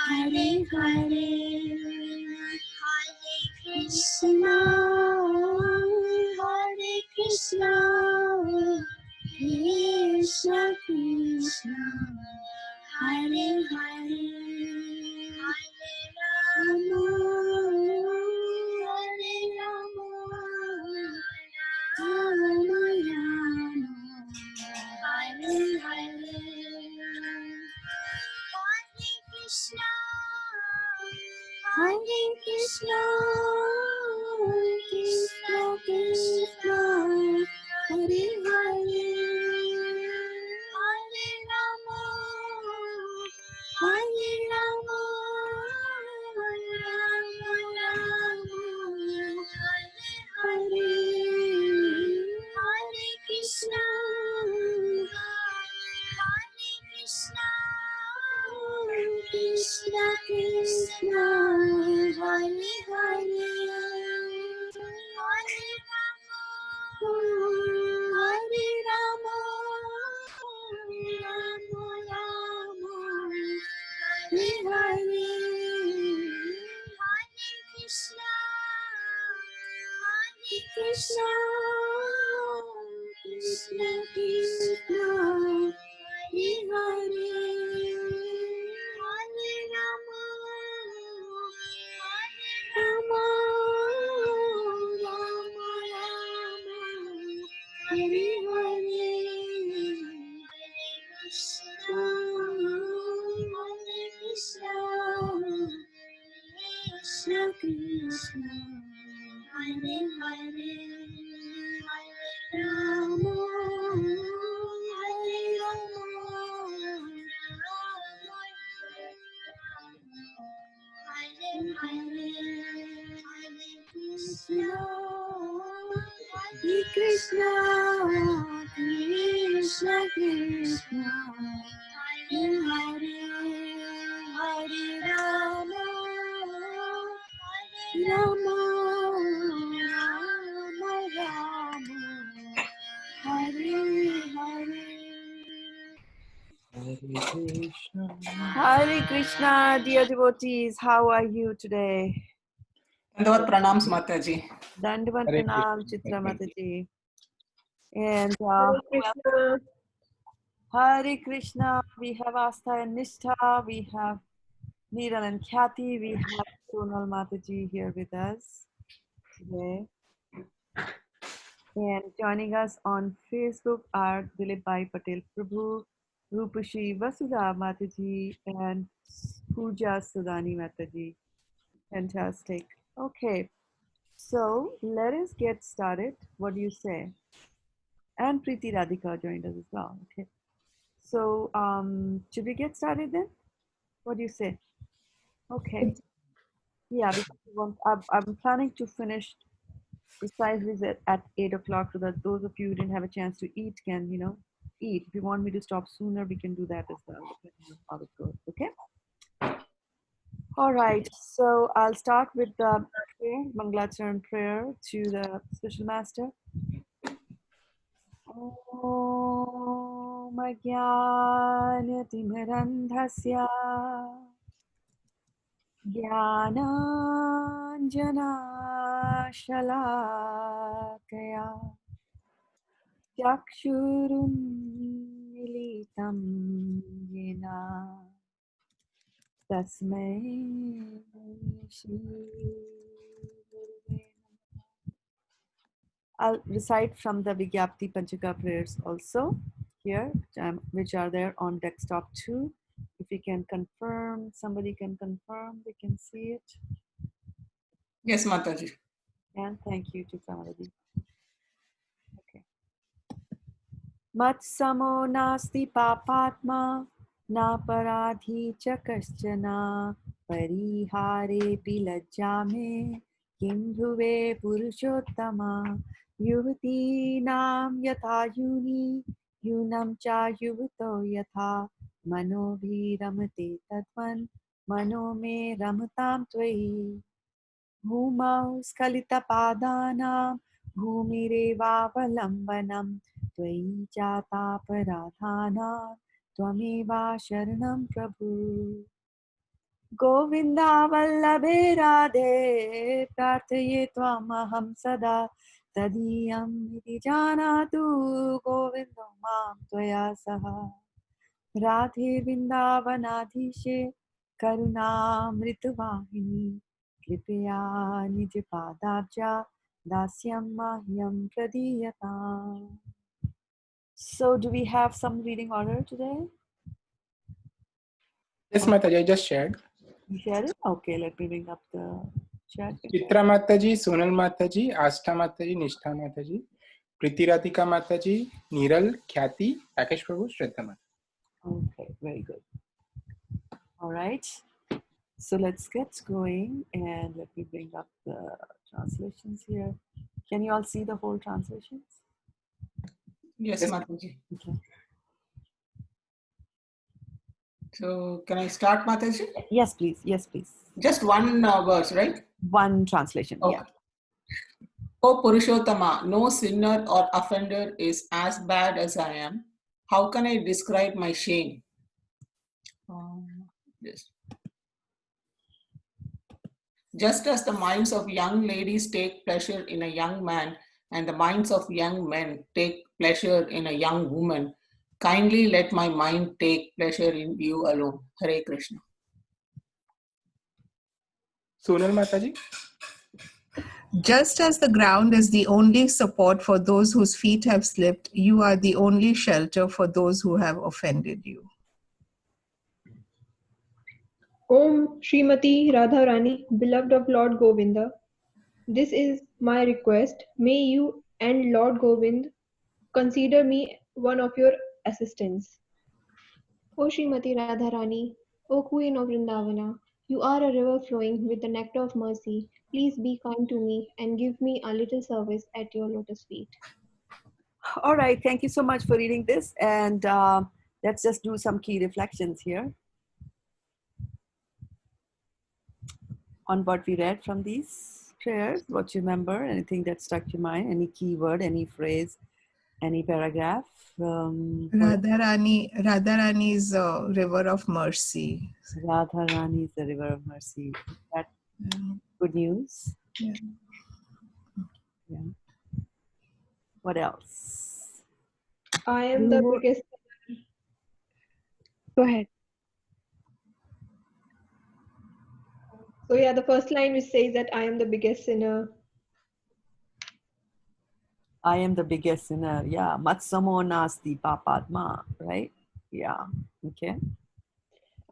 Hare Hare, Hare Krishna, Hare Krishna, Krishna Krishna, Hare Hare, Hare Rama, Hare Rama, Rama Rama, Hare Hare. Hare Krishna, Hare Krishna, Krishna Krishna, Hare Hare, Hare Rama, Hare Rama, Rama Rama, Hare Hare, Hare Krishna, Hare Krishna, Krishna Krishna, Hare Hare, Hare Rama, Hare Rama, Rama Rama, Hare Hare, Hare Krishna, Hare Krishna, Krishna Krishna, Hare Hare, Hare Rama, Hare Rama, Rama Rama, Hare Hare, Hare Krishna, Hare Krishna, Krishna Krishna, Hare Hare, Hare Rama, Hare Rama, Hare Hare, Hare Krishna, Hare Krishna, Krishna Krishna, Hare Hare, Hare Rama, Rama Rama Rama, Hare Hare. Hare Krishna, dear devotees, how are you today? Dandavat pranams Mataji. Dandavat Hare pranam, Krishna. Chitra Mataji. And Hare Krishna. Hare Krishna, we have Astha and Nishtha, we have Neeral and Khyati, we have Sonal Mataji here with us today. And joining us on Facebook are Dilip Bhai Patel Prabhu, Rupashi Vasudha Mataji, and Pooja Sudani Mataji. Fantastic. Okay, so let us get started. What do you say? And Preeti Radhika joined us as well. Okay. So should we get started then? What do you say? Okay. Yeah, because I'm planning to finish precisely at 8 o'clock so that those of you who didn't have a chance to eat can, eat. If you want me to stop sooner, we can do that as well, depending on how it goes. Okay? All right. So I'll start with the prayer, Mangalacharan prayer to the Special Master. Om Ajnanatimidandhasya Jnananjanashalakaya Chakshurunmilitam Yena Tasmai Shri Gurave Namaha. I'll recite from the BHakti Panchaka prayers also here, which are there on desktop too. If you can confirm, somebody can confirm, we can see it. Yes, Mataji. And thank you to Samadhi. Okay. Matsamo nasti papatma na paradhi cha kaschana parihare pilajjame kim dhruve purushottama yuvati nam yatha yuni yunam cha yuvato yatha mano bhi ramate tatvan mano me ramatam tvai bhumau skalita padanam bhumirevavalambanam त्वयि चातापराधानां त्वमेव शरणं प्रभु. Govinda Vallabhe Radhe Prarthaye Tvamaham Sada Tadiyam iti janatu Govindam Mam Tvaya Saha Radhe Vrindavanadhishe Karunamrituvahini Kripaya Nijapadabja Dasyam Mahyam Pradiyata. So do we have some reading order today? Yes, Mataji, I just shared. You shared it? Okay, let me bring up the chat. Chitra Mataji, Sonal Mataji, Asta Mataji, Nishtha Mataji, Priti Radhika Mataji, Niral, Khyati, Rakesh Prabhu, Shraddha Mataji. Okay, very good. All right. So let's get going and let me bring up the translations here. Can you all see the whole translations? Yes, Mataji. Okay. So can I start, Mataji? Yes, please. Yes, please. Just one verse, right? One translation. Okay. Yeah. O Purushottama, no sinner or offender is as bad as I am. How can I describe my shame? Yes. Just as the minds of young ladies take pleasure in a young man and the minds of young men take pleasure in a young woman, kindly let my mind take pleasure in you alone. Hare Krishna. Sonal Mataji. Just as the ground is the only support for those whose feet have slipped, you are the only shelter for those who have offended you. Om Srimati Radharani, beloved of Lord Govinda, this is my request. May you and Lord Govind consider me one of your assistants. O Srimati Radharani, O Queen of Vrindavana, you are a river flowing with the nectar of mercy. Please be kind to me and give me a little service at your lotus feet. All right. Thank you so much for reading this. And let's just do some key reflections here on what we read from these prayers. What you remember, anything that stuck to mind, any keyword, any phrase, any paragraph. Radharani is a river of mercy. Radharani is the river of mercy. Is that good news? Yeah. Yeah. What else? I am the biggest. Go ahead. So yeah, the first line which says that I am the biggest sinner. I am the biggest sinner. Yeah. Matsamo nasti papadma. Right? Yeah. Okay.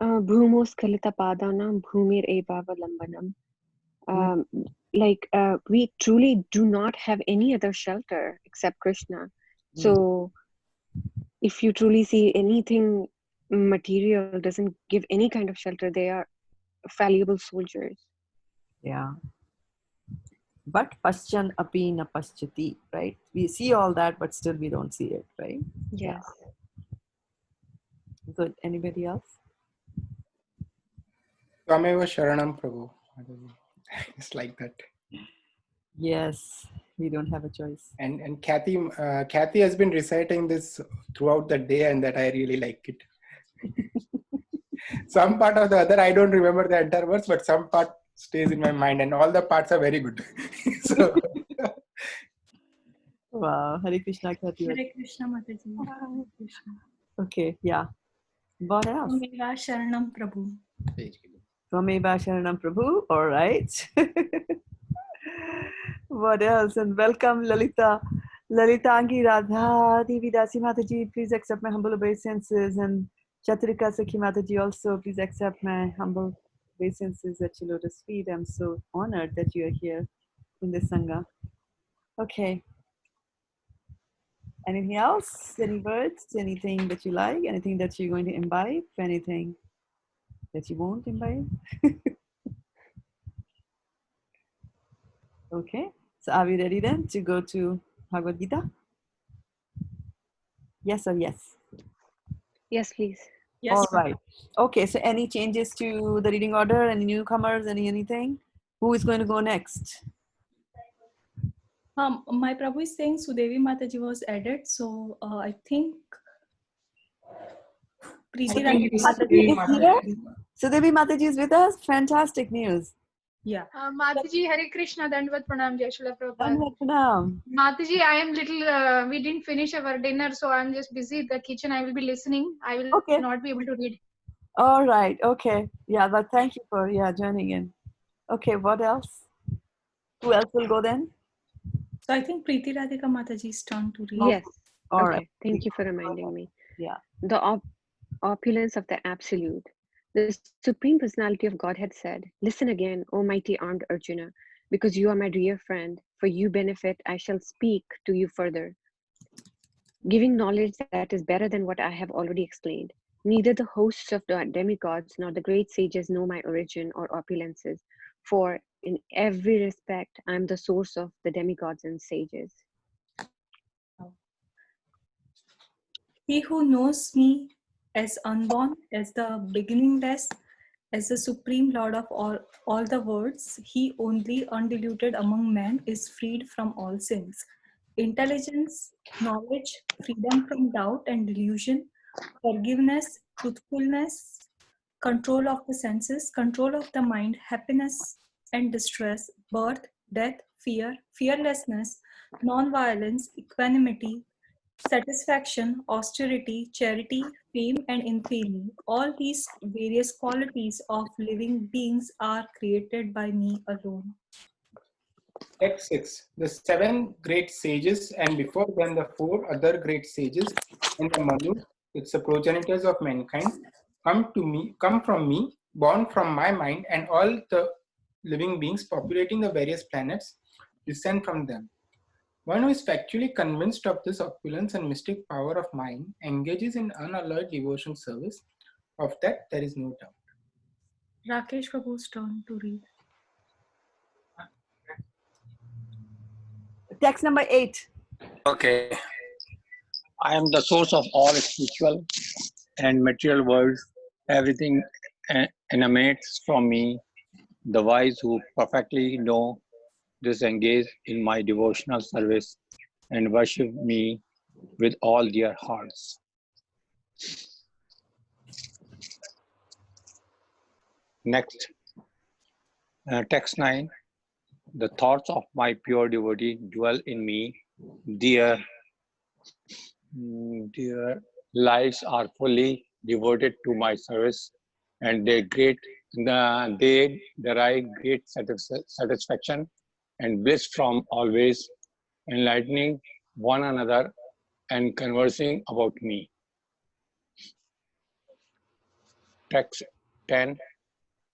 Bhumo skalita padanam bhumir evavalambanam. We truly do not have any other shelter except Krishna. So if you truly see anything material doesn't give any kind of shelter, they are fallible soldiers. Yeah. But paschan api na paschati, right? We see all that, but still we don't see it, right? Yes. Yeah. Good. Anybody else? Twameva Sharanam Prabhu. It's like that. Yes. We don't have a choice. And Kathy has been reciting this throughout the day, and that I really like it. Some part of the other, I don't remember the entire verse, but some part stays in my mind, and all the parts are very good. So, Wow. Hare Krishna, Kathy. Hare Krishna, Mataji. Hare Krishna. Okay. Yeah. What else? Omega Sharanam Prabhu. Twameva Sharanam Prabhu. All right. What else? And welcome, Lalita. Lalitangi Radha devi Dasi Mataji. Please accept my humble obeisances. And Chatrika Sakhi Mataji also. Please accept my humble obeisances at your lotus feet. I'm so honored that you are here in this Sangha. Okay. Anything else? Any words? Anything that you like? Anything that you're going to imbibe? Anything that you won't imbibe? Okay. So are we ready then to go to Bhagavad Gita? Yes or yes? Yes, please. Yes, All right. Okay. So any changes to the reading order? Any newcomers? Anything? Who is going to go next? My Prabhu is saying Sudevi Mataji was added, so I think Preeti I think it is Mataji Devi is here? Mataji. So Devi Mataji is with us. Fantastic news. Yeah. Mataji, Hare Krishna, Dandvat Pranam, Jai Shri Prabhupada. Dandavat pranam. Mataji, I am little, we didn't finish our dinner, so I'm just busy in the kitchen. I will be listening. I will Okay. not be able to read. All right. Okay. Yeah, but thank you for joining in. Okay, what else? Who else will go then? So I think Preeti Radhika Mataji's turn to read. Yes. All Okay. right. Thank you for reminding me. Yeah. The opulence of the Absolute. The Supreme Personality of Godhead said, "Listen again, O mighty armed Arjuna, because you are my dear friend. For you benefit, I shall speak to you further, giving knowledge that is better than what I have already explained. Neither the hosts of the demigods nor the great sages know my origin or opulences, for in every respect I am the source of the demigods and sages." He who knows me as unborn, as the beginningless, as the supreme lord of all the worlds, he only undiluted among men is freed from all sins. Intelligence, knowledge, freedom from doubt and delusion, forgiveness, truthfulness, control of the senses, control of the mind, happiness and distress, birth, death, fear, fearlessness, non-violence, equanimity, satisfaction, austerity, charity, fame, and infamy. All these various qualities of living beings are created by me alone. Text 6. The 7 great sages, and before them the 4 other great sages, and the Manu, it's the progenitors of mankind, come from me, born from my mind, and all the living beings populating the various planets descend from them. One who is factually convinced of this opulence and mystic power of mind engages in unalloyed devotion service. Of that there is no doubt. Rakesh Prabhu's turn to read. Text number 8. Okay. I am the source of all spiritual and material worlds. Everything emanates from me. The wise who perfectly know this engage in my devotional service and worship me with all their hearts. Next, text 9. The thoughts of my pure devotee dwell in me. Their lives are fully devoted to my service, and they derive great satisfaction and bliss from always enlightening one another and conversing about me. Text 10.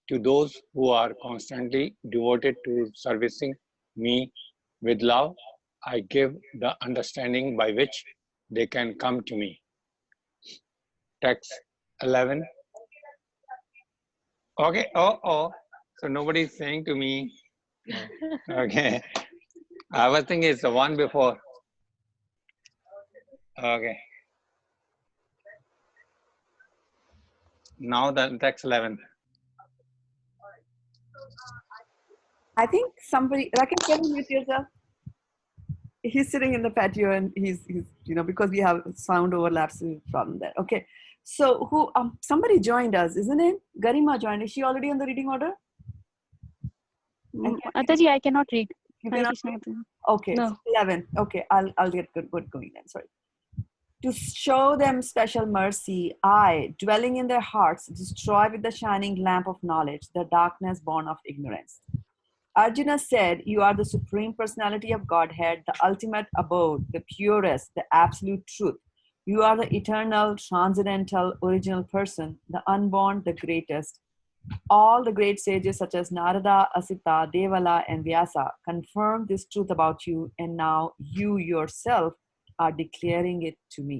To those who are constantly devoted to servicing me with love, I give the understanding by which they can come to me. Text 11. Okay, so nobody's saying to me. Okay, I was thinking it's the one before. Okay. Now the text 11. I think somebody, Rakesh, can you mute yourself? He's sitting in the patio and he's because we have sound overlaps problem there. Okay. So who somebody joined us, isn't it? Garima joined. Is she already on the reading order? Mataji, I cannot read. You Hare cannot Krishna. read? Okay, No. so 11. Okay, I'll get good going then. Sorry. To show them special mercy, I, dwelling in their hearts, destroy with the shining lamp of knowledge the darkness born of ignorance. Arjuna said, "You are the Supreme Personality of Godhead, the ultimate abode, the purest, the absolute truth. You are the eternal, transcendental, original person, the unborn, the greatest." All the great sages such as Narada, Asita, Devala, and Vyasa confirm this truth about you, and now you yourself are declaring it to me.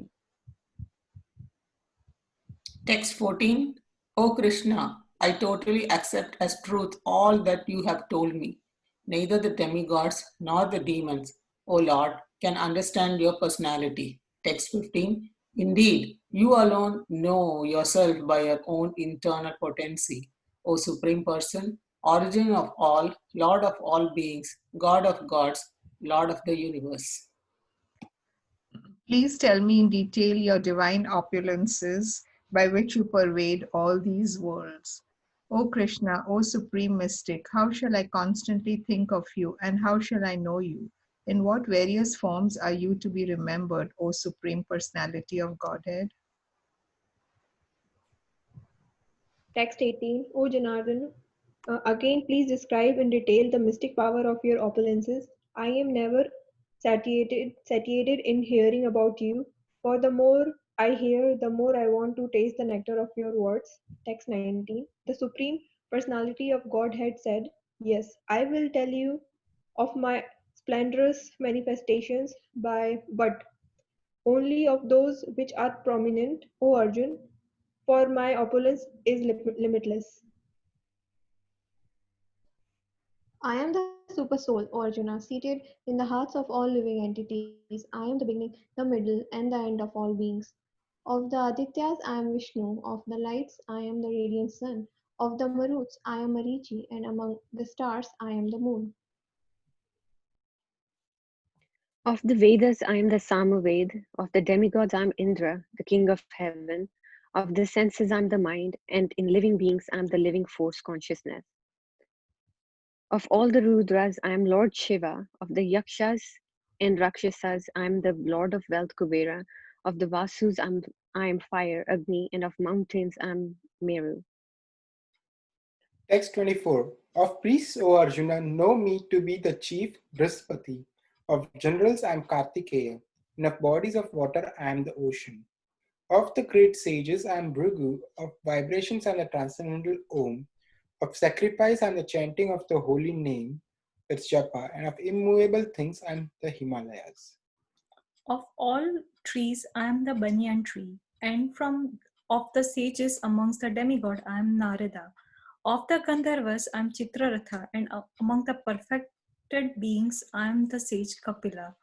Text 14. O Krishna, I totally accept as truth all that you have told me. Neither the demigods nor the demons, O Lord, can understand your personality. Text 15. Indeed, you alone know yourself by your own internal potency. O Supreme Person, origin of all, Lord of all beings, God of gods, Lord of the universe. Please tell me in detail your divine opulences by which you pervade all these worlds. O Krishna, O Supreme Mystic, how shall I constantly think of you, and how shall I know you? In what various forms are you to be remembered, O Supreme Personality of Godhead? Text 18. O Janardhan, again please describe in detail the mystic power of your opulences. I am never satiated in hearing about you, for the more I hear, the more I want to taste the nectar of your words. Text 19. The Supreme Personality of Godhead said, yes, I will tell you of my splendorous manifestations but only of those which are prominent, O Arjun, for my opulence is limitless. I am the super soul, O Arjuna, seated in the hearts of all living entities. I am the beginning, the middle, and the end of all beings. Of the Adityas, I am Vishnu. Of the lights, I am the radiant sun. Of the Maruts, I am Marichi, and among the stars, I am the moon. Of the Vedas, I am the Samaved. Of the demigods, I am Indra, the king of heaven. Of the senses, I am the mind. And in living beings, I am the living force consciousness. Of all the Rudras, I am Lord Shiva. Of the Yakshas and Rakshasas, I am the Lord of wealth Kubera. Of the Vasus, I am fire, Agni. And of mountains, I am Meru. Text 24. Of priests, O Arjuna, know me to be the chief Brihaspati. Of generals, I am Kartikeya. And of bodies of water, I am the ocean. Of the great sages, I am Bhrigu. Of vibrations, I am the transcendental Om. Of sacrifice, I am the chanting of the holy name, that's Japa. And of immovable things, I am the Himalayas. Of all trees, I am the banyan tree, and from of the sages amongst the demigod, I am Narada. Of the Gandharvas, I am Chitraratha, and among the perfected beings, I am the sage Kapila.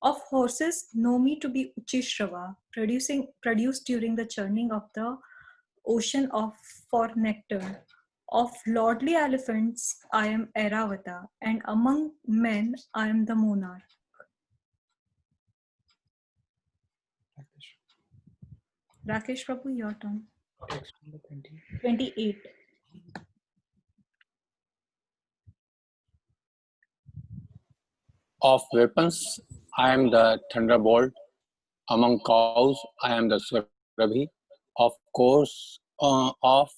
Of horses, know me to be Uchishrava, produced during the churning of the ocean of for nectar. Of lordly elephants, I am Airavata, and among men, I am the monarch. Rakesh Prabhu, your turn. Text number 20. 28. Of weapons, I am the thunderbolt. Among cows, I am the Surabhi. Of course, of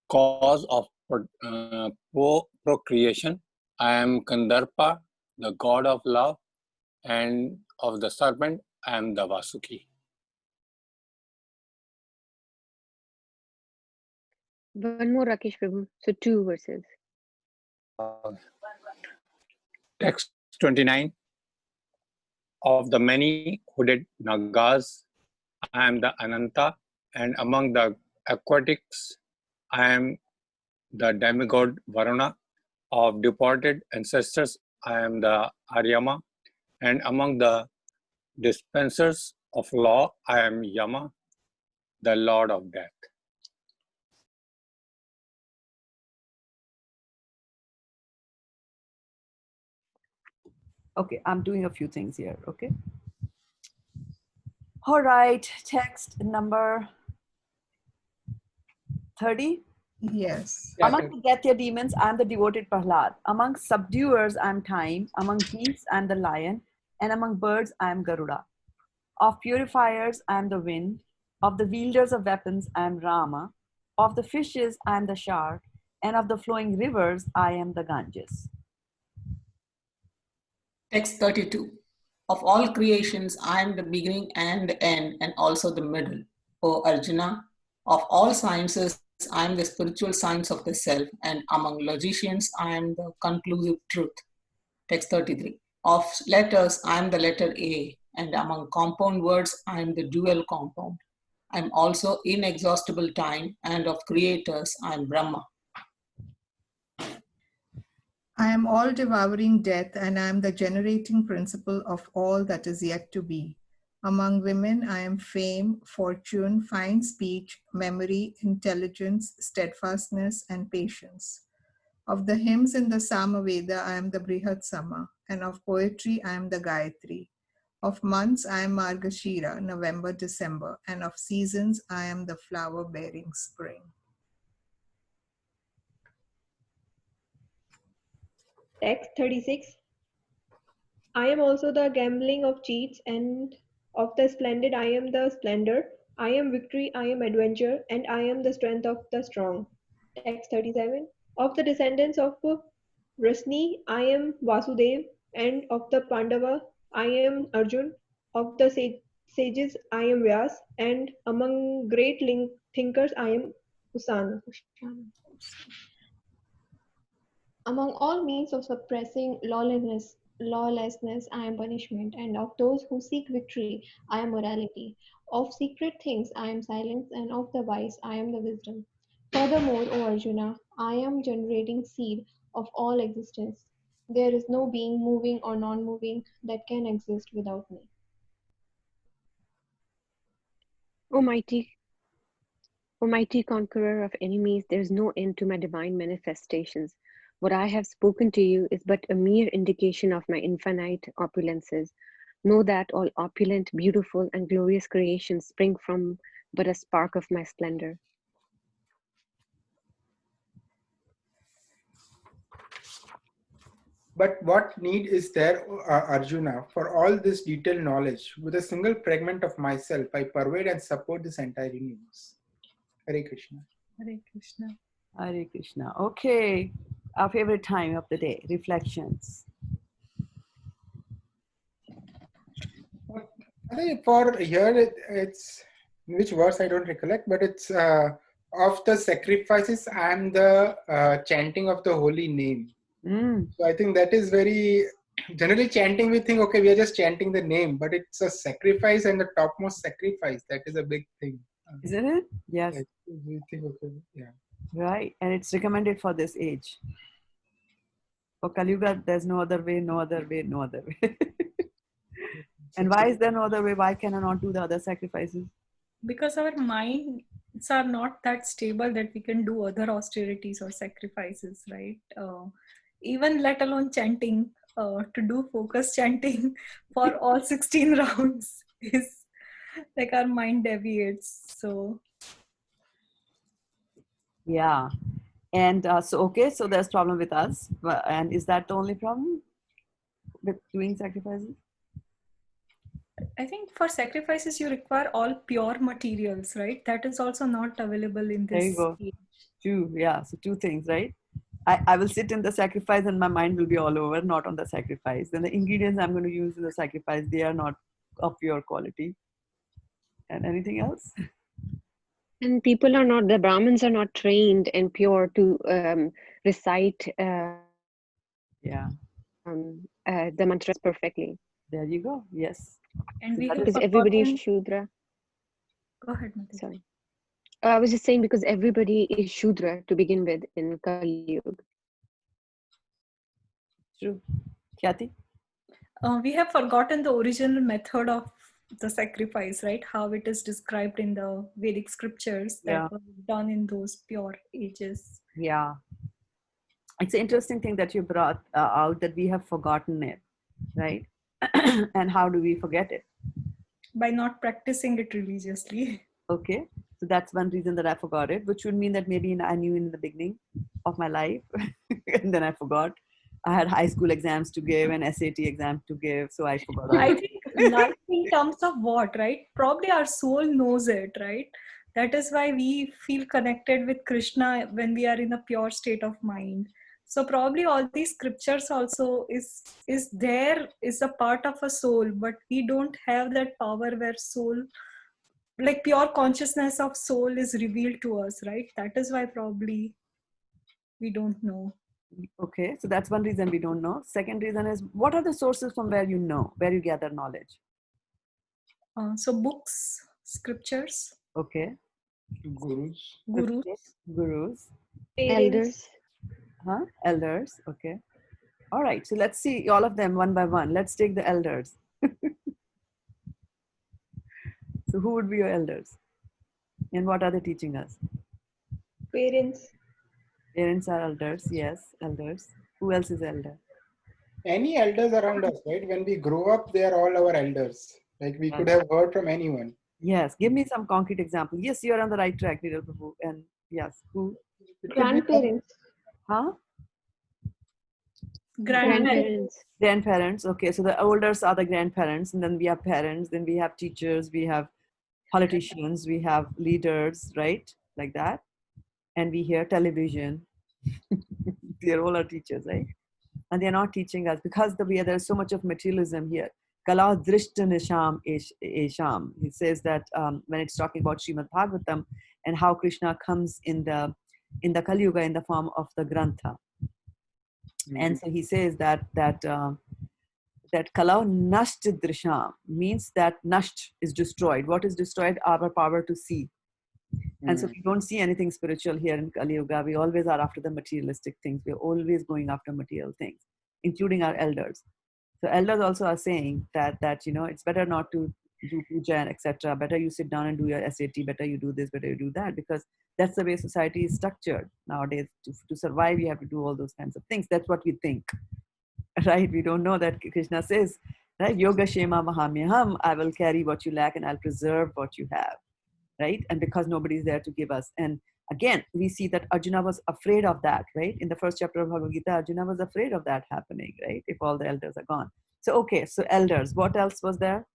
cause of procreation, I am Kandarpa, the god of love, and of the serpent, I am the Vasuki. One more, Rakesh Prabhu. So 2 verses. Text 29. Of the many hooded Nagas, I am the Ananta, and among the aquatics, I am the demigod Varuna. Of departed ancestors, I am the Aryama, and among the dispensers of law, I am Yama, the lord of death. Okay, I'm doing a few things here, okay? All right, text number 30. Yes. Yeah, Among the Daitya demons, I am the devoted Prahlad. Among subduers, I am time. Among beasts, I am the lion. And among birds, I am Garuda. Of purifiers, I am the wind. Of the wielders of weapons, I am Rama. Of the fishes, I am the shark. And of the flowing rivers, I am the Ganges. Text 32. Of all creations, I am the beginning and the end, and also the middle. O Arjuna, of all sciences, I am the spiritual science of the self, and among logicians, I am the conclusive truth. Text 33. Of letters, I am the letter A, and among compound words, I am the dual compound. I am also inexhaustible time, and of creators, I am Brahma. I am all devouring death, and I am the generating principle of all that is yet to be. Among women, I am fame, fortune, fine speech, memory, intelligence, steadfastness, and patience. Of the hymns in the Samaveda, I am the Brihat Sama, and of poetry, I am the Gayatri. Of months, I am Margashira, November, December, and of seasons, I am the flower bearing spring. Text 36. I am also the gambling of cheats, and of the splendid I am the splendor. I am victory, I am adventure, and I am the strength of the strong. Text 37. Of the descendants of Rasni, I am Vasudev, and of the Pandava, I am Arjun. Of the sages, I am Vyas, and among great thinkers, I am Usana. Among all means of suppressing lawlessness, I am punishment, and of those who seek victory, I am morality. Of secret things, I am silence, and of the wise, I am the wisdom. Furthermore, O Arjuna, I am generating seed of all existence. There is no being moving or non-moving that can exist without me. O mighty conqueror of enemies, there is no end to my divine manifestations. What I have spoken to you is but a mere indication of my infinite opulences. Know that all opulent, beautiful, and glorious creations spring from but a spark of my splendor. But what need is there, Arjuna, for all this detailed knowledge? With a single fragment of myself, I pervade and support this entire universe. Hare Krishna. Hare Krishna. Hare Krishna. Okay, our favorite time of the day, reflections. I think for here, it's which verse I don't recollect, but it's of the sacrifices and the chanting of the holy name. So I think that is very generally chanting. We think, okay, we are just chanting the name, but it's a sacrifice and the topmost sacrifice. That is a big thing, isn't it? Yes. We think, okay, yeah. Right, and it's recommended for this age. For Kali Yuga, there's no other way, no other way, no other way. And why is there no other way? Why can I not do the other sacrifices? Because our minds are not that stable that we can do other austerities or sacrifices, right? Even let alone chanting, to do focus chanting for all 16 rounds is like our mind deviates. So yeah, and so there's problem with us, and is that the only problem with doing sacrifices? I think for sacrifices you require all pure materials, right? That is also not available in this. There you go. Age. Two, yeah. So two things, right? I will sit in the sacrifice and my mind will be all over, not on the sacrifice. Then the ingredients I'm going to use in the sacrifice, they are not of pure quality. And anything else? And people are not, the Brahmins are not trained and pure to recite the mantras perfectly. There you go. Yes. And So we have because everybody is Shudra. Go ahead, Mati. Sorry. I was just saying because everybody is Shudra to begin with in Kali Yuga. True. Khyati? We have forgotten the original method of the sacrifice, right? How it is described in the Vedic scriptures that was done in those pure ages. Yeah. It's an interesting thing that you brought out, that we have forgotten it, right? And how do we forget it? By not practicing it religiously. Okay. So that's one reason that I forgot it, which would mean that maybe I knew in the beginning of my life and then I forgot. I had high school exams to give and SAT exams to give, so I forgot. I think life in terms of what, right? Probably our soul knows it, right? That is why we feel connected with Krishna when we are in a pure state of mind. So probably all these scriptures also is a part of a soul, but we don't have that power where soul, like pure consciousness of soul, is revealed to us, right? That is why probably we don't know. Okay, so that's one reason we don't know. Second reason is, what are the sources from where you know, where you gather knowledge? So books, scriptures. Okay. Gurus. Gurus. Elders. Huh? Elders. Okay. All right. So let's see all of them one by one. Let's take the elders. So who would be your elders? And what are they teaching us? Parents. Parents are elders. Yes, elders. Who else is elder? Any elders around us, right? When we grow up, they are all our elders. Like we could have heard from anyone. Yes. Give me some concrete example. Yes, you are on the right track, Niral Prabhu. And yes, who? Grandparents. Huh? Grandparents. Grandparents. Okay, so the elders are the grandparents, and then we have parents, then we have teachers, we have politicians, we have leaders, right? Like that. And we hear television. They're all our teachers, right? And they're not teaching us because there's so much of materialism here. Kala drishta nisham esham. He says that when it's talking about Srimad Bhagavatam and how Krishna comes in the Kali Yuga in the form of the Grantha. And so he says that kalau nasht drisham means that nasht is destroyed. What is destroyed? Our power to see. And so we don't see anything spiritual here in Kali Yuga. We always are after the materialistic things. We're always going after material things, including our elders. So elders also are saying that it's better not to do puja and etc. Better you sit down and do your SAT. Better you do this. Better you do that, because that's the way society is structured nowadays. To survive, you have to do all those kinds of things. That's what we think, right? We don't know that Krishna says, right? Yoga Shema Mahamyaham. I will carry what you lack and I'll preserve what you have. Right? And because nobody is there to give us. And again, we see that Arjuna was afraid of that, right? In the first chapter of Bhagavad Gita, Arjuna was afraid of that happening, right? If all the elders are gone. So, okay, so elders, what else was there?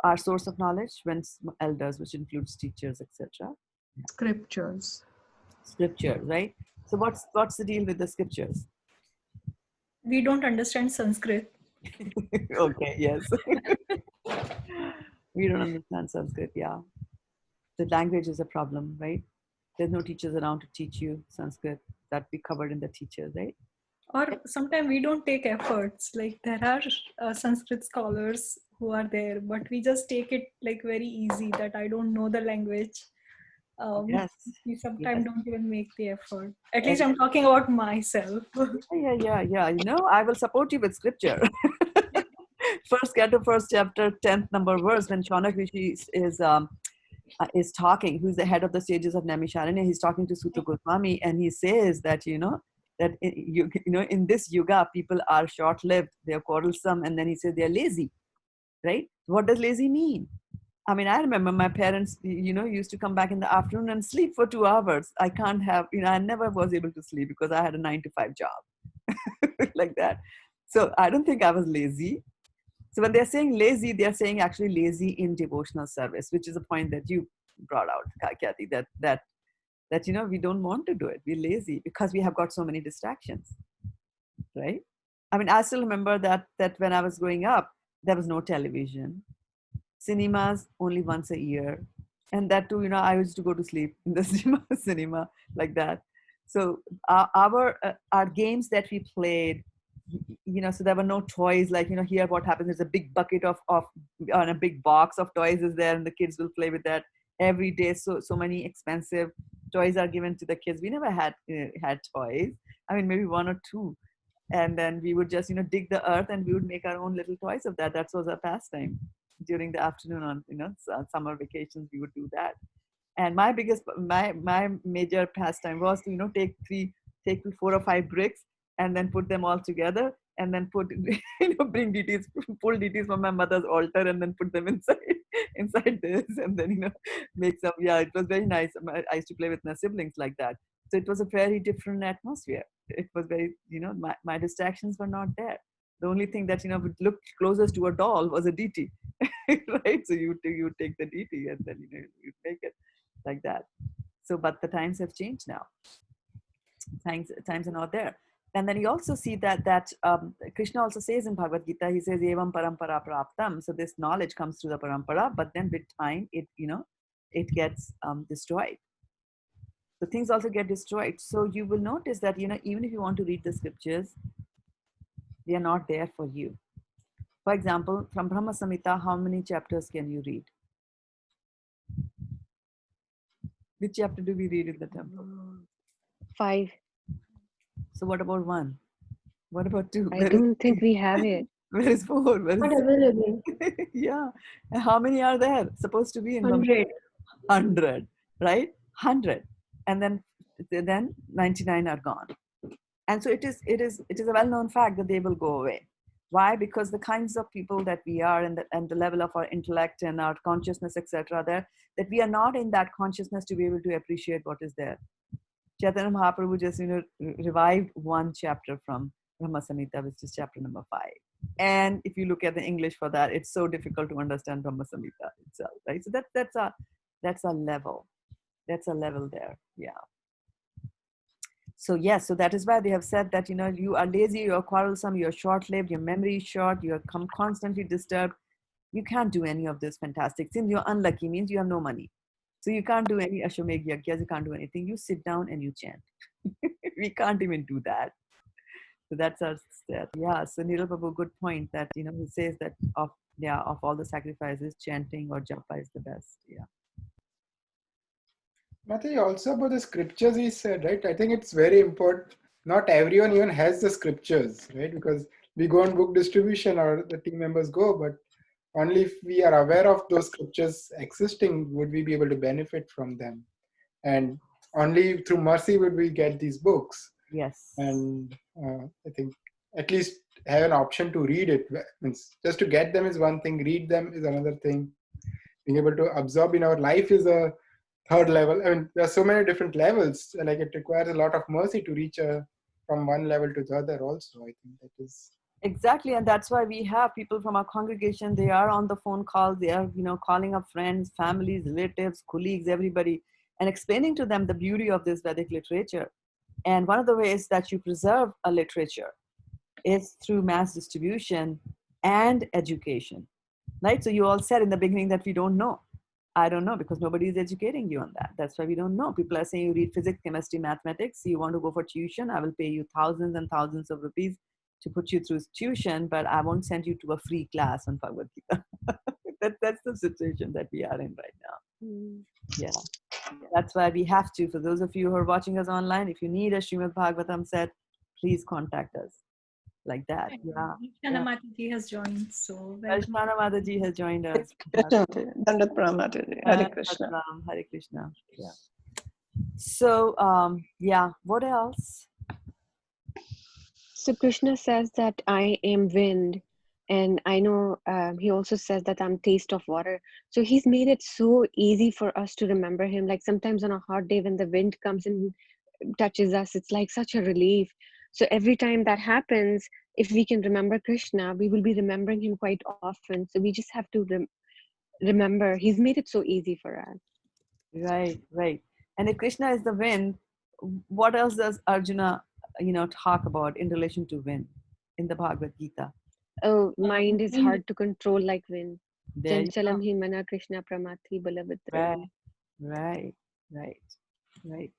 Our source of knowledge, when elders, which includes teachers, etc. Scriptures. Scriptures, right? So what's the deal with the scriptures? We don't understand Sanskrit. Okay, yes. We don't understand Sanskrit, yeah. The language is a problem, right? There's no teachers around to teach you Sanskrit. That we covered in the teachers, right? Or sometimes we don't take efforts. Like there are Sanskrit scholars who are there, but we just take it like very easy that I don't know the language. Yes. We sometimes Yes. don't even make the effort. At least I'm talking about myself. Yeah. I will support you with scripture. First canto, first chapter, 10th number verse, when Chanak Rishi is talking, who's the head of the sages of Naimisharanya, he's talking to Sutta Goswami, and he says that that in this yuga people are short-lived, they're quarrelsome, and then he says they're lazy, right? What does lazy mean? I mean, I remember my parents used to come back in the afternoon and sleep for 2 hours. I can't have, I never was able to sleep because I had a 9-to-5 job like that. So I don't think I was lazy. So when they're saying lazy, they're saying actually lazy in devotional service, which is a point that you brought out, Kathy, that we don't want to do it. We're lazy because we have got so many distractions, right? I mean, I still remember that when I was growing up, there was no television, cinemas only once a year, and that too, I used to go to sleep in the cinema like that. So our games that we played, so there were no toys like, here what happens is a big bucket of on a big box of toys is there, and the kids will play with that every day. So many expensive toys are given to the kids. We never had toys. I mean, maybe 1 or 2. And then we would just, dig the earth and we would make our own little toys of that. That was our pastime during the afternoon on, summer vacations. We would do that. And my major pastime was to, take 4 or 5 bricks and then put them all together and then bring deities, pull deities from my mother's altar and then put them inside this and then, make some, it was very nice. I used to play with my siblings like that. So it was a very different atmosphere. It was very, my distractions were not there. The only thing that, would look closest to a doll was a deity, right? So you take the deity and then, you make it like that. So, but the times have changed now. Times are not there. And then you also see that Krishna also says in Bhagavad Gita, he says, Evam parampara praptam. So this knowledge comes through the parampara, but then with time, it gets destroyed. So things also get destroyed. So you will notice that, even if you want to read the scriptures, they are not there for you. For example, from Brahma Samhita, how many chapters can you read? Which chapter do we read in the temple? 5. So what about 1? What about 2? I don't think we have it. Where is 4? Where is Not available. Yeah. And how many are there? Supposed to be in 100. 100, right? 100. And then 99 are gone. And so it is a well-known fact that they will go away. Why? Because the kinds of people that we are and the level of our intellect and our consciousness, etc., that we are not in that consciousness to be able to appreciate what is there. Chaitanya Mahaprabhu just, revived 1 chapter from Brahma Samhita, which is chapter number 5. And if you look at the English for that, it's so difficult to understand Brahma Samhita itself, right? So that's a level. That's a level there. Yeah. So yes, so that is why they have said that, you know, you are lazy, you are quarrelsome, you are short-lived, your memory is short, you are constantly disturbed. You can't do any of this fantastic things. You're unlucky means you have no money. So you can't do any Ashwamedh Yagyas, you can't do anything. You sit down and you chant. We can't even do that. So that's our step. Yeah. So Nirul Prabhu, good point that, you know, he says that of all the sacrifices, chanting or japa is the best. Yeah. Mataji, also about the scriptures he said, right? I think it's very important. Not everyone even has the scriptures, right? Because we go on book distribution or the team members go, but only if we are aware of those scriptures existing would we be able to benefit from them. And only through mercy would we get these books. Yes. And I think at least have an option to read it. Means just to get them is one thing, read them is another thing. Being able to absorb in our life is a third level. I mean, there are so many different levels. Like it requires a lot of mercy to reach from one level to the other also. I think that is... Exactly. And that's why we have people from our congregation, they are on the phone calls, they are, you know, calling up friends, families, relatives, colleagues, everybody, and explaining to them the beauty of this Vedic literature. And one of the ways that you preserve a literature is through mass distribution and education, right? So you all said in the beginning that we don't know. I don't know because nobody is educating you on that. That's why we don't know. People are saying you read physics, chemistry, mathematics. You want to go for tuition. I will pay you thousands and thousands of rupees to put you through tuition, but I won't send you to a free class on Bhagavad Gita. That's the situation that we are in right now. Yeah. That's why we have to, for those of you who are watching us online, if you need a Srimad Bhagavatam set, please contact us like that. Yeah. Shana Mataji has joined, so welcome. Shana Mataji has joined us. Dandat Pranam Mataji. Hare Krishna. Hare Krishna. Yeah. So, yeah, what else? So Krishna says that I am wind, and I know he also says that I'm taste of water. So he's made it so easy for us to remember him. Like sometimes on a hot day when the wind comes and touches us, it's like such a relief. So every time that happens, if we can remember Krishna, we will be remembering him quite often. So we just have to remember. He's made it so easy for us. Right, right. And if Krishna is the wind, what else does Arjuna, you know, talk about in relation to wind in the Bhagavad Gita? Oh, mind is hard to control like wind. There you Chanchalam go. hi mana Krishna pramati balavitra. Right, right, right,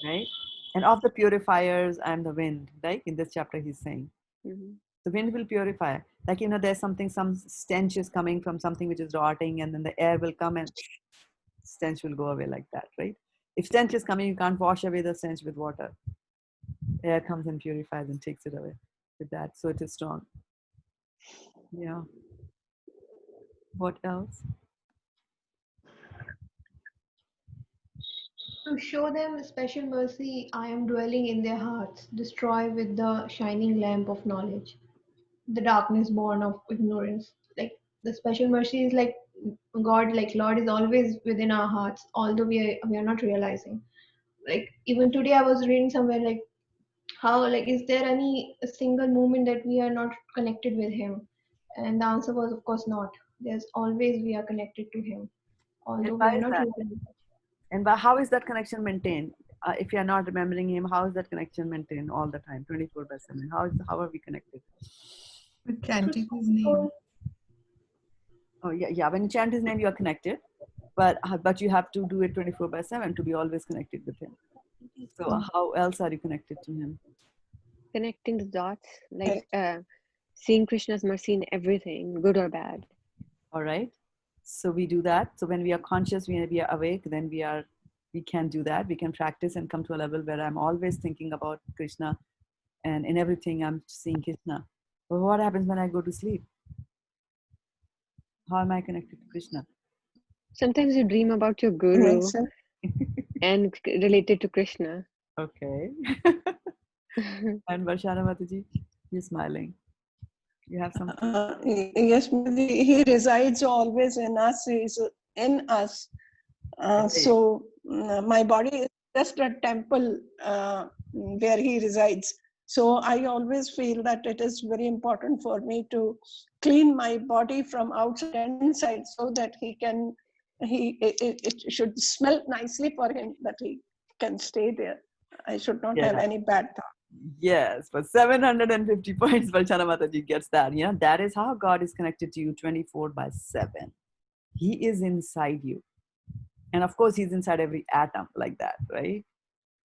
right. And of the purifiers, I'm the wind, right? In this chapter, he's saying. The wind will purify. Like, you know, there's something, some stench is coming from something which is rotting, and then the air will come and stench will go away like that, right? If stench is coming, you can't wash away the stench with water. Air comes and purifies and takes it away with that. So it is strong. Yeah. What else? To show them special mercy, I am dwelling in their hearts. Destroy with the shining lamp of knowledge the darkness born of ignorance. Like the special mercy is like God, like Lord is always within our hearts, although we are not realizing. Like even today, I was reading somewhere like how, like, is there any a single moment that we are not connected with Him? And the answer was, of course, not. There's always we are connected to Him, And although we why are is not that? realizing. And how is that connection maintained? If you are not remembering him, how is that connection maintained all the time, 24/7? How are we connected? With chanting his name. Oh yeah, yeah. When you chant his name, you are connected, but you have to do it 24/7 to be always connected with him. So how else are you connected to him? Connecting the dots, like seeing Krishna's mercy in everything, good or bad. All right. So we do that. So when we are conscious, we are awake, then we can do that. We can practice and come to a level where I'm always thinking about Krishna, and in everything I'm seeing Krishna. But what happens when I go to sleep? How am I connected to Krishna? Sometimes you dream about your guru and related to Krishna. Okay. And Varshana Mataji, you're smiling. You have something? Yes, he resides always in us. He is in us. So my body is just a temple where he resides. So I always feel that it is very important for me to clean my body from outside and inside so that it should smell nicely for him, that he can stay there. I should not have Yeah. any bad thought. Yes, for 750 points, Valchana Mataji gets that. You know, that is how God is connected to you 24/7. He is inside you. And of course, he's inside every atom like that, right?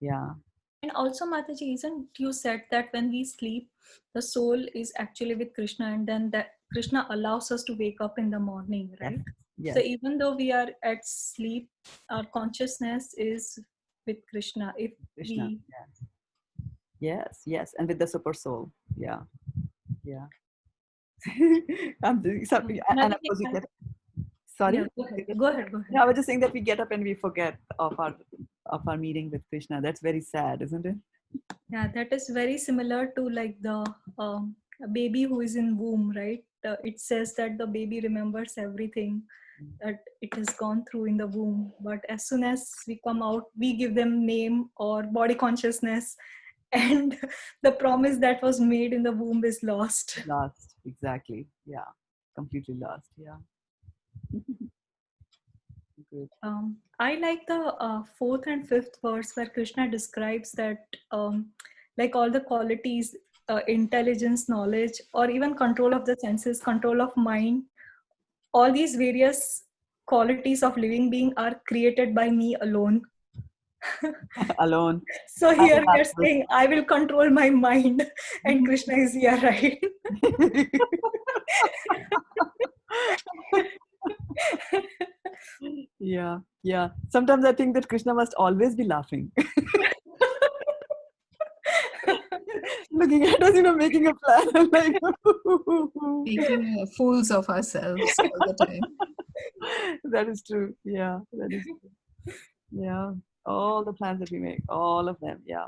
Yeah. And also, Mataji, isn't you said that when we sleep, the soul is actually with Krishna, and then that Krishna allows us to wake up in the morning, right? Yes. So even though we are at sleep, our consciousness is with Krishna. If Krishna. we Yes. And with the super soul. Yeah. and of course, you get. Sorry? Yeah, go ahead. No, I was just saying that we get up and we forget of our meeting with Krishna. That's very sad, isn't it? Yeah, that is very similar to like the a baby who is in womb, right? It says that the baby remembers everything that it has gone through in the womb, but as soon as we come out, we give them name or body consciousness, and the promise that was made in the womb is lost. Lost, exactly. Yeah, completely lost. Yeah. Good. I like the fourth and fifth verse where Krishna describes that like all the qualities, intelligence, knowledge, or even control of the senses, control of mind, all these various qualities of living being are created by me alone. Alone. So here we are saying, I will control my mind, and Krishna is here, right? Yeah. Sometimes I think that Krishna must always be laughing. Looking at us, making a plan. I'm like, Making fools of ourselves all the time. That is true. Yeah, that is true. Yeah, all the plans that we make, all of them. Yeah.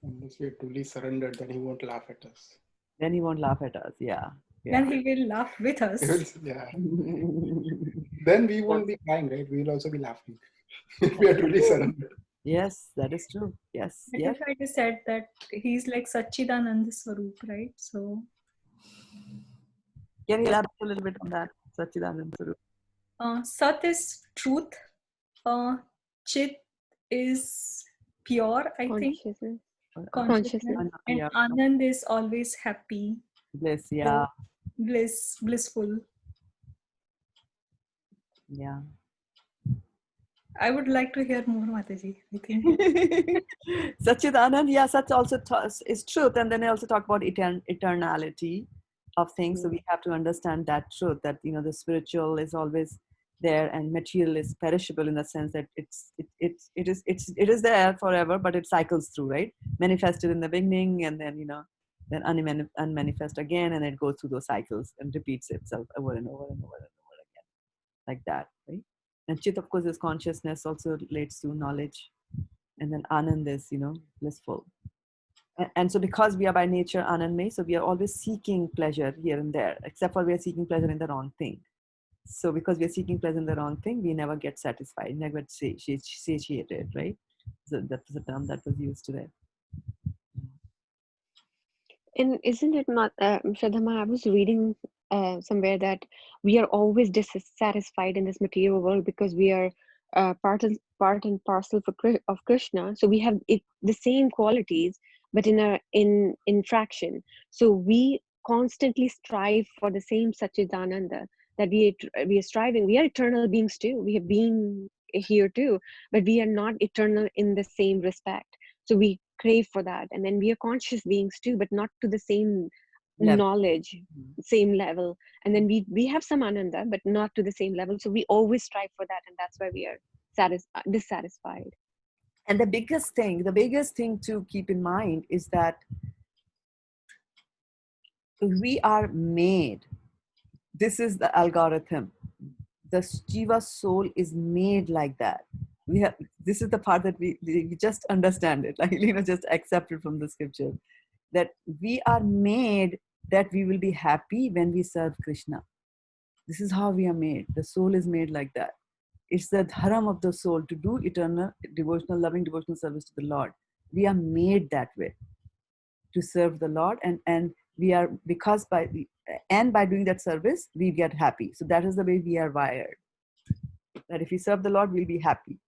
Unless we are truly surrendered, then he won't laugh at us. Then he won't laugh at us. Yeah. Then he will laugh with us. Yeah. Then we won't be crying, right? We will also be laughing. We are truly surrendered. Yes, that is true. Yes. I think I just said that he's like Satchidananda Swarup, right? So can you elaborate a little bit on that, Satchidananda Swarup? Sat is truth. Chit is pure, I think. Consciousness. And Yeah. Anand is always happy. Bliss, yeah. Blissful. Yeah. I would like to hear more, Mataji, I think. Satchidanand, yeah, Sat also is truth. And then I also talk about eternality of things. So we have to understand that truth, that, the spiritual is always there and material is perishable in the sense that it is there forever, but it cycles through, right? Manifested in the beginning and then, then unmanifest again, and it goes through those cycles and repeats itself over and over and over and over again, like that, right? And Chit, of course, is consciousness, also relates to knowledge. And then Anand is, blissful. And so because we are by nature Anandmay, so we are always seeking pleasure here and there, except for we are seeking pleasure in the wrong thing. So because we are seeking pleasure in the wrong thing, we never get satisfied, never get satiated, right? So that was a term that was used today. And isn't it not, Shraddha, I was reading somewhere that we are always dissatisfied in this material world because we are part and parcel of Krishna. So we have the same qualities, but in fraction. So we constantly strive for the same Satchidananda, that we are striving. We are eternal beings too. We have been here too, but we are not eternal in the same respect. So we crave for that, and then we are conscious beings too, but not to the same knowledge, same level. And then we have some ananda, but not to the same level. So we always strive for that, and that's why we are dissatisfied. And the biggest thing to keep in mind is that we are made. This is the algorithm. The Jiva soul is made like that. This is the part that we just understand it, like, just accept it from the scripture, that we are made that we will be happy when we serve Krishna. This is how we are made. The soul is made like that. It's the dharam of the soul to do eternal, devotional, loving devotional service to the Lord. We are made that way to serve the Lord, and we are, because by doing that service, we get happy. So that is the way we are wired. That if we serve the Lord, we'll be happy.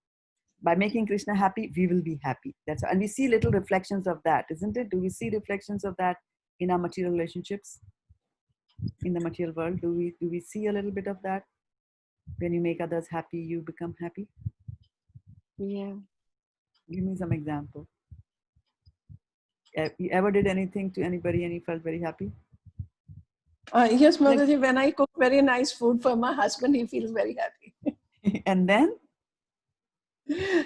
By making Krishna happy, we will be happy. And we see little reflections of that, isn't it? Do we see reflections of that in our material relationships, in the material world? Do we see a little bit of that? When you make others happy, you become happy. Yeah. Give me some example. You ever did anything to anybody and you felt very happy? Yes, Mataji, when I cook very nice food for my husband, he feels very happy. And then?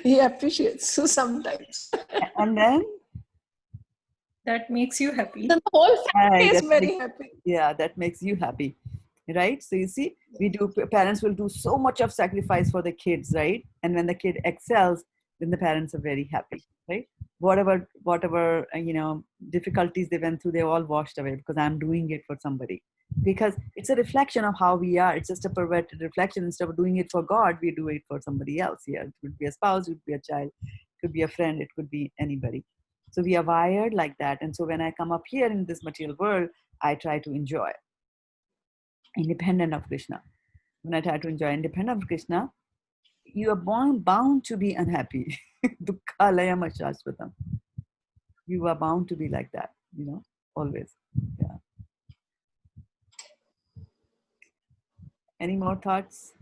He appreciates sometimes. And then? That makes you happy. The whole family is very happy. Yeah, that makes you happy, right? So you see, parents will do so much of sacrifice for the kids, right? And when the kid excels, then the parents are very happy, right? Whatever difficulties they went through, they're all washed away because I'm doing it for somebody. Because it's a reflection of how we are. It's just a perverted reflection. Instead of doing it for God, we do it for somebody else. Yeah, it could be a spouse, it could be a child, it could be a friend, it could be anybody. So we are wired like that. And so when I come up here in this material world, I try to enjoy independent of Krishna. When I try to enjoy independent of Krishna, you are bound to be unhappy. Dukkhalayam ashashvatam. You are bound to be like that, always. Yeah. Any more thoughts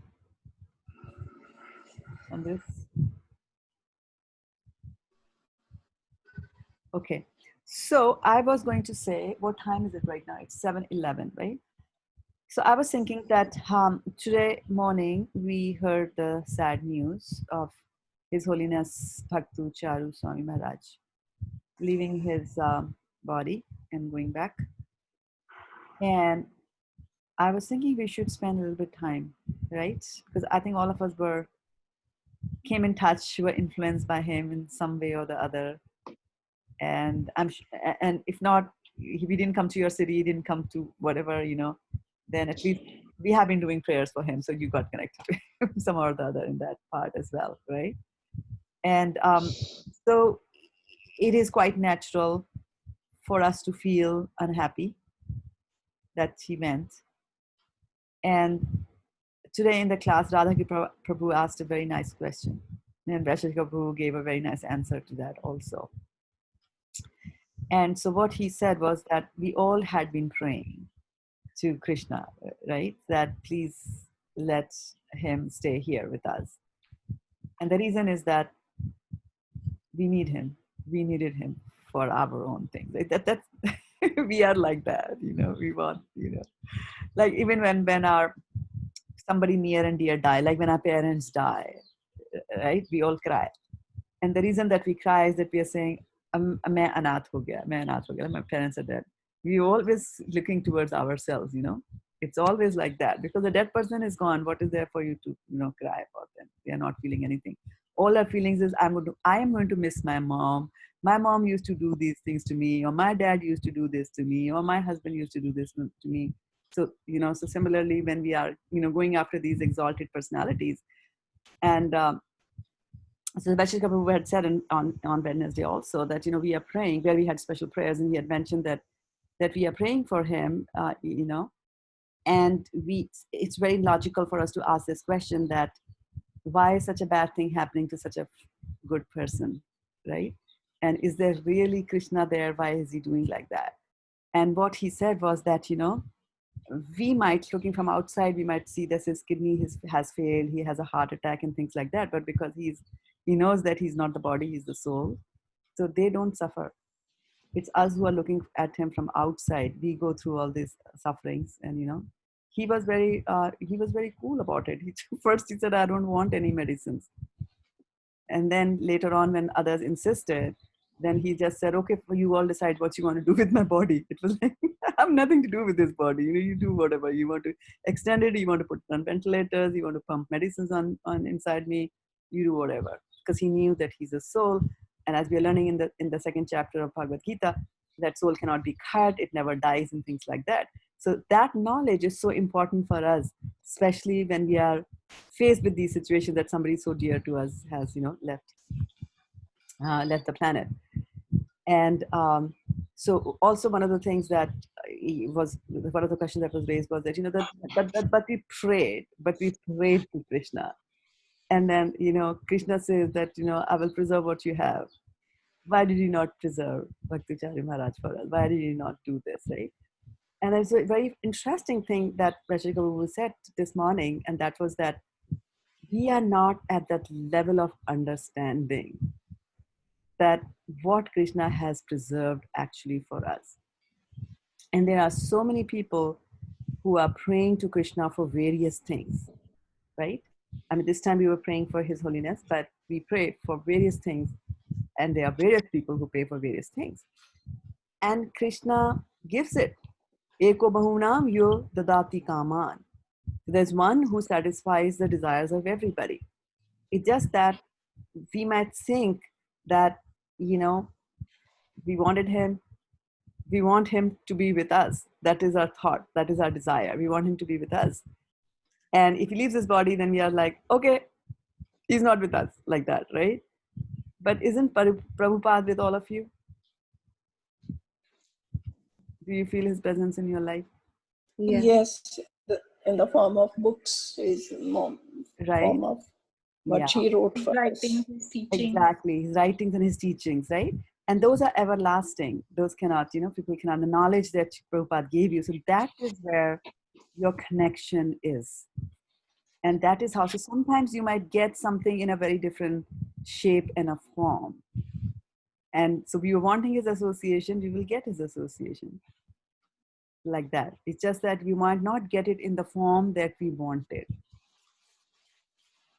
on this? Okay. So I was going to say, what time is it right now? It's 7:11, right? So I was thinking that today morning we heard the sad news of His Holiness Bhaktu Charu Swami Maharaj leaving his body and going back. And I was thinking we should spend a little bit of time, right? Because I think all of us came in touch, were influenced by him in some way or the other. And and if not, if he didn't come to your city, he didn't come to whatever, then at least we have been doing prayers for him. So you got connected to him somehow or the other in that part as well, right? And so it is quite natural for us to feel unhappy that he went. And today in the class, Radha Prabhu asked a very nice question. And Vrksa Prabhu gave a very nice answer to that also. And so what he said was that we all had been praying to Krishna, right? That please let him stay here with us. And the reason is that we need him. We needed him for our own things. That's we are like that, we want, like even when our somebody near and dear die, like when our parents die, right? We all cry. And the reason that we cry is that we are saying, main anath ho gaya, my parents are dead. We always looking towards ourselves, It's always like that because the dead person is gone. What is there for you to, cry about them? They are not feeling anything. All our feelings is I am going to miss my mom. My mom used to do these things to me, or my dad used to do this to me, or my husband used to do this to me. So, so similarly, when we are, going after these exalted personalities, and so Vrksa Prabhu had said on Wednesday also that, we are praying, where we had special prayers, and he had mentioned that we are praying for him, and it's very logical for us to ask this question that why is such a bad thing happening to such a good person, right? And is there really Krishna there? Why is he doing like that? And what he said was that, we might, looking from outside, we might see that his kidney has failed, he has a heart attack and things like that, but because he knows that he's not the body, he's the soul, so they don't suffer. It's us who are looking at him from outside. We go through all these sufferings, and he was very cool about it. First he said, I don't want any medicines, and then later on when others insisted, then he just said, okay, you all decide what you want to do with my body. It was like, I have nothing to do with this body. You do whatever. You want to extend it, you want to put it on ventilators, you want to pump medicines on inside me, you do whatever. Because he knew that he's a soul. And as we are learning in the second chapter of Bhagavad Gita, that soul cannot be cut, it never dies and things like that. So that knowledge is so important for us, especially when we are faced with these situations that somebody so dear to us has, left the planet. And so also one of the things that was one of the questions that was raised was that, but we prayed to Krishna. And then, Krishna says that, I will preserve what you have. Why did you not preserve Bhaktichari Maharaj for us? Why did you not do this, right? And there's a very interesting thing that Vrksa Guru said this morning, and that was that we are not at that level of understanding that what Krishna has preserved actually for us. And there are so many people who are praying to Krishna for various things, right? I mean, this time we were praying for His Holiness, but we pray for various things, and there are various people who pray for various things. And Krishna gives it. Eko bahunam yo dadati kaman. There's one who satisfies the desires of everybody. It's just that we might think that, we want him to be with us. That is our thought. That is our desire. We want him to be with us. And if he leaves his body, then we are like, okay, he's not with us, like that, right? But isn't Prabhupada with all of you? Do you feel his presence in your life? Yes, in the form of books is Right. form of what he wrote for Writing us. his teaching. Exactly, his writings and his teachings, right? And those are everlasting. Those cannot, people cannot, the knowledge that Prabhupada gave you. So that is where your connection is. And that is how, so sometimes you might get something in a very different shape and a form. And so we were wanting his association, we will get his association. Like that. It's just that we might not get it in the form that we wanted.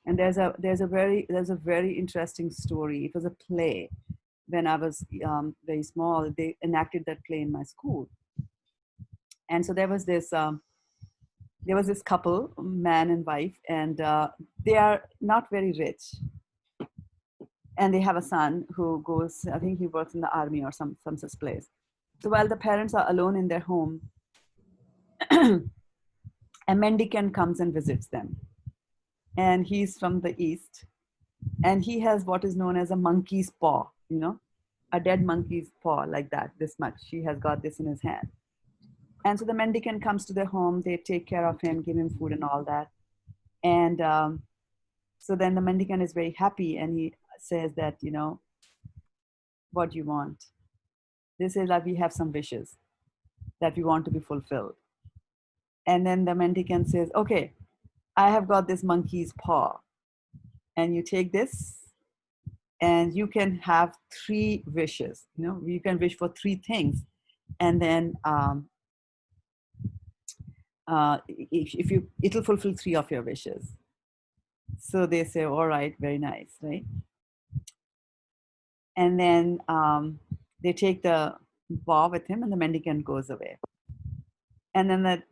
And there's a very interesting story. It was a play. When I was very small, they enacted that play in my school. And so there was this couple, man and wife, and they are not very rich. And they have a son who goes, I think he works in the army or some such place. So while the parents are alone in their home, a mendicant comes and visits them. And he's from the East. And he has what is known as a monkey's paw, a dead monkey's paw, like that, this much. He has got this in his hand. And so the mendicant comes to their home, they take care of him, give him food and all that. And so then the mendicant is very happy, and he says that, what do you want? They say that we have some wishes that we want to be fulfilled. And then the mendicant says, okay, I have got this monkey's paw, and you take this, and you can have 3 wishes. You can wish for 3 things, and then it'll fulfill 3 of your wishes. So they say, all right, very nice, right? And then they take the paw with him, and the mendicant goes away. And then the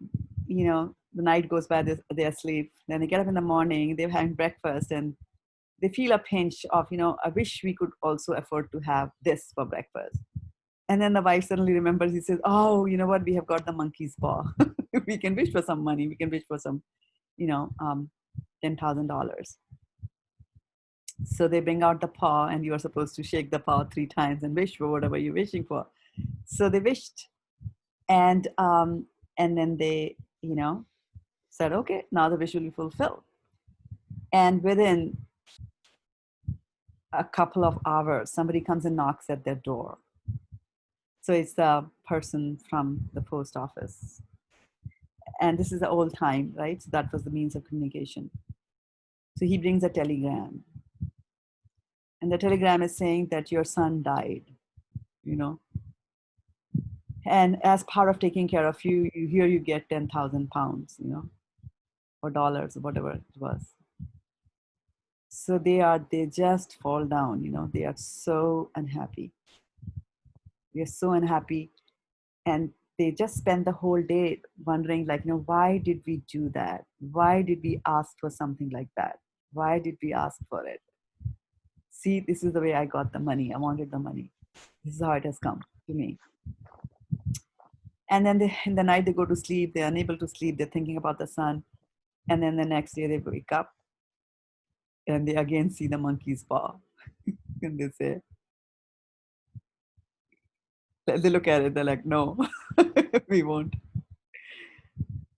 night goes by, they're asleep. Then they get up in the morning, they're having breakfast, and they feel a pinch of, I wish we could also afford to have this for breakfast. And then the wife suddenly remembers, he says, oh, you know what, we have got the monkey's paw. We can wish for some money. We can wish for some, $10,000. So they bring out the paw, and you are supposed to shake the paw 3 times and wish for whatever you're wishing for. So they wished. And then they, said, okay, now the wish will be fulfilled. And within a couple of hours, somebody comes and knocks at their door. So it's the person from the post office. And this is the old time, right? So that was the means of communication. So he brings a telegram. And the telegram is saying that your son died, And as part of taking care of you, here you get 10,000 pounds, or dollars, or whatever it was. So they just fall down, they are so unhappy. They are so unhappy. And they just spend the whole day wondering, like, why did we do that? Why did we ask for something like that? Why did we ask for it? See, this is the way I got the money. I wanted the money. This is how it has come to me. And then in the night they go to sleep, they're unable to sleep, they're thinking about the sun. And then the next day they wake up and they again see the monkey's paw. And they say, they look at it, they're like, no, we won't.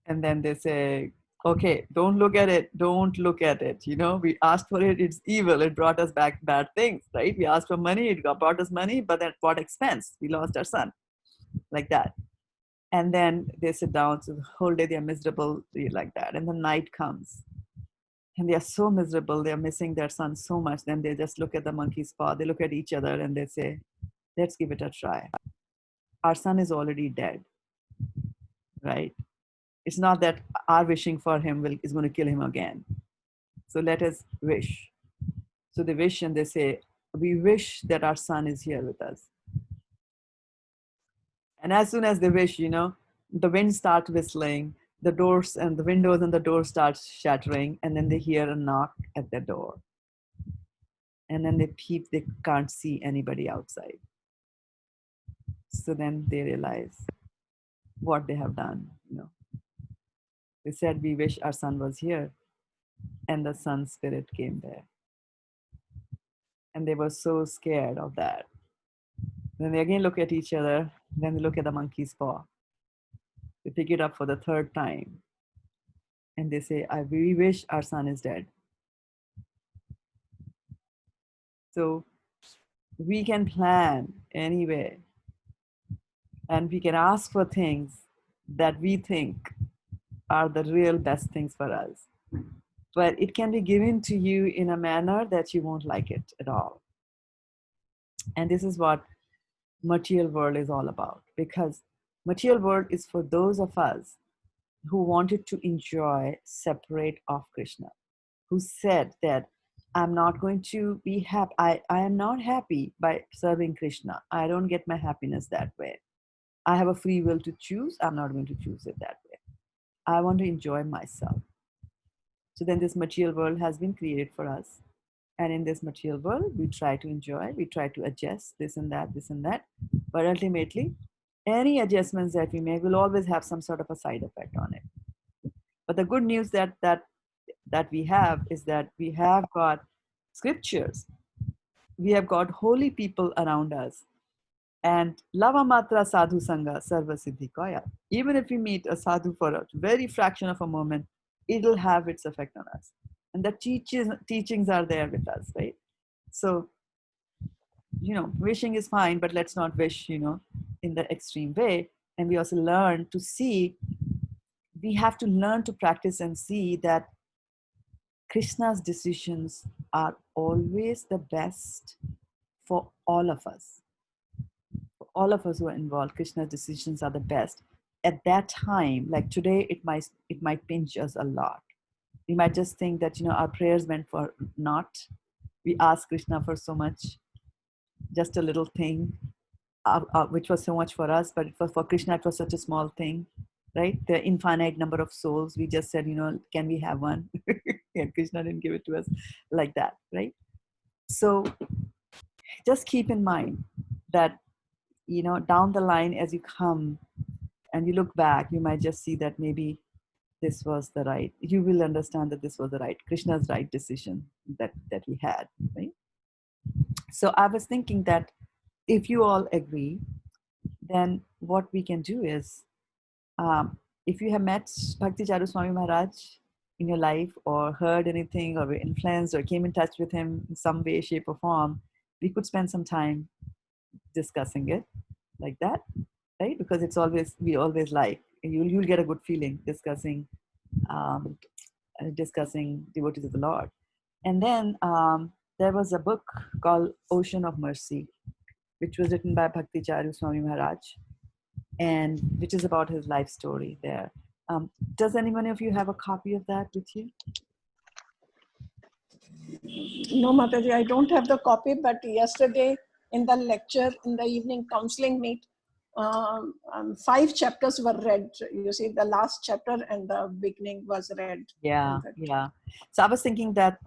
And then they say, okay, don't look at it, don't look at it. You know, we asked for it, it's evil, it brought us back bad things, right? We asked for money, it brought us money, but at what expense? We lost our son, like that. And then they sit down, so the whole day they're miserable, like that. And the night comes, and they are so miserable, they're missing their son so much. Then they just look at the monkey's paw, they look at each other, and they say, let's give it a try. Our son is already dead, right? It's not that our wishing for him is going to kill him again. So let us wish. So they wish and they say, we wish that our son is here with us. And as soon as they wish, you know, the wind starts whistling, the doors and the windows and the doors start shattering, and then they hear a knock at their door. And then they peep, they can't see anybody outside. So then they realize what they have done, you know. They said, we wish our son was here. And the sun spirit came there. And they were so scared of that. Then they again look at each other. Then they look at the monkey's paw. They pick it up for the third time. And they say, we wish our son is dead. So we can plan anyway. And we can ask for things that we think are the real best things for us. But it can be given to you in a manner that you won't like it at all. And this is what material world is all about, because material world is for those of us who wanted to enjoy separate of Krishna, who said that I'm not going to be happy. I am not happy by serving Krishna. I don't get my happiness that way. I have a free will to choose. I'm not going to choose it that way. I want to enjoy myself. So then this material world has been created for us. And in this material world, we try to enjoy, we try to adjust this and that. But ultimately, any adjustments that we make will always have some sort of a side effect on it. But the good news that we have is that we have got scriptures. We have got holy people around us. And lava matra sadhu sangha sarva siddhi kaya. Even if we meet a sadhu for a very fraction of a moment, it'll have its effect on us. And the teachings are there with us, right? So, you know, wishing is fine, but let's not wish, you know, in the extreme way. And we also learn to see, we have to learn to practice and see that Krishna's decisions are always the best for all of us. For all of us who are involved, Krishna's decisions are the best. At that time, like today, it might pinch us a lot. We might just think that, you know, our prayers went for naught. We asked Krishna for so much, just a little thing, which was so much for us, but for Krishna, it was such a small thing, right? The infinite number of souls, we just said, you know, can we have one? And Krishna didn't give it to us like that, right? So just keep in mind that, you know, down the line as you come and you look back, you might just see that maybe this was the right, you will understand that this was the right, Krishna's right decision that he had, right? So I was thinking that if you all agree, then what we can do is, if you have met Bhakti Charu Swami Maharaj in your life or heard anything or were influenced or came in touch with him in some way, shape or form, we could spend some time discussing it like that, right? Because it's always, we always like, you'll get a good feeling discussing devotees of the Lord. And then there was a book called Ocean of Mercy, which was written by Bhakti Charu Swami Maharaj, and which is about his life story there. Does anyone of you have a copy of that with you? No, Mataji, I don't have the copy, but yesterday in the lecture, in the evening counseling meet, 5 chapters were read. You see, the last chapter and the beginning was read. Yeah. So I was thinking that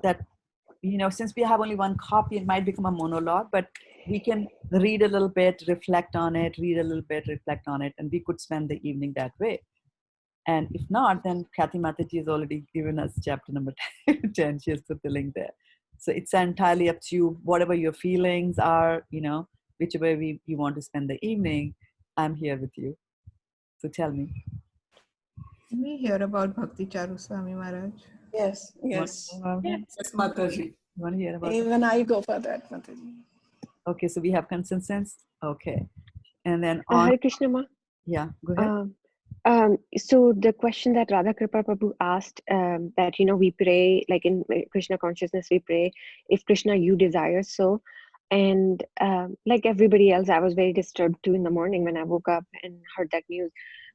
you know, since we have only one copy, it might become a monologue, but we can read a little bit, reflect on it, read a little bit, reflect on it, and we could spend the evening that way. And if not, then Kathy Mataji has already given us chapter number 10. She has put the link there. So it's entirely up to you, whatever your feelings are, whichever way you want to spend the evening, I'm here with you. So tell me. Can we hear about Bhakti Charu Swami Maharaj? Yes, Yes. Yes, Mataji. You want to hear about Even I go for that, Mataji. Okay, so we have consensus. Okay. And then on. Hare Krishna Ma. Yeah, go ahead. So the question that Radha Kripa Prabhu asked, that we pray, like in Krishna consciousness, we pray, if Krishna you desire so, and like everybody else, I was very disturbed too in the morning when I woke up and heard that news.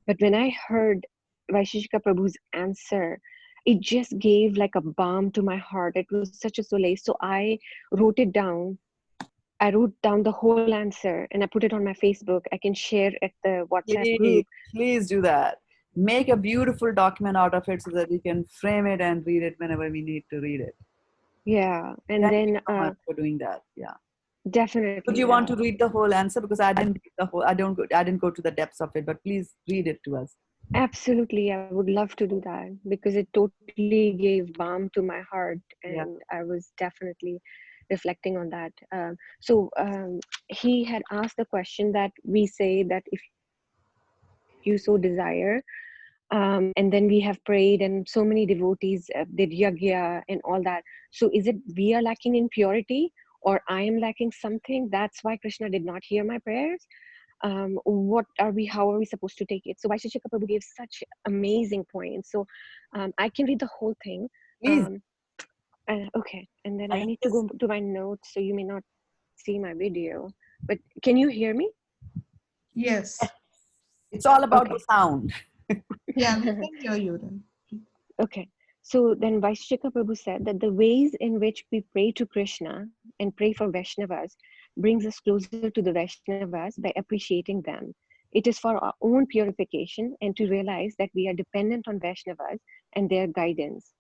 But when I heard Vaisheshika Prabhu's answer, it just gave like a balm to my heart. It was such a solace. So I wrote it down. I wrote down the whole answer and I put it on my Facebook. I can share at the WhatsApp group. Please do that. Make a beautiful document out of it so that we can frame it and read it whenever we need to read it. Yeah, and Thank then you so much for doing that. Yeah, definitely. Would you want to read the whole answer, because I didn't read the whole. I didn't go to the depths of it, but please read it to us. Absolutely, I would love to do that because it totally gave balm to my heart, and Yeah. I was definitely reflecting on that. He had asked the question that we say that if you so desire, and then we have prayed, and so many devotees did yagya and all that. So is it we are lacking in purity, or I am lacking something? That's why Krishna did not hear my prayers. What are we? How are we supposed to take it? So Vaisheshika Prabhu gave such amazing points. So I can read the whole thing. Please. Okay, and then I need to go to my notes, so you may not see my video. But can you hear me? Yes. It's all about the sound. Yeah, we can hear you then. Okay. So then Vaisheshika Prabhu said that the ways in which we pray to Krishna and pray for Vaishnavas brings us closer to the Vaishnavas by appreciating them. It is for our own purification and to realize that we are dependent on Vaishnavas and their guidance.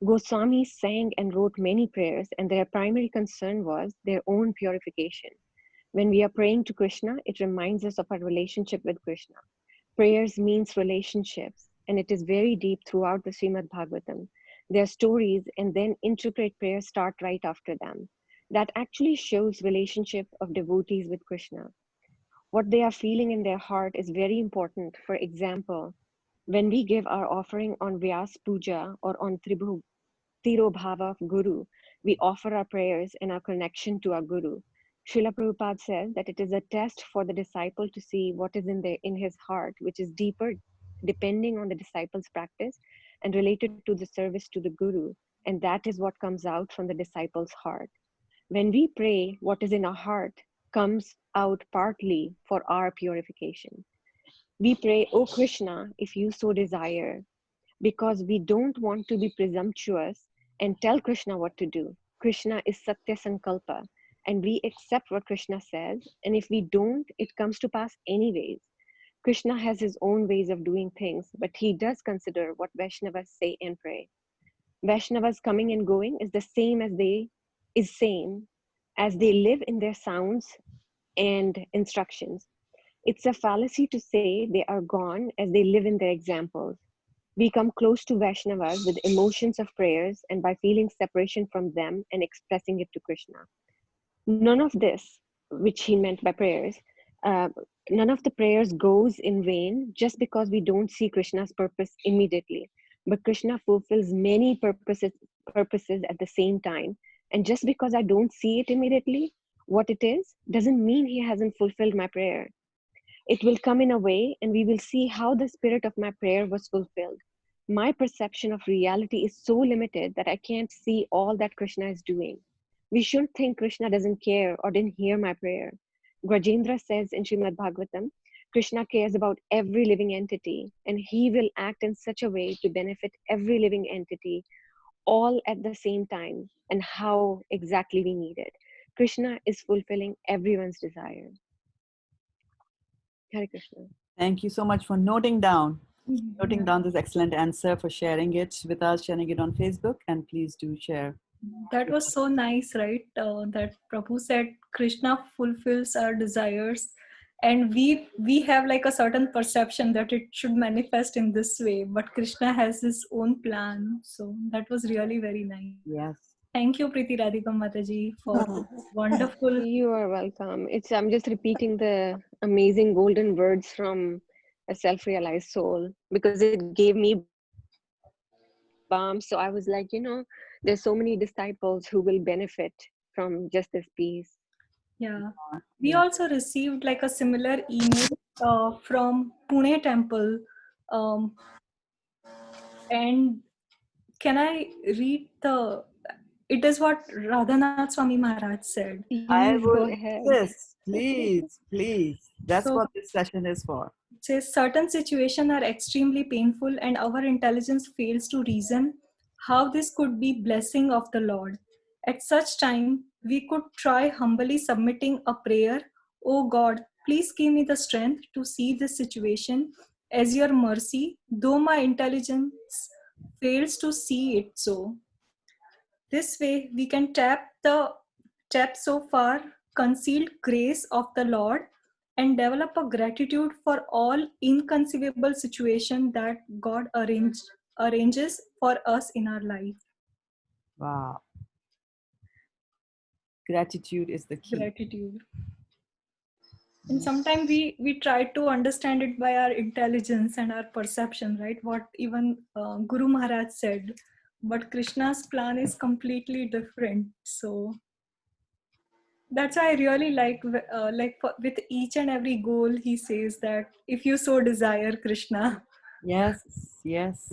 Goswamis sang and wrote many prayers, and their primary concern was their own purification. When we are praying to Krishna, it reminds us of our relationship with Krishna. Prayers means relationships, and it is very deep throughout the Srimad Bhagavatam. There are stories, and then intricate prayers start right after them. That actually shows relationship of devotees with Krishna. What they are feeling in their heart is very important. For example, when we give our offering on Vyas Puja or on Tirobhava of Guru, we offer our prayers and our connection to our Guru. Srila Prabhupada says that it is a test for the disciple to see what is in his heart, which is deeper depending on the disciple's practice and related to the service to the Guru. And that is what comes out from the disciple's heart. When we pray, what is in our heart comes out partly for our purification. We pray, O Krishna, if you so desire, because we don't want to be presumptuous and tell Krishna what to do. Krishna is Satya Sankalpa, and we accept what Krishna says, and if we don't, it comes to pass anyways. Krishna has his own ways of doing things, but he does consider what Vaishnavas say and pray. Vaishnavas coming and going is the same as they live in their sounds and instructions. It's a fallacy to say they are gone as they live in their examples. We come close to Vaishnavas with emotions of prayers and by feeling separation from them and expressing it to Krishna. None of this, which he meant by prayers, uh, none of the prayers goes in vain just because we don't see Krishna's purpose immediately. But Krishna fulfills many purposes at the same time. And just because I don't see it immediately, what it is, doesn't mean he hasn't fulfilled my prayer. It will come in a way, and we will see how the spirit of my prayer was fulfilled. My perception of reality is so limited that I can't see all that Krishna is doing. We shouldn't think Krishna doesn't care or didn't hear my prayer. Grajendra says in Srimad Bhagavatam, Krishna cares about every living entity, and he will act in such a way to benefit every living entity all at the same time and how exactly we need it. Krishna is fulfilling everyone's desire. Hare Krishna. Thank you so much for noting down this excellent answer, for sharing it with us, sharing it on Facebook, and please do share That was so nice, right? That Prabhu said Krishna fulfills our desires, and we have like a certain perception that it should manifest in this way, but Krishna has his own plan. So that was really very nice. Yes. Thank you, Preeti Radhika Mataji, for this wonderful. You are welcome. I'm just repeating the amazing golden words from a self-realized soul because it gave me balm. So I was like, there's so many disciples who will benefit from just this peace. Yeah, we Yeah. also received like a similar email from Pune Temple, um, and can I read the? It is what Radhanath Swami Maharaj said. I Please go would ahead. insist, please, please. That's So what this session is for. it says certain situations are extremely painful, and our intelligence fails to reason how this could be blessing of the Lord. At such time, we could try humbly submitting a prayer. Oh God, please give me the strength to see this situation as your mercy, though my intelligence fails to see it so. This way, we can tap so far concealed grace of the Lord and develop a gratitude for all inconceivable situation that God arranges for us in our life. Wow. Gratitude is the key. Gratitude. And sometimes we try to understand it by our intelligence and our perception, right? What even Guru Maharaj said. But Krishna's plan is completely different. So that's why I really with each and every goal he says that if you so desire Krishna. Yes, yes.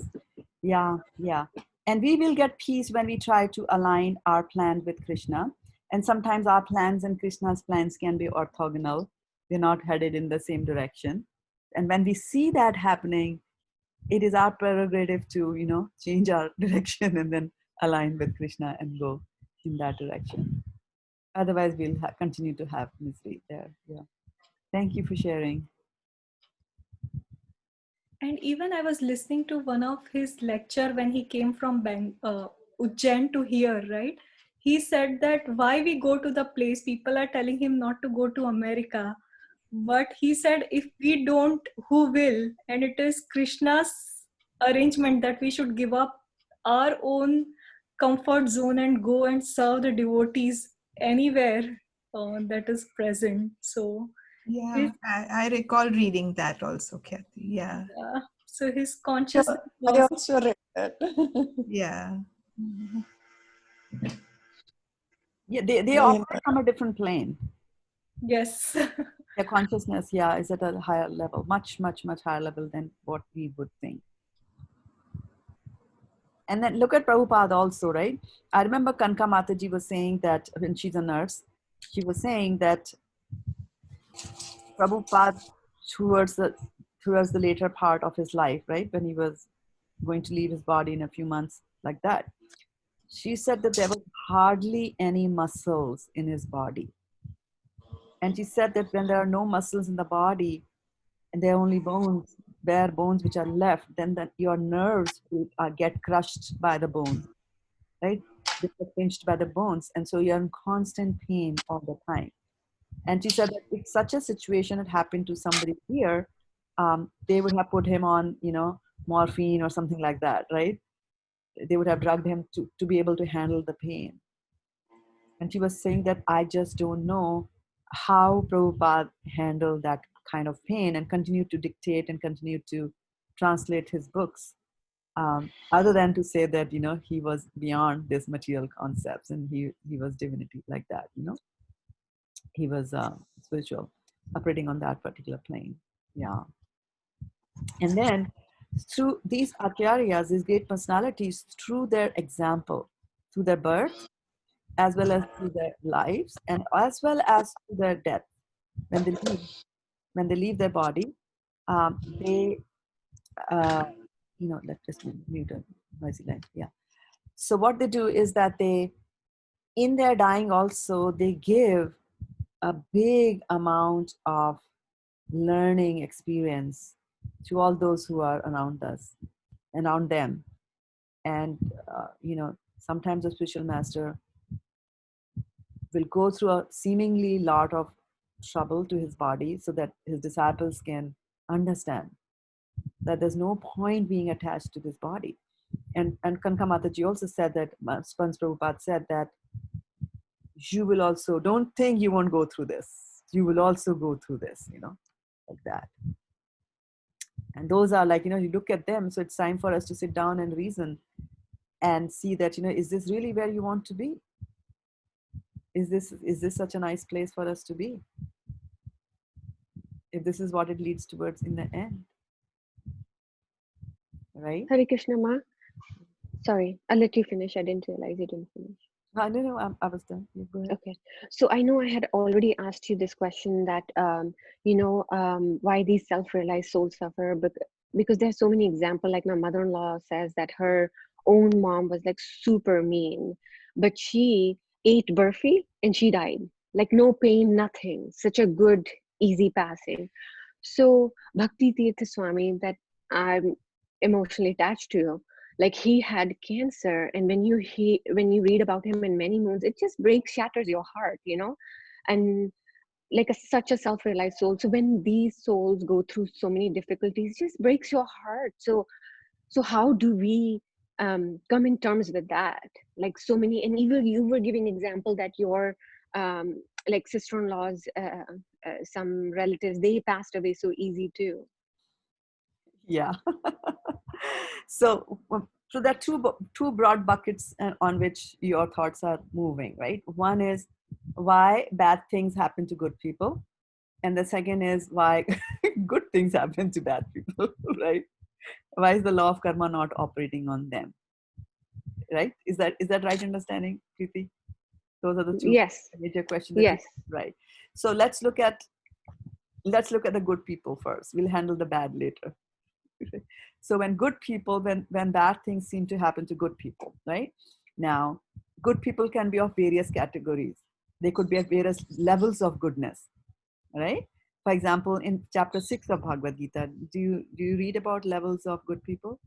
Yeah, yeah. And we will get peace when we try to align our plan with Krishna. And sometimes our plans and Krishna's plans can be orthogonal. They're not headed in the same direction. And when we see that happening, it is our prerogative to, change our direction and then align with Krishna and go in that direction. Otherwise, we'll continue to have misery there. Yeah. Thank you for sharing. And even I was listening to one of his lecture when he came from Ujjain to here, right? He said that why we go to the place, people are telling him not to go to America. But he said, if we don't, who will? And it is Krishna's arrangement that we should give up our own comfort zone and go and serve the devotees anywhere that is present. So, Yeah, his, I recall reading that also, Kathy. Yeah. so his Yeah, consciousness I was, also read that. Yeah. Yeah, they Yeah. operate from a different plane. yes. Their consciousness, yeah, is at a higher level, much, much, much higher level than what we would think. And then look at Prabhupada also, right? I remember Kanka Mataji was saying that when she's a nurse, she was saying that Prabhupada towards the later part of his life, right, when he was going to leave his body in a few months, like that, she said that there was hardly any muscles in his body. And she said that when there are no muscles in the body and there are only bones, bare bones which are left, then your nerves will, get crushed by the bones, right? They get pinched by the bones. And so you're in constant pain all the time. And she said that if such a situation had happened to somebody here, they would have put him on, morphine or something like that, right? They would have drugged him to be able to handle the pain. And she was saying that I just don't know how Prabhupada handled that kind of pain and continued to dictate and continued to translate his books. Other than to say that, he was beyond these material concepts and he was divinity like that, he was spiritual, operating on that particular plane. Yeah. And then through these acharyas, these great personalities, through their example, through their birth, as well as through their lives, and as well as through their death, when they leave their body, they, let's just mute a noisy line. Yeah. So what they do is that they, in their dying also, they give a big amount of learning experience to all those who are around us, around them. And, Sometimes a spiritual master will go through a seemingly lot of trouble to his body so that his disciples can understand that there's no point being attached to this body. And Kanka Mataji also said that, Spans Prabhupada said that you will also, don't think you won't go through this. You will also go through this, like that. And those are like, you look at them. So it's time for us to sit down and reason and see that, is this really where you want to be? Is this such a nice place for us to be? If this is what it leads towards in the end, right? Hare Krishna, Ma. Sorry, I'll let you finish. I didn't realize you didn't finish. No, I was done. You go ahead. Okay, so I know I had already asked you this question that why these self-realized souls suffer, but because there's so many examples. Like my mother-in-law says that her own mom was like super mean, but she ate burfi and she died. Like no pain, nothing. Such a good, easy passing. So Bhakti Tirtha Swami, that I'm emotionally attached to, like he had cancer, and when you read about him in many moons, it just shatters your heart, and like such a self-realized soul. So when these souls go through so many difficulties, it just breaks your heart. So how do we come in terms with that? Like so many, and even you were giving example that your like sister-in-laws, some relatives, they passed away so easy too. Yeah. So there are two broad buckets on which your thoughts are moving, right? One is why bad things happen to good people, and the second is why good things happen to bad people, right? Why is the law of karma not operating on them, right? Is that right understanding, Preeti? Those are the two Yes. major questions that Yes. right. So let's look at the good people first. We'll handle the bad later. So when good people, when bad things seem to happen to good people, right? Now, good people can be of various categories. They could be at various levels of goodness, right? For example, in chapter 6 of Bhagavad Gita, do you read about levels of good people?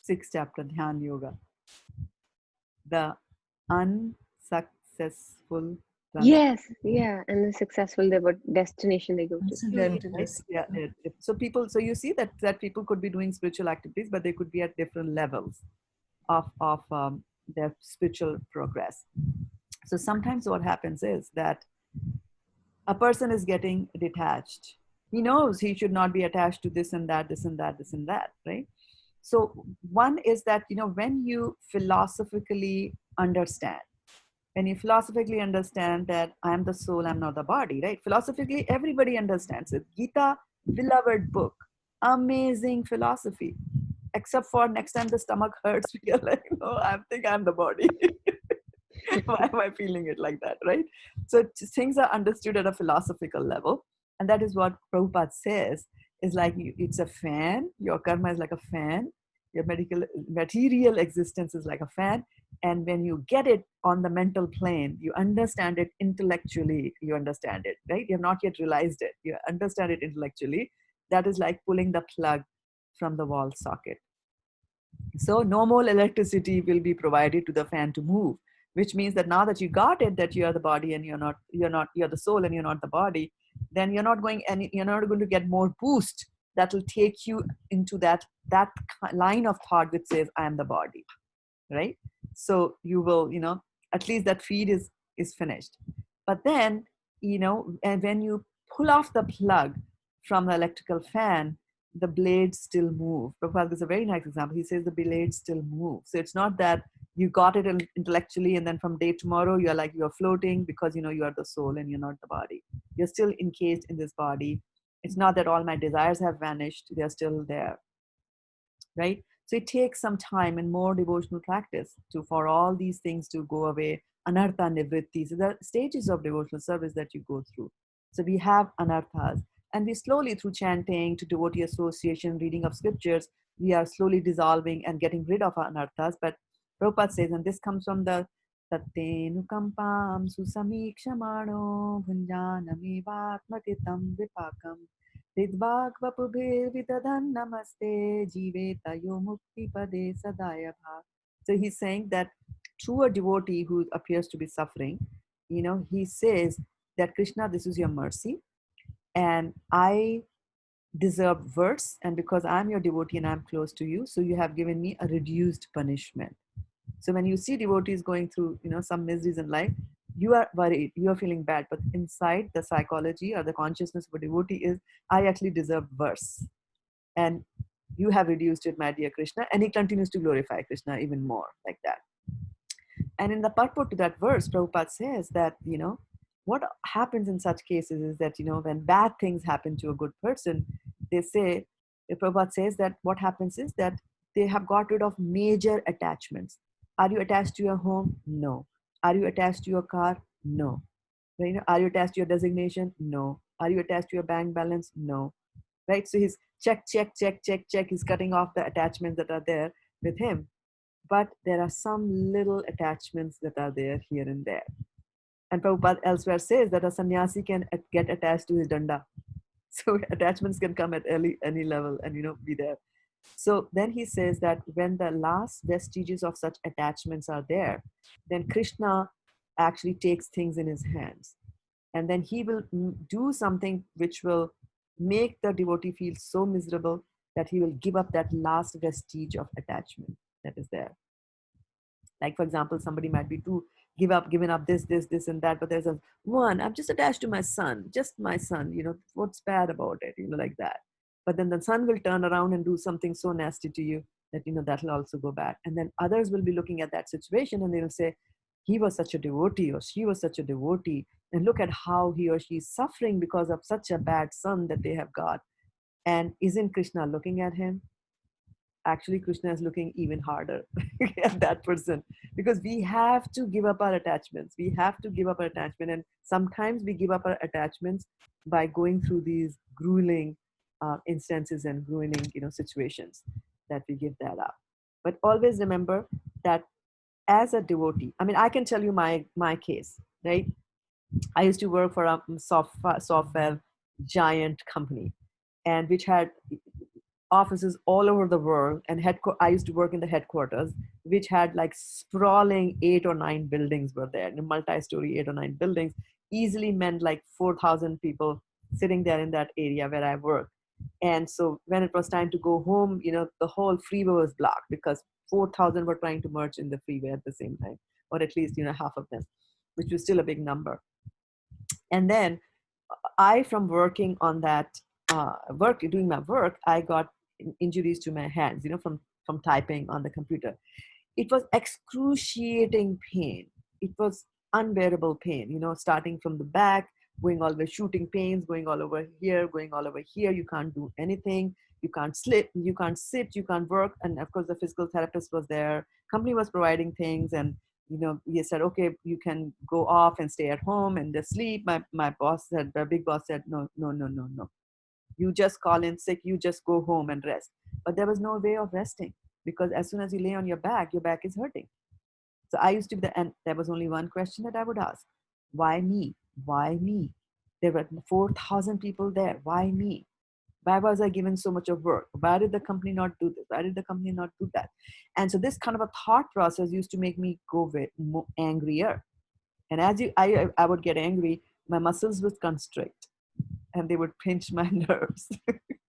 6th chapter, Dhyan Yoga. The unsuccessful Yes, yeah, and the successful, they were destination they go to. Right? Yeah. So you see that people could be doing spiritual activities, but they could be at different levels of their spiritual progress. So sometimes what happens is that a person is getting detached. He knows he should not be attached to this and that, this and that, this and that, right? So one is that, when you philosophically understand, that I am the soul, I'm not the body, right? Philosophically, everybody understands it. Gita, beloved book, amazing philosophy. Except for next time the stomach hurts, we are like, no, I think I'm the body. Why am I feeling it like that, right? So things are understood at a philosophical level. And that is what Prabhupada says, is like, it's a fan. Your karma is like a fan. Your material existence is like a fan. And when you get it on the mental plane, you understand it intellectually, you understand it, right? You have not yet realized it. You understand it intellectually. That is like pulling the plug from the wall socket. So no more electricity will be provided to the fan to move, which means that now that you got it, that you are the body and you're the soul and you're not the body, then you're not going to get more boost that will take you into that line of thought which says I am the body, right? So you will, at least that feed is finished. But then, and when you pull off the plug from the electrical fan, the blades still move. Prabhupada gives a very nice example. He says the blades still move. So it's not that you got it intellectually and then from day tomorrow you're floating because you are the soul and you're not the body. You're still encased in this body. It's not that all my desires have vanished. They're still there, right? So it takes some time and more devotional practice for all these things to go away. Anartha nivritti. So there are stages of devotional service that you go through. So we have anarthas. And we slowly, through chanting, to devotee association, reading of scriptures, we are slowly dissolving and getting rid of our anarthas. But Prabhupada says, and this comes from the Tattenukampam susamikshamano bhunjanamevatmatitam vipakam Ridvak vapubhir vidadan namaste jivetayo mukti pade sadaya bha. So he's saying that through a devotee who appears to be suffering, he says that Krishna, this is your mercy, and I deserve worse, and because I'm your devotee and I'm close to you, so you have given me a reduced punishment. So when you see devotees going through, some miseries in life, you are worried, you are feeling bad, but inside the psychology or the consciousness of a devotee is, I actually deserve worse. And you have reduced it, my dear Krishna. And he continues to glorify Krishna even more like that. And in the purport to that verse, Prabhupada says that, what happens in such cases is that, when bad things happen to a good person, they say, Prabhupada says that what happens is that they have got rid of major attachments. Are you attached to your home? No. Are you attached to your car? No. Are you attached to your designation? No. Are you attached to your bank balance? No. Right? So he's check, check, check, check, check. He's cutting off the attachments that are there with him. But there are some little attachments that are there here and there. And Prabhupada elsewhere says that a sannyasi can get attached to his danda. So attachments can come at any level and, be there. So then he says that when the last vestiges of such attachments are there, then Krishna actually takes things in his hands. And then he will do something which will make the devotee feel so miserable that he will give up that last vestige of attachment that is there. Like, for example, somebody might be given up this and that, but there's I'm just attached to my son, just my son, what's bad about it, like that. But then the son will turn around and do something so nasty to you that, that'll also go bad. And then others will be looking at that situation and they'll say, he was such a devotee or she was such a devotee. And look at how he or she is suffering because of such a bad son that they have got. And isn't Krishna looking at him? Actually, Krishna is looking even harder at that person, because we have to give up our attachments. We have to give up our attachment. And sometimes we give up our attachments by going through these grueling instances and grueling, situations that we give that up. But always remember that as a devotee, I mean, I can tell you my case, right? I used to work for a software giant company, and which had offices all over the world, and I used to work in the headquarters, which had like sprawling 8 or 9 buildings were there, multi-story 8 or 9 buildings, easily meant like 4,000 people sitting there in that area where I worked. And so when it was time to go home, the whole freeway was blocked because 4,000 were trying to merge in the freeway at the same time, or at least half of them, which was still a big number. And then I, from working on that doing my work, I got injuries to my hands, from typing on the computer. It was excruciating pain. It was unbearable pain, starting from the back, going all the way, shooting pains, going all over here, going all over here. You can't do anything. You can't sleep, you can't sit, you can't work. And of course, the physical therapist was there. Company was providing things, and he said, okay, you can go off and stay at home and just sleep. My boss said, the big boss said, no, no, no, no, no. You just call in sick, you just go home and rest. But there was no way of resting, because as soon as you lay on your back is hurting. So I used to be and there was only one question that I would ask: why me? Why me? There were 4,000 people there. Why me? Why was I given so much of work? Why did the company not do this? Why did the company not do that? And so this kind of a thought process used to make me go more angrier. And as I would get angry, my muscles would constrict and they would pinch my nerves.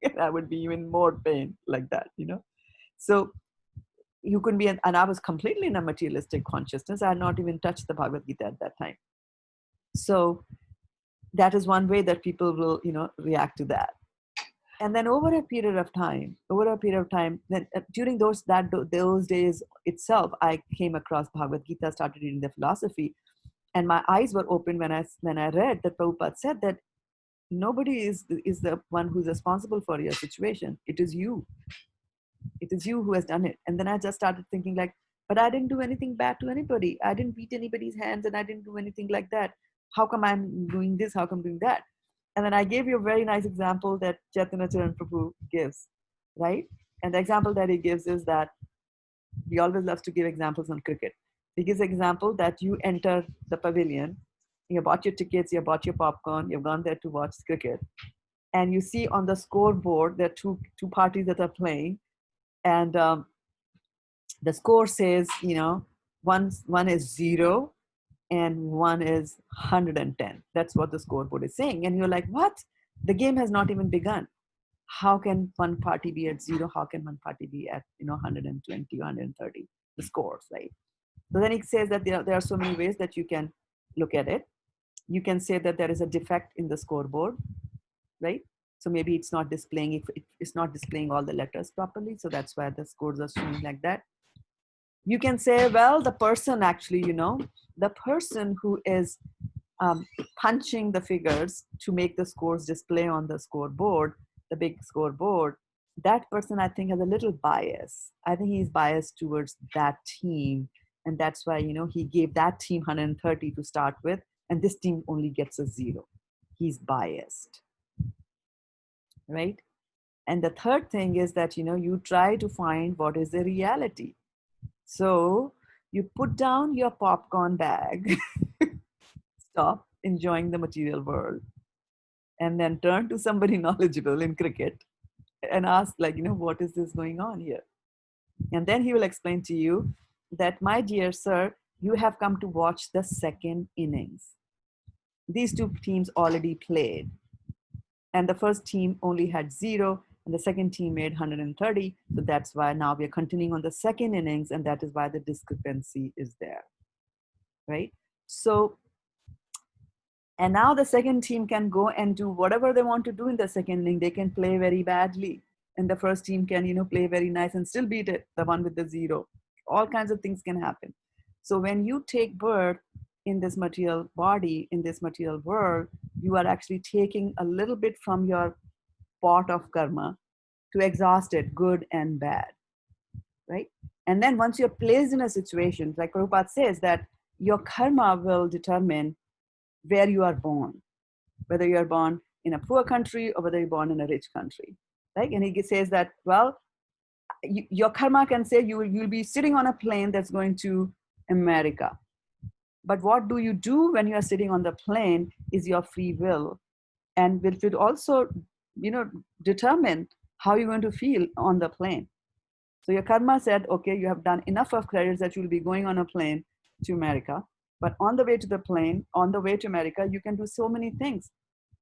And I would be even more pain like that, So you couldn't be, and I was completely in a materialistic consciousness. I had not even touched the Bhagavad Gita at that time. So that is one way that people will, react to that. And then over a period of time, then during those days itself, I came across Bhagavad Gita, started reading the philosophy, and my eyes were open when I read that Prabhupada said that nobody is the one who's responsible for your situation. It is you. It is you who has done it. And then I just started thinking like, but I didn't do anything bad to anybody. I didn't beat anybody's hands, and I didn't do anything like that. How come I'm doing this? How come I'm doing that? And then I gave you a very nice example that Chaitanya Charan Prabhu gives, right? And the example that he gives is that he always loves to give examples on cricket. He gives an example that you enter the pavilion, you bought your tickets, you bought your popcorn, you've gone there to watch cricket. and you see on the scoreboard there are two parties that are playing, and the score says, one is 0 and one is 110. That's what the scoreboard is saying. And you're like, what? The game has not even begun. How can one party be at 0? How can one party be at 120, 130? The scores, right? So then it says that there are so many ways that you can look at it. You can say that there is a defect in the scoreboard, right? So maybe it's not displaying, if it's not displaying all the letters properly. So that's why the scores are showing like that. You can say, well, the person actually, the person who is punching the figures to make the scores display on the scoreboard, the big scoreboard, that person, I think, has a little bias. I think he's biased towards that team. And that's why, he gave that team 130 to start with, and this team only gets a 0. He's biased, right? And the third thing is that, you try to find what is the reality. So you put down your popcorn bag, stop enjoying the material world, and then turn to somebody knowledgeable in cricket and ask, what is this going on here? And then he will explain to you that, my dear sir, you have come to watch the second innings. These two teams already played, and the first team only had 0, and the second team made 130. So that's why now we are continuing on the second innings, and that is why the discrepancy is there, right? So, and now the second team can go and do whatever they want to do in the second inning. They can play very badly, and the first team can, play very nice and still beat it, the one with the 0. All kinds of things can happen. So when you take birth in this material body, in this material world, you are actually taking a little bit from your pot of karma to exhaust it, good and bad, right? And then once you're placed in a situation, like Prabhupada says, that your karma will determine where you are born, whether you are born in a poor country or whether you're born in a rich country, right? And he says that, well, your karma can say you'll be sitting on a plane that's going to America. But what do you do when you are sitting on the plane is your free will, and will also, determine how you're going to feel on the plane. So your karma said, okay, you have done enough of credits that you'll be going on a plane to America. But on the way to the plane, on the way to America, you can do so many things,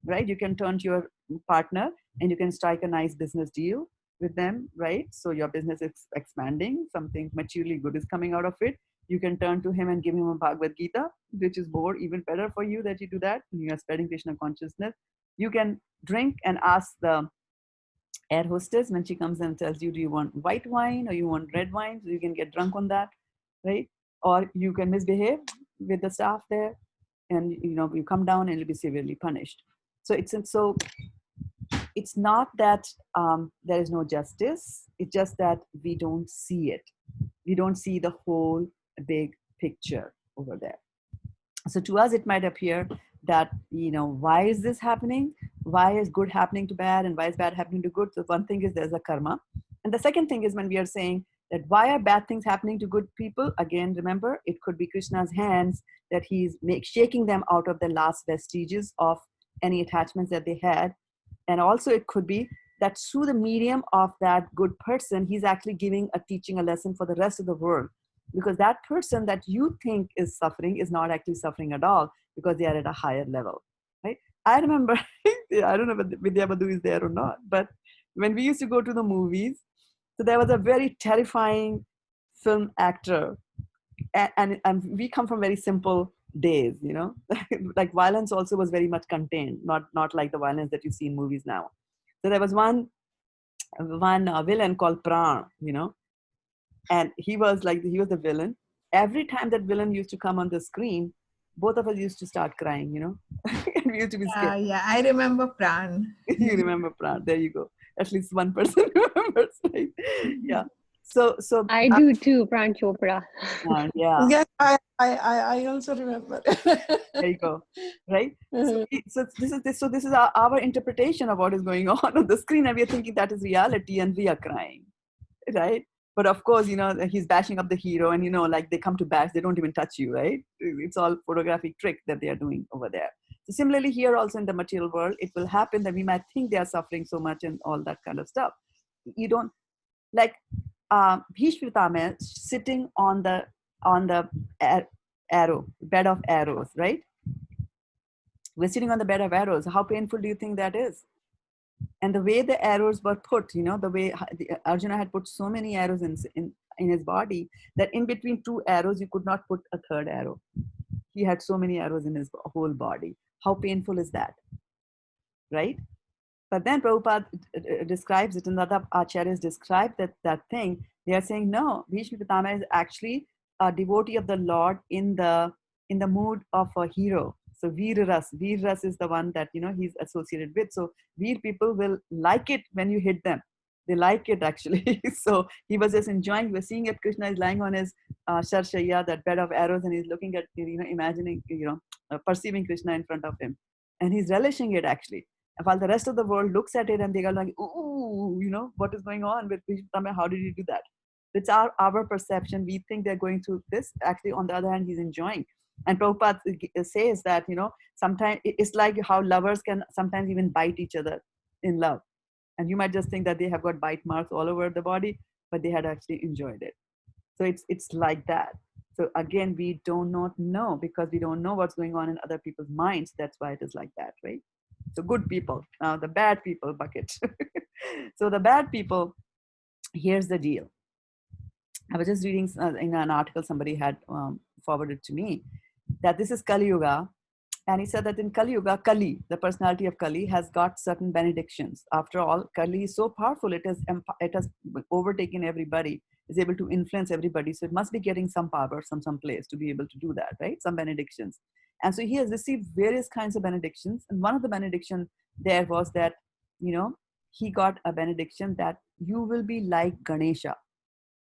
right? You can turn to your partner and you can strike a nice business deal with them, right? So your business is expanding, something materially good is coming out of it. You can turn to him and give him a Bhagavad Gita, which is more, even better for you that you do that. You are spreading Krishna consciousness. You can drink and ask the air hostess when she comes and tells you, do you want white wine or you want red wine? So you can get drunk on that, right? Or you can misbehave with the staff there, and you come down and you'll be severely punished. So it's not that there is no justice. It's just that we don't see it. We don't see the whole big picture over there. So to us, it might appear that, why is this happening? Why is good happening to bad and why is bad happening to good? So one thing is there's a karma. And the second thing is when we are saying that why are bad things happening to good people? Again, remember, it could be Krishna's hands that he's shaking them out of the last vestiges of any attachments that they had. And also it could be that through the medium of that good person, he's actually giving a teaching, a lesson for the rest of the world. Because that person that you think is suffering is not actually suffering at all, because they are at a higher level, right? I remember, I don't know if Vidya Badhu is there or not, but when we used to go to the movies, so there was a very terrifying film actor, and we come from very simple days, like violence also was very much contained, not like the violence that you see in movies now. So there was one villain called Pran, and he was the villain. Every time that villain used to come on the screen, both of us used to start crying, and we used to be scared. Yeah, I remember Pran. You remember Pran? There you go. At least one person remembers, right? Yeah. So I do too, Pran Chopra. Yeah. Yeah, I also remember. There you go. Right. So this is our interpretation of what is going on the screen, and we are thinking that is reality, and we are crying, right? But of course, he's bashing up the hero, and like they come to bash, they don't even touch you, right? It's all photographic trick that they are doing over there. So similarly here also in the material world, it will happen that we might think they are suffering so much and all that kind of stuff. You don't, like Bhishma Pitama sitting on the arrow, bed of arrows, right? We're sitting on the bed of arrows. How painful do you think that is? And the way the arrows were put, you know, the way Arjuna had put so many arrows in his body that in between two arrows, you could not put a third arrow. He had so many arrows in his whole body. How painful is that, right? But then Prabhupada describes it, and the other acharyas describe that thing. They are saying, no, Bhishma Pitama is actually a devotee of the Lord in the mood of a hero. So Veer Ras is the one that, you know, he's associated with. So Veer people will like it when you hit them. They like it actually. So he was just enjoying. We're seeing that Krishna is lying on his Sharshaya, that bed of arrows, and he's looking at, you know, imagining, you know, perceiving Krishna in front of him, and he's relishing it actually. While the rest of the world looks at it and they go like, ooh, you know, what is going on with Bhishma? How did you do that? It's our perception. We think they're going through this. Actually, on the other hand, he's enjoying. And Prabhupada says that, you know, sometimes it's like how lovers can sometimes even bite each other in love. And you might just think that they have got bite marks all over the body, but they had actually enjoyed it. So it's like that. So again, we do not know, because we don't know what's going on in other people's minds. That's why it is like that, right? So good people. Now the bad people bucket. So the bad people, here's the deal. I was just reading in an article somebody had forwarded to me, that this is Kali Yuga. And he said that in Kali Yuga, Kali, the personality of Kali, has got certain benedictions. After all, Kali is so powerful, it has overtaken everybody, is able to influence everybody. So it must be getting some power from some place to be able to do that, right? Some benedictions. And so he has received various kinds of benedictions. And one of the benedictions there was that, you know, he got a benediction that you will be like Ganesha,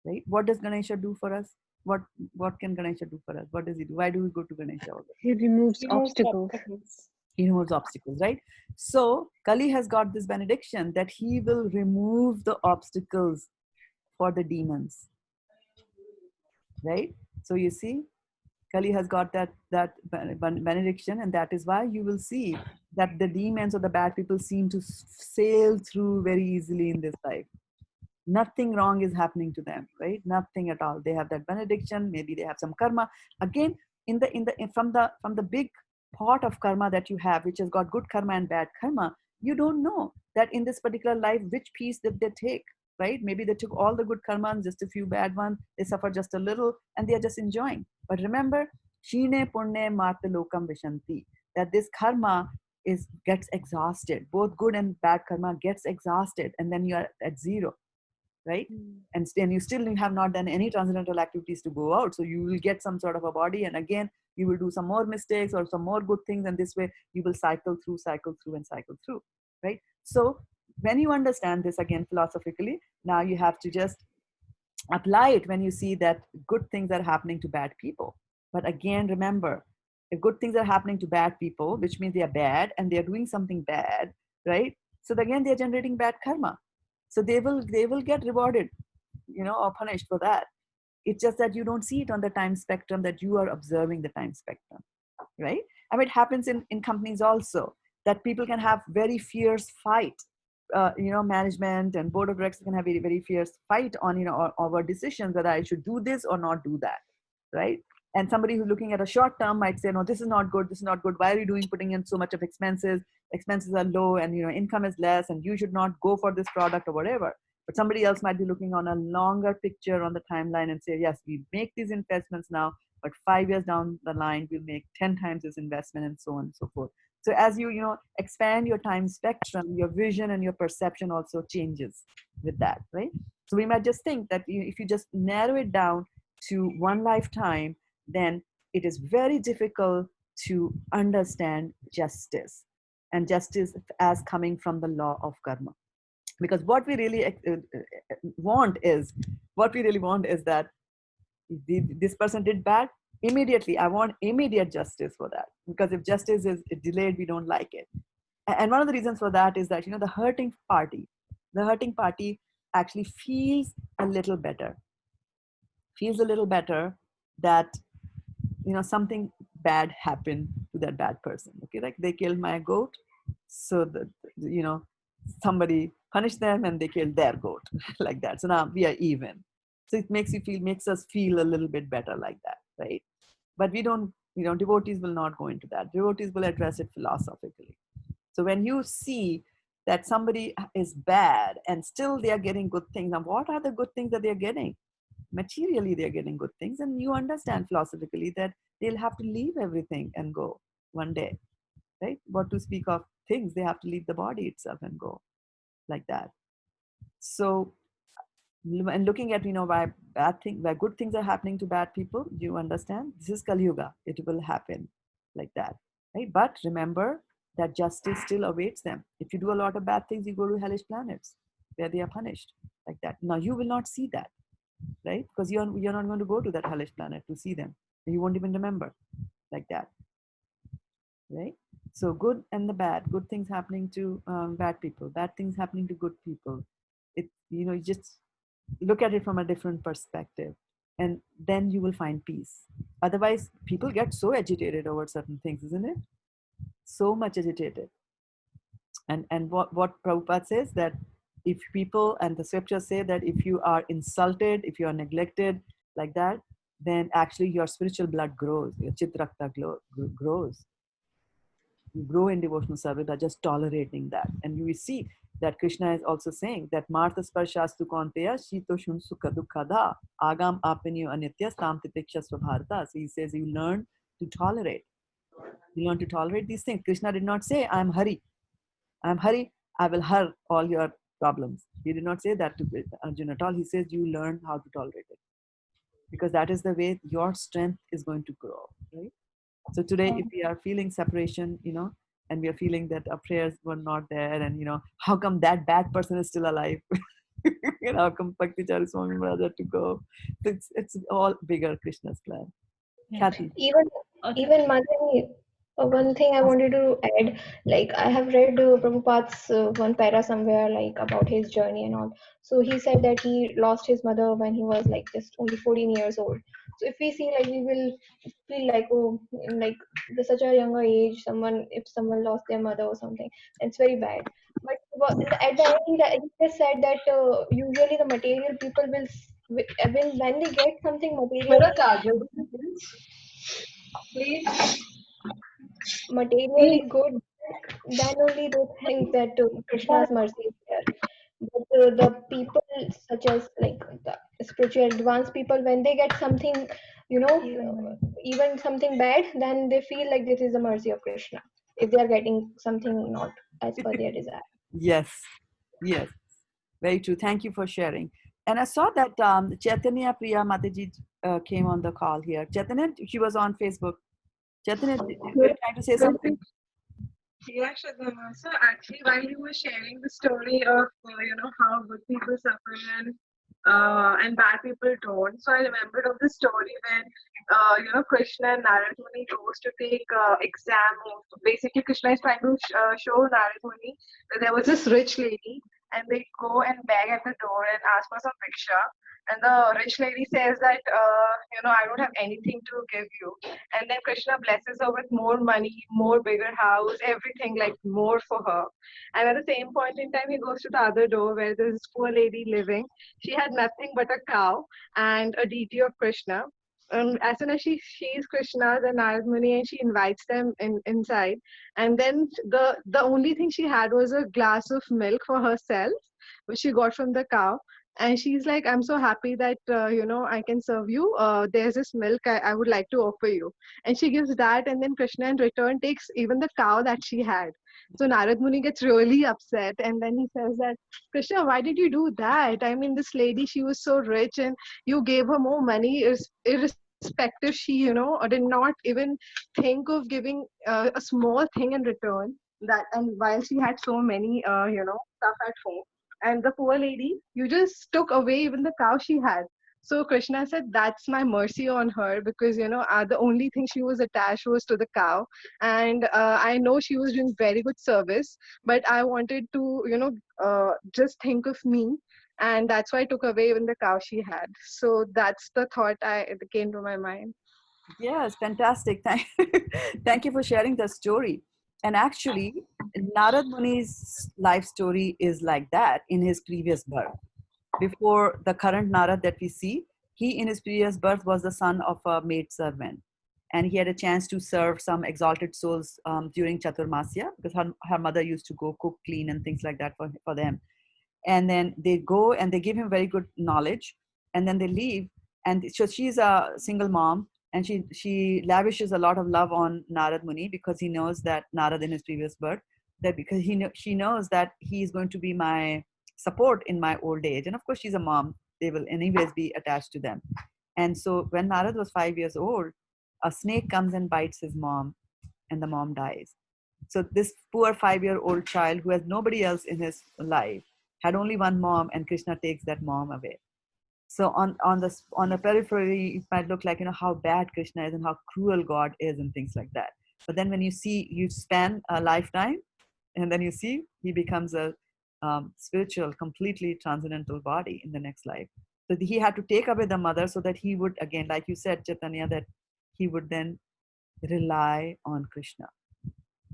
right? What does Ganesha do for us? What can Ganesha do for us? What does he do? Why do we go to Ganesha? He removes obstacles. He removes obstacles, right? So Kali has got this benediction that he will remove the obstacles for the demons, right? So you see, Kali has got that benediction, and that is why you will see that the demons or the bad people seem to sail through very easily in this life. Nothing wrong is happening to them, right? Nothing at all. They have that benediction. Maybe they have some karma. Again, from the big pot of karma that you have, which has got good karma and bad karma, you don't know that in this particular life which piece did they take, right? Maybe they took all the good karma and just a few bad ones. They suffer just a little and they are just enjoying. But remember, Shine Punne Marta Lokam Vishanti, that this karma gets exhausted. Both good and bad karma gets exhausted, and then you are at zero, right? And you still have not done any transcendental activities to go out. So you will get some sort of a body, and again, you will do some more mistakes or some more good things, and this way you will cycle through, right? So when you understand this again philosophically, now you have to just apply it when you see that good things are happening to bad people. But again, remember, if good things are happening to bad people, which means they are bad and they are doing something bad, right? So again, they are generating bad karma. So they will get rewarded, you know, or punished for that. It's just that you don't see it on the time spectrum that you are observing the time spectrum, right? I mean, it happens in companies also, that people can have very fierce fight. You know, management and board of directors can have very, very fierce fight on, you know, over decisions whether I should do this or not do that, right? And somebody who's looking at a short term might say, no, this is not good. This is not good. Why are you putting in so much of expenses? Expenses are low, and, you know, income is less, and you should not go for this product or whatever. But somebody else might be looking on a longer picture on the timeline and say, yes, we make these investments now, but 5 years down the line, we'll make 10 times this investment, and so on and so forth. So as you know, expand your time spectrum, your vision and your perception also changes with that, right? So we might just think that if you just narrow it down to one lifetime, then it is very difficult to understand justice, and justice as coming from the law of karma. Because what we really want is that this person did bad, immediately I want immediate justice for that, because if justice is delayed, we don't like it. And one of the reasons for that is that, you know, the hurting party actually feels a little better that, you know, something bad happened to that bad person. Okay, like they killed my goat, so that, you know, somebody punished them and they killed their goat, like that. So now we are even. So it makes us feel a little bit better like that, right? But we don't, you know, devotees will not go into that. Devotees will address it philosophically. So when you see that somebody is bad and still they are getting good things, now what are the good things that they are getting? Materially, they are getting good things, and you understand philosophically that they'll have to leave everything and go one day, right? What to speak of things, they have to leave the body itself and go, like that. So, and looking at, you know, why good things are happening to bad people, you understand this is Kali Yuga, it will happen like that, right? But remember that justice still awaits them. If you do a lot of bad things, you go to hellish planets where they are punished, like that. Now you will not see that, right? Because you're not going to go to that hellish planet to see them. You won't even remember, like that, right? So good and the bad, good things happening to bad people, bad things happening to good people. It, you know, you just look at it from a different perspective, and then you will find peace. Otherwise, people get so agitated over certain things, isn't it? So much agitated. And what Prabhupada says, that if people, and the scriptures say that if you are insulted, if you are neglected, like that, then actually your spiritual blood grows, your chitrakta grows. You grow in devotional service by just tolerating that. And you will see that Krishna is also saying that Martha Sparshastu Konteya Shito Shun Sukha Dukkada Agam Apinyo Anitya Stam Titikshasva Bharata. So he says you learn to tolerate. You learn to tolerate these things. Krishna did not say, I am Hari. I am Hari, I will har all your problems. He did not say that to Arjuna at all. He says you learn how to tolerate it. Because that is the way your strength is going to grow, right? So today, if we are feeling separation, you know, and we are feeling that our prayers were not there, and, you know, how come that bad person is still alive? You know, how come Bhakti Chari Swami Maharaj had to go? So it's all bigger Krishna's plan. Kathy. Even Madhuri, one thing I wanted to add, like I have read Prabhupada's one para somewhere, like about his journey and all. So he said that he lost his mother when he was like just only 14 years old. So if we see, like, we will feel like, oh, like there's such a younger age, if someone lost their mother or something, it's very bad. But at the end, he just said that usually the material people when they get something materially, materially good, then only they think that Krishna's mercy is there. But the people such as like the spiritual advanced people, when they get something, even something bad, then they feel like this is the mercy of Krishna. If they are getting something not as per their desire. Yes, yes, very true. Thank you for sharing. And I saw that Chaitanya Priya Mataji came on the call here. Chaitanya, she was on Facebook. Chaitanya, were you trying to say something? Yeah, Shraddha. So actually, while you were sharing the story of how good people suffer and bad people don't, so I remembered of the story when Krishna and Narad Muni goes to take exam. Basically, Krishna is trying to show Narad Muni that there was this rich lady, and they go and beg at the door and ask for some Vrksa. And the rich lady says that, I don't have anything to give you. And then Krishna blesses her with more money, more bigger house, everything, like more for her. And at the same point in time, he goes to the other door where there's this poor lady living. She had nothing but a cow and a deity of Krishna. As soon as she sees Krishna, the Narad Muni, and she invites them inside. And then the only thing she had was a glass of milk for herself, which she got from the cow. And she's like, I'm so happy that I can serve you. There's this milk I would like to offer you. And she gives that, and then Krishna in return takes even the cow that she had. So Narad Muni gets really upset, and then he says that, Krishna, why did you do that? I mean, this lady, she was so rich, and you gave her more money, irrespective. She did not even think of giving a small thing in return. That, and while she had so many stuff at home, and the poor lady, you just took away even the cow she had. So Krishna said, that's my mercy on her, because the only thing she was attached was to the cow. And I know she was doing very good service, but I wanted to just think of me, and that's why I took away even the cow she had. So that's the thought that came to my mind. Yes, fantastic. Thank you for sharing the story. And actually, Narad Muni's life story is like that in his previous birth. Before the current Narad that we see, he in his previous birth was the son of a maid servant. And he had a chance to serve some exalted souls during Chaturmasya because her mother used to go cook, clean, and things like that for them. And then they go and they give him very good knowledge, and then they leave. And so she's a single mom, and she lavishes a lot of love on Narad Muni because he knows that Narad in his previous birth, that because she knows that he is going to be my support in my old age. And of course she's a mom, they will anyways be attached to them. And so when Narad was 5 years old, a snake comes and bites his mom, and the mom dies. So this poor 5-year-old child who has nobody else in his life had only one mom, and Krishna takes that mom away. So on the periphery, it might look like, how bad Krishna is and how cruel God is and things like that. But then when you span a lifetime, and then you see he becomes a spiritual, completely transcendental body in the next life. So he had to take away the mother so that he would, again, like you said, Chaitanya, that he would then rely on Krishna.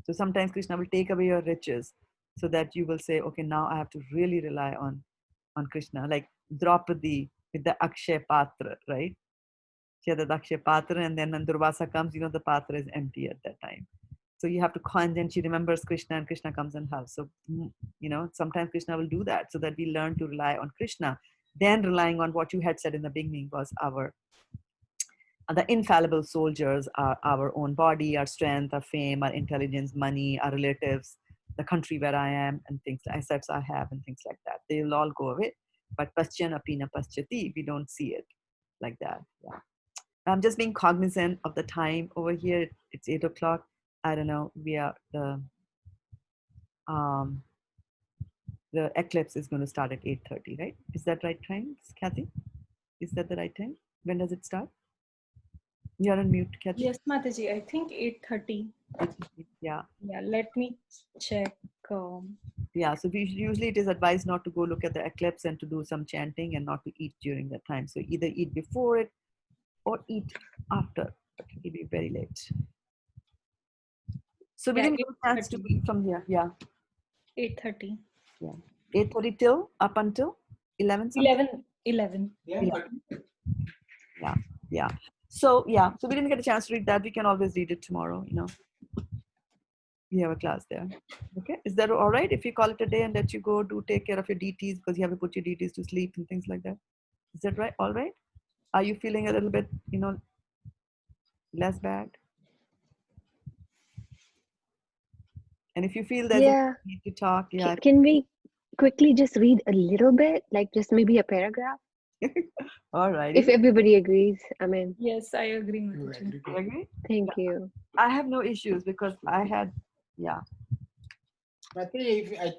So sometimes Krishna will take away your riches so that you will say, okay, now I have to really rely on Krishna. Like Draupadi with the Akshay Patra, right? She had the Akshay Patra, and then when Durvasa comes, the Patra is empty at that time. So you have to call, and then she remembers Krishna, and Krishna comes and helps. So, sometimes Krishna will do that so that we learn to rely on Krishna. Then relying on what you had said in the beginning was the infallible soldiers are our own body, our strength, our fame, our intelligence, money, our relatives, the country where I am, and things, assets I have, and things like that. They will all go away. But paschyan apina paschati, we don't see it like that. Yeah. I'm just being cognizant of the time over here. It's 8 o'clock. I don't know. The eclipse is going to start at 8:30, right? Is that right time, Kathy? Is that the right time? When does it start? You're on mute, Kathy. Yes, Mataji, I think 8:30. Yeah. Yeah, let me check. Yeah, so usually it is advised not to go look at the eclipse and to do some chanting and not to eat during that time. So either eat before it or eat after, but it will be very late. So we didn't get a chance to eat from here. Yeah. 8:30. Yeah. 8:30 till up until 11 something? 11. Yeah. So we didn't get a chance to read that. We can always read it tomorrow, We have a class there. Okay. Is that all right if you call it a day and let you go to take care of your DTs because you have to put your DTs to sleep and things like that? Is that right? All right? Are you feeling a little bit, less bad? And if you feel there's a need to talk, Can we quickly just read a little bit, like just maybe a paragraph? All right. If everybody agrees, I mean. Yes, I agree. You agree? Thank you. I have no issues because I had, I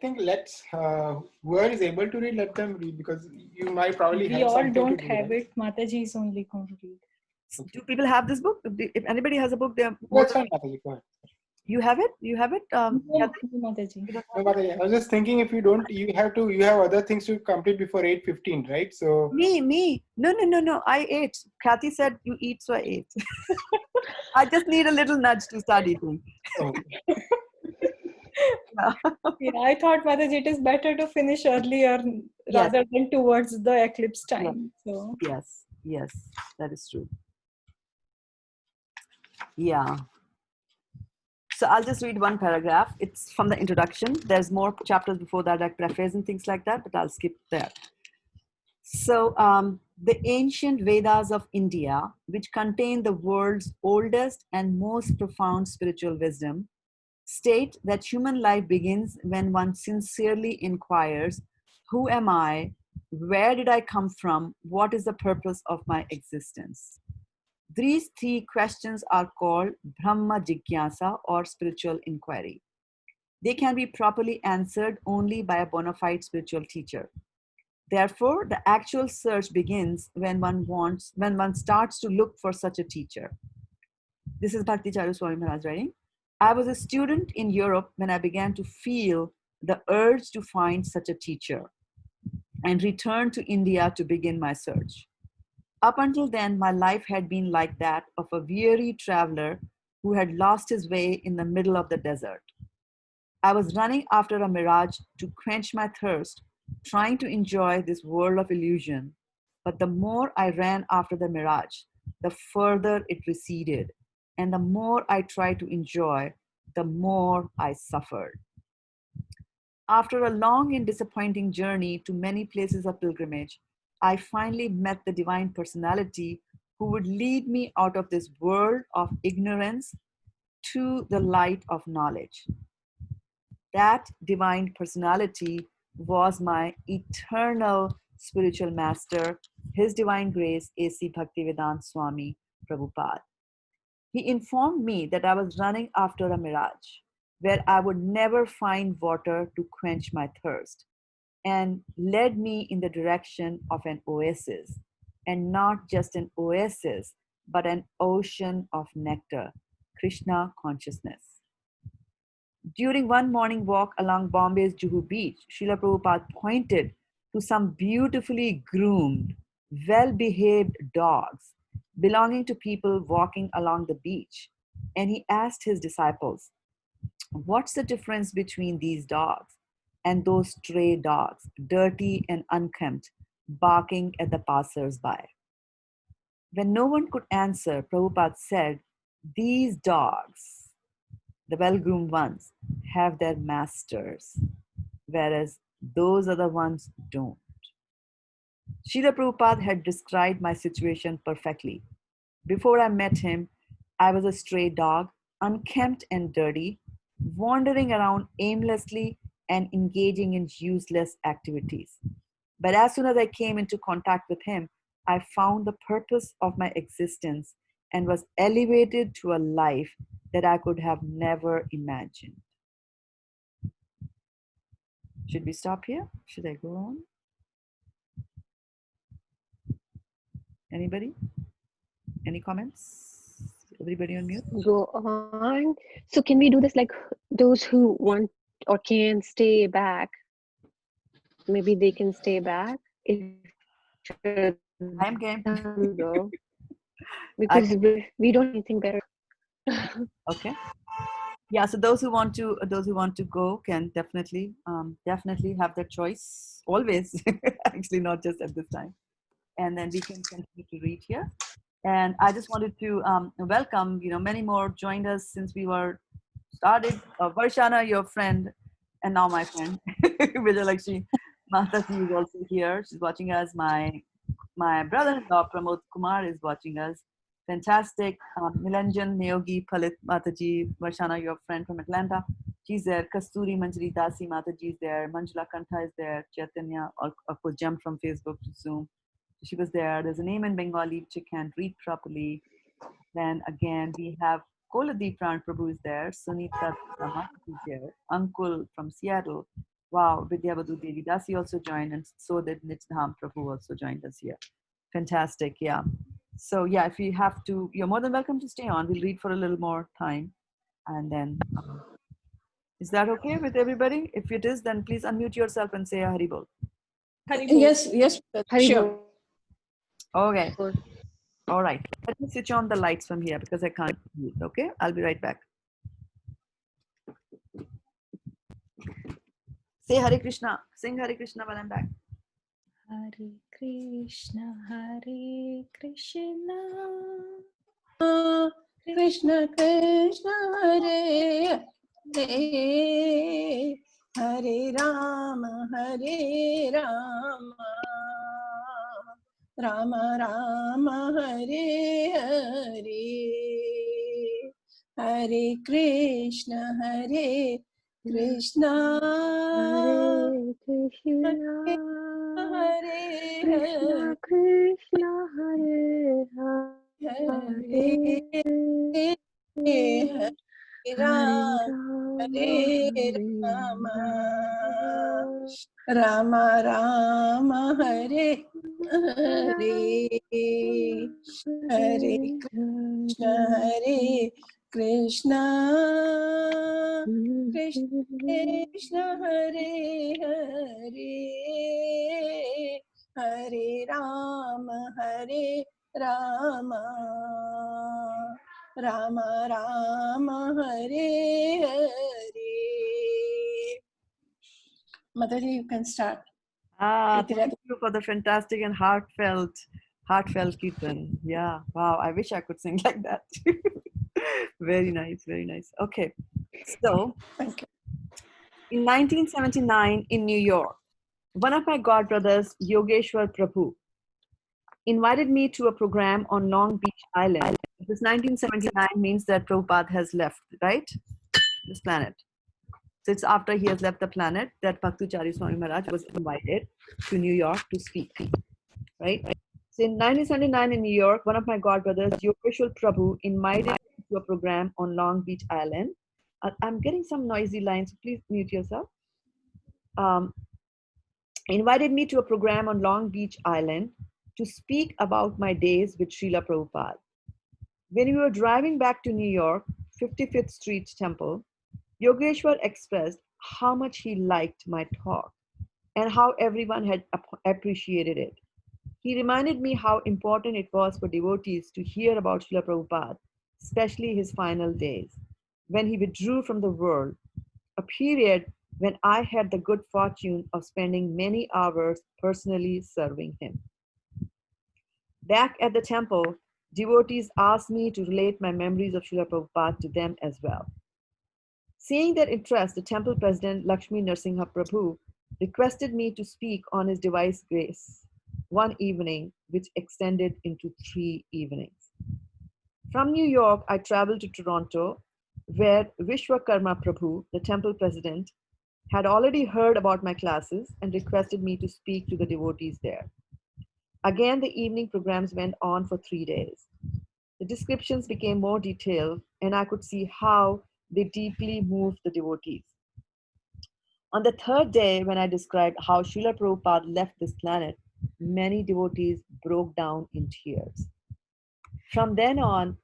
think let's, whoever is able to read, let them read because you might probably We have all something don't to do, have right? it. Mataji is only going to read. Do people have this book? If anybody has a book, they're That's fine, Mataji, go ahead. You have it? You have it? No, Mataji. No, Mataji, I was just thinking if you don't, you have other things to complete before 8:15, right? So Me. No. I ate. Kathy said you eat, so I ate. I just need a little nudge to start eating. Okay. Yeah, I thought, Mataji, it is better to finish earlier rather than towards the eclipse time. So Yes, that is true. Yeah. So I'll just read one paragraph. It's from the introduction. There's more chapters before that, like preface and things like that, but I'll skip that. So the ancient Vedas of India, which contain the world's oldest and most profound spiritual wisdom, state that human life begins when one sincerely inquires, who am I? Where did I come from? What is the purpose of my existence? These three questions are called Brahma Jigyasa or spiritual inquiry. They can be properly answered only by a bona fide spiritual teacher. Therefore, the actual search begins when one starts to look for such a teacher. This is Bhakti Charu Swami Maharaj writing. I was a student in Europe when I began to feel the urge to find such a teacher and returned to India to begin my search. Up until then, my life had been like that of a weary traveler who had lost his way in the middle of the desert. I was running after a mirage to quench my thirst, trying to enjoy this world of illusion. But the more I ran after the mirage, the further it receded. And the more I tried to enjoy, the more I suffered. After a long and disappointing journey to many places of pilgrimage, I finally met the divine personality who would lead me out of this world of ignorance to the light of knowledge. That divine personality was my eternal spiritual master, His Divine Grace, A.C. Bhaktivedanta Swami Prabhupada. He informed me that I was running after a mirage, where I would never find water to quench my thirst, and led me in the direction of an oasis, and not just an oasis, but an ocean of nectar, Krishna consciousness. During one morning walk along Bombay's Juhu beach, Srila Prabhupada pointed to some beautifully groomed, well behaved dogs belonging to people walking along the beach. And he asked his disciples, "What's the difference between these dogs and those stray dogs, dirty and unkempt, barking at the passers by?" When no one could answer, Prabhupada said, "These dogs, the well-groomed ones, have their masters, whereas those other ones don't." Srila Prabhupada had described my situation perfectly. Before I met him, I was a stray dog, unkempt and dirty, wandering around aimlessly and engaging in useless activities. But as soon as I came into contact with him, I found the purpose of my existence and was elevated to a life that I could have never imagined. Should we stop here? Should I go on? Anybody? Any comments? Everybody on mute? Go on. So can we do this like those who want or can stay back? Maybe they can stay back if I'm game. though, because we don't have anything better. Okay. Yeah. So those who want to go can definitely have their choice always. Actually, not just at this time. And then we can continue to read here. And I just wanted to welcome, many more joined us since we were started. Varshana, your friend, and now my friend, Vijayalakshmi Mataji is also here. She's watching us. My brother-in-law, Pramod Kumar, is watching us. Fantastic. Nilanjan Neogi Palit Mataji, Varshana, your friend from Atlanta. She's there. Kasturi Manjari Dasi Mataji is there. Manjula Kantha is there. Chaitanya, of course, jumped from Facebook to Zoom. She was there. There's a name in Bengali which you can't read properly. Then again, we have Koladeep Pran Prabhu is there. Sunita Mataji is there. Ankul from Seattle. Wow, Vidyavadu Devi Dasi also joined, and so did Nitdham Prabhu also joined us here. Fantastic, yeah. So yeah, if you have to, you're more than welcome to stay on. We'll read for a little more time, and then is that okay with everybody? If it is, then please unmute yourself and say a Haribol. Yes, sure. Okay. All right. Let me switch on the lights from here because I can't mute. Okay, I'll be right back. Say Hare Krishna. Sing Hare Krishna while I'm back. Hare Krishna, Hare Krishna. Krishna Krishna, Hare Hare, Hare Rama, Hare Rama, Rama Rama, Hare Hare, Hare Krishna, Hare Krishna, Hare Krishna, Hare Krishna Krishna, Hare Hare, Hare, Hare Hare Rama, Rama, Hare Hare Rama, Rama Rama, Hare Hare, Hare Krishna, Hare Krishna, Krishna Krishna, Hare Hare, Hare Rama, Rama Rama, Hare Hare. Mataji, you can start. Thank you for the fantastic and heartfelt Kirtan. Yeah, wow, I wish I could sing like that. Very nice, very nice. Okay, so Thank you. in 1979 in New York, one of my godbrothers, Yogeshwar Prabhu, invited me to a program on Long Beach Island. This 1979 means that Prabhupada has left, right? This planet. So it's after he has left the planet that Bhaktuchari Swami Maharaj was invited to New York to speak, right? So in 1979 in New York, one of my godbrothers, Yogeshwar Prabhu, invited me to a program on Long Beach Island. I'm getting some noisy lines, so please mute yourself. Invited me to a program on Long Beach Island to speak about my days with Srila Prabhupada. When we were driving back to New York, 55th Street Temple, Yogeshwar expressed how much he liked my talk and how everyone had appreciated it. He reminded me how important it was for devotees to hear about Srila Prabhupada, especially his final days, when he withdrew from the world, a period when I had the good fortune of spending many hours personally serving him. Back at the temple, devotees asked me to relate my memories of Srila Prabhupada to them as well. Seeing their interest, the temple president Lakshmi Narsingha Prabhu requested me to speak on his device grace one evening, which extended into 3 evenings. From New York, I traveled to Toronto, where Vishwakarma Prabhu, the temple president, had already heard about my classes and requested me to speak to the devotees there. Again, the evening programs went on for 3 days. The descriptions became more detailed, and I could see how they deeply moved the devotees. On the 3rd day, when I described how Srila Prabhupada left this planet, many devotees broke down in tears. From then on,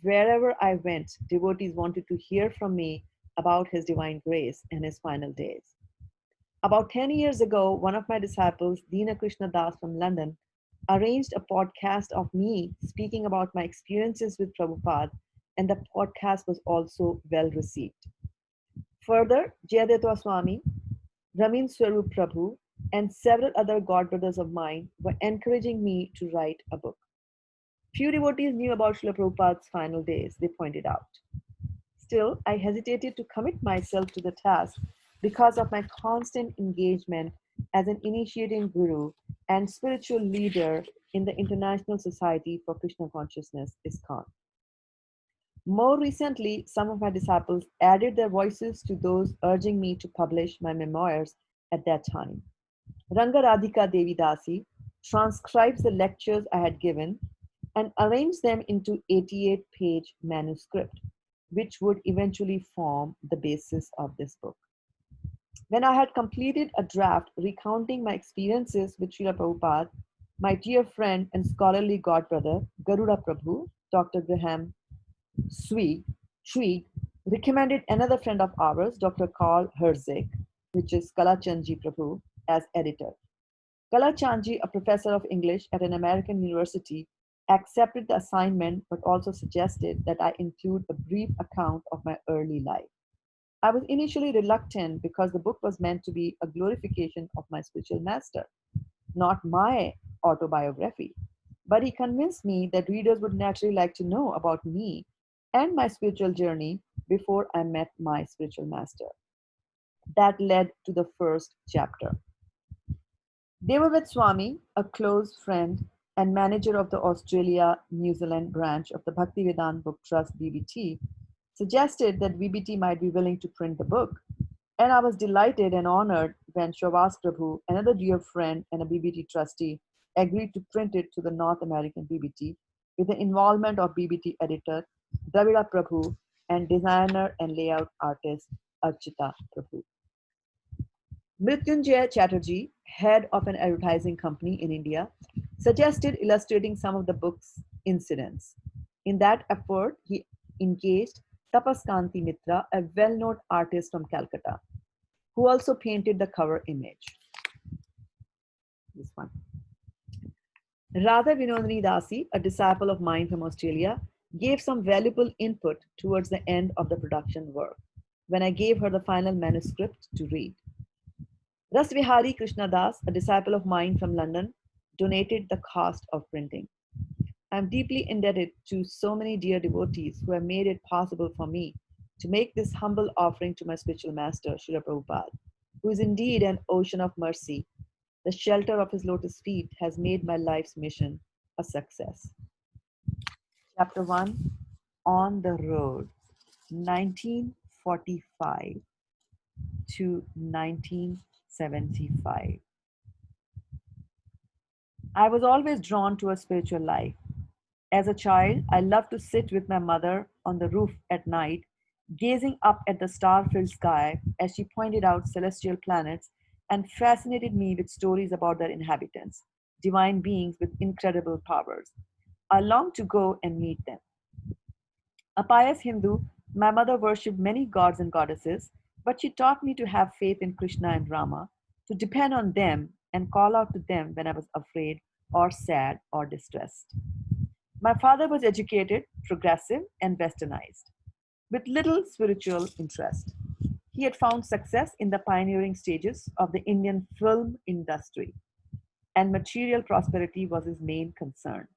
wherever I went, devotees wanted to hear from me about his divine grace and his final days. About 10 years ago, one of my disciples, Dina Krishna Das from London, arranged a podcast of me speaking about my experiences with Prabhupada, and the podcast was also well received. Further, Jayadetwa Swami, Ramin Swarup Prabhu, and several other godbrothers of mine were encouraging me to write a book. Few devotees knew about Srila Prabhupada's final days, they pointed out. Still, I hesitated to commit myself to the task because of my constant engagement as an initiating guru and spiritual leader in the International Society for Krishna Consciousness, ISKCON. More recently, some of my disciples added their voices to those urging me to publish my memoirs at that time. Shraddha devi Dasi transcribes the lectures I had given and arranged them into 88-page manuscript, which would eventually form the basis of this book. When I had completed a draft recounting my experiences with Srila Prabhupada, my dear friend and scholarly godbrother, Garuda Prabhu, Dr. Graham Swig, recommended another friend of ours, Dr. Carl Herzig, which is Kalachandji Prabhu, as editor. Kalachandji, a professor of English at an American university, accepted the assignment but also suggested that I include a brief account of my early life. I was initially reluctant because the book was meant to be a glorification of my spiritual master, not my autobiography. But he convinced me that readers would naturally like to know about me and my spiritual journey before I met my spiritual master. That led to the first chapter. Devavid Swami, a close friend and manager of the Australia-New Zealand branch of the Bhaktivedanta Book Trust BBT, suggested that BBT might be willing to print the book. And I was delighted and honored when Shavas Prabhu, another dear friend and a BBT trustee, agreed to print it to the North American BBT with the involvement of BBT editor Dravida Prabhu and designer and layout artist Archita Prabhu. Mrityunjay Chatterjee, head of an advertising company in India, suggested illustrating some of the book's incidents. In that effort, he engaged Tapas Kanti Mitra, a well-known artist from Calcutta, who also painted the cover image. This one. Shraddha devi Dasi, a disciple of mine from Australia, gave some valuable input towards the end of the production work when I gave her the final manuscript to read. Rasvihari Krishna Das, a disciple of mine from London, donated the cost of printing. I am deeply indebted to so many dear devotees who have made it possible for me to make this humble offering to my spiritual master, Srila Prabhupada, who is indeed an ocean of mercy. The shelter of his lotus feet has made my life's mission a success. Chapter 1, On the Road, 1945 to 1975. I was always drawn to a spiritual life. As a child, I loved to sit with my mother on the roof at night, gazing up at the star filled sky as she pointed out celestial planets and fascinated me with stories about their inhabitants, divine beings with incredible powers. I longed to go and meet them. A pious Hindu, my mother worshipped many gods and goddesses, but she taught me to have faith in Krishna and Rama, to depend on them and call out to them when I was afraid or sad or distressed. My father was educated, progressive, and westernized, with little spiritual interest. He had found success in the pioneering stages of the Indian film industry, and material prosperity was his main concern.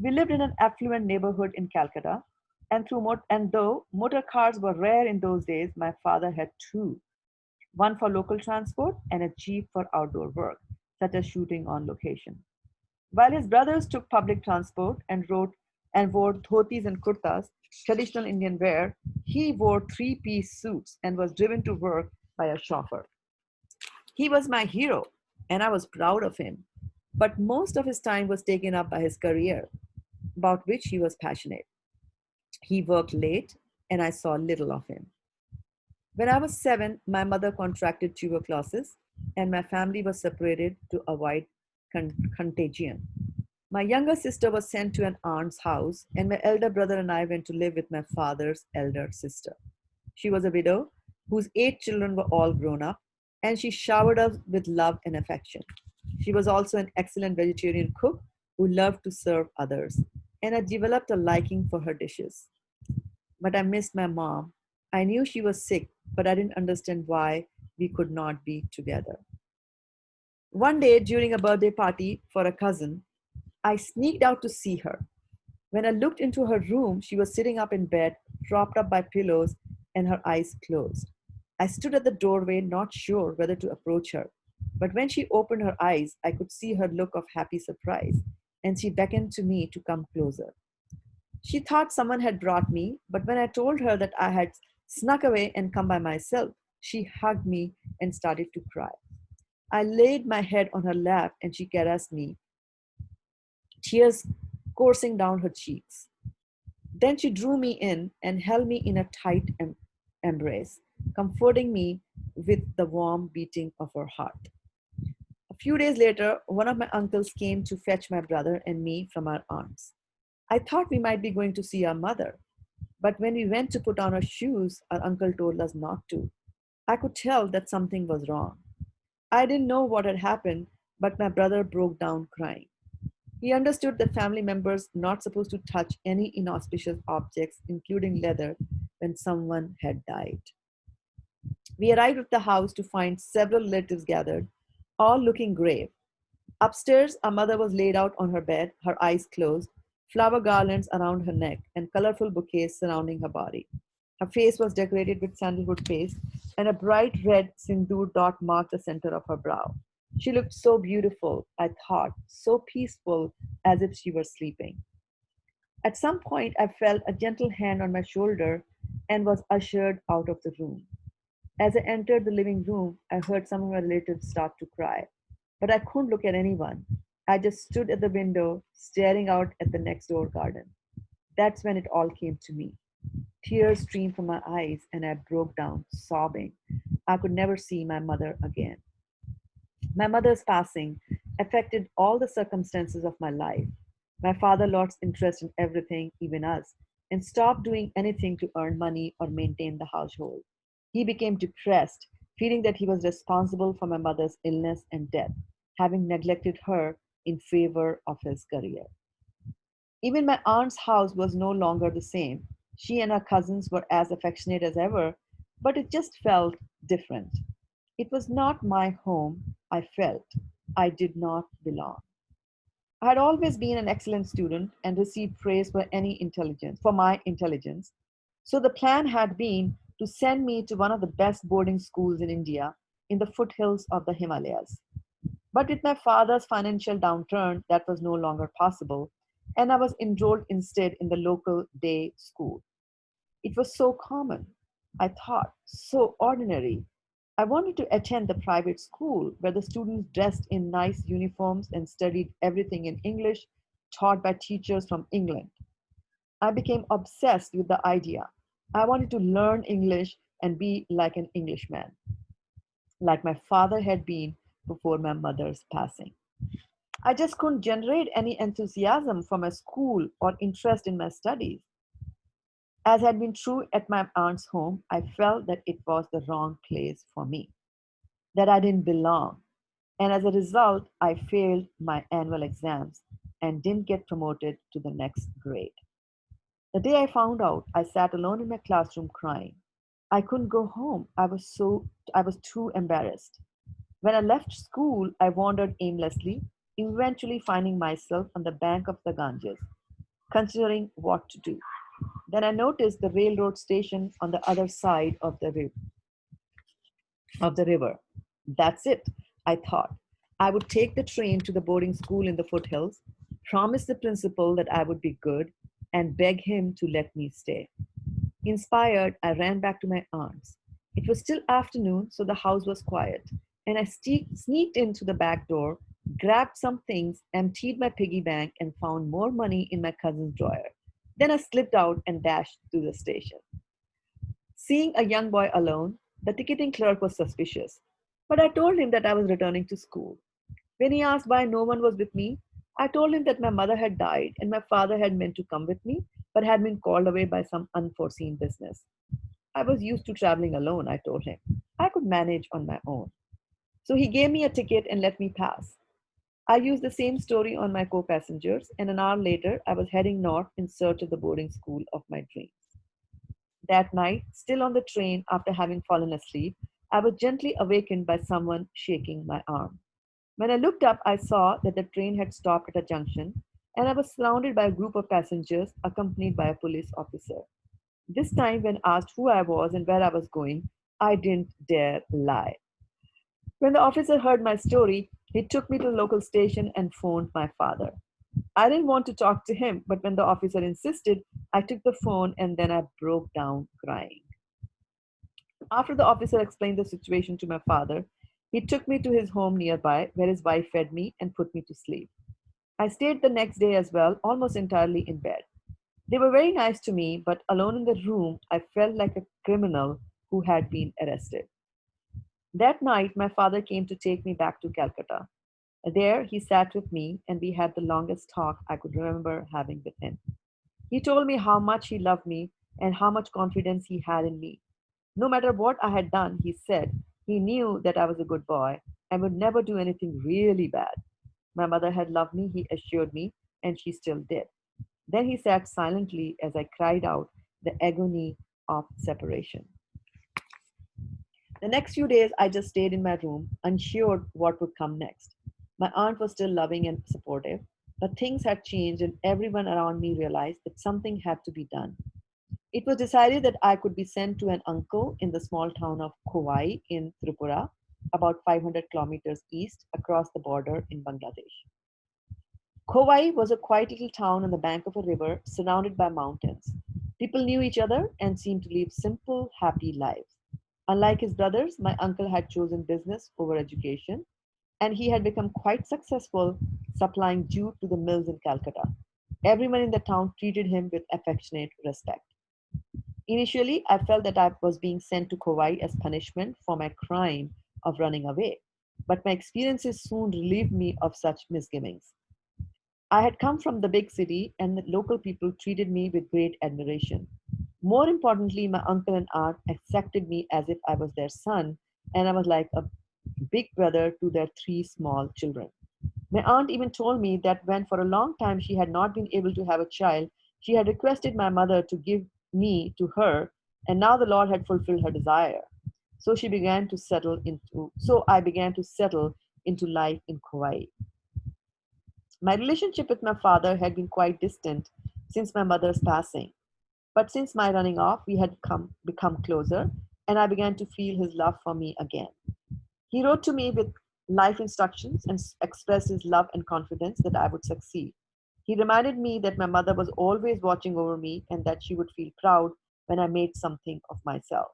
We lived in an affluent neighborhood in Calcutta, and though motor cars were rare in those days, my father had two, one for local transport and a jeep for outdoor work, such as shooting on location. While his brothers took public transport and wore dhotis and kurtas, traditional Indian wear, he wore three-piece suits and was driven to work by a chauffeur. He was my hero, and I was proud of him. But most of his time was taken up by his career, about which he was passionate. He worked late, and I saw little of him. When I was 7, my mother contracted tuberculosis, and my family was separated to avoid contagion. My younger sister was sent to an aunt's house, and my elder brother and I went to live with my father's elder sister. She was a widow whose 8 children were all grown up, and she showered us with love and affection. She was also an excellent vegetarian cook who loved to serve others, and I developed a liking for her dishes. But I missed my mom. I knew she was sick, but I didn't understand why we could not be together. One day, during a birthday party for a cousin, I sneaked out to see her. When I looked into her room, she was sitting up in bed, propped up by pillows, and her eyes closed. I stood at the doorway, not sure whether to approach her. But when she opened her eyes, I could see her look of happy surprise, and she beckoned to me to come closer. She thought someone had brought me, but when I told her that I had snuck away and come by myself, she hugged me and started to cry. I laid my head on her lap and she caressed me, tears coursing down her cheeks. Then she drew me in and held me in a tight embrace, comforting me with the warm beating of her heart. A few days later, one of my uncles came to fetch my brother and me from our aunts. I thought we might be going to see our mother, but when we went to put on our shoes, our uncle told us not to. I could tell that something was wrong. I didn't know what had happened, but my brother broke down crying. He understood that family members not supposed to touch any inauspicious objects, including leather, when someone had died. We arrived at the house to find several relatives gathered, all looking grave. Upstairs, our mother was laid out on her bed, her eyes closed, flower garlands around her neck, and colorful bouquets surrounding her body. Her face was decorated with sandalwood paste, and a bright red sindoor dot marked the center of her brow. She looked so beautiful, I thought, so peaceful, as if she were sleeping. At some point, I felt a gentle hand on my shoulder and was ushered out of the room. As I entered the living room, I heard some of my relatives start to cry, but I couldn't look at anyone. I just stood at the window, staring out at the next door garden. That's when it all came to me. Tears streamed from my eyes, and I broke down, sobbing. I could never see my mother again. My mother's passing affected all the circumstances of my life. My father lost interest in everything, even us, and stopped doing anything to earn money or maintain the household. He became depressed, feeling that he was responsible for my mother's illness and death, having neglected her in favor of his career. Even my aunt's house was no longer the same. She and her cousins were as affectionate as ever, but it just felt different. It was not my home, I felt. I did not belong. I had always been an excellent student and received praise for my intelligence. So the plan had been to send me to one of the best boarding schools in India in the foothills of the Himalayas. But with my father's financial downturn, that was no longer possible, and I was enrolled instead in the local day school. It was so common, I thought, so ordinary. I wanted to attend the private school where the students dressed in nice uniforms and studied everything in English, taught by teachers from England. I became obsessed with the idea. I wanted to learn English and be like an Englishman, like my father had been before my mother's passing. I just couldn't generate any enthusiasm for my school or interest in my studies. As had been true at my aunt's home, I felt that it was the wrong place for me, that I didn't belong. And as a result, I failed my annual exams and didn't get promoted to the next grade. The day I found out, I sat alone in my classroom crying. I couldn't go home. I was too embarrassed. When I left school, I wandered aimlessly, eventually finding myself on the bank of the Ganges, considering what to do. Then I noticed the railroad station on the other side of the river. That's it, I thought. I would take the train to the boarding school in the foothills, promise the principal that I would be good, and beg him to let me stay. Inspired, I ran back to my aunt's. It was still afternoon, so the house was quiet, and I sneaked in through the back door, grabbed some things, emptied my piggy bank, and found more money in my cousin's drawer. Then I slipped out and dashed to the station. Seeing a young boy alone, the ticketing clerk was suspicious, but I told him that I was returning to school. When he asked why no one was with me, I told him that my mother had died and my father had meant to come with me, but had been called away by some unforeseen business. I was used to traveling alone, I told him. I could manage on my own. So he gave me a ticket and let me pass. I used the same story on my co passengers, and an hour later, I was heading north in search of the boarding school of my dreams. That night, still on the train after having fallen asleep, I was gently awakened by someone shaking my arm. When I looked up, I saw that the train had stopped at a junction, and I was surrounded by a group of passengers accompanied by a police officer. This time, when asked who I was and where I was going, I didn't dare lie. When the officer heard my story, he took me to the local station and phoned my father. I didn't want to talk to him, but when the officer insisted, I took the phone and then I broke down crying. After the officer explained the situation to my father, he took me to his home nearby where his wife fed me and put me to sleep. I stayed the next day as well, almost entirely in bed. They were very nice to me, but alone in the room, I felt like a criminal who had been arrested. That night, my father came to take me back to Calcutta. There, he sat with me, and we had the longest talk I could remember having with him. He told me how much he loved me and how much confidence he had in me. No matter what I had done, he said, he knew that I was a good boy and would never do anything really bad. My mother had loved me, he assured me, and she still did. Then he sat silently as I cried out the agony of separation. The next few days, I just stayed in my room, unsure what would come next. My aunt was still loving and supportive, but things had changed, and everyone around me realized that something had to be done. It was decided that I could be sent to an uncle in the small town of Khowai in Tripura, about 500 kilometers east across the border in Bangladesh. Khowai was a quiet little town on the bank of a river surrounded by mountains. People knew each other and seemed to live simple, happy lives. Unlike his brothers, my uncle had chosen business over education, and he had become quite successful supplying jute to the mills in Calcutta. Everyone in the town treated him with affectionate respect. Initially, I felt that I was being sent to Kauai as punishment for my crime of running away, but my experiences soon relieved me of such misgivings. I had come from the big city, and the local people treated me with great admiration. More importantly, my uncle and aunt accepted me as if I was their son, and I was like a big brother to their three small children. My aunt even told me that when for a long time she had not been able to have a child, she had requested my mother to give me to her, and now the Lord had fulfilled her desire. So I began to settle into life in Kauai. My relationship with my father had been quite distant since my mother's passing, but since my running off, we had become closer, and I began to feel his love for me again. He wrote to me with life instructions and expressed his love and confidence that I would succeed. He reminded me that my mother was always watching over me and that she would feel proud when I made something of myself.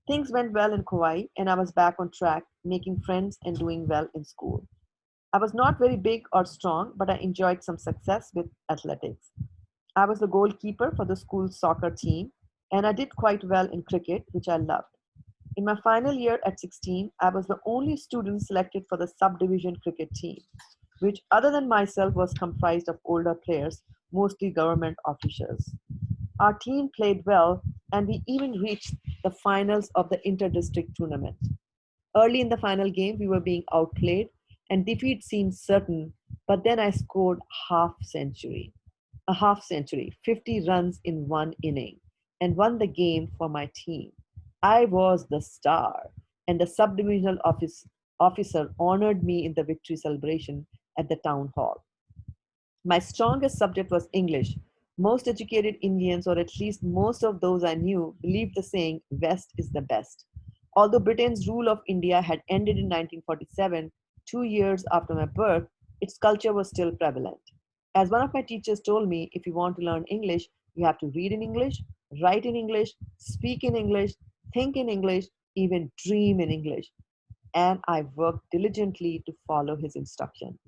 Things went well in Kauai, and I was back on track, making friends and doing well in school. I was not very big or strong, but I enjoyed some success with athletics. I was the goalkeeper for the school's soccer team, and I did quite well in cricket, which I loved. In my final year at 16, I was the only student selected for the subdivision cricket team, which, other than myself, was comprised of older players, mostly government officials. Our team played well, and we even reached the finals of the inter-district tournament. Early in the final game, we were being outplayed, and defeat seemed certain, but then I scored a half century, 50 runs in one inning, and won the game for my team. I was the star, and the subdivisional officer honored me in the victory celebration at the town hall. My strongest subject was English. Most educated Indians, or at least most of those I knew, believed the saying, West is the best. Although Britain's rule of India had ended in 1947, 2 years after my birth, its culture was still prevalent. As one of my teachers told me, if you want to learn English, you have to read in English, write in English, speak in English, think in English, even dream in English. And I worked diligently to follow his instruction.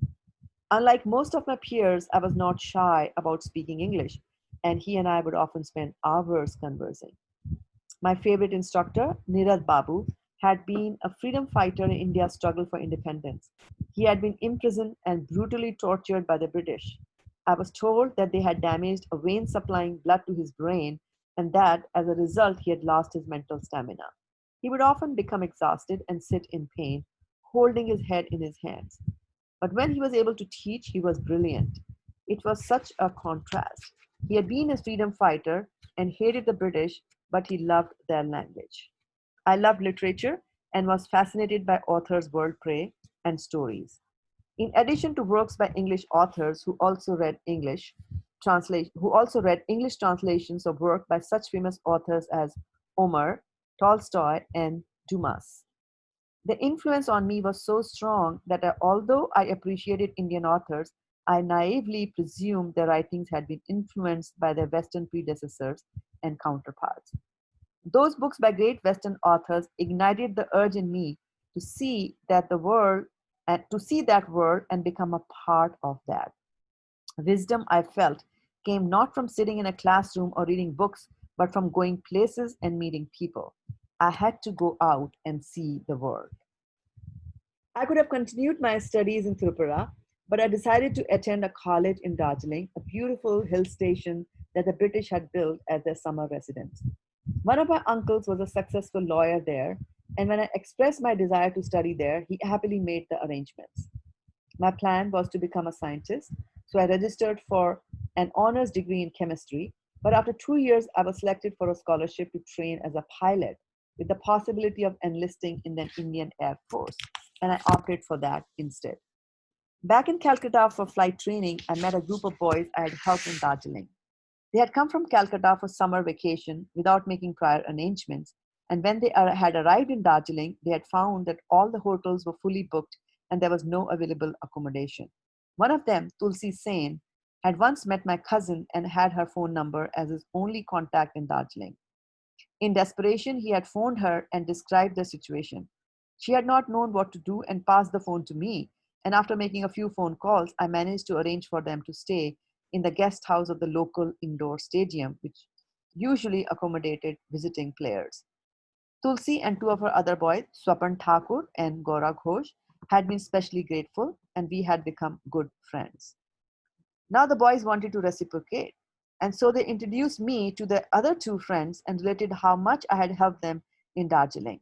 Unlike most of my peers, I was not shy about speaking English, and he and I would often spend hours conversing. My favorite instructor, Nirad Babu, had been a freedom fighter in India's struggle for independence. He had been imprisoned and brutally tortured by the British. I was told that they had damaged a vein supplying blood to his brain and that, as a result, he had lost his mental stamina. He would often become exhausted and sit in pain, holding his head in his hands. But when he was able to teach, he was brilliant. It was such a contrast. He had been a freedom fighter and hated the British, but he loved their language. I loved literature and was fascinated by authors' wordplay and stories. In addition to works by English authors who also read English translations of work by such famous authors as Omar, Tolstoy, and Dumas. The influence on me was so strong that although I appreciated Indian authors, I naively presumed their writings had been influenced by their Western predecessors and counterparts. Those books by great Western authors ignited the urge in me to see that the world and to see that world and become a part of that. Wisdom I felt came not from sitting in a classroom or reading books, but from going places and meeting people. I had to go out and see the world. I could have continued my studies in Tripura, but I decided to attend a college in Darjeeling, a beautiful hill station that the British had built as their summer residence. One of my uncles was a successful lawyer there, and when I expressed my desire to study there, he happily made the arrangements. My plan was to become a scientist, so I registered for an honors degree in chemistry. But after 2 years, I was selected for a scholarship to train as a pilot with the possibility of enlisting in the Indian Air Force, and I opted for that instead. Back in Calcutta for flight training, I met a group of boys I had helped in Darjeeling. They had come from Calcutta for summer vacation without making prior arrangements, and when they had arrived in Darjeeling, they had found that all the hotels were fully booked and there was no available accommodation. One of them, Tulsi Sen, had once met my cousin and had her phone number as his only contact in Darjeeling. In desperation, he had phoned her and described the situation. She had not known what to do and passed the phone to me, and after making a few phone calls, I managed to arrange for them to stay in the guest house of the local indoor stadium, which usually accommodated visiting players. Tulsi and two of her other boys, Swapan Thakur and Gaura Ghosh, had been specially grateful, and we had become good friends. Now the boys wanted to reciprocate, and so they introduced me to the other two friends and related how much I had helped them in Darjeeling.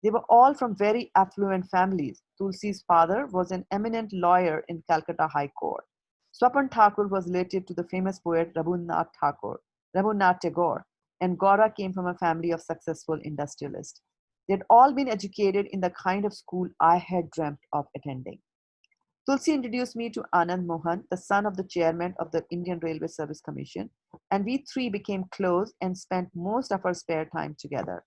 They were all from very affluent families. Tulsi's father was an eminent lawyer in Calcutta High Court. Swapan Thakur was related to the famous poet Rabindranath Tagore, and Gaura came from a family of successful industrialists. They had all been educated in the kind of school I had dreamt of attending. Tulsi introduced me to Anand Mohan, the son of the chairman of the Indian Railway Service Commission, and we three became close and spent most of our spare time together.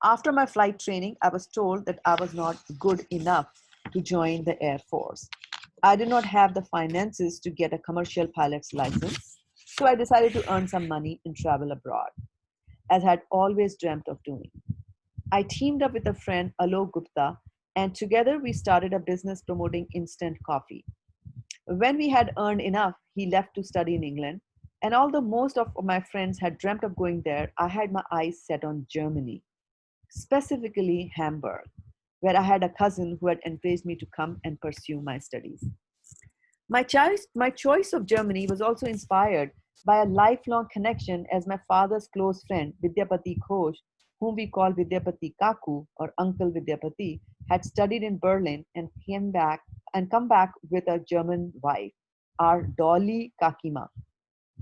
After my flight training, I was told that I was not good enough to join the Air Force. I did not have the finances to get a commercial pilot's license, so I decided to earn some money and travel abroad, as I had always dreamt of doing. I teamed up with a friend, Alok Gupta, and together we started a business promoting instant coffee. When we had earned enough, he left to study in England, and although most of my friends had dreamt of going there, I had my eyes set on Germany, specifically Hamburg, where I had a cousin who had encouraged me to come and pursue my studies. My choice of Germany was also inspired by a lifelong connection as my father's close friend, Vidyapati Ghosh, whom we call Vidyapati Kaku or Uncle Vidyapati, had studied in Berlin and come back with a German wife, our Dolly Kakima.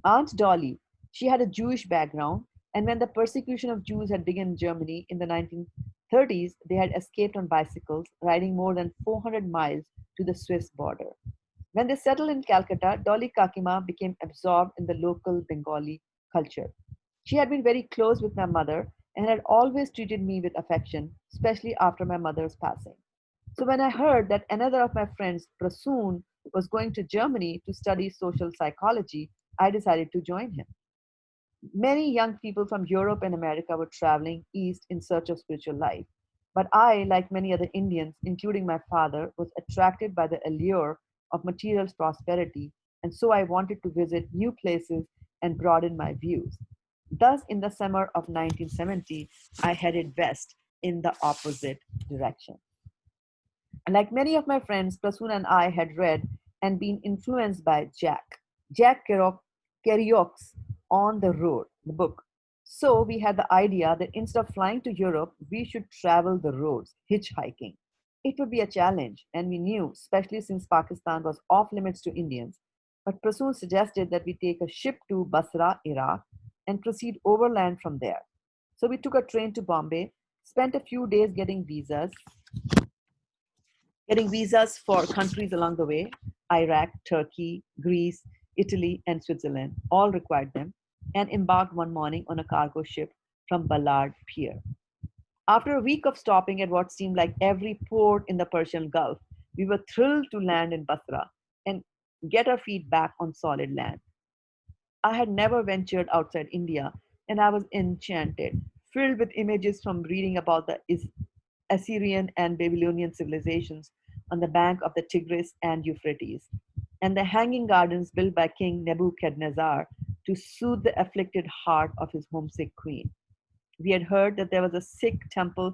Aunt Dolly, she had a Jewish background, and when the persecution of Jews had begun in Germany in the 1930s, they had escaped on bicycles, riding more than 400 miles to the Swiss border. When they settled in Calcutta, Dolly Kakima became absorbed in the local Bengali culture. She had been very close with my mother and had always treated me with affection, especially after my mother's passing. So when I heard that another of my friends, Prasoon, was going to Germany to study social psychology, I decided to join him. Many young people from Europe and America were traveling east in search of spiritual life. But I, like many other Indians, including my father, was attracted by the allure of material prosperity, and so I wanted to visit new places and broaden my views. Thus, in the summer of 1970, I headed west in the opposite direction. Like many of my friends, Prasoon and I had read and been influenced by Jack Kerouac's On the Road, the book. So we had the idea that instead of flying to Europe, we should travel the roads, hitchhiking. It would be a challenge, and we knew, especially since Pakistan was off limits to Indians. But Prasoon suggested that we take a ship to Basra, Iraq, and proceed overland from there. So we took a train to Bombay, spent a few days getting visas for countries along the way. Iraq, Turkey, Greece, Italy, and Switzerland all required them, and embarked one morning on a cargo ship from Ballard Pier. After a week of stopping at what seemed like every port in the Persian Gulf, we were thrilled to land in Basra and get our feet back on solid land. I had never ventured outside India, and I was enchanted, filled with images from reading about the Assyrian and Babylonian civilizations on the bank of the Tigris and Euphrates, and the hanging gardens built by King Nebuchadnezzar to soothe the afflicted heart of his homesick queen. We had heard that there was a Sikh temple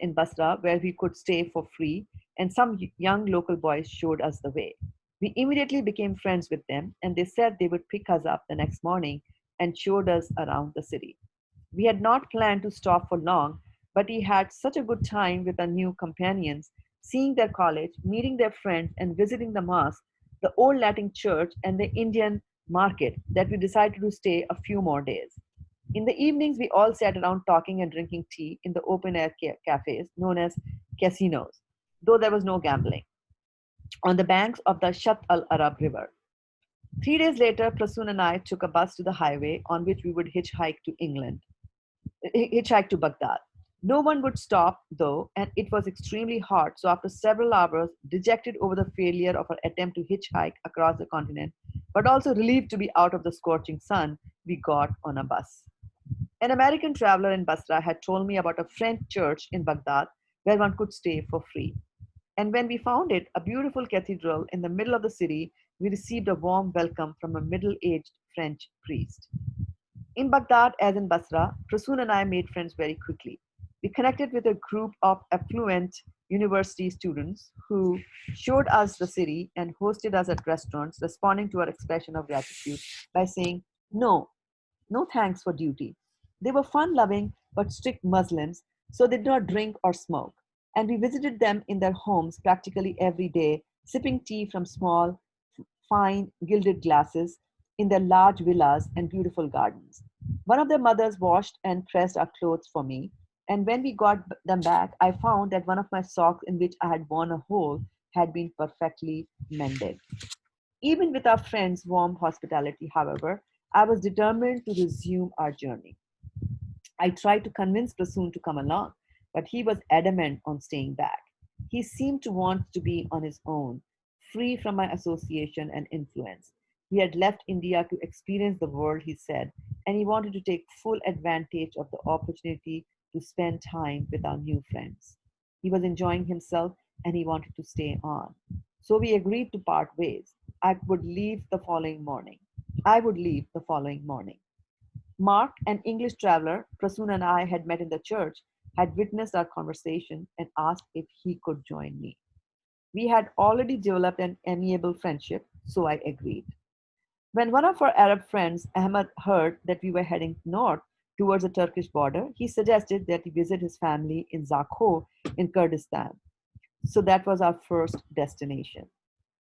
in Basra where we could stay for free, and some young local boys showed us the way. We immediately became friends with them, and they said they would pick us up the next morning and showed us around the city. We had not planned to stop for long, but we had such a good time with our new companions, seeing their college, meeting their friends, and visiting the mosque, the old Latin church, and the Indian market that we decided to stay a few more days. In the evenings, we all sat around talking and drinking tea in the open air cafes known as casinos, though there was no gambling, on the banks of the Shat al Arab River. 3 days later, Prasoon and I took a bus to the highway on which we would hitchhike to Baghdad. No one would stop, though, and it was extremely hot. So, after several hours, dejected over the failure of our attempt to hitchhike across the continent, but also relieved to be out of the scorching sun, we got on a bus. An American traveler in Basra had told me about a French church in Baghdad where one could stay for free. And when we found it, a beautiful cathedral in the middle of the city, we received a warm welcome from a middle aged French priest. In Baghdad, as in Basra, Prasoon and I made friends very quickly. We connected with a group of affluent university students who showed us the city and hosted us at restaurants, responding to our expression of gratitude by saying, no, no thanks for duty. They were fun loving but strict Muslims, so they did not drink or smoke. And we visited them in their homes practically every day, sipping tea from small, fine, gilded glasses in their large villas and beautiful gardens. One of their mothers washed and pressed our clothes for me, and when we got them back, I found that one of my socks in which I had worn a hole had been perfectly mended. Even with our friends' warm hospitality, however, I was determined to resume our journey. I tried to convince Prasoon to come along, but he was adamant on staying back. He seemed to want to be on his own, free from my association and influence. He had left India to experience the world, he said, and he wanted to take full advantage of the opportunity to spend time with our new friends. He was enjoying himself and he wanted to stay on. So we agreed to part ways. I would leave the following morning. I would leave the following morning. Mark, an English traveler Prasoon and I had met in the church, had witnessed our conversation and asked if he could join me. We had already developed an amiable friendship, so I agreed. When one of our Arab friends, Ahmed, heard that we were heading north towards the Turkish border, he suggested that we visit his family in Zakho in Kurdistan. So that was our first destination.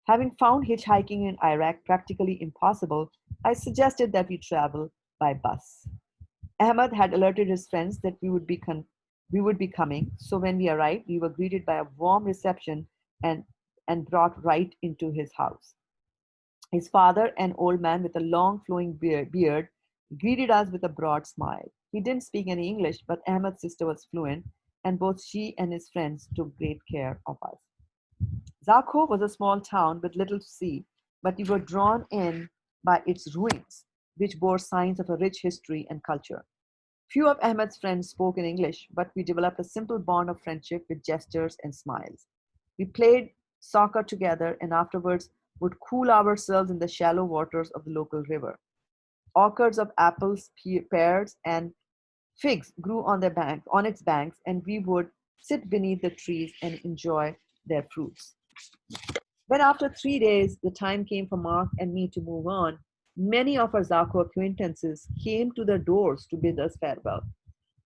Having found hitchhiking in Iraq practically impossible, I suggested that we travel by bus. Ahmad had alerted his friends that we would be coming, so when we arrived, we were greeted by a warm reception and, and brought right into his house. His father, an old man with a long flowing beard, greeted us with a broad smile. He didn't speak any English, but Ahmad's sister was fluent, and both she and his friends took great care of us. Zakho was a small town with little to see, but we were drawn in by its ruins, which bore signs of a rich history and culture. Few of Ahmed's friends spoke in English, but we developed a simple bond of friendship with gestures and smiles. We played soccer together and afterwards would cool ourselves in the shallow waters of the local river. Orchards of apples, pears, and figs grew on its banks, and we would sit beneath the trees and enjoy their fruits. When after 3 days the time came for Mark and me to move on, many of our Zako acquaintances came to the doors to bid us farewell.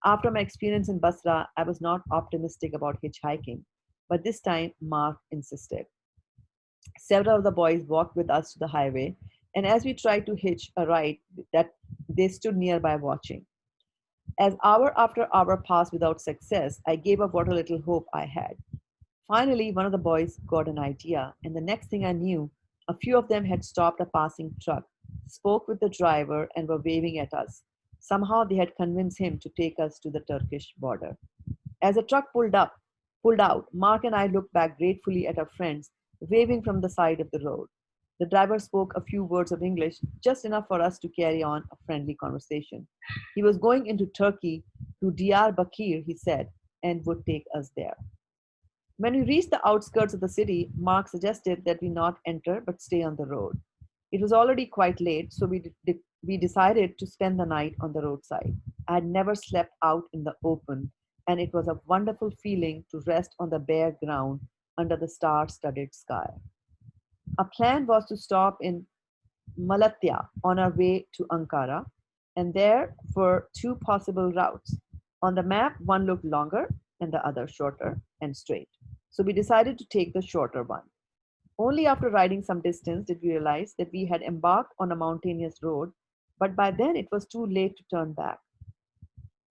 After my experience in Basra, I was not optimistic about hitchhiking, but this time Mark insisted. Several of the boys walked with us to the highway, and as we tried to hitch a ride, that they stood nearby watching. As hour after hour passed without success, I gave up what little hope I had. Finally, one of the boys got an idea, and the next thing I knew, a few of them had stopped a passing truck, spoke with the driver, and were waving at us. Somehow they had convinced him to take us to the Turkish border. As the truck pulled out, Mark and I looked back gratefully at our friends, waving from the side of the road. The driver spoke a few words of English, just enough for us to carry on a friendly conversation. He was going into Turkey, to Diyarbakir, he said, and would take us there. When we reached the outskirts of the city, Mark suggested that we not enter but stay on the road. It was already quite late, so we decided to spend the night on the roadside. I had never slept out in the open, and it was a wonderful feeling to rest on the bare ground under the star-studded sky. Our plan was to stop in Malatya on our way to Ankara, and there were two possible routes. On the map, one looked longer and the other shorter and straight. So we decided to take the shorter one. Only after riding some distance did we realize that we had embarked on a mountainous road, but by then it was too late to turn back.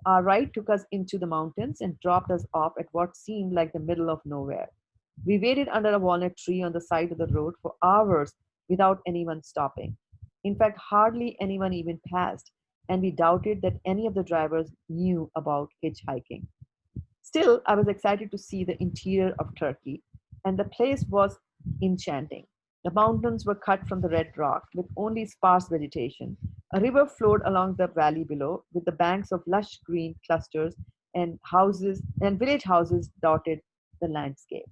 Our ride took us into the mountains and dropped us off at what seemed like the middle of nowhere. We waited under a walnut tree on the side of the road for hours without anyone stopping. In fact, hardly anyone even passed, and we doubted that any of the drivers knew about hitchhiking. Still, I was excited to see the interior of Turkey, and the place was enchanting. The mountains were cut from the red rock with only sparse vegetation. A river flowed along the valley below, with the banks of lush green clusters and houses and village houses dotted the landscape.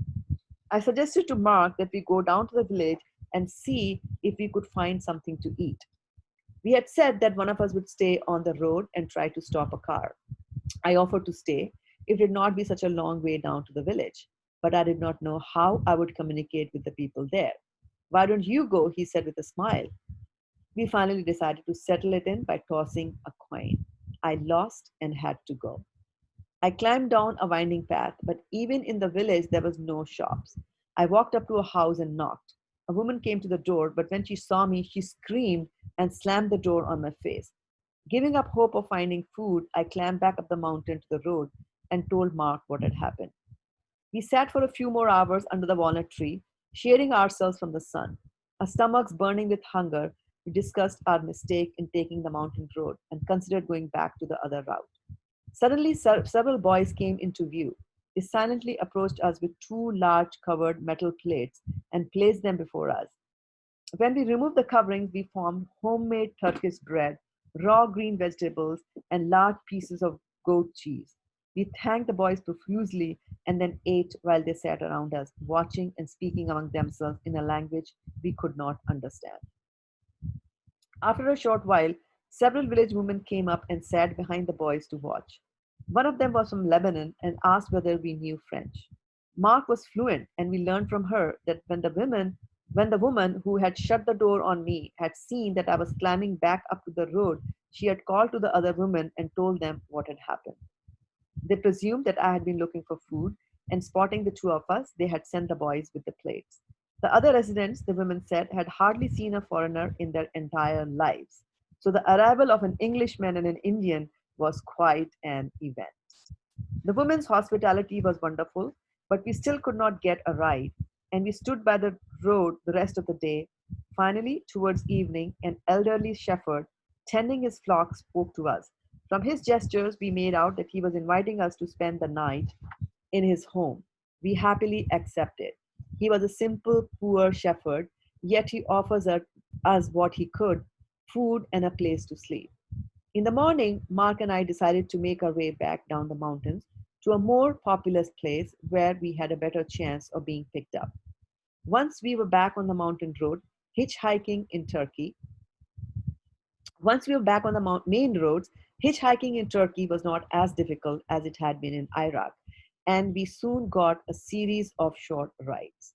I suggested to Mark that we go down to the village and see if we could find something to eat. We had said that one of us would stay on the road and try to stop a car. I offered to stay if it did not be such a long way down to the village, but I did not know how I would communicate with the people there. Why don't you go? He said with a smile. We finally decided to settle it in by tossing a coin. I lost and had to go. I climbed down a winding path, but even in the village there was no shops. I walked up to a house and knocked. A woman came to the door, but when she saw me, she screamed and slammed the door on my face. Giving up hope of finding food, I climbed back up the mountain to the road and told Mark what had happened. We sat for a few more hours under the walnut tree, shading ourselves from the sun. Our stomachs burning with hunger, we discussed our mistake in taking the mountain road and considered going back to the other route. Suddenly, several boys came into view. They silently approached us with two large covered metal plates and placed them before us. When we removed the coverings, we found homemade Turkish bread, raw green vegetables, and large pieces of goat cheese. We thanked the boys profusely and then ate while they sat around us, watching and speaking among themselves in a language we could not understand. After a short while, several village women came up and sat behind the boys to watch. One of them was from Lebanon and asked whether we knew French. Mark was fluent, and we learned from her that when the woman who had shut the door on me had seen that I was climbing back up to the road, she had called to the other women and told them what had happened. They presumed that I had been looking for food, and spotting the two of us, they had sent the boys with the plates. The other residents, the women said, had hardly seen a foreigner in their entire lives. So the arrival of an Englishman and an Indian was quite an event. The women's hospitality was wonderful, but we still could not get a ride, and we stood by the road the rest of the day. Finally, towards evening, an elderly shepherd tending his flock spoke to us. From his gestures, we made out that he was inviting us to spend the night in his home. We happily accepted. He was a simple, poor shepherd, yet he offers us what he could, food and a place to sleep. In the morning, Mark and I decided to make our way back down the mountains to a more populous place where we had a better chance of being picked up. Once we were back on the mountain road, hitchhiking in Turkey, once we were back on the main roads, hitchhiking in Turkey was not as difficult as it had been in Iraq, and we soon got a series of short rides.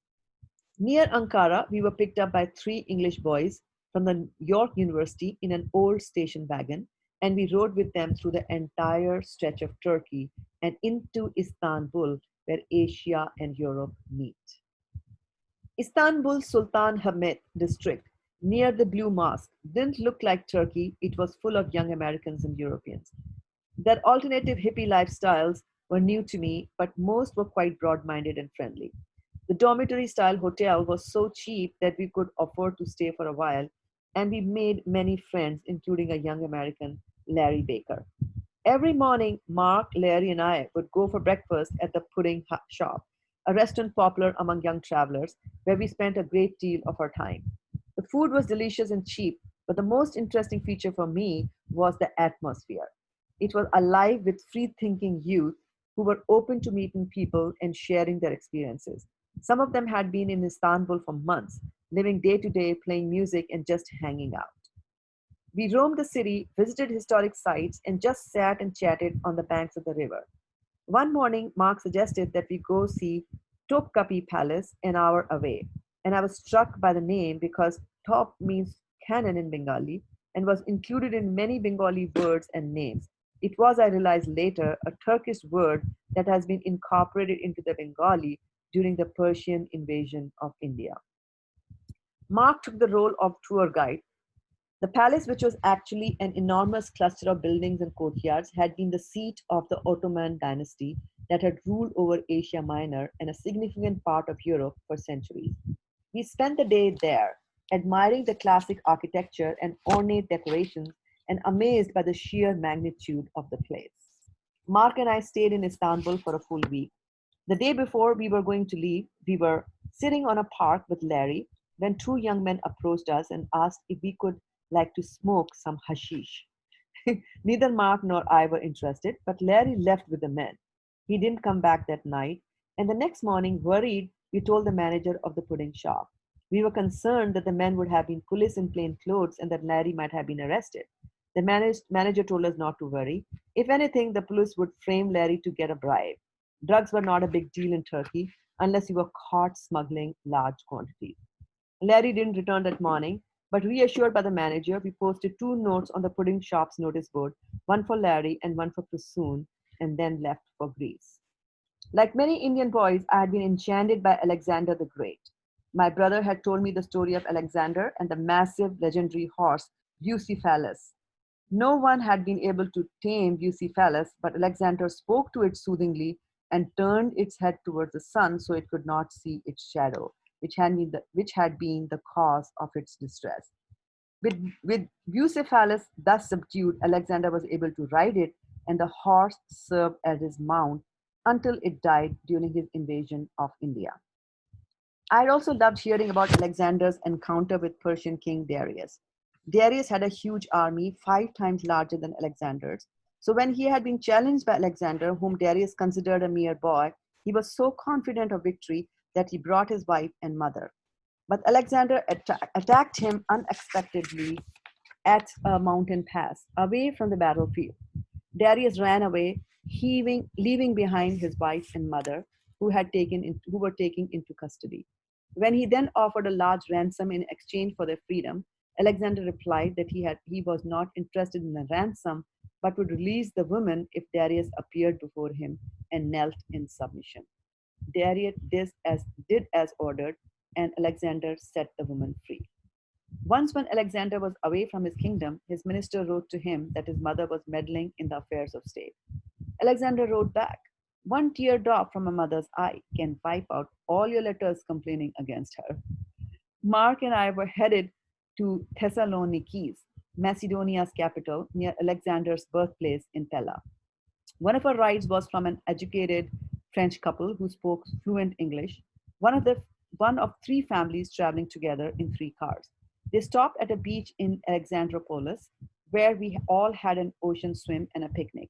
Near Ankara, we were picked up by three English boys from the York University in an old station wagon, and we rode with them through the entire stretch of Turkey and into Istanbul, where Asia and Europe meet. Istanbul's Sultan Hamid district, near the Blue Mosque, didn't look like Turkey. It was full of young Americans and Europeans. Their alternative hippie lifestyles were new to me, but most were quite broad-minded and friendly. The dormitory-style hotel was so cheap that we could afford to stay for a while, and we made many friends, including a young American, Larry Baker. Every morning, Mark, Larry, and I would go for breakfast at the pudding shop, a restaurant popular among young travelers, where we spent a great deal of our time. The food was delicious and cheap, but the most interesting feature for me was the atmosphere. It was alive with free-thinking youth who were open to meeting people and sharing their experiences. Some of them had been in Istanbul for months, living day to day, playing music, and just hanging out. We roamed the city, visited historic sites, and just sat and chatted on the banks of the river. One morning, Mark suggested that we go see Topkapi Palace an hour away, and I was struck by the name because Top means cannon in Bengali and was included in many Bengali words and names. It was, I realized later, a Turkish word that has been incorporated into the Bengali during the Persian invasion of India. Mark took the role of tour guide. The palace, which was actually an enormous cluster of buildings and courtyards, had been the seat of the Ottoman dynasty that had ruled over Asia Minor and a significant part of Europe for centuries. We spent the day there, admiring the classic architecture and ornate decorations and amazed by the sheer magnitude of the place. Mark and I stayed in Istanbul for a full week. The day before we were going to leave, we were sitting on a park with Larry when two young men approached us and asked if we could like to smoke some hashish. Neither Mark nor I were interested, but Larry left with the men. He didn't come back that night, and the next morning, worried, we told the manager of the pudding shop. We were concerned that the men would have been police in plain clothes and that Larry might have been arrested. The manager told us not to worry. If anything, the police would frame Larry to get a bribe. Drugs were not a big deal in Turkey unless you were caught smuggling large quantities. Larry didn't return that morning, but reassured by the manager, we posted two notes on the pudding shop's notice board, one for Larry and one for Prasoon, and then left for Greece. Like many Indian boys, I had been enchanted by Alexander the Great. My brother had told me the story of Alexander and the massive legendary horse Bucephalus. No one had been able to tame Bucephalus, but Alexander spoke to it soothingly and turned its head towards the sun so it could not see its shadow, which had been the cause of its distress. With Bucephalus thus subdued, Alexander was able to ride it, and the horse served as his mount until it died during his invasion of India. I had also loved hearing about Alexander's encounter with Persian King Darius. Darius had a huge army, 5 times larger than Alexander's. So when he had been challenged by Alexander, whom Darius considered a mere boy, he was so confident of victory that he brought his wife and mother. But Alexander attacked him unexpectedly at a mountain pass, away from the battlefield. Darius ran away, leaving behind his wife and mother, who were taken into custody. When he then offered a large ransom in exchange for their freedom, Alexander replied that he was not interested in the ransom, but would release the women if Darius appeared before him and knelt in submission. Darius did as ordered, and Alexander set the woman free. Once, when Alexander was away from his kingdom, his minister wrote to him that his mother was meddling in the affairs of state. Alexander wrote back, "One teardrop from a mother's eye can wipe out all your letters complaining against her." Mark and I were headed to Thessaloniki, Macedonia's capital, near Alexander's birthplace in Pella. One of our rides was from an educated French couple who spoke fluent English, one of 3 families traveling together in 3 cars. They stopped at a beach in Alexandropolis, where we all had an ocean swim and a picnic.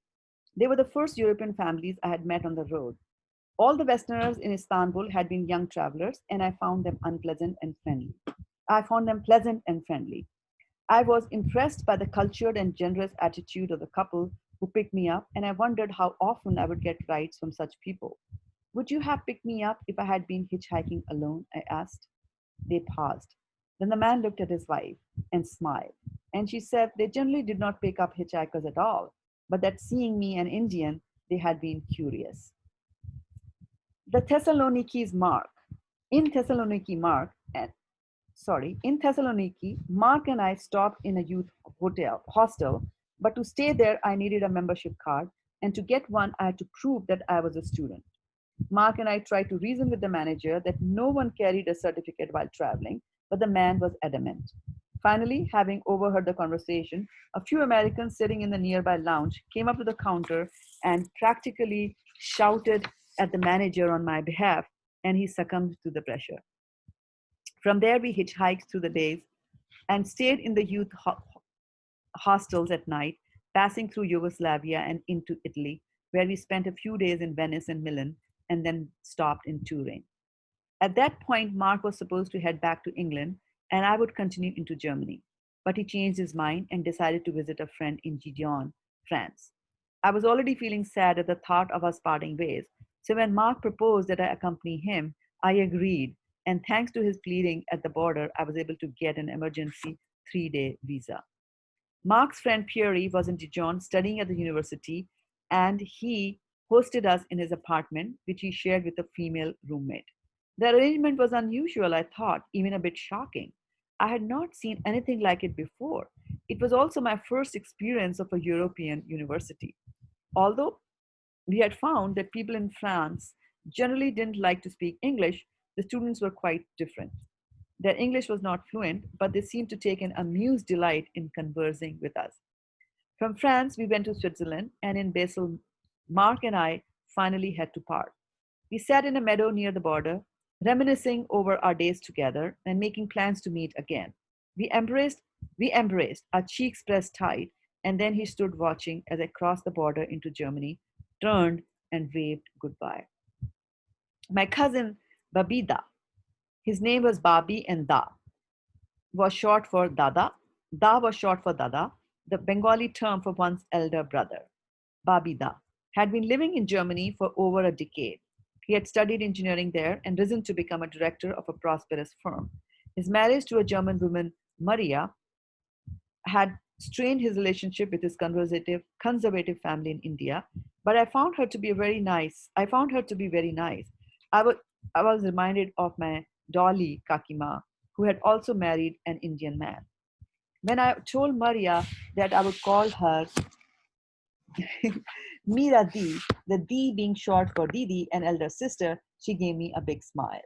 They were the first European families I had met on the road. All the Westerners in Istanbul had been young travelers, and I found them pleasant and friendly. I was impressed by the cultured and generous attitude of the couple who picked me up, and I wondered how often I would get rides from such people. "Would you have picked me up if I had been hitchhiking alone?" I asked. They paused. Then the man looked at his wife and smiled, and she said they generally did not pick up hitchhikers at all, but that seeing me an Indian, they had been curious. The Thessaloniki's Mark. In Thessaloniki, in Thessaloniki, Mark and I stopped in a youth hostel, but to stay there, I needed a membership card, and to get one, I had to prove that I was a student. Mark and I tried to reason with the manager that no one carried a certificate while traveling, but the man was adamant. Finally, having overheard the conversation, a few Americans sitting in the nearby lounge came up to the counter and practically shouted at the manager on my behalf, and he succumbed to the pressure. From there, we hitchhiked through the days and stayed in the youth hostels at night, passing through Yugoslavia and into Italy, where we spent a few days in Venice and Milan, and then stopped in Turin. At that point, Mark was supposed to head back to England, and I would continue into Germany. But he changed his mind and decided to visit a friend in Gijon, France. I was already feeling sad at the thought of us parting ways, so when Mark proposed that I accompany him, I agreed, and thanks to his pleading at the border, I was able to get an emergency 3-day visa. Mark's friend Pierre was in Dijon studying at the university, and he hosted us in his apartment, which he shared with a female roommate. The arrangement was unusual, I thought, even a bit shocking. I had not seen anything like it before. It was also my first experience of a European university. Although we had found that people in France generally didn't like to speak English, the students were quite different. Their English was not fluent, but they seemed to take an amused delight in conversing with us. From France, we went to Switzerland, and in Basel, Mark and I finally had to part. We sat in a meadow near the border, reminiscing over our days together and making plans to meet again. We embraced, our cheeks pressed tight, and then he stood watching as I crossed the border into Germany, turned, and waved goodbye. My cousin, Babida, his name was Babi, and Da was short for Dada. Da was short for Dada, the Bengali term for one's elder brother. Babida had been living in Germany for over a decade. He had studied engineering there and risen to become a director of a prosperous firm. His marriage to a German woman, Maria, had strained his relationship with his conservative family in India, but I found her to be very nice. I found her to be very nice. I was, I was reminded of my Dolly Kakima, who had also married an Indian man. When I told Maria that I would call her Mira Di, the Di being short for Didi, an elder sister, she gave me a big smile.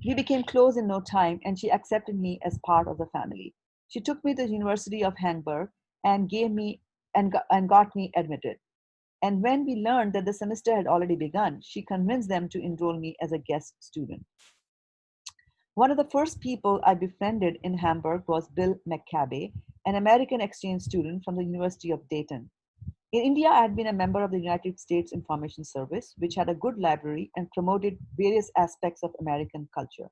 We became close in no time, and she accepted me as part of the family. She took me to the University of Hamburg and gave me and got me admitted. And when we learned that the semester had already begun, she convinced them to enroll me as a guest student. One of the first people I befriended in Hamburg was Bill McCabe, an American exchange student from the University of Dayton. In India, I had been a member of the United States Information Service, which had a good library and promoted various aspects of American culture.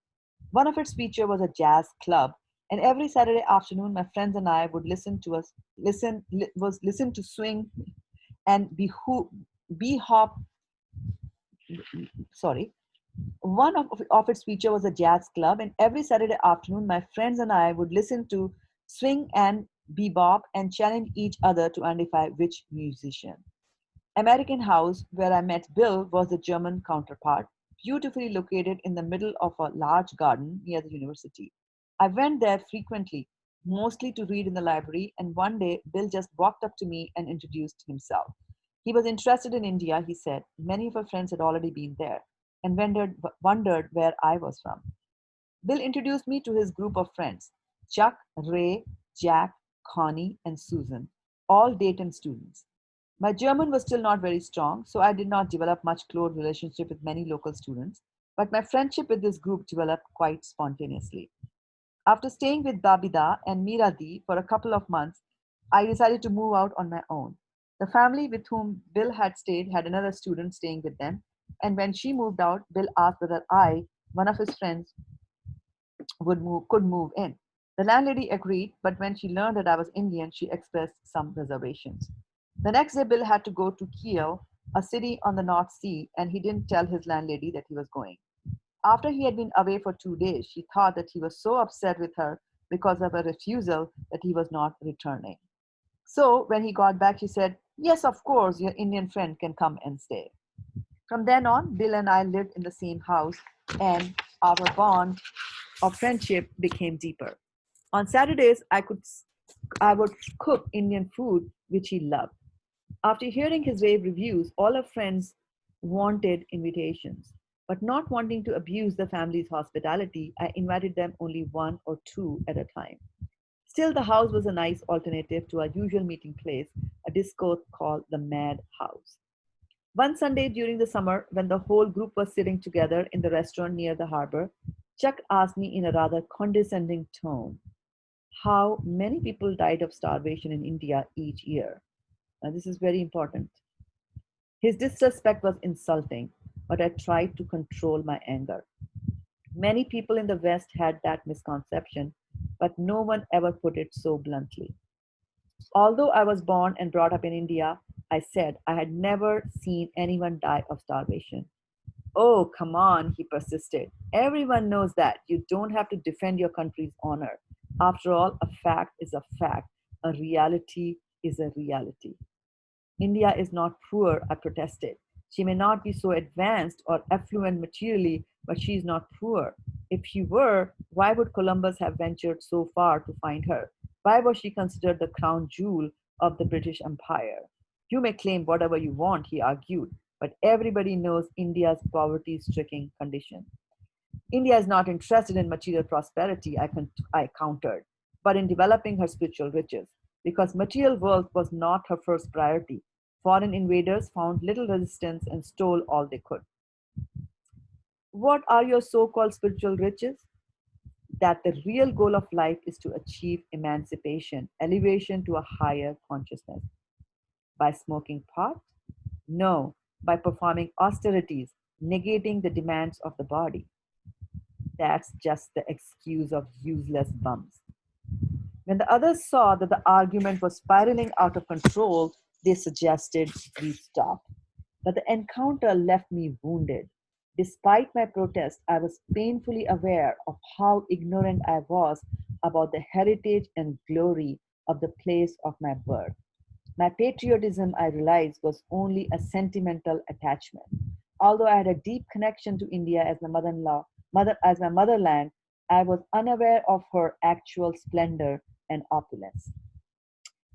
One of its features was a jazz club, and every Saturday afternoon, my friends and I would listen to swing and hop. Sorry, one of its features was a jazz club, and every Saturday afternoon, my friends and I would listen to swing and bebop and challenge each other to identify which musician. American House, where I met Bill, was the German counterpart, beautifully located in the middle of a large garden near the university. I went there frequently, mostly to read in the library, and one day Bill just walked up to me and introduced himself. He was interested in India, he said. Many of our friends had already been there and wondered where I was from. Bill introduced me to his group of friends: Chuck, Ray, Jack, Connie, and Susan, all Dayton students. My German was still not very strong, so I did not develop much close relationship with many local students, but my friendship with this group developed quite spontaneously. After staying with Babida and Miradi for a couple of months, I decided to move out on my own. The family with whom Bill had stayed had another student staying with them, and when she moved out, Bill asked whether I, one of his friends, could move in. The landlady agreed, but when she learned that I was Indian, she expressed some reservations. The next day, Bill had to go to Kiel, a city on the North Sea, and he didn't tell his landlady that he was going. After he had been away for 2 days, she thought that he was so upset with her because of a refusal that he was not returning. So when he got back, she said, "Yes, of course, your Indian friend can come and stay." From then on, Bill and I lived in the same house, and our bond of friendship became deeper. On Saturdays, I would cook Indian food, which he loved. After hearing his rave reviews, all our friends wanted invitations. But not wanting to abuse the family's hospitality, I invited them only one or two at a time. Still, the house was a nice alternative to our usual meeting place, a disco called the Mad House. One Sunday during the summer, when the whole group was sitting together in the restaurant near the harbor, Chuck asked me in a rather condescending tone how many people died of starvation in India each year. Now, this is very important. His disrespect was insulting, but I tried to control my anger. Many people in the West had that misconception, but no one ever put it so bluntly. Although I was born and brought up in India, I said I had never seen anyone die of starvation. "Oh, come on," he persisted. "Everyone knows that. You don't have to defend your country's honor. After all, a fact is a fact. A reality is a reality." "India is not poor," I protested. "She may not be so advanced or affluent materially, but she is not poor. If she were, why would Columbus have ventured so far to find her? Why was she considered the crown jewel of the British Empire?" "You may claim whatever you want," he argued, "but everybody knows India's poverty-stricken condition." "India is not interested in material prosperity," I countered, "but in developing her spiritual riches, because material wealth was not her first priority. Foreign invaders found little resistance and stole all they could." "What are your so-called spiritual riches?" "That the real goal of life is to achieve emancipation, elevation to a higher consciousness." "By smoking pot?" "No, by performing austerities, negating the demands of the body." "That's just the excuse of useless bums." When the others saw that the argument was spiraling out of control, they suggested we stop. But the encounter left me wounded. Despite my protest, I was painfully aware of how ignorant I was about the heritage and glory of the place of my birth. My patriotism, I realized, was only a sentimental attachment. Although I had a deep connection to India as my as my motherland, I was unaware of her actual splendor and opulence.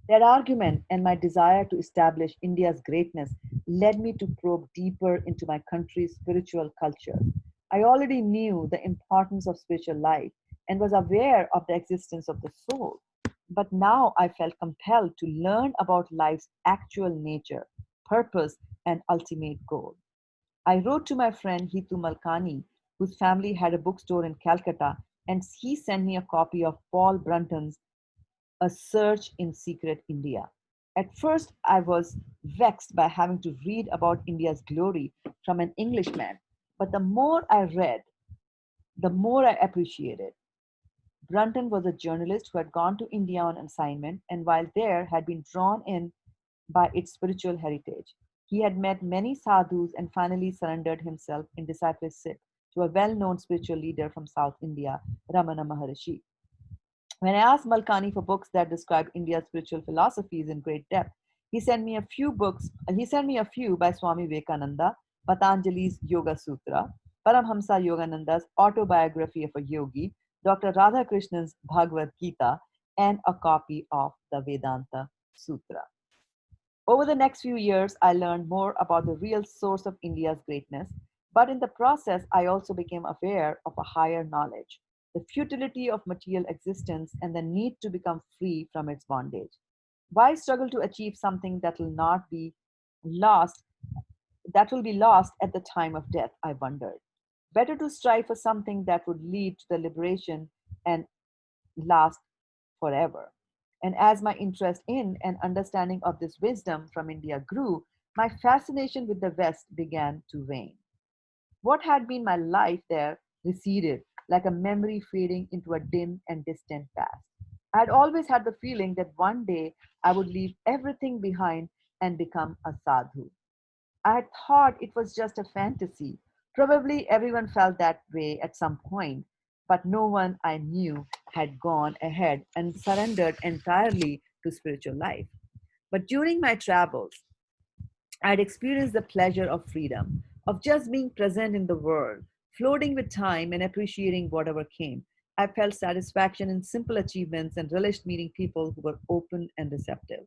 Their argument and my desire to establish India's greatness led me to probe deeper into my country's spiritual culture. I already knew the importance of spiritual life and was aware of the existence of the soul. But now I felt compelled to learn about life's actual nature, purpose, and ultimate goal. I wrote to my friend Hitu Malkani, whose family had a bookstore in Calcutta, and he sent me a copy of Paul Brunton's A Search in Secret India. At first, I was vexed by having to read about India's glory from an Englishman, but the more I read, the more I appreciated. Brunton was a journalist who had gone to India on assignment and while there had been drawn in by its spiritual heritage. He had met many sadhus and finally surrendered himself in discipleship to a well known spiritual leader from South India, Ramana Maharishi. When I asked Malkani for books that described India's spiritual philosophies in great depth, he sent me a few by Swami Vivekananda, Patanjali's Yoga Sutra, Paramhamsa Yogananda's Autobiography of a Yogi, Dr. Radhakrishnan's Bhagavad Gita, and a copy of the Vedanta Sutra. Over the next few years, I learned more about the real source of India's greatness, but in the process, I also became aware of a higher knowledge, the futility of material existence, and the need to become free from its bondage. Why struggle to achieve something that will not be lost, that will be lost at the time of death? I wondered. Better to strive for something that would lead to the liberation and last forever. And as my interest in and understanding of this wisdom from India grew, my fascination with the West began to wane. What had been my life there receded like a memory fading into a dim and distant past. I had always had the feeling that one day I would leave everything behind and become a sadhu. I had thought it was just a fantasy. Probably everyone felt that way at some point, but no one I knew had gone ahead and surrendered entirely to spiritual life. But during my travels, I had experienced the pleasure of freedom, of just being present in the world, floating with time and appreciating whatever came. I felt satisfaction in simple achievements and relished meeting people who were open and receptive,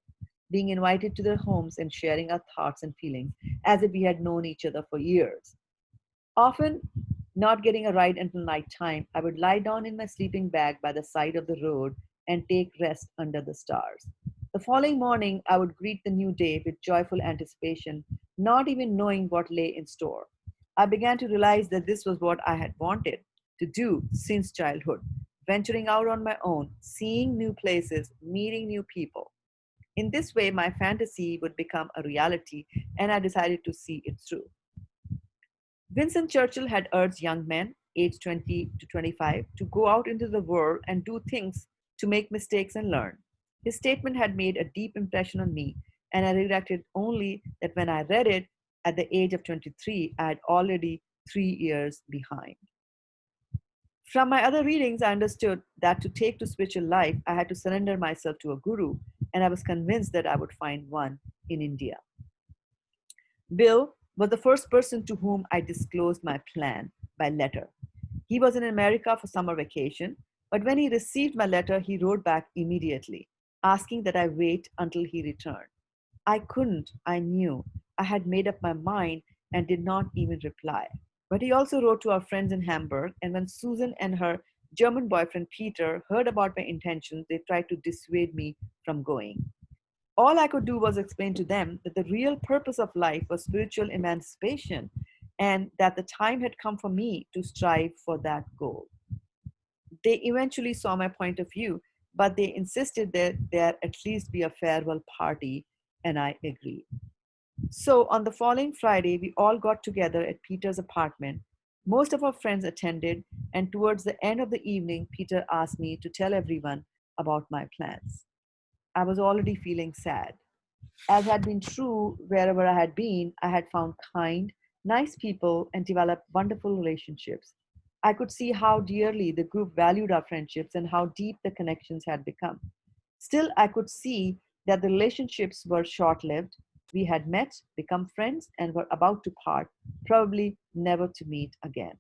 being invited to their homes and sharing our thoughts and feelings as if we had known each other for years. Often, not getting a ride until night time, I would lie down in my sleeping bag by the side of the road and take rest under the stars. The following morning, I would greet the new day with joyful anticipation, not even knowing what lay in store. I began to realize that this was what I had wanted to do since childhood, venturing out on my own, seeing new places, meeting new people. In this way, my fantasy would become a reality, and I decided to see it through. Winston Churchill had urged young men, aged 20 to 25, to go out into the world and do things, to make mistakes and learn. His statement had made a deep impression on me, and I regretted only that when I read it at the age of 23, I had already 3 years behind. From my other readings, I understood that to take to spiritual life, I had to surrender myself to a guru, and I was convinced that I would find one in India. Bill was the first person to whom I disclosed my plan by letter. He was in America for summer vacation, but when he received my letter, he wrote back immediately, asking that I wait until he returned. I couldn't, I knew. I had made up my mind and did not even reply. But he also wrote to our friends in Hamburg, and when Susan and her German boyfriend Peter heard about my intentions, they tried to dissuade me from going. All I could do was explain to them that the real purpose of life was spiritual emancipation and that the time had come for me to strive for that goal. They eventually saw my point of view, but they insisted that there at least be a farewell party, and I agreed. So on the following Friday, we all got together at Peter's apartment. Most of our friends attended, and towards the end of the evening, Peter asked me to tell everyone about my plans. I was already feeling sad. As had been true wherever I had been, I had found kind, nice people and developed wonderful relationships. I could see how dearly the group valued our friendships and how deep the connections had become. Still, I could see that the relationships were short lived. We had met, become friends, and were about to part, probably never to meet again.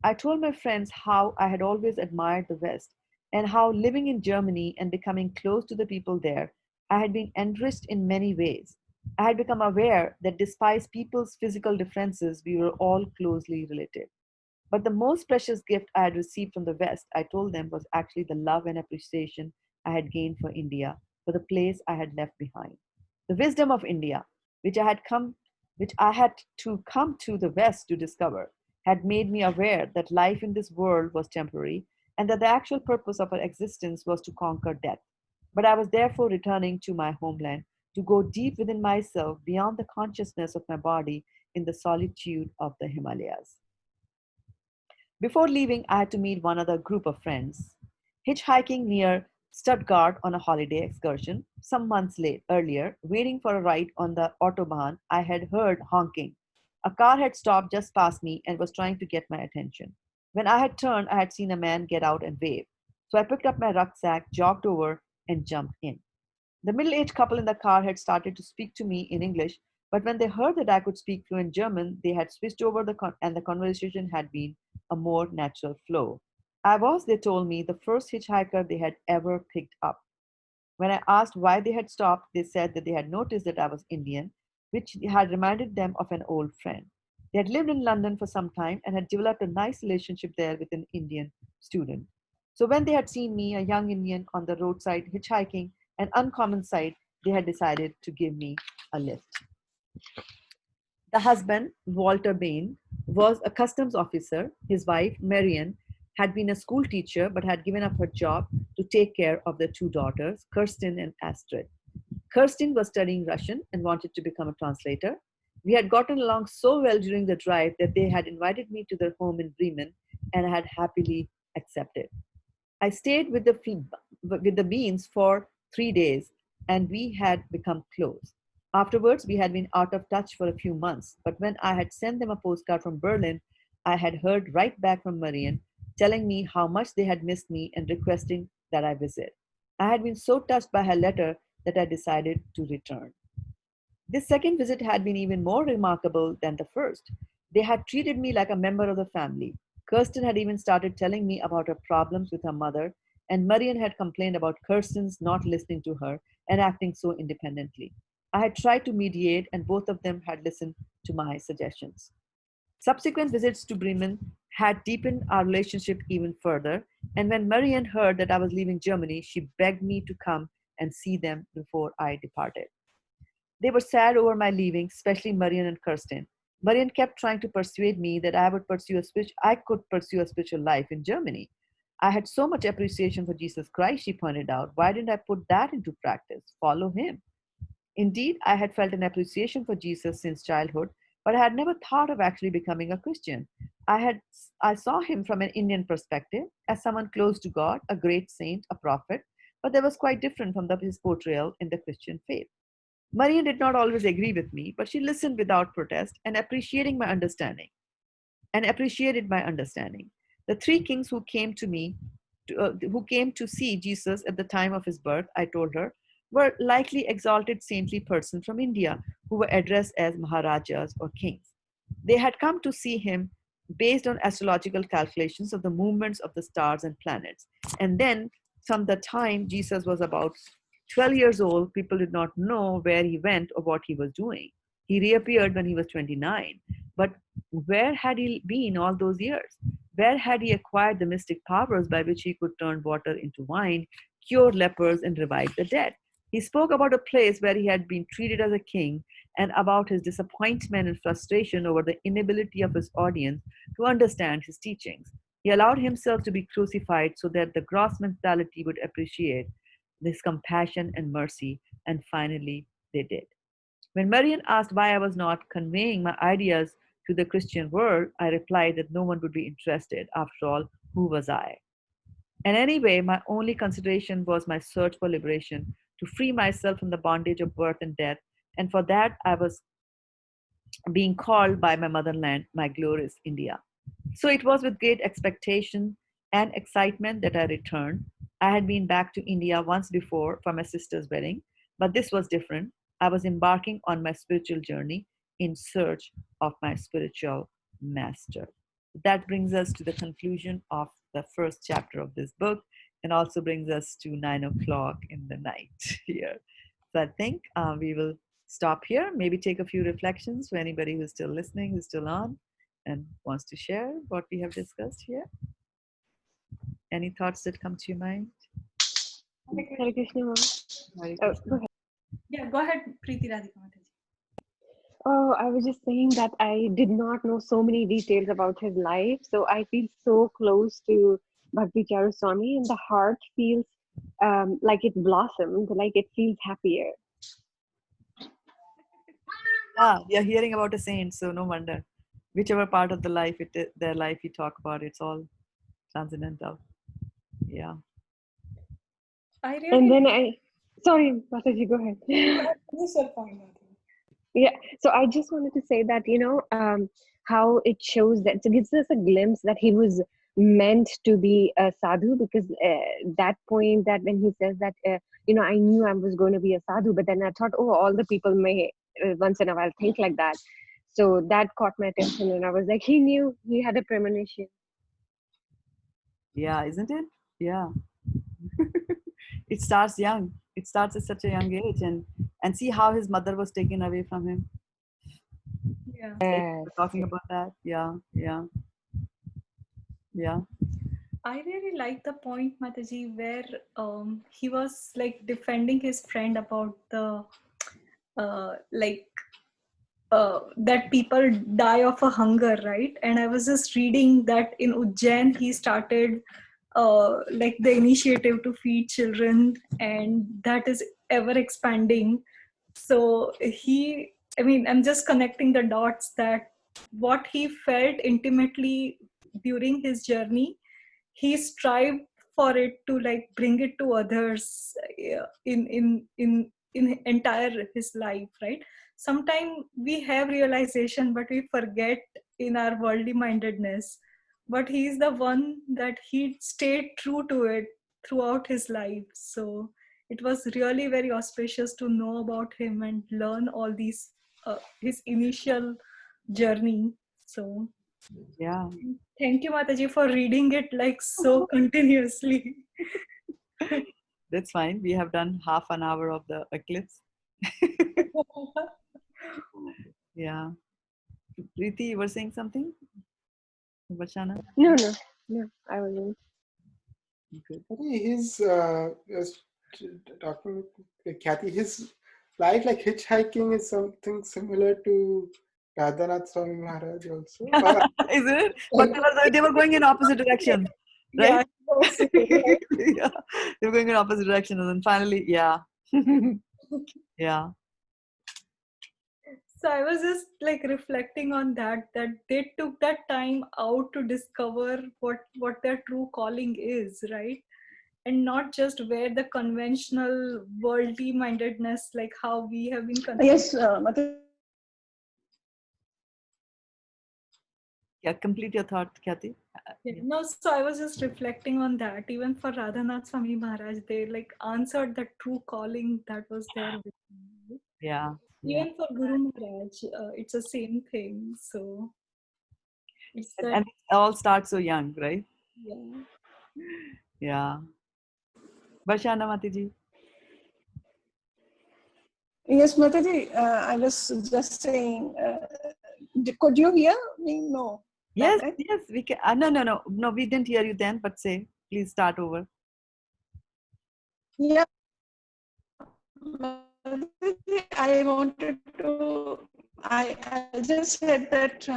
I told my friends how I had always admired the West and how living in Germany and becoming close to the people there, I had been enriched in many ways. I had become aware that despite people's physical differences, we were all closely related. But the most precious gift I had received from the West, I told them, was actually the love and appreciation I had gained for India, for the place I had left behind. The wisdom of India, which I had to come to the West to discover, had made me aware that life in this world was temporary and that the actual purpose of our existence was to conquer death. But I was therefore returning to my homeland to go deep within myself beyond the consciousness of my body in the solitude of the Himalayas. Before leaving, I had to meet one other group of friends. Hitchhiking near Stuttgart on a holiday excursion, some months earlier, waiting for a ride on the Autobahn, I had heard honking. A car had stopped just past me and was trying to get my attention. When I had turned, I had seen a man get out and wave. So I picked up my rucksack, jogged over, and jumped in. The middle aged couple in the car had started to speak to me in English, but when they heard that I could speak fluent German, they had switched over and the conversation had been a more natural flow. I was, they told me, the first hitchhiker they had ever picked up. When I asked why they had stopped, they said that they had noticed that I was Indian, which had reminded them of an old friend. They had lived in London for some time and had developed a nice relationship there with an Indian student. So when they had seen me, a young Indian, on the roadside hitchhiking, an uncommon sight, they had decided to give me a lift. The husband, Walter Bain, was a customs officer. His wife, Marian, had been a school teacher but had given up her job to take care of their two daughters, Kirsten and Astrid. Kirsten was studying Russian and wanted to become a translator. We had gotten along so well during the drive that they had invited me to their home in Bremen, and I had happily accepted. I stayed with the Beans for 3 days, and we had become close. Afterwards, we had been out of touch for a few months, but when I had sent them a postcard from Berlin, I had heard right back from Marian, telling me how much they had missed me and requesting that I visit. I had been so touched by her letter that I decided to return. This second visit had been even more remarkable than the first. They had treated me like a member of the family. Kirsten had even started telling me about her problems with her mother, and Marian had complained about Kirsten's not listening to her and acting so independently. I had tried to mediate, and both of them had listened to my suggestions. Subsequent visits to Bremen had deepened our relationship even further, and when Marian heard that I was leaving Germany, she begged me to come and see them before I departed. They were sad over my leaving, especially Marian and Kirsten. Marian kept trying to persuade me that I could pursue a spiritual life in Germany. I had so much appreciation for Jesus Christ, she pointed out. Why didn't I put that into practice? Follow him. Indeed, I had felt an appreciation for Jesus since childhood, but I had never thought of actually becoming a Christian. I saw him from an Indian perspective as someone close to God, a great saint, a prophet, but that was quite different from his portrayal in the Christian faith. Marian did not always agree with me, but she listened without protest and appreciated my understanding. The three kings who came to see Jesus at the time of his birth, I told her, were likely exalted saintly persons from India who were addressed as Maharajas or kings. They had come to see him based on astrological calculations of the movements of the stars and planets. And then, from the time Jesus was about 12 years old, people did not know where he went or what he was doing. He reappeared when he was 29. But where had he been all those years? Where had he acquired the mystic powers by which he could turn water into wine, cure lepers, and revive the dead? He spoke about a place where he had been treated as a king and about his disappointment and frustration over the inability of his audience to understand his teachings. He allowed himself to be crucified so that the gross mentality would appreciate his compassion and mercy, and finally they did. When Marian asked why I was not conveying my ideas to the Christian world, I replied that no one would be interested. After all, who was I? And anyway, my only consideration was my search for liberation, to free myself from the bondage of birth and death. And for that, I was being called by my motherland, my glorious India. So it was with great expectation and excitement that I returned. I had been back to India once before for my sister's wedding, But this was different. I was embarking on my spiritual journey in search of my spiritual master. That brings us to the conclusion of the first chapter of this book, and also brings us to 9 o'clock in the night here. So I think we will stop here, maybe take a few reflections for anybody who's still listening, who's still on, and wants to share what we have discussed here. Any thoughts that come to your mind? Hare Krishna, ma'am. Hare Go Krishna. ahead. Yeah, go ahead, Preeti Radhika Mataji. Oh, I was just saying that I did not know so many details about his life, so I feel so close to Bhakti Charuswami, and the heart feels like it blossomed, like it feels happier. Yeah, we are hearing about a saint, so no wonder. Whichever part of the life their life you talk about, it's all transcendental. Yeah. I And really then sorry, Mataji, go ahead. finish your point. Yeah, so I just wanted to say that, how it shows that, so it gives us a glimpse that he was meant to be a sadhu, because that point that when he says that, I knew I was going to be a sadhu, but then I thought, oh, all the people may once in a while think like that. So that caught my attention, and I was like, he knew, he had a premonition. Yeah, isn't it? Yeah. It starts young. It starts at such a young age, and see how his mother was taken away from him. Yeah. We're talking about that. Yeah, yeah, yeah. I really like the point, Mataji, where he was like defending his friend about the like that people die of a hunger, right? And I was just reading that in Ujjain he started like the initiative to feed children, and that is ever expanding. So I'm just connecting the dots that what he felt intimately during his journey, he strived for it to like bring it to others in entire his life, right? Sometimes we have realization but we forget in our worldly mindedness, but he is the one that he stayed true to it throughout his life. So it was really very auspicious to know about him and learn all these his initial journey. So Yeah. thank you, Mataji, for reading it like so continuously. That's fine. We have done half an hour of the eclipse. Yeah. Preeti, you were saying something? Vachana? No, I wasn't. Good. His as Dr. Kathy, his life like hitchhiking is something similar to Radhanath Swami Maharaj also. Isn't it? But they were going in opposite directions, right? Yeah, they were going in opposite directions, and then finally, yeah, yeah, So I was just like reflecting on that they took that time out to discover what their true calling is, right? And not just where the conventional worldly mindedness, like how we have been Yes, Mataji. yeah. Complete your thought, Kathy. Yeah. No, so I was just reflecting on that. Even for Radhanath Swami Maharaj, they like answered the true calling that was there with them. Yeah, yeah. Even for Guru Maharaj, it's the same thing. So it's that. And it all starts so young, right? Yeah. Yeah. Vachana Matiji. Yes, Mataji, I was just saying, could you hear me? No. Yes, yes, we can. No, we didn't hear you then. But say, please start over. Yeah, I wanted to. I just said that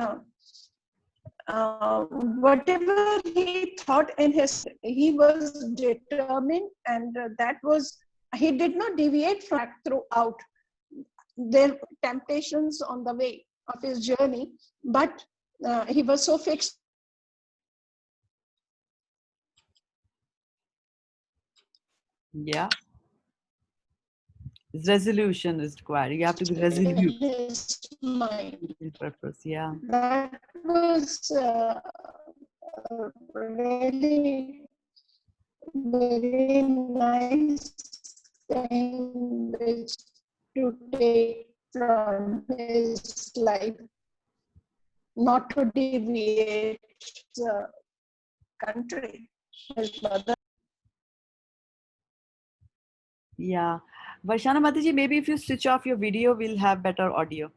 whatever he thought in his, he was determined, and that was, he did not deviate from that throughout. There were temptations on the way of his journey, but he was so fixed. Yeah. Resolution is required. You have to be resolute. His mind. Purpose. Yeah. That was really very nice something which to take from his life, not to deviate the country, his mother. Yeah. Varshana Mataji, maybe if you switch off your video, we'll have better audio.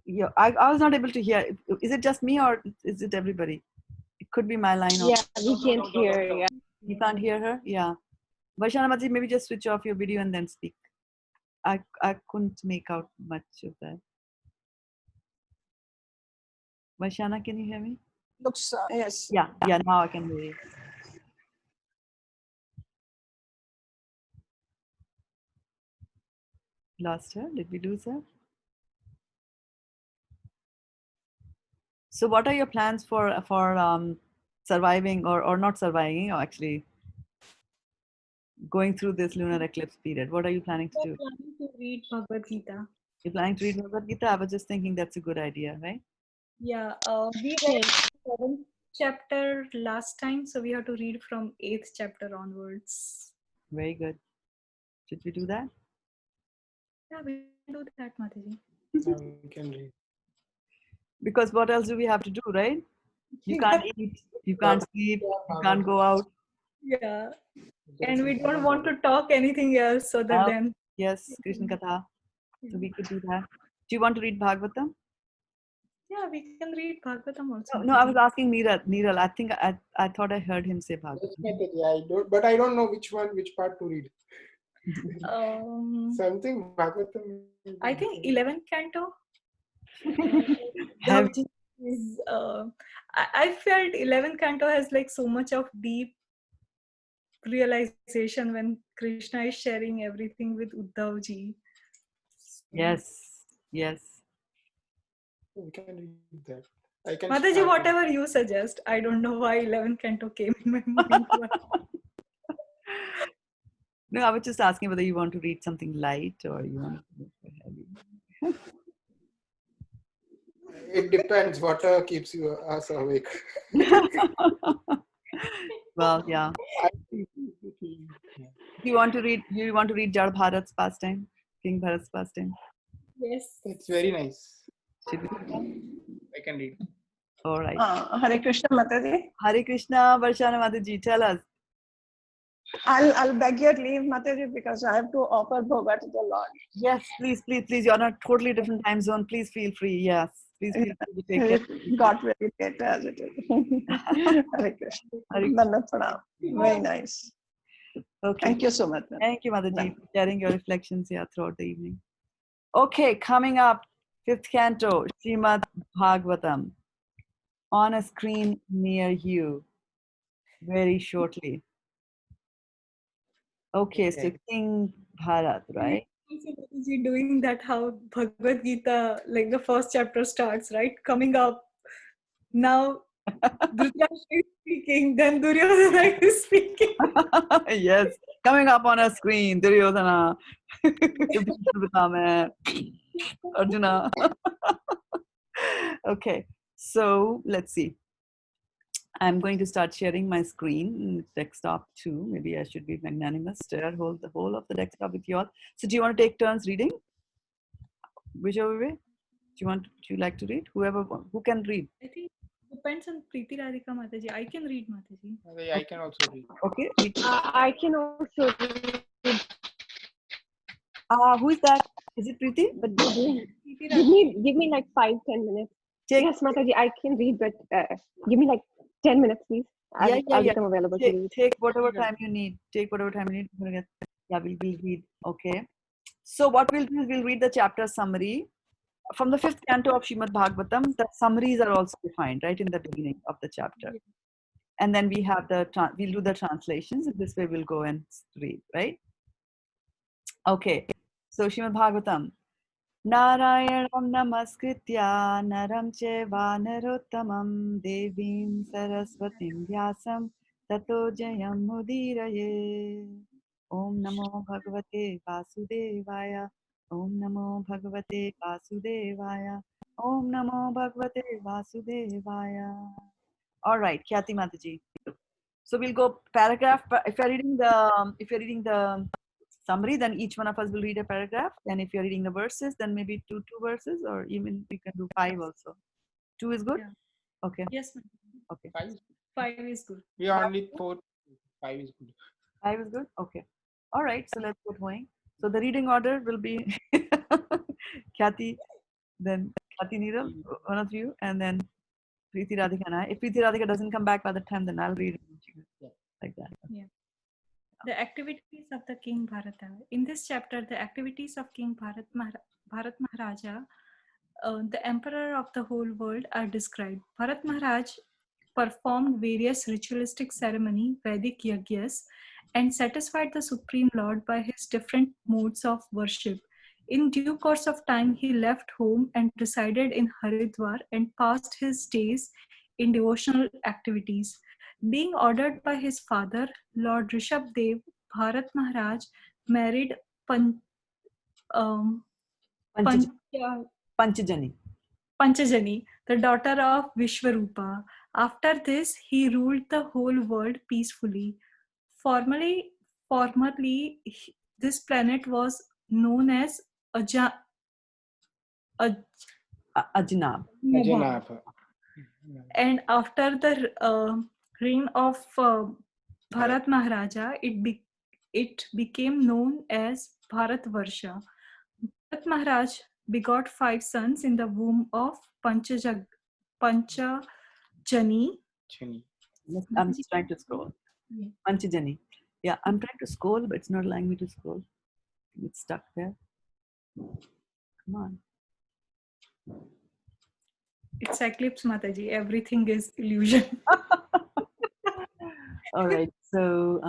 Yeah, I was not able to hear. Is it just me or is it everybody? It could be my line. Yeah, we can't hear. Yeah. You can't hear her? Yeah. Varshana Mataji, maybe just switch off your video and then speak. I couldn't make out much of that. Varshana, can you hear me? Looks, yes. Yeah, now I can hear you. Lost her? Did we lose her? So what are your plans for surviving or not surviving, or actually going through this lunar eclipse period? What are you planning to do? I'm planning to read Bhagavad Gita. You're planning to read Bhagavad Gita? I was just thinking that's a good idea, right? Yeah, we read 7th chapter last time, so we have to read from 8th chapter onwards. Very good. Should we do that? Yeah, we can do that, Mataji. We can read. Because what else do we have to do, right? You can't eat, you can't sleep, you can't go out. Yeah, and we don't want to talk anything else other than... Yes, Krishna Katha. So we could do that. Do you want to read Bhagavatam? Yeah, we can read Bhagavatam also. No, I was asking Niral. I think I thought I heard him say Bhagavatam. Yeah, but I don't know which part to read. Something Bhagavatam. I think 11th canto. Heavy. Is, I felt 11th canto has like so much of deep realization when Krishna is sharing everything with Uddhav ji. Yes. We can read that. I can. Mataji, whatever you suggest. I don't know why 11th canto came in my mind. No, I was just asking whether you want to read something light or you want to read heavy. It depends. What keeps us awake. Well, yeah. You want to read Jal Bharat's pastime, King Bharat's pastime? Yes. It's very nice. Should we? I can read. All right. Hare Krishna, Mataji. Hare Krishna, Varshana Mataji, tell us. I'll beg your leave, Mataji, because I have to offer bhoga to the Lord. Yes, please. You're on a totally different time zone. Please feel free. Yes, please feel free to take care. Got very late as it is. Hare Krishna. Very nice. Okay. Thank you so much. Thank you, Mataji, for sharing your reflections here throughout the evening. Okay, coming up, 5th canto, Srimad Bhagavatam, on a screen near you, very shortly. Okay, so King Bharat, right? Is he doing that how Bhagavad Gita, like the first chapter starts, right? Coming up. Now, Dhritarashtra is speaking, then Duryodhana is speaking. Yes, coming up on a screen, Duryodhana, Arjuna. Okay, so let's see. I'm going to start sharing my screen, desktop too. Maybe I should be magnanimous, hold the whole of the desktop with you all. So do you want to take turns reading? Whichever way. Do you like to read? Who can read? I think it depends on Preeti Radhika Mataji. I can read, Mataji. I can also read. Okay. I can also read. Who is that? Is it Preeti? But give me like 5-10 minutes. Yes, Mataji, I can read, but give me like 10 minutes, please. I'll become available to read. Take whatever time you need. Yeah, we'll read. Okay. So what we'll do is we'll read the chapter summary. From the 5th canto of Srimad Bhagavatam, the summaries are also defined right in the beginning of the chapter. And then we have we'll do the translations, and this way we'll go and read, right? Okay. So Srimad Bhagavatam. Narayanam namaskritya naram cheva narottamam devim saraswatim vyasam tato jayam mudiraye. Om namo bhagavate vasudevaya. Om namo bhagavate vasudevaya. Om namo bhagavate vasudevaya. All right, Khyati Mataji. So we'll go paragraph. If you're reading the summary, then each one of us will read a paragraph. And if you're reading the verses, then maybe two verses, or even we can do 5 also. 2 is good? Yeah. Okay. Yes, ma'am. Okay. 5 is good. We are only 4. 5 is good. 5 is good? Okay. All right, so let's get going. So the reading order will be Khyati, then Khyati Neeral, one of you, and then Preeti Radhika and I. If Preeti Radhika doesn't come back by the time, then I'll read it like that. Yeah. The activities of the King Bharata. In this chapter, the activities of King Bharat Maharaja, the emperor of the whole world, are described. Bharat Maharaj performed various ritualistic ceremony, Vedic yagyas, and satisfied the Supreme Lord by his different modes of worship. In due course of time, he left home and resided in Haridwar and passed his days in devotional activities. Being ordered by his father, Lord Rishabh Dev, Bharat Maharaj married um, Panchajani. Panchajani, the daughter of Vishwarupa. After this, he ruled the whole world peacefully. Formerly, this planet was known as Ajnab. Ajanabha. And after the reign of Bharat Maharaja, it became known as Bharat Varsha. Bharat Maharaj begot 5 sons in the womb of Panchajani. I'm just trying to scroll. Yeah. Panchajani. Yeah, I'm trying to scroll, but it's not allowing me to scroll. It's stuck there. Come on. It's eclipse, Mataji. Everything is illusion. All right. So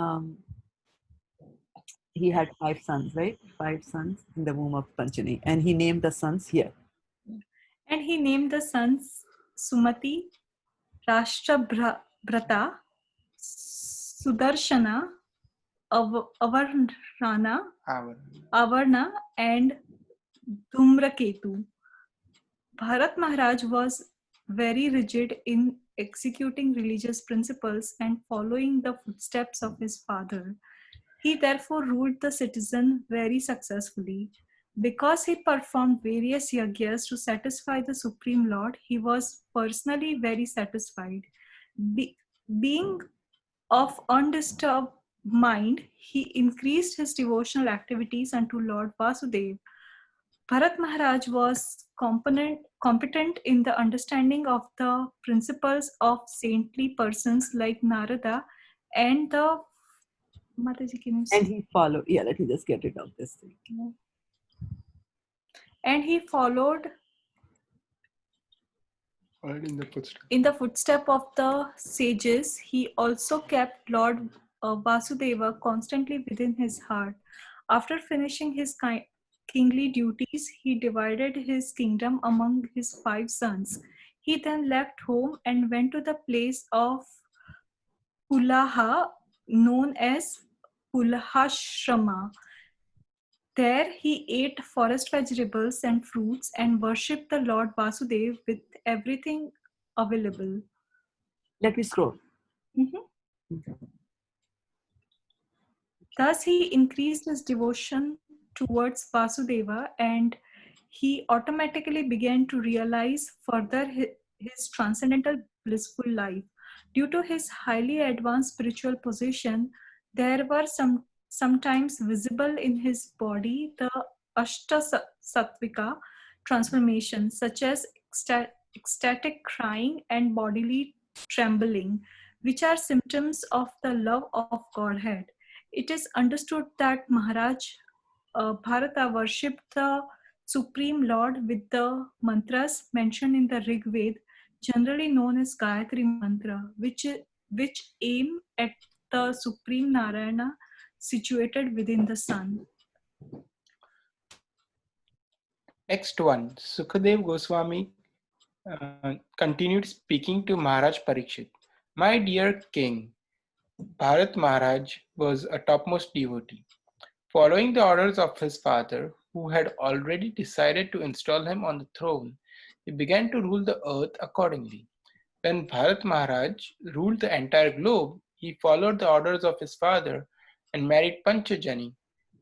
he had 5 sons, right? 5 sons in the womb of Panchani. And he named the sons here. And he named the sons Sumati, Rashtrabrata, Sudarshana, Avarna, and Dhumraketu. Bharat Maharaj was very rigid in executing religious principles and following the footsteps of his father. He therefore ruled the citizen very successfully. Because he performed various yagyas to satisfy the Supreme Lord, he was personally very satisfied. Being of undisturbed mind, he increased his devotional activities unto Lord Vasudeva. Bharat Maharaj was competent in the understanding of the principles of saintly persons like Narada and the Mataji, can you see? And he followed. Yeah, let me just get rid of this thing. And he followed in the footstep of the sages. He also kept Lord Vasudeva constantly within his heart. After finishing his kingly duties, he divided his kingdom among his 5 sons. He then left home and went to the place of Pulaha, known as Pulahashrama. There he ate forest vegetables and fruits and worshipped the Lord Vasudeva with everything available. Let me scroll. Thus he increased his devotion towards Vasudeva, and he automatically began to realize further his transcendental blissful life. Due to his highly advanced spiritual position, there were sometimes visible in his body the Ashta Sattvika transformations, such as ecstatic crying and bodily trembling, which are symptoms of the love of Godhead. It is understood that Maharaj Bharata worshipped the Supreme Lord with the mantras mentioned in the Rig Veda, generally known as Gayatri Mantra, which aim at the Supreme Narayana situated within the sun. Next one, Sukadev Goswami continued speaking to Maharaj Parikshit. My dear king, Bharat Maharaj was a topmost devotee. Following the orders of his father, who had already decided to install him on the throne, he began to rule the earth accordingly. When Bharat Maharaj ruled the entire globe, he followed the orders of his father and married Panchajani,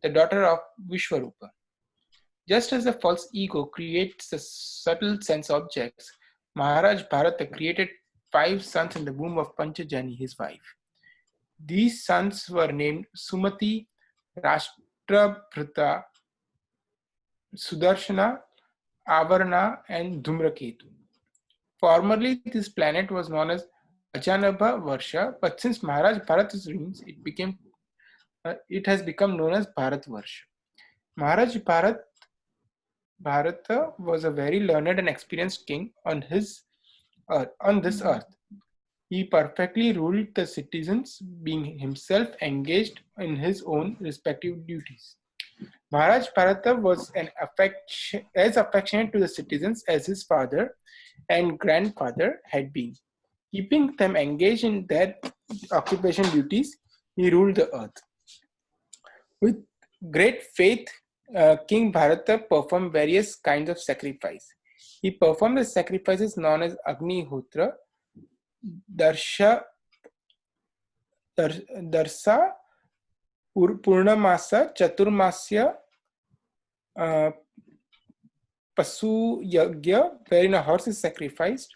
the daughter of Vishwarupa. Just as the false ego creates the subtle sense objects, Maharaj Bharata created 5 sons in the womb of Panchajani, his wife. These sons were named Sumati, Rashtrabhrata, Sudarshana, Avarna, and Dhumraketu. Formerly, this planet was known as Ajanabha Varsha, but since Maharaj Bharata's reigns, it has become known as Bharatvarsha. Maharaj Bharata was a very learned and experienced king on this earth. He perfectly ruled the citizens, being himself engaged in his own respective duties. Maharaj Bharata was as affectionate to the citizens as his father and grandfather had been. Keeping them engaged in their occupation duties, he ruled the earth. With great faith, King Bharata performed various kinds of sacrifice. He performed the sacrifices known as Agni Hotra, Darsa, Purnamasa, Chaturmasya, Pasu Yagya, wherein a horse is sacrificed,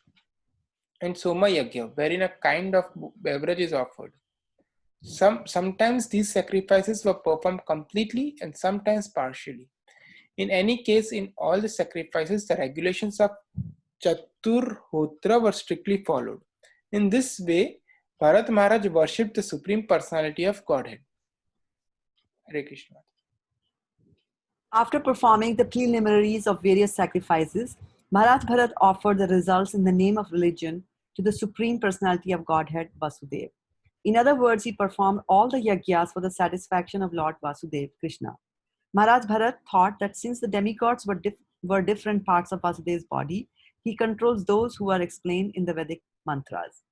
and Soma Yagya, wherein a kind of beverage is offered. Sometimes these sacrifices were performed completely and sometimes partially. In any case, in all the sacrifices, the regulations of Chaturhotra were strictly followed. In this way, Bharat Maharaj worshipped the Supreme Personality of Godhead. Hare Krishna. After performing the preliminaries of various sacrifices, Maharaj Bharat offered the results in the name of religion to the Supreme Personality of Godhead, Vasudeva. In other words, he performed all the yagyas for the satisfaction of Lord Vasudeva, Krishna. Maharaj Bharat thought that since the demigods were different parts of Vasudeva's body, he controls those who are explained in the Vedic mantras.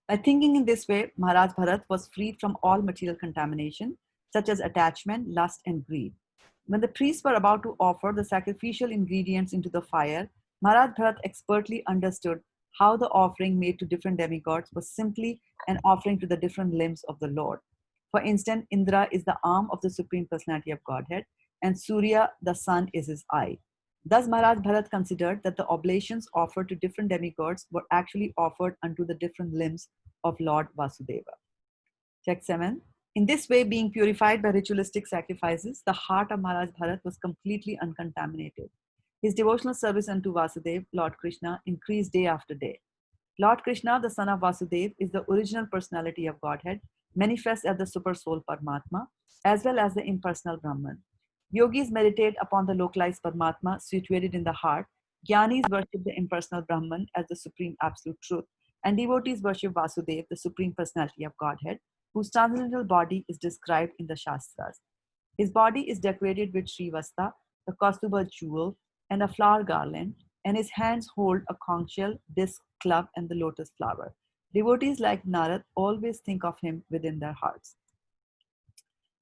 By thinking in this way, Maharaj Bharat was freed from all material contamination, such as attachment, lust, and greed. When the priests were about to offer the sacrificial ingredients into the fire, Maharaj Bharat expertly understood how the offering made to different demigods was simply an offering to the different limbs of the Lord. For instance, Indra is the arm of the Supreme Personality of Godhead, and Surya, the sun, is his eye. Thus, Maharaj Bharat considered that the oblations offered to different demigods were actually offered unto the different limbs of Lord Vasudeva. Text 7. In this way, being purified by ritualistic sacrifices, the heart of Maharaj Bharat was completely uncontaminated. His devotional service unto Vasudeva, Lord Krishna, increased day after day. Lord Krishna, the son of Vasudeva, is the original personality of Godhead, manifest as the super soul Paramatma, as well as the impersonal Brahman. Yogis meditate upon the localized Paramatma situated in the heart. Jnanis worship the impersonal Brahman as the supreme absolute truth, and devotees worship Vasudeva, the supreme personality of Godhead, whose transcendental body is described in the Shastras. His body is decorated with Srivasta, the Kaustubha jewel, and a flower garland, and his hands hold a conch shell, disc, club, and the lotus flower. Devotees like Narad always think of him within their hearts.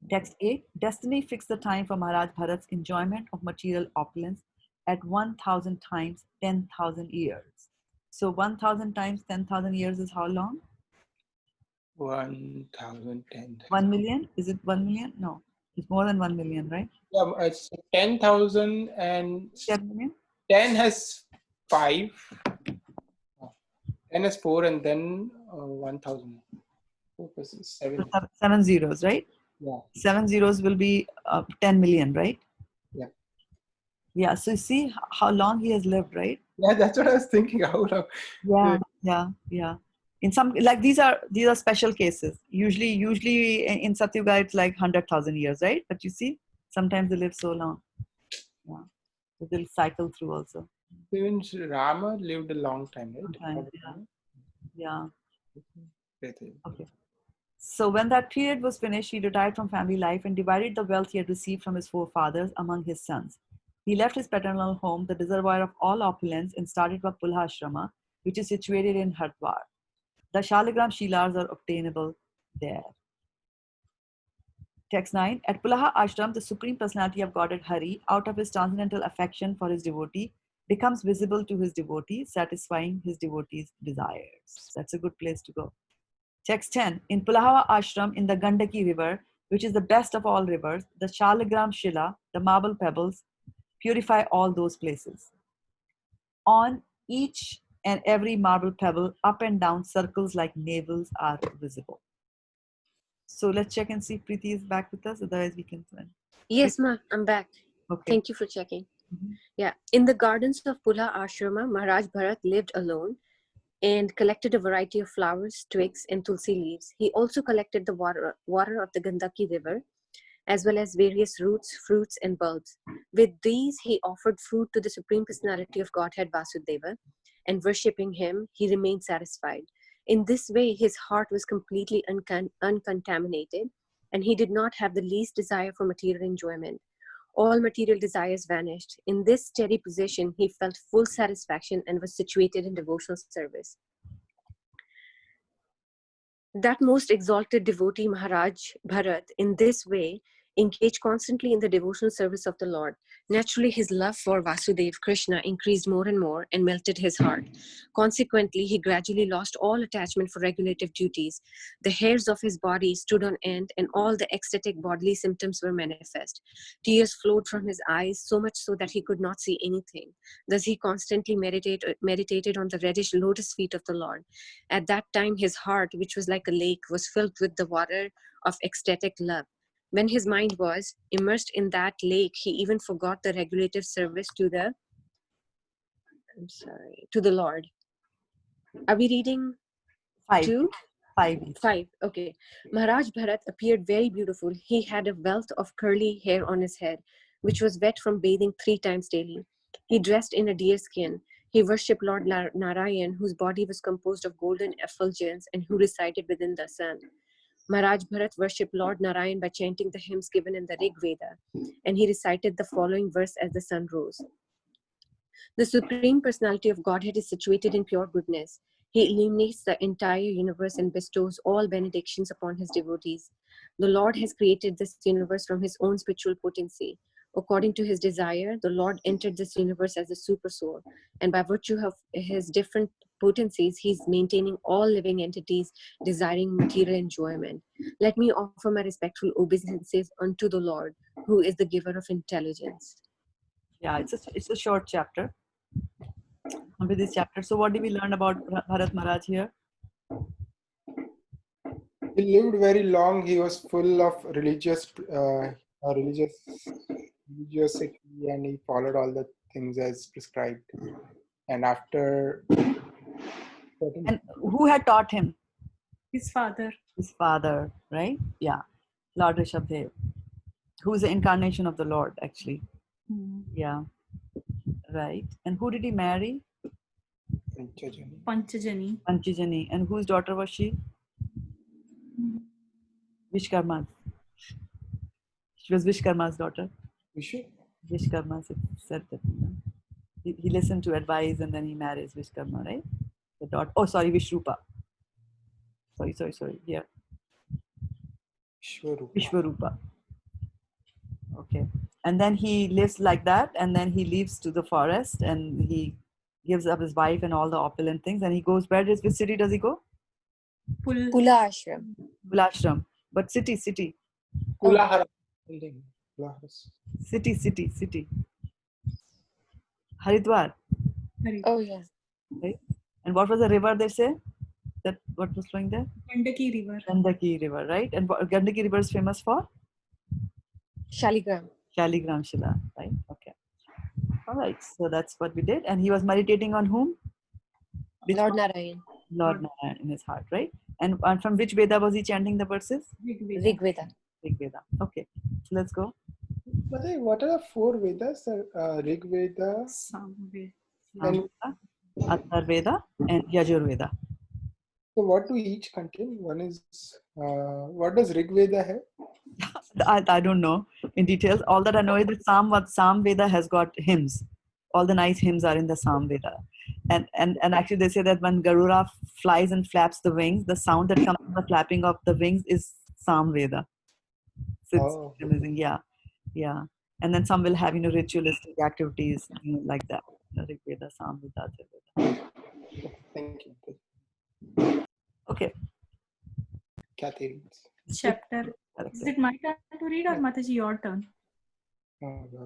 Text 8. Destiny fixed the time for Maharaj Bharat's enjoyment of material opulence at 1,000 times 10,000 years. So 1,000 times 10,000 years is how long? 1,010. 1 million? Is it 1 million? No, it's more than 1 million, right? Yeah, it's 10,000 and 10 million? 10 has 5, 10 has 4, and then 1,000. 4 plus 7. 7 zeros, right? Yeah. 7 zeros will be 10 million, right? Yeah. Yeah, so you see how long he has lived, right? Yeah, that's what I was thinking. How long? Yeah. In some, like these are special cases. Usually in Satyuga it's like 100,000 years, right? But you see, sometimes they live so long. Yeah, so they'll cycle through also. Even Rama lived a long time, right? Yeah. Okay. So when that period was finished, he retired from family life and divided the wealth he had received from his forefathers among his sons. He left his paternal home, the reservoir of all opulence, and started Pulaha Ashrama, which is situated in Hardwar. The Shaligram Shilars are obtainable there. Text 9. At Pulaha Ashram, the Supreme Personality of Godhead Hari, out of his transcendental affection for his devotee, becomes visible to his devotee, satisfying his devotee's desires. That's a good place to go. Text 10. In Pulaha Ashram, in the Gandaki river, which is the best of all rivers, the Shaligram Shila, the marble pebbles, purify all those places. On each and every marble pebble, up and down circles like navels are visible. So let's check and see if Preeti is back with us. Otherwise, we can. Yes, ma, I'm back. Okay. Thank you for checking. Yeah, in the gardens of Pula Ashrama, Maharaj Bharat lived alone and collected a variety of flowers, twigs, and tulsi leaves. He also collected the water of the Gandaki river, as well as various roots, fruits, and bulbs. With these, he offered food to the Supreme Personality of Godhead Vasudeva, and worshipping him, he remained satisfied. In this way, his heart was completely uncontaminated, and he did not have the least desire for material enjoyment. All material desires vanished. In this steady position, he felt full satisfaction and was situated in devotional service. That most exalted devotee Maharaj Bharat, in this way, engaged constantly in the devotional service of the Lord. Naturally, his love for Vasudev Krishna increased more and more and melted his heart. Consequently, he gradually lost all attachment for regulative duties. The hairs of his body stood on end, and all the ecstatic bodily symptoms were manifest. Tears flowed from his eyes, so much so that he could not see anything. Thus, he constantly meditated on the reddish lotus feet of the Lord. At that time, his heart, which was like a lake, was filled with the water of ecstatic love. When his mind was immersed in that lake, he even forgot the regulative service to the Lord. Are we reading 5? 2? 5. 5. Okay. Maharaj Bharat appeared very beautiful. He had a wealth of curly hair on his head, which was wet from bathing 3 times daily. He dressed in a deer skin. He worshipped Lord Narayan, whose body was composed of golden effulgence and who resided within the sun. Maharaj Bharat worshipped Lord Narayan by chanting the hymns given in the Rig Veda, and he recited the following verse as the sun rose. The Supreme Personality of Godhead is situated in pure goodness. He illuminates the entire universe and bestows all benedictions upon his devotees. The Lord has created this universe from his own spiritual potency. According to his desire, the Lord entered this universe as a super soul, and by virtue of his different potencies, he is maintaining all living entities desiring material enjoyment. Let me offer my respectful obeisances unto the Lord, who is the giver of intelligence. Yeah, it's a short chapter. With this chapter, so what did we learn about Bharat Maharaj here? He lived very long. He was full of religiosity, and he followed all the things as prescribed. And after, and who had taught him? His father. His father, right? Yeah, Lord Rishabdev, who is the incarnation of the Lord, actually. Yeah, right. And who did he marry? Panchajani. Panchajani. And whose daughter was she? Vishkarma. She was Vishkarma's daughter. Vishkarma said that he listened to advice and then he marries Vishkarma, right? The daughter. Oh, sorry, Vishrupa. Sorry. Yeah. Vishwarupa. Okay. And then he lives like that, and then he leaves to the forest, and he gives up his wife and all the opulent things, and he goes. Which city does he go? Pula Ashram. Pula Ashram. But city. Pulahara. City. Haridwar. Oh, yeah. Right? And what was the river they say? That what was flowing there? Gandaki River, right? And Gandaki River is famous for? Shaligram Shila, right? Okay. All right. So that's what we did. And he was meditating on whom? Lord Narayan. Lord Narayan in his heart, right? And from which Veda was he chanting the verses? Rig Veda. Okay. So let's go. What are the 4 Vedas? Rig Veda, Atharva Veda, and Yajur Veda. So what do each contain? One is, what does Rig Veda have? I don't know in details. All that I know is that Sam Veda has got hymns. All the nice hymns are in the Sam Veda. And actually they say that when Garuda flies and flaps the wings, the sound that comes from the flapping of the wings is Sam Veda. So it's amazing. Yeah. And then some will have, ritualistic activities, like that. Rig Veda, Sam Veda, Atharva Veda. Thank you. Okay. Kathy reads. Chapter Is it my turn to read or Mataji your turn?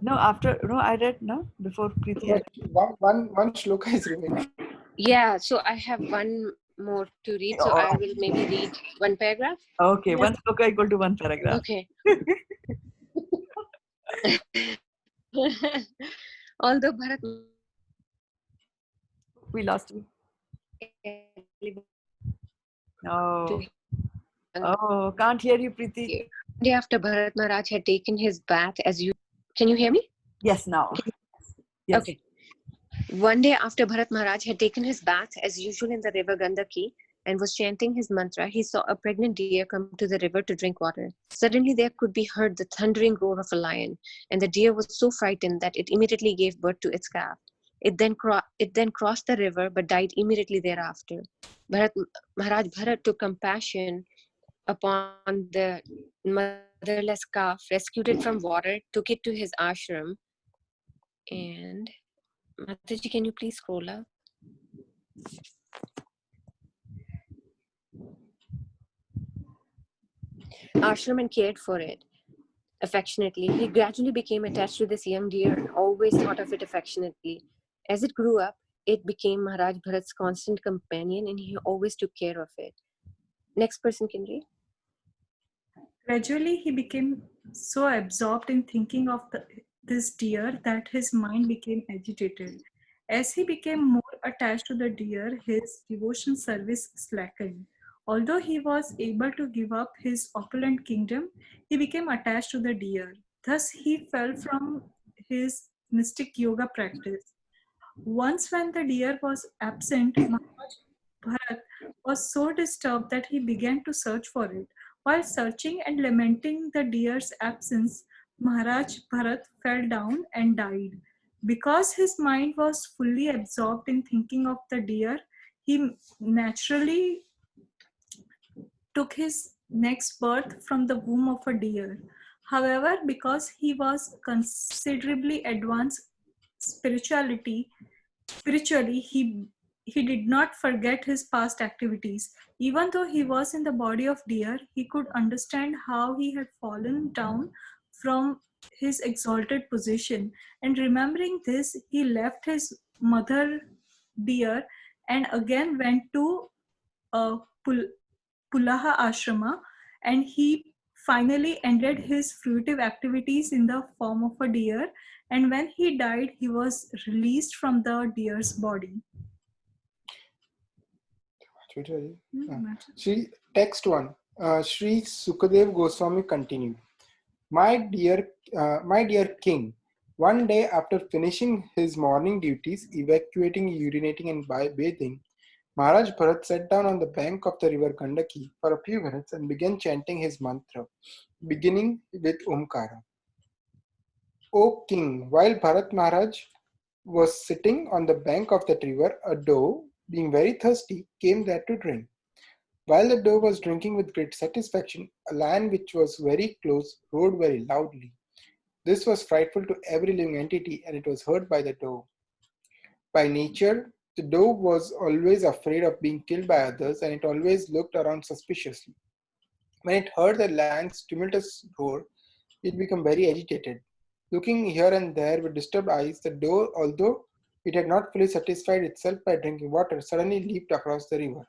No, I read, no, before Preeti. But one shloka is remaining. Yeah, so I have one more to read. So I will maybe read one paragraph. Okay, one shloka equal to one paragraph. Okay. Although Bharat We lost you. Oh. Oh, can't hear you, Preeti. Day after Bharat Maharaj had taken his bath, as you can you hear me? Yes, now. Yes. Okay. One day after Bharat Maharaj had taken his bath as usual in the river Gandaki and was chanting his mantra, he saw a pregnant deer come to the river to drink water. Suddenly there could be heard the thundering roar of a lion, and the deer was so frightened that it immediately gave birth to its calf. It then crossed the river but died immediately thereafter. Maharaj Bharat took compassion upon the motherless calf, rescued it from water, took it to his ashram, and Mataji, can you please scroll up? Ashram and cared for it affectionately. He gradually became attached to this young deer and always thought of it affectionately. As it grew up, it became Maharaj Bharat's constant companion and he always took care of it. Next person can read. Gradually, he became so absorbed in thinking of this deer that his mind became agitated. As he became more attached to the deer, his devotion service slackened. Although he was able to give up his opulent kingdom, he became attached to the deer. Thus, he fell from his mystic yoga practice. Once, when the deer was absent, Maharaj Bharat was so disturbed that he began to search for it. While searching and lamenting the deer's absence, Maharaj Bharat fell down and died. Because his mind was fully absorbed in thinking of the deer, he naturally took his next birth from the womb of a deer. However, because he was considerably advanced spiritually, he did not forget his past activities. Even though he was in the body of deer, he could understand how he had fallen down from his exalted position. And remembering this, he left his mother deer and again went to Pulaha Ashrama, and he finally ended his fruitive activities in the form of a deer. And when he died, he was released from the deer's body. Shri, text 1. Shri Sukadev Goswami continued. My dear king, one day after finishing his morning duties, evacuating, urinating and bathing, Maharaj Bharat sat down on the bank of the river Gandaki for a few minutes and began chanting his mantra, beginning with Omkara. O king, while Bharat Maharaj was sitting on the bank of that river, a doe, being very thirsty, came there to drink. While the doe was drinking with great satisfaction, a lion which was very close roared very loudly. This was frightful to every living entity, and it was heard by the doe. By nature, the doe was always afraid of being killed by others, and it always looked around suspiciously. When it heard the lion's tumultuous roar, it became very agitated. Looking here and there with disturbed eyes, the doe, although it had not fully satisfied itself by drinking water, suddenly leaped across the river.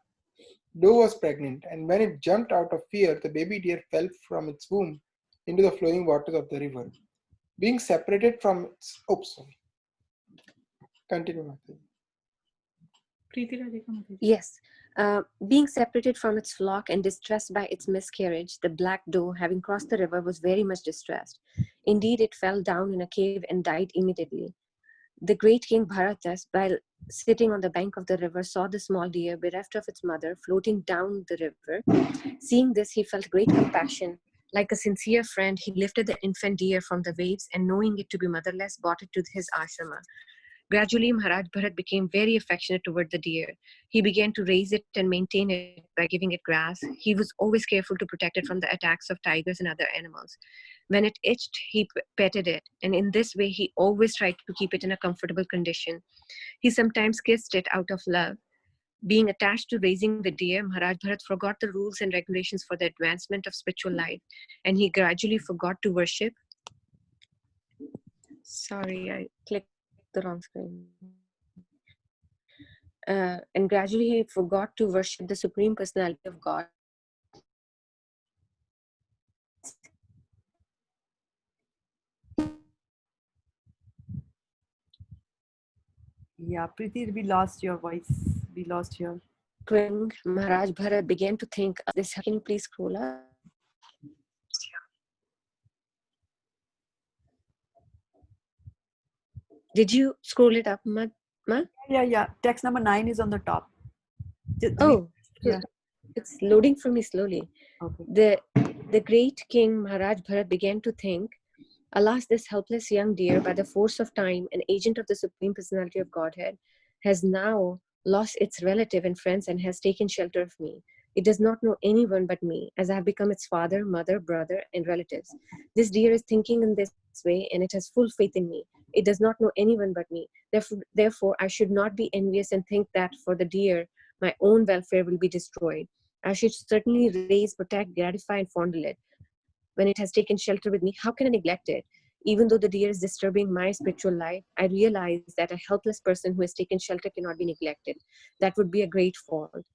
Doe was pregnant, and when it jumped out of fear, the baby deer fell from its womb into the flowing waters of the river. Being separated from its... Continue, Yes. Being separated from its flock and distressed by its miscarriage, the black doe, having crossed the river, was very much distressed. Indeed, it fell down in a cave and died immediately. The great king Bharatas, while sitting on the bank of the river, saw the small deer, bereft of its mother, floating down the river. Seeing this, he felt great compassion. Like a sincere friend, he lifted the infant deer from the waves and, knowing it to be motherless, brought it to his ashrama. Gradually, Maharaj Bharat became very affectionate toward the deer. He began to raise it and maintain it by giving it grass. He was always careful to protect it from the attacks of tigers and other animals. When it itched, he petted it, and in this way, he always tried to keep it in a comfortable condition. He sometimes kissed it out of love. Being attached to raising the deer, Maharaj Bharat forgot the rules and regulations for the advancement of spiritual life, and he gradually forgot to worship. Sorry, I clicked the wrong screen. And gradually he forgot to worship the Supreme Personality of God. Yeah, Preeti, we lost your voice. We lost your. Maharaj Bharat began to think, this, can you please scroll up? Did you scroll it up, Ma? Yeah. Text number 9 is on the top. Yeah. It's loading for me slowly. Okay. The great king Maharaj Bharat began to think, alas, this helpless young deer, by the force of time, an agent of the Supreme Personality of Godhead, has now lost its relative and friends and has taken shelter of me. It does not know anyone but me, as I have become its father, mother, brother, and relatives. This deer is thinking in this way, and it has full faith in me. It does not know anyone but me. Therefore, I should not be envious and think that for the deer, my own welfare will be destroyed. I should certainly raise, protect, gratify, and fondle it. When it has taken shelter with me, how can I neglect it? Even though the deer is disturbing my spiritual life, I realize that a helpless person who has taken shelter cannot be neglected. That would be a great fault.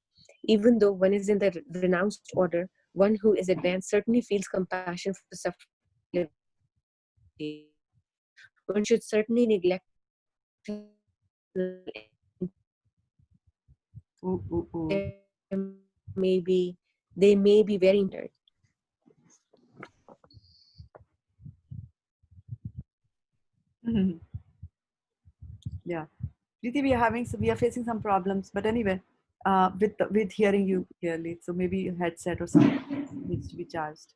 Even though one is in the renounced order, one who is advanced certainly feels compassion for the suffering living entities. One should certainly neglect his own personal they may be very injured. Yeah, Preeti, we are facing some problems, but anyway, with hearing you clearly. So maybe your headset or something needs to be charged.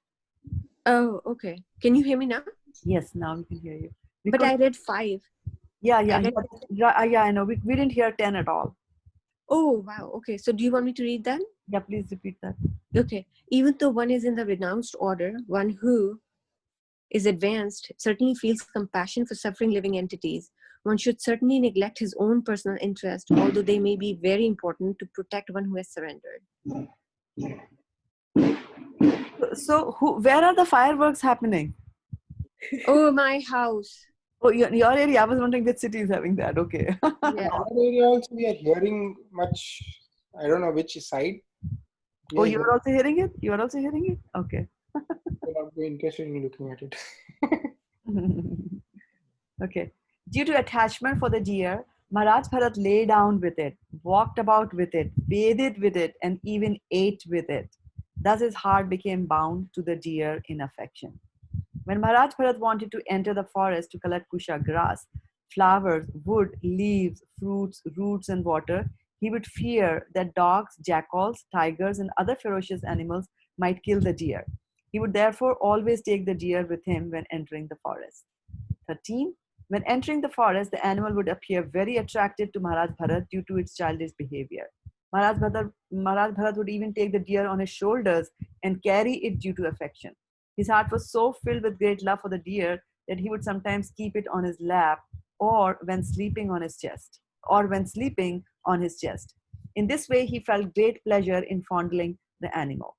Oh, okay. Can you hear me now? Yes, now we can hear you. But I read 5. Yeah, I know. We didn't hear 10 at all. Oh, wow. Okay. So do you want me to read that? Yeah, please repeat that. Okay. Even though one is in the renounced order, one who is advanced certainly feels compassion for suffering living entities. One should certainly neglect his own personal interest, although they may be very important to protect one who has surrendered. So, where are the fireworks happening? Oh, my house. Oh, your area. I was wondering which city is having that. Okay. Yeah. Our area also, we are hearing much. I don't know which side. Oh, you're also hearing it? You are also hearing it? Okay. I'm not very interested in looking at it. Okay. Due to attachment for the deer, Maharaj Bharat lay down with it, walked about with it, bathed with it, and even ate with it. Thus his heart became bound to the deer in affection. When Maharaj Bharat wanted to enter the forest to collect kusha grass, flowers, wood, leaves, fruits, roots, and water, he would fear that dogs, jackals, tigers, and other ferocious animals might kill the deer. He would therefore always take the deer with him when entering the forest. 13. When entering the forest, the animal would appear very attractive to Maharaj Bharat due to its childish behavior. Maharaj Bharat would even take the deer on his shoulders and carry it due to affection. His heart was so filled with great love for the deer that he would sometimes keep it on his lap or when sleeping on his chest. In this way, he felt great pleasure in fondling the animal.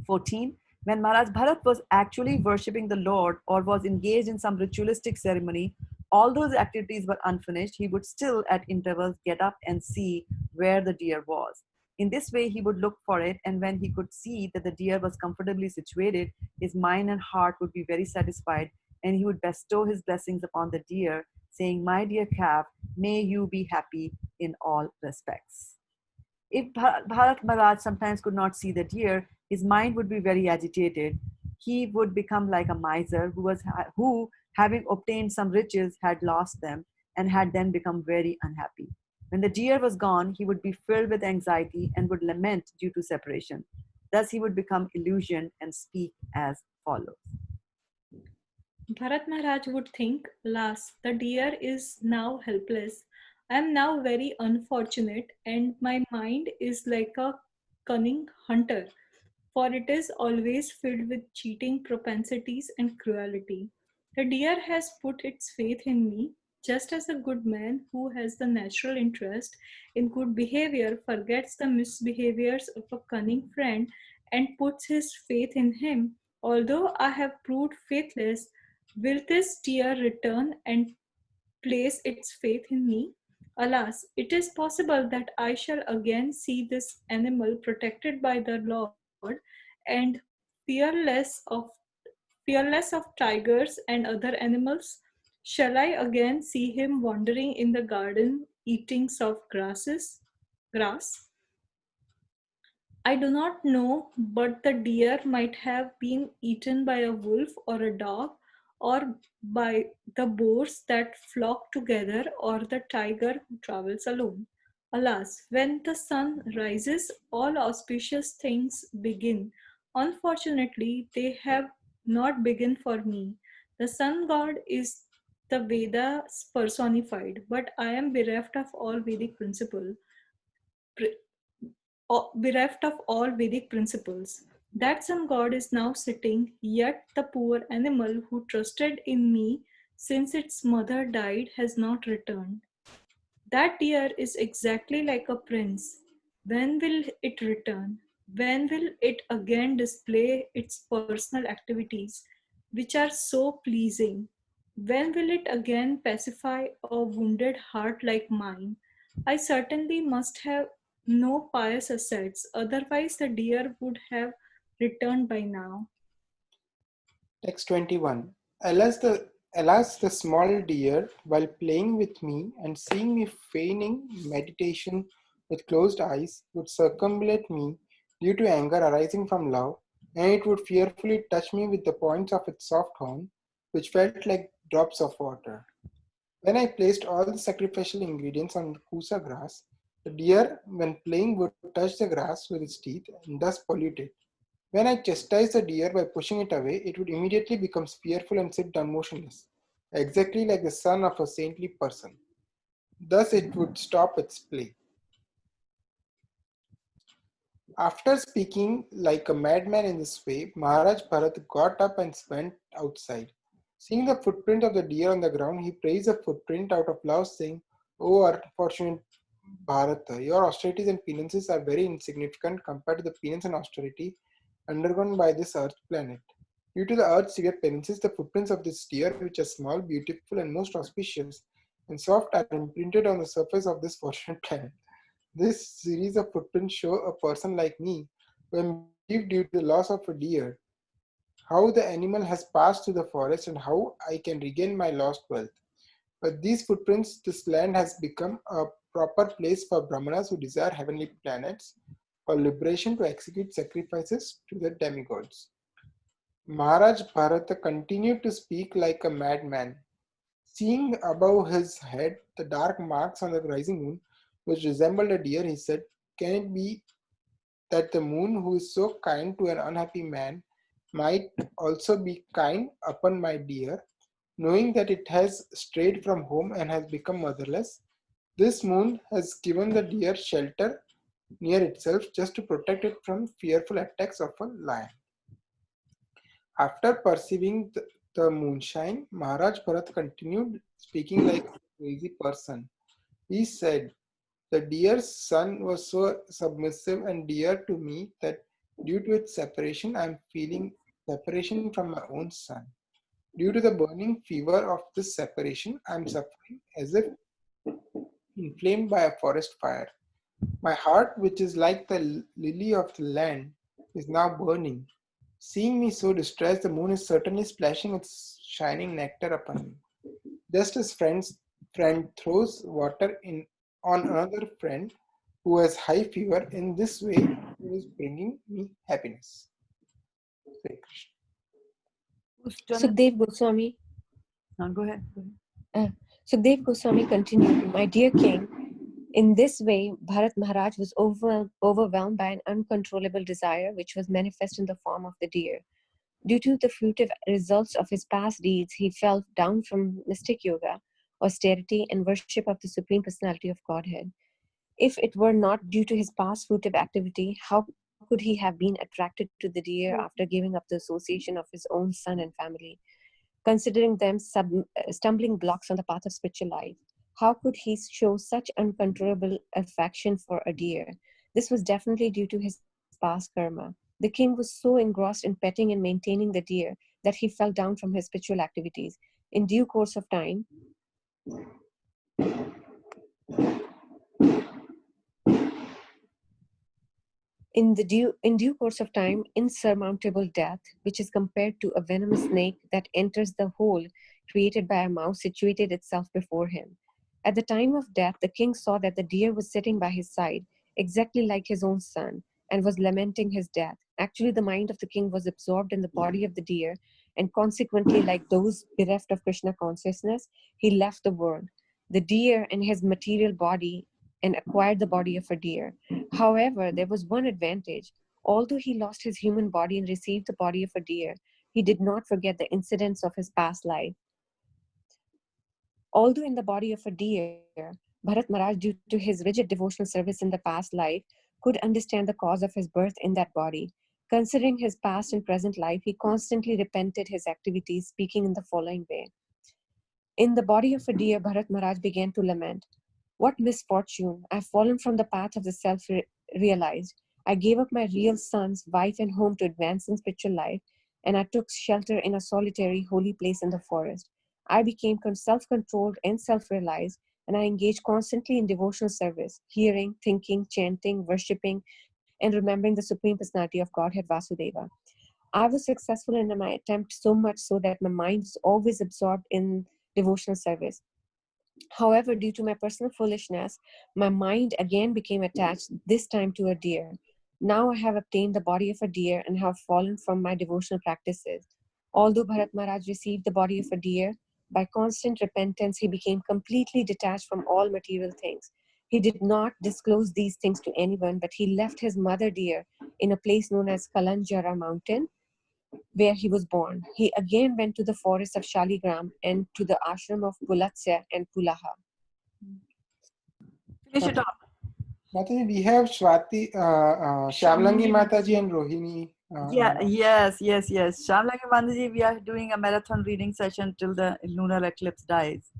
14. When Maharaj Bharat was actually worshipping the Lord or was engaged in some ritualistic ceremony, all those activities were unfinished, he would still at intervals get up and see where the deer was. In this way, he would look for it, and when he could see that the deer was comfortably situated, his mind and heart would be very satisfied, and he would bestow his blessings upon the deer, saying, "My dear calf, may you be happy in all respects." If Bharat Maharaj sometimes could not see the deer, his mind would be very agitated. He would become like a miser who, having obtained some riches, had lost them and had then become very unhappy. When the deer was gone, he would be filled with anxiety and would lament due to separation. Thus, he would become illusioned and speak as follows. Bharat Maharaj would think, alas, the deer is now helpless. I am now very unfortunate, and my mind is like a cunning hunter, for it is always filled with cheating propensities and cruelty. The deer has put its faith in me, Just as a good man who has the natural interest in good behavior forgets the misbehaviors of a cunning friend and puts his faith in him, although I have proved faithless, will this deer return and place its faith in me? Alas, it is possible that I shall again see this animal protected by the Lord and fearless of fearless of tigers and other animals. Shall I again see him wandering in the garden eating soft grass? I do not know, but the deer might have been eaten by a wolf or a dog, or by the boars that flock together, or the tiger who travels alone. Alas, when the sun rises, all auspicious things begin. Unfortunately, they have not begun for me. The sun god is the Vedas personified, but I am bereft of all Vedic bereft of all Vedic principles. That sun god is now sitting, yet the poor animal who trusted in me since its mother died has not returned. That deer is exactly like a prince. When will it return? When will it again display its personal activities, which are so pleasing? When will it again pacify a wounded heart like mine? I certainly must have no pious assets, otherwise, the deer would have returned by now. Text 21. Alas, the small deer, while playing with me and seeing me feigning meditation with closed eyes, would circumambulate me due to anger arising from love, and it would fearfully touch me with the points of its soft horn, which felt like drops of water. When I placed all the sacrificial ingredients on kusa grass, the deer, when playing, would touch the grass with its teeth and thus pollute it. When I chastised the deer by pushing it away, it would immediately become fearful and sit down motionless, exactly like the son of a saintly person. Thus it would stop its play. After speaking like a madman in this way, Maharaj Bharat got up and went outside. Seeing the footprint of the deer on the ground, he praised the footprint out of love, saying, "O unfortunate Bharata, your austerities and penances are very insignificant compared to the penance and austerity undergone by this earth planet. Due to the earth's severe penances, the footprints of this deer, which are small, beautiful, and most auspicious and soft, are imprinted on the surface of this fortunate planet. This series of footprints show a person like me, who am bereaved due to the loss of a deer, how the animal has passed through the forest and how I can regain my lost wealth. But these footprints, this land has become a proper place for Brahmanas who desire heavenly planets for liberation to execute sacrifices to the demigods." Maharaj Bharata continued to speak like a madman. Seeing above his head the dark marks on the rising moon, which resembled a deer, he said, "Can it be that the moon, who is so kind to an unhappy man, might also be kind upon my deer, knowing that it has strayed from home and has become motherless? This moon has given the deer shelter near itself just to protect it from fearful attacks of a lion." After perceiving the moonshine, Maharaj Bharat continued speaking like a crazy person. He said, "The deer's son was so submissive and dear to me that due to its separation, I am feeling separation from my own son. Due to the burning fever of this separation, I am suffering as if inflamed by a forest fire. My heart, which is like the lily of the land, is now burning. Seeing me so distressed, the moon is certainly splashing its shining nectar upon me. Just as friend throws water in on another friend who has high fever, in this way it is bringing me happiness." Hare Krishna. Whose turn is Sukdev Goswami. now? Go ahead. Go ahead. Sukdev Goswami continued, "My dear king, in this way, Bharat Maharaj was overwhelmed by an uncontrollable desire, which was manifest in the form of the deer. Due to the fruitive results of his past deeds, he fell down from mystic yoga, austerity, and worship of the Supreme Personality of Godhead. If it were not due to his past fruitive activity, how could he have been attracted to the deer after giving up the association of his own son and family? considering them stumbling blocks on the path of spiritual life. How could he show such uncontrollable affection for a deer? This was definitely due to his past karma. The king was so engrossed in petting and maintaining the deer that he fell down from his spiritual activities. In due course of time, in due course of time, insurmountable death, which is compared to a venomous snake that enters the hole created by a mouse, situated itself before him. At the time of death, the king saw that the deer was sitting by his side, exactly like his own son, and was lamenting his death. Actually, the mind of the king was absorbed in the body of the deer, and consequently, like those bereft of Krishna consciousness, he left the world, the deer, and his material body, and acquired the body of a deer. However, there was one advantage. Although he lost his human body and received the body of a deer, he did not forget the incidents of his past life. Although in the body of a deer, Bharat Maharaj, due to his rigid devotional service in the past life, could understand the cause of his birth in that body. Considering his past and present life, he constantly repented his activities, speaking in the following way. In the body of a deer, Bharat Maharaj began to lament. What misfortune! I have fallen from the path of the self-realized. I gave up my real sons, wife, and home to advance in spiritual life, and I took shelter in a solitary, holy place in the forest. I became self-controlled and self-realized, and I engaged constantly in devotional service, hearing, thinking, chanting, worshipping, and remembering the Supreme Personality of Godhead Vasudeva. I was successful in my attempt so much so that my mind was always absorbed in devotional service. However, due to my personal foolishness, my mind again became attached, this time to a deer. Now I have obtained the body of a deer and have fallen from my devotional practices. Although Bharat Maharaj received the body of a deer, by constant repentance he became completely detached from all material things. He did not disclose these things to anyone, but he left his mother deer in a place known as Kalanjara mountain, where he was born. He again went to the forest of Shaligram and to the ashram of Pulatsya and Pulaha. Finish it up. Mataji, we have Shyamlangi Mataji and Rohini. Yes. Shyamlangi Mataji, we are doing a marathon reading session till the lunar eclipse dies.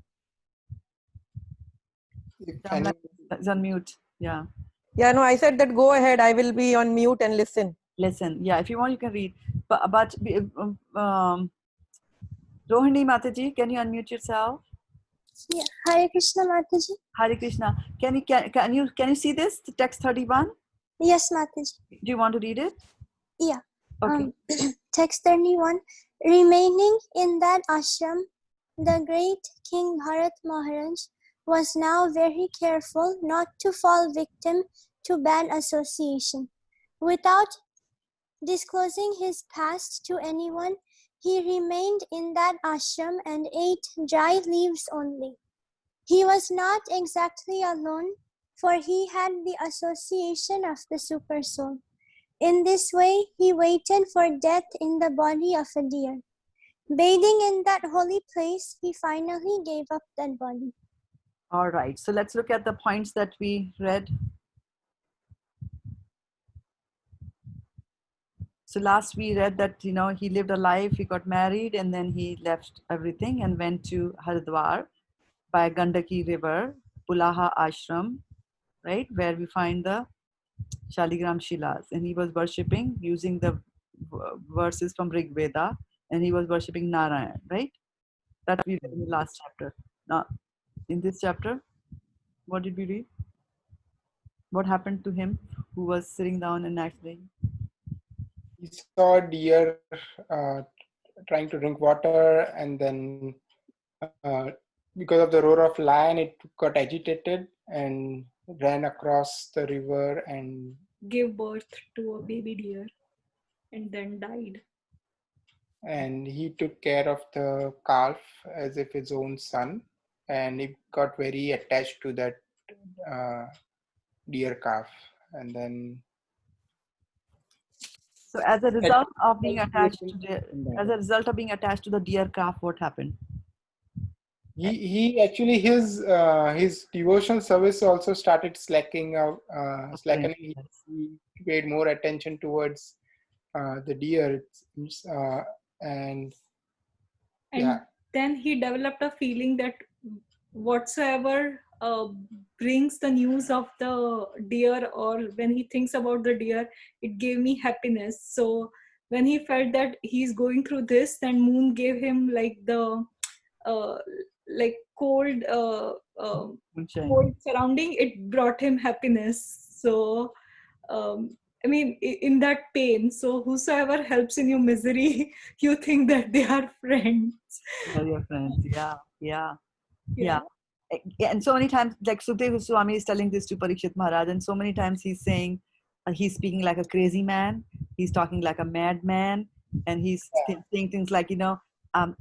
Shyamlangi is on mute. Yeah. Yeah, no, I said that go ahead. I will be on mute and listen. Listen. Yeah, if you want, you can read. But Rohini Mataji, can you unmute yourself? Yeah. Hare Krishna Mataji. Hare Krishna. Can you see this? The text 31? Yes, Mataji. Do you want to read it? Yeah. Okay. Text 31. Remaining in that ashram, the great King Bharat Maharaj was now very careful not to fall victim to bad association. Without disclosing his past to anyone, he remained in that ashram and ate dry leaves only. He was not exactly alone, for he had the association of the super soul. In this way, he waited for death in the body of a deer. Bathing in that holy place, he finally gave up that body. All right. So let's look at the points that we read. So last we read that, he lived a life, he got married, and then he left everything and went to Haridwar by Gandaki River, Pulaha Ashram, right, where we find the Shaligram Shilas. And he was worshipping using the verses from Rig Veda, and he was worshipping Narayan, right? That we read in the last chapter. Now, in this chapter, what did we read? What happened to him who was sitting down and actually? He saw a deer trying to drink water, and then because of the roar of lion, it got agitated and ran across the river and gave birth to a baby deer and then died. And he took care of the calf as if his own son, and he got very attached to that deer calf, and then so as a result of being attached to the deer calf, what happened? He actually his devotional service also started slackening. He paid more attention towards the deer, and And then he developed a feeling that whatsoever brings the news of the deer, or when he thinks about the deer, it gave me happiness. So when he felt that he's going through this, then moon gave him like the uh, like cold cold surrounding, it brought him happiness. So I mean, in that pain, so whosoever helps in your misery, you think that they are friends. They're your friends. Yeah, yeah, Yeah. yeah. And so many times, like Sukhdev Goswami is telling this to Parikshit Maharaj, and so many times he's saying, he's speaking like a crazy man, he's talking like a madman, and he's saying things like,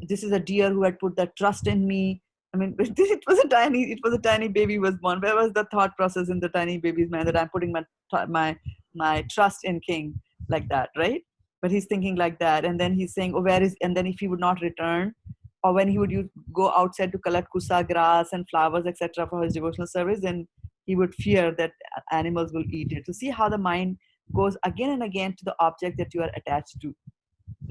this is a deer who had put that trust in me. I mean, it was a tiny baby was born. Where was the thought process in the tiny baby's mind that I'm putting my trust in King, like that, right? But he's thinking like that, and then he's saying, oh, and then if he would not return, or when he would go outside to collect kusa grass and flowers, etc., for his devotional service, then he would fear that animals will eat it. To see how the mind goes again and again to the object that you are attached to,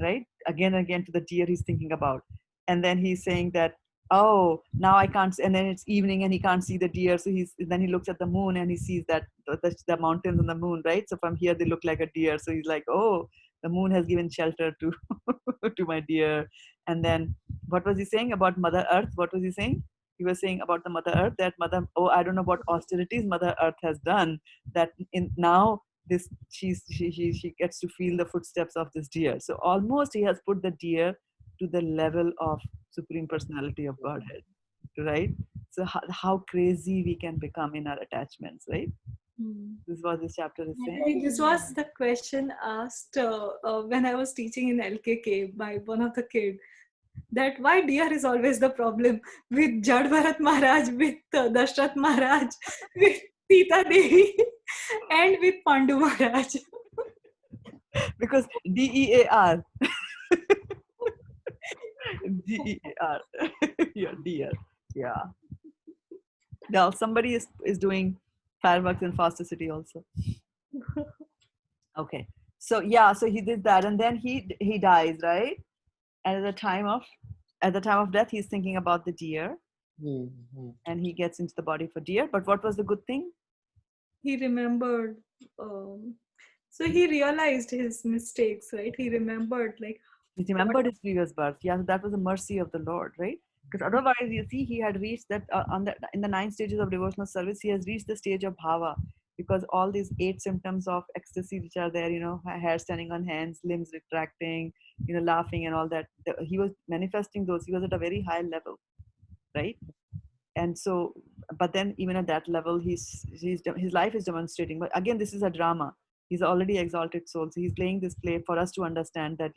right? Again and again to the deer he's thinking about. And then he's saying that, oh, now I can't, and then it's evening and he can't see the deer. So then he looks at the moon and he sees that the mountains and the moon, right? So from here they look like a deer. So he's like, oh, the moon has given shelter to to my deer. And then what was he saying about Mother Earth? What was he saying? He was saying about the Mother Earth, that I don't know what austerities Mother Earth has done, that in now this she gets to feel the footsteps of this deer. So almost he has put the deer to the level of Supreme Personality of Godhead, right? So how crazy we can become in our attachments, right? This is what this chapter is saying. This was the question asked when I was teaching in LKK by one of the kids, that why deer is always the problem with Jad Bharat Maharaj, with Dashrath Maharaj, with Sita Devi, and with Pandu Maharaj. Because DEAR. DEAR. Yeah, deer. Yeah. Now somebody is doing fireworks in Foster City also. Okay. So yeah, so he did that, and then he dies, right? And at the time of death, he's thinking about the deer, and he gets into the body for deer. But what was the good thing? He remembered. So he realized his mistakes, right? He remembered, like, he remembered his previous birth. Yeah, so that was the mercy of the Lord, right? Because otherwise, you see, he had reached that in the 9 stages of devotional service, he has reached the stage of bhava, because all these 8 symptoms of ecstasy which are there, hair standing on hands, limbs retracting, laughing and all that, he was manifesting those. He was at a very high level, right? And so, but then even at that level, his life is demonstrating. But again, this is a drama. He's already exalted soul, so he's playing this play for us to understand that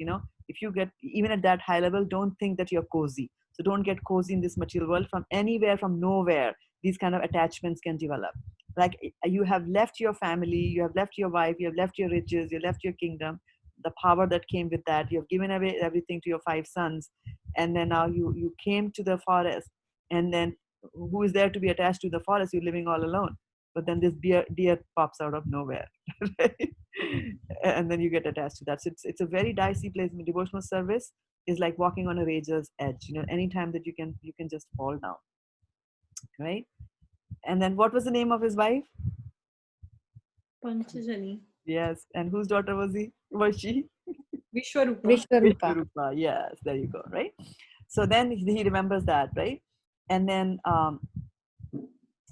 if you get even at that high level, don't think that you're cozy. So don't get cozy in this material world. From anywhere, from nowhere, these kind of attachments can develop. Like you have left your family, you have left your wife, you have left your riches, you left your kingdom, the power that came with that. You have given away everything to your 5 sons, and then now you came to the forest, and then who is there to be attached to the forest? You're living all alone. But then this deer pops out of nowhere, right? And then you get attached to that. So it's a very dicey place. Devotional service is like walking on a razor's edge. Anytime that you can just fall down, right? And then what was the name of his wife? Panchajani. Yes. And whose daughter was she? Vishwarupa. Vishwarupa. Yes, there you go, right? So then he remembers that, right? And then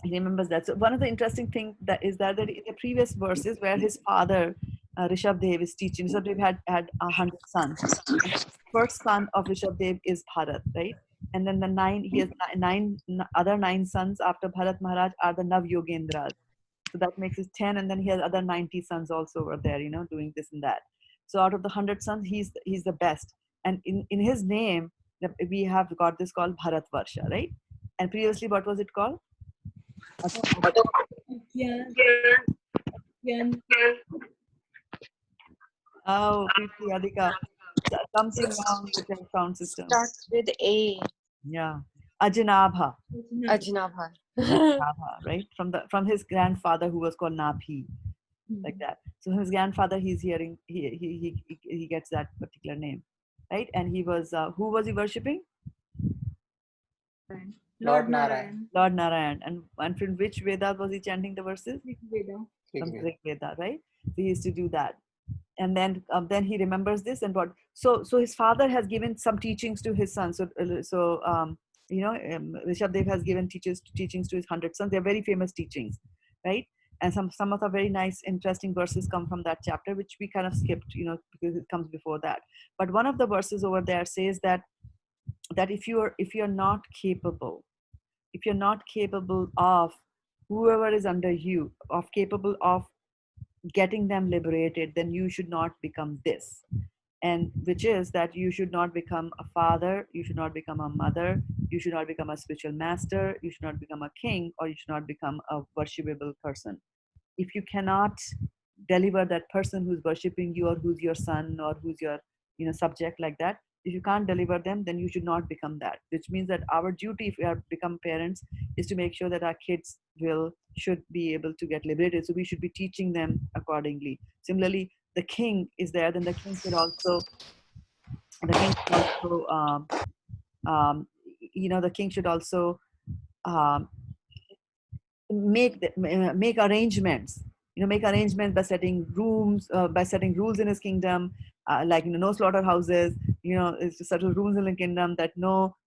he remembers that. So one of the interesting things that in the previous verses where his father, Shraddha devi is teaching, Shraddha devi had 100 sons. The first son of Shraddha devi is Bharat, right? And then he has other 9 sons after Bharat Maharaj are the Nav Yogendras. So that makes it 10, and then he has other 90 sons also over there, doing this and that. So out of the 100 sons, he's the best. And in his name, we have got this called Bharat Varsha, right? And previously, what was it called? Yeah. Oh, Preeti, Adhika. Something wrong with your sound system. Starts with A. Yeah. Ajnabha. Ajnabha. Right? From his grandfather who was called Nabhi. Like that. So his grandfather, he's hearing, he gets that particular name. Right? And he was, who was he worshipping? Lord Narayan. Lord Narayan. And from which Veda was he chanting the verses? Veda. From Rig Veda, right? So he used to do that. And then he remembers this and what. So his father has given some teachings to his son. Rishabh Dev has given teachings to his 100 sons. They're very famous teachings, right? And some of the very nice, interesting verses come from that chapter, which we kind of skipped, because it comes before that. But one of the verses over there says that if you're not capable, of whoever is under you, of capable of getting them liberated, then you should not become this. And which is that you should not become a father, you should not become a mother, you should not become a spiritual master, you should not become a king, or you should not become a worshipable person. If you cannot deliver that person who's worshiping you, or who's your son, or who's your subject, like that, if you can't deliver them, then you should not become that. Which means that our duty, if we are become parents, is to make sure that our kids should be able to get liberated. So we should be teaching them accordingly. Similarly, the king is there, then the king should also the king should also um, make arrangements, make arrangements by setting by setting rules in his kingdom, like no slaughterhouses, it's to settle rules in the kingdom, that no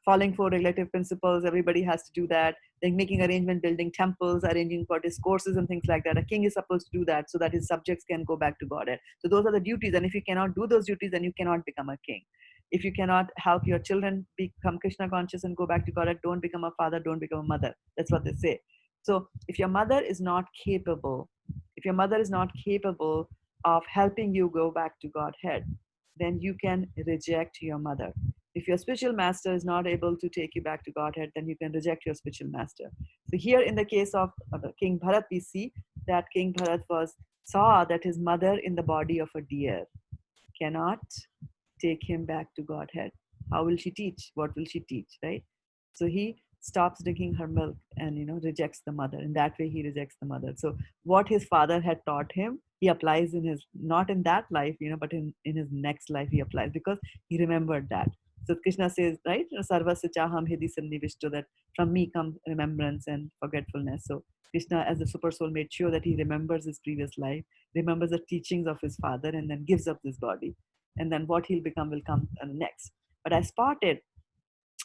following four regulative principles, everybody has to do that. Then making arrangement, building temples, arranging for discourses and things like that. A king is supposed to do that so that his subjects can go back to Godhead. So those are the duties, and if you cannot do those duties, then you cannot become a king. If you cannot help your children become Krishna conscious and go back to Godhead, don't become a father, don't become a mother. That's what they say. So if your mother is not capable, of helping you go back to Godhead, then you can reject your mother. If your spiritual master is not able to take you back to Godhead, then you can reject your spiritual master. So here in the case of King Bharat, we see that King Bharat saw that his mother in the body of a deer cannot take him back to Godhead. How will she teach? What will she teach, right? So he stops drinking her milk and rejects the mother. In that way, he rejects the mother. So what his father had taught him, he applies in his, not in that life, but in his next life he applies, because he remembered that. So Krishna says, right, Sarvasya chaham hidi sannivishto, that from me comes remembrance and forgetfulness. So Krishna, as the super soul, made sure that he remembers his previous life, remembers the teachings of his father, and then gives up this body. And then what he'll become will come next. But I spotted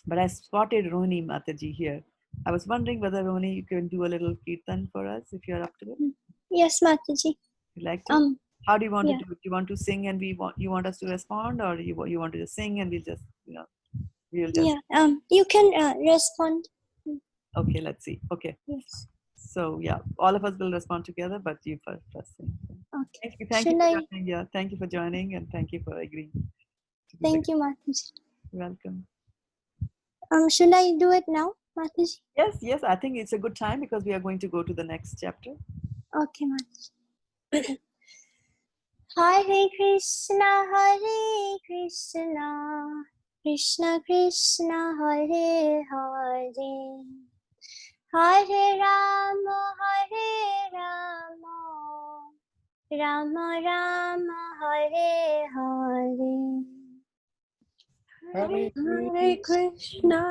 Rohini Mataji here. I was wondering whether, Rohini, you can do a little kirtan for us if you're up to it. Yes, Mataji. You like to? How do you want yeah. to do it? You want to sing and you want us to respond, or you want to just sing and we'll just we'll just. Yeah. You can respond. Okay, let's see. Okay. Yes. So yeah, all of us will respond together, but you first sing. Okay. Thank you for joining. Yeah, thank you for joining, and thank you for agreeing. Thank you, Mataji. You're welcome. Should I do it now, Mataji? Yes. I think it's a good time because we are going to go to the next chapter. Okay, Mataji. Hare Krishna, Krishna Krishna, Hare Hare, Hare Rama, Rama Rama, Hare Hare. Hare Krishna,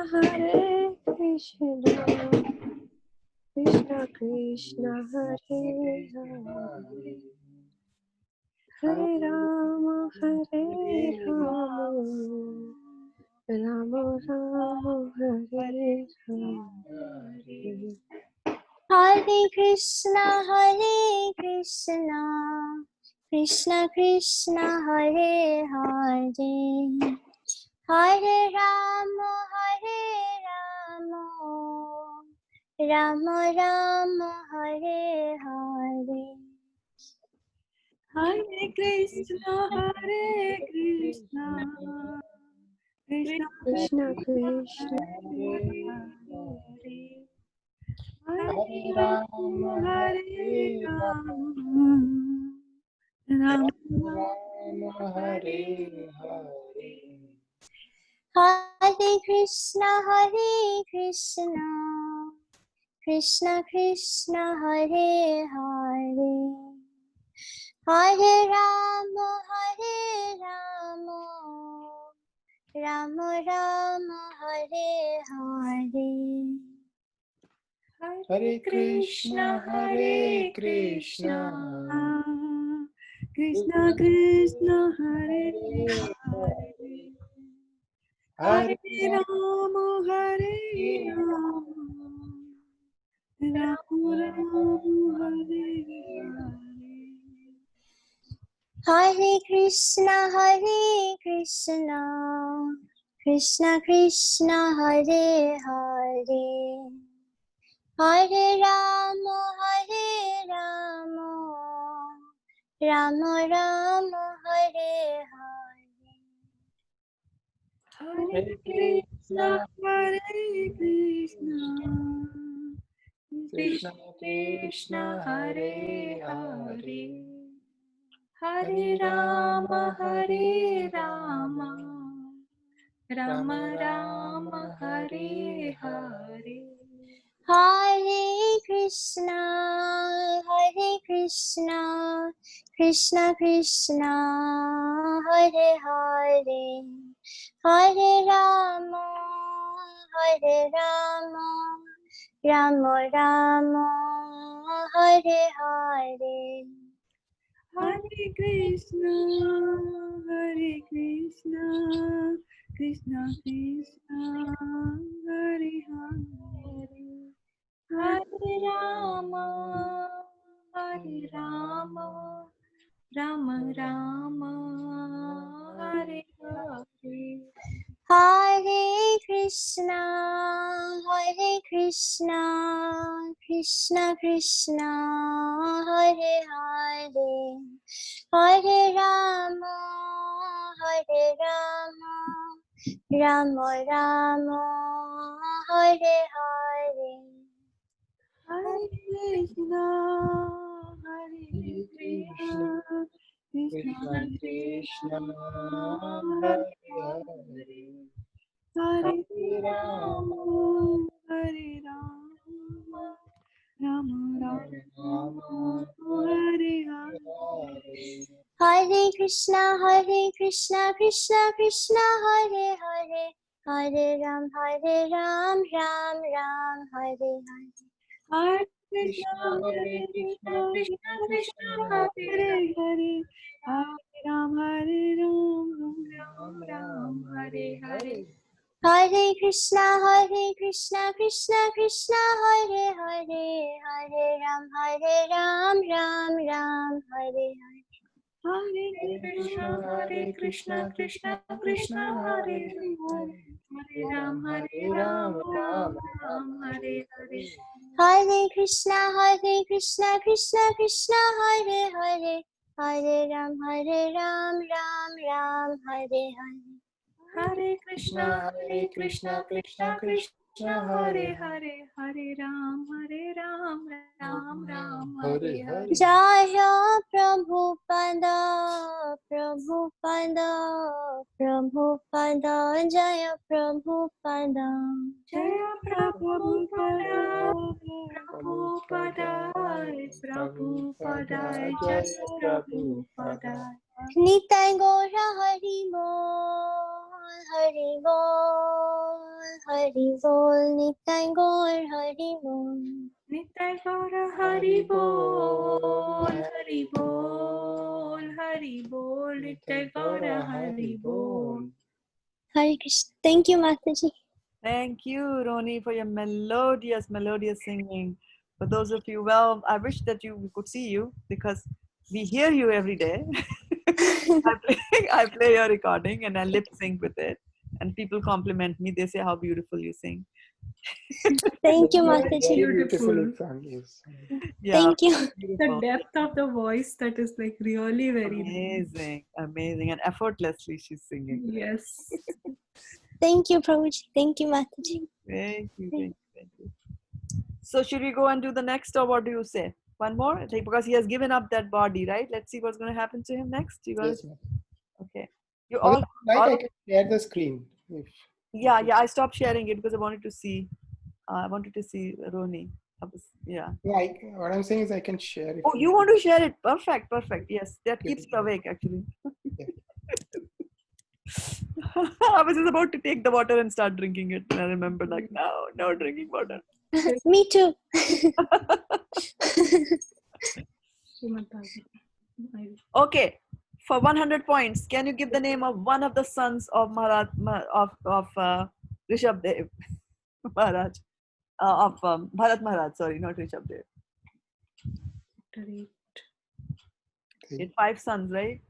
Krishna Krishna, Hare Hare, Hare Rama, Rama Rama, Hare Hare. Hare Krishna, Krishna Krishna, Hare Hare, Hare Rama, Rama Rama, Hare Hare. Hare Krishna, Krishna Krishna Krishna, Hare Rama, Rama Hare Hare. Hare Krishna, Krishna Krishna, Hare Hare, Hare Rama, Rama Rama Hare Hare. Hare Krishna, Hare Krishna, Krishna Krishna Hare Hare, Hare Rama Hare Rama, Rama Rama Hare Hare. Hare Krishna, Krishna Krishna, Hare Hare, Hare Rama, Rama Rama, Hare Hare. Hare Krishna, Hare Krishna, Krishna Krishna, Hare Hare, Hare Rama, Rama Rama, Hare Hare. Hare Krishna, Krishna Krishna, Hare Hare, Hare Rama, Rama Rama, Hare Hare. Hare Krishna, Krishna Krishna, Hare Hare, Hare Rama, Rama Rama, Hare Hare. Hare Krishna, Krishna Krishna, Hare Hare, Hare Rama, Rama Rama, Hare Hare. Hare Krishna, Krishna Krishna Krishna, Hare Hare Hare, Hare Rama, Rama Rama, Hare Hare. Hare Krishna, Krishna Krishna, Hare Hare, Hare Ram, Ram Ram, Hare Hare. Hare Krishna, Krishna Krishna, Hare Hare, Hare Ram, Ram Ram, Hare Hare. Hare Krishna, Krishna Krishna, Hare Hare, Hare Ram, Ram Ram, Hare Hare. Hare Krishna, Krishna Krishna, Hare Hare, Hare Ram, Ram Ram, Hare Hare. Hare Krishna, Krishna Krishna, Hare Hare, Hare Ram, Ram Ram, Hare Hare. Hare Krishna, Krishna Krishna, Hare Hare, Hare Ram, Ram Ram, Hare Hare. Jaya Prabhupada, Jaya Prabhupada. Jaya Prabhupada, Prabhupada, Prabhupada, Jaya Prabhupada. Nitai Gora Hari Bol, Hari Bol, Hari Bol, Nitai Gaur Hari Bol. Nitai Gaura Hari Bol, Hari Bol, Hari Bol, Nitai Gaura Hari Bol. Hare Krishna. Thank you, Mataji. Thank you, Roni, for your melodious singing. For those of you, well, I wish that we could see you because we hear you every day. I play your recording and I lip sync with it. And people compliment me. They say how beautiful you sing. Thank you, Mataji. beautifully sung, yes. Yeah, Thank you. The depth of the voice, that is like really very amazing, amazing. And effortlessly she's singing. Yes. Thank you, Prabhuji. Thank you, Mataji. Thank you, thank you, thank you. So should we go and do the next, or what do you say? One more? Like, because he has given up that body, right? Let's see what's going to happen to him next. You Yes, guys? ma'am. Okay. You Well, all, like I can share the screen. yeah, I stopped sharing it because I wanted to see Roni. Yeah. What I'm saying is I can share it. Oh, you want to share it? Perfect. Yes, that keeps you awake actually. I was just about to take the water and start drinking it. And I remember like, no drinking water. Me too. Okay, for 100 points, can you give the name of one of the sons of Rishabh Dev Maharaj? Of Bharat Maharaj, sorry, not Rishabh Dev. He had 5 sons, right?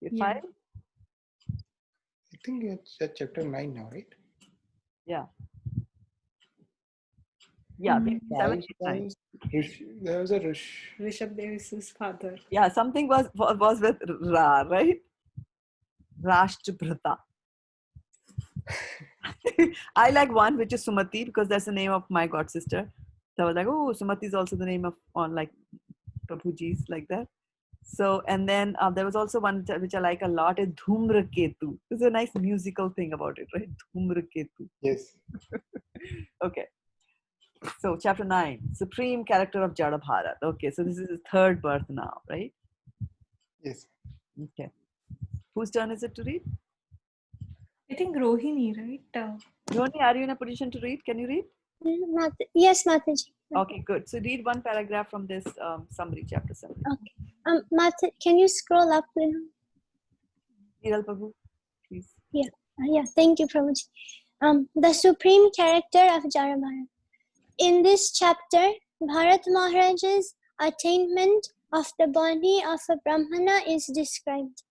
He had 5? I think it's at chapter 9 now, right? Yeah. Yeah, maybe 7, 8, 9. There was a Rish. Rishabh Dev is his father. Yeah, something was with Ra, right? Rashtrabrata. I like one which is Sumati because that's the name of my god sister. So I was like, oh, Sumati is also the name of like Prabhuji's like that. So and then there was also one which I like a lot is Dhumraketu. There's a nice musical thing about it, right? Dhumraketu. Yes. Okay. So chapter 9, Supreme Character of Jada Bharat. Okay, so this is his 3rd birth now, right? Yes. Okay. Whose turn is it to read? I think Rohini, right? Rohini, are you in a position to read? Can you read? Yes, Mataji. Okay, good. So read one paragraph from this summary, chapter 7. Okay. Mata, can you scroll up, please? Hiral Prabhu, please. Yeah. Thank you, Prabhuji. The supreme character of Jada Bharat. In this chapter, Bharat Maharaj's attainment of the body of a Brahmana is described.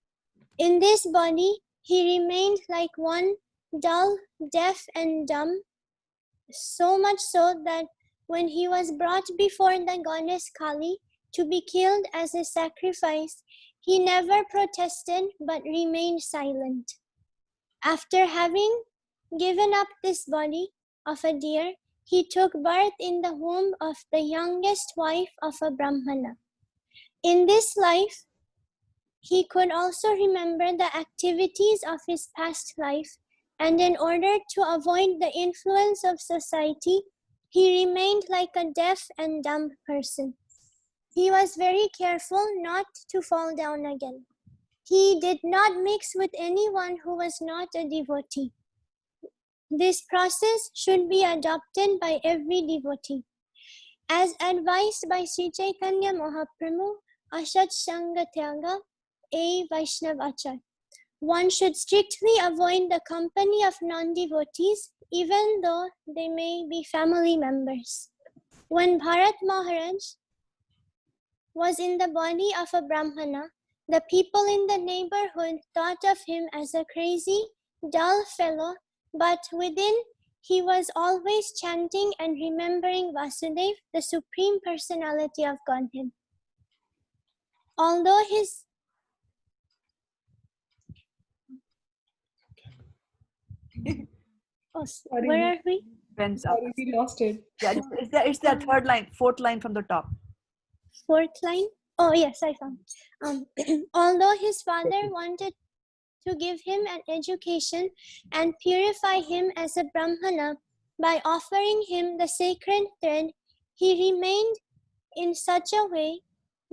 In this body, he remained like one dull, deaf, and dumb, so much so that when he was brought before the goddess Kali to be killed as a sacrifice, he never protested but remained silent. After having given up this body of a deer, he took birth in the womb of the youngest wife of a Brahmana. In this life, he could also remember the activities of his past life, and in order to avoid the influence of society, he remained like a deaf and dumb person. He was very careful not to fall down again. He did not mix with anyone who was not a devotee. This process should be adopted by every devotee. As advised by Sri Chaitanya Mahaprabhu, Ashat Sanga Tyaga, A Vaishnav Achar. One should strictly avoid the company of non-devotees, even though they may be family members. When Bharat Maharaj was in the body of a Brahmana, the people in the neighborhood thought of him as a crazy, dull fellow, but within he was always chanting and remembering Vasudev, the Supreme Personality of Godhead. Although his where are we? Sorry, we lost it. Yeah, it's that 3rd line, 4th line from the top. 4th line? Oh, yes, I found it. Although his father wanted to give him an education and purify him as a Brahmana by offering him the sacred thread, he remained in such a way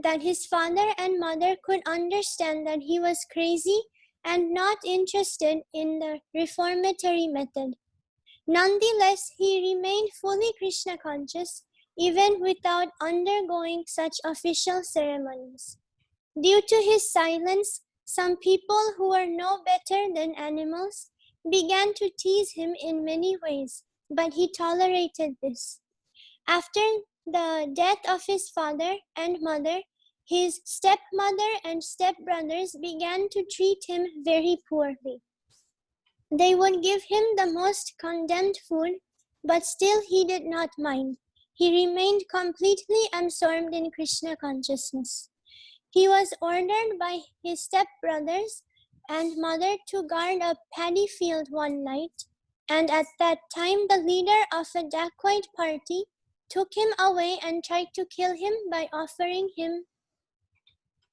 that his father and mother could understand that he was crazy and not interested in the reformatory method. Nonetheless, he remained fully Krishna conscious even without undergoing such official ceremonies. Due to his silence, some people who were no better than animals began to tease him in many ways, but he tolerated this. After the death of his father and mother, his stepmother and stepbrothers began to treat him very poorly. They would give him the most condemned food, but still he did not mind. He remained completely absorbed in Krishna consciousness. He was ordered by his stepbrothers and mother to guard a paddy field one night, and at that time the leader of a dacoit party took him away and tried to kill him by offering him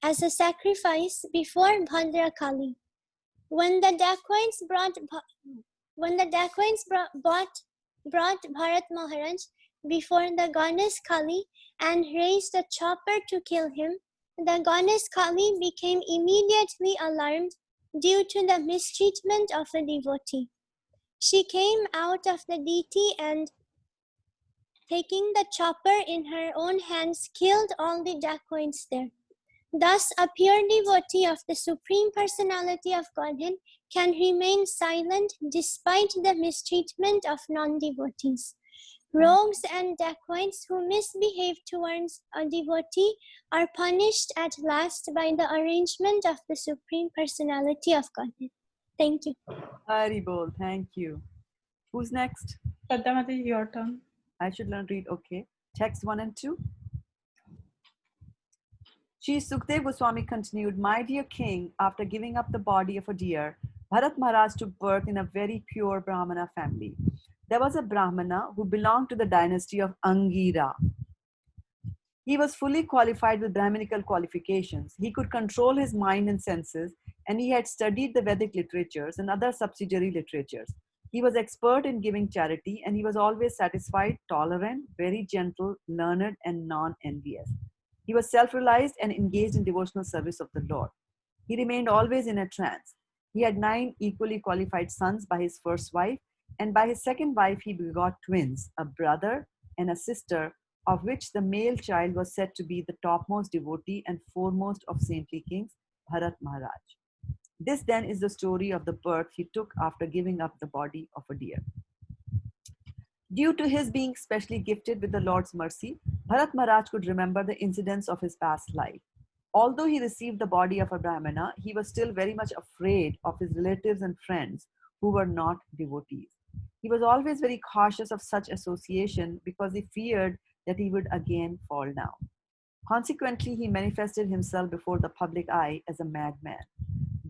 as a sacrifice before Bhadra Kali. When the dacoits brought Bharat Maharaj before the goddess Kali and raised a chopper to kill him, the goddess Kali became immediately alarmed, due to the mistreatment of a devotee. She came out of the deity and, taking the chopper in her own hands, killed all the dacoits there. Thus, a pure devotee of the Supreme Personality of Godhead can remain silent despite the mistreatment of non-devotees. Rogues and dacoits who misbehave towards a devotee are punished at last by the arrangement of the Supreme Personality of Godhead. Thank you. Haribol, thank you. Who's next? Shraddha Mataji, your turn. I should learn to read, okay. Text 1 and 2. Shri Sukdev Goswami continued, My dear king, after giving up the body of a deer, Bharat Maharaj took birth in a very pure Brahmana family. There was a Brahmana who belonged to the dynasty of Angira. He was fully qualified with Brahminical qualifications. He could control his mind and senses, and he had studied the Vedic literatures and other subsidiary literatures. He was expert in giving charity, and he was always satisfied, tolerant, very gentle, learned, and non-envious. He was self-realized and engaged in devotional service of the Lord. He remained always in a trance. He had 9 equally qualified sons by his first wife, and by his second wife he begot twins, a brother and a sister, of which the male child was said to be the topmost devotee and foremost of saintly kings, Bharat Maharaj. This then is the story of the birth he took after giving up the body of a deer. Due to his being specially gifted with the Lord's mercy, Bharat Maharaj could remember the incidents of his past life. Although he received the body of a Brahmana, he was still very much afraid of his relatives and friends who were not devotees. He was always very cautious of such association because he feared that he would again fall down. Consequently, he manifested himself before the public eye as a madman,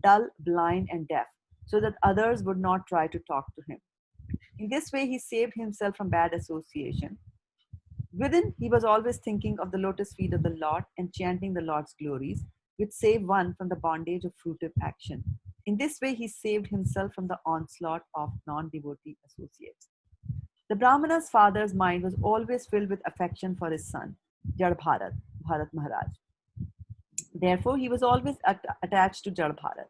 dull, blind, and deaf, so that others would not try to talk to him. In this way, he saved himself from bad association. Within, he was always thinking of the lotus feet of the Lord and chanting the Lord's glories, which save one from the bondage of fruitive action. In this way, he saved himself from the onslaught of non-devotee associates. The Brahmana's father's mind was always filled with affection for his son, Jad Bharat, Bharat Maharaj. Therefore, he was always attached to Jad Bharat.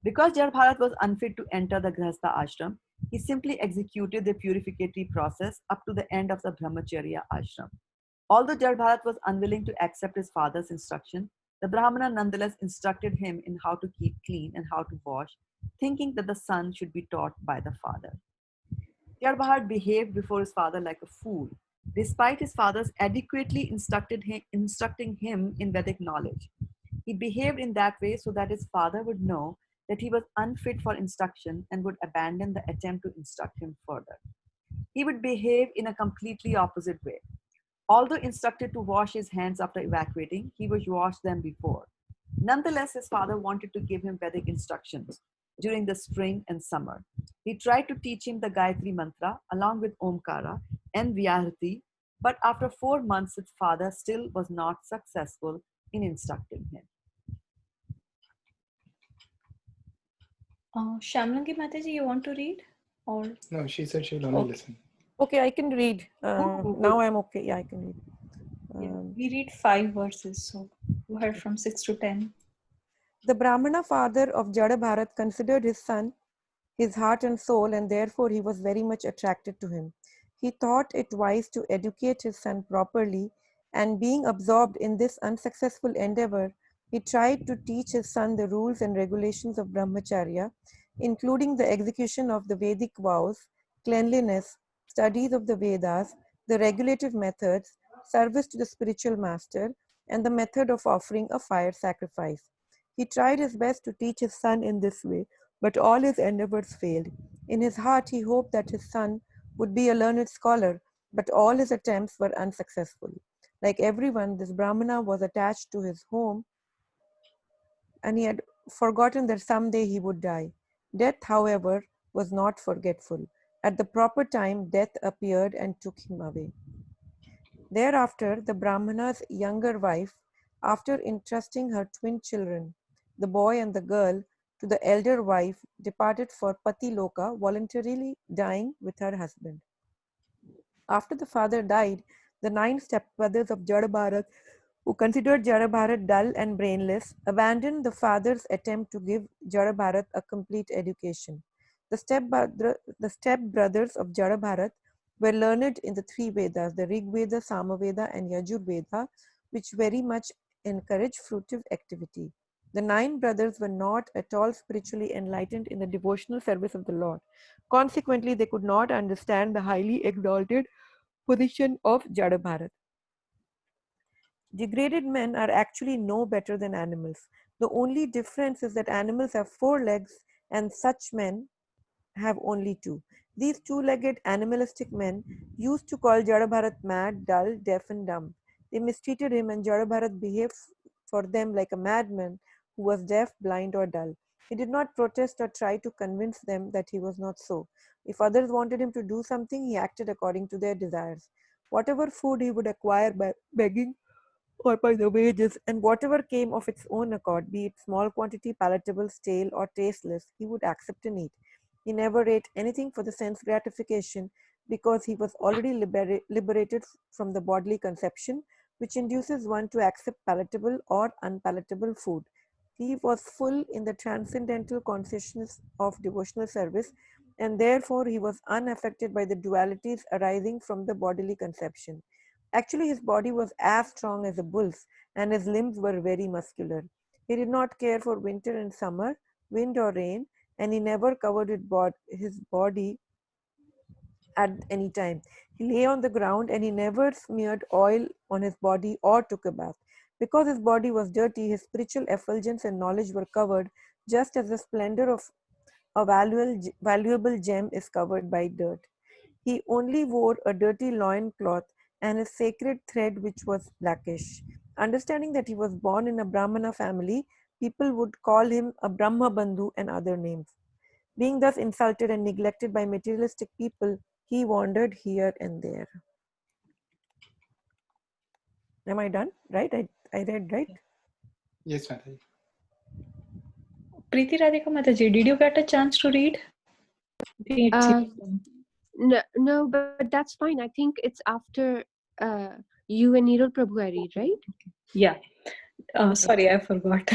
Because Jad Bharat was unfit to enter the Grihastha ashram, he simply executed the purificatory process up to the end of the Brahmacharya ashram. Although Jad Bharat was unwilling to accept his father's instruction, the Brahmana nonetheless instructed him in how to keep clean and how to wash, thinking that the son should be taught by the father. Jad Bharat behaved before his father like a fool, despite his father's adequately instructing him in Vedic knowledge. He behaved in that way so that his father would know that he was unfit for instruction and would abandon the attempt to instruct him further. He would behave in a completely opposite way. Although instructed to wash his hands after evacuating, he would wash them before. Nonetheless, his father wanted to give him Vedic instructions during the spring and summer. He tried to teach him the Gayatri mantra along with Omkara and Vyahati, but after 4 months, his father still was not successful in instructing him. Shamlangi Mataji, you want to read? Or No, she said she'll only listen. Okay, I can read. Now I'm okay. Yeah, I can read. we read 5 verses, so go ahead from 6 to 10. The Brahmana father of Jada Bharat considered his son his heart and soul, and therefore he was very much attracted to him. He thought it wise to educate his son properly, and being absorbed in this unsuccessful endeavor, he tried to teach his son the rules and regulations of Brahmacharya, including the execution of the Vedic vows, cleanliness, studies of the Vedas, the regulative methods, service to the spiritual master, and the method of offering a fire sacrifice. He tried his best to teach his son in this way, but all his endeavors failed. In his heart, he hoped that his son would be a learned scholar, but all his attempts were unsuccessful. Like everyone, this Brahmana was attached to his home, and he had forgotten that someday he would die. Death, however, was not forgetful. At the proper time, death appeared and took him away. Thereafter, the Brahmana's younger wife, after entrusting her twin children, the boy and the girl, to the elder wife, departed for Pati Loka, voluntarily dying with her husband. After the father died, the 9 stepbrothers of Jada Bharat who considered Jada Bharat dull and brainless, abandoned the father's attempt to give Jada Bharat a complete education. The step-brothers of Jada Bharat were learned in the three Vedas, the Rig Veda, Samaveda and Yajur Veda, which very much encourage fruitive activity. The nine brothers were not at all spiritually enlightened in the devotional service of the Lord. Consequently, they could not understand the highly exalted position of Jada Bharat. Degraded men are actually no better than animals. The only difference is that animals have four legs and such men have only two. These two-legged animalistic men used to call Jada Bharat mad, dull, deaf and dumb. They mistreated him and Jada Bharat behaved for them like a madman who was deaf, blind or dull. He did not protest or try to convince them that he was not so. If others wanted him to do something, he acted according to their desires. Whatever food he would acquire by begging or by the wages, and whatever came of its own accord, be it small quantity, palatable, stale, or tasteless, he would accept and eat. He never ate anything for the sense gratification because he was already liberated from the bodily conception, which induces one to accept palatable or unpalatable food. He was full in the transcendental consciousness of devotional service, and therefore he was unaffected by the dualities arising from the bodily conception. Actually, his body was as strong as a bull's, and his limbs were very muscular. He did not care for winter and summer, wind or rain, and he never covered his body at any time. He lay on the ground and he never smeared oil on his body or took a bath. Because his body was dirty, his spiritual effulgence and knowledge were covered, just as the splendor of a valuable gem is covered by dirt. He only wore a dirty loin cloth and a sacred thread which was blackish. Understanding that he was born in a Brahmana family, people would call him a Brahma Bandhu and other names. Being thus insulted and neglected by materialistic people, he wandered here and there. Am I done? Right? I read right? Yes, Mataji. Preeti Radhika Mataji, did you get a chance to read? No, but that's fine. I think it's after you and Nirul Prabhu I read, right? Yeah. Sorry, I forgot.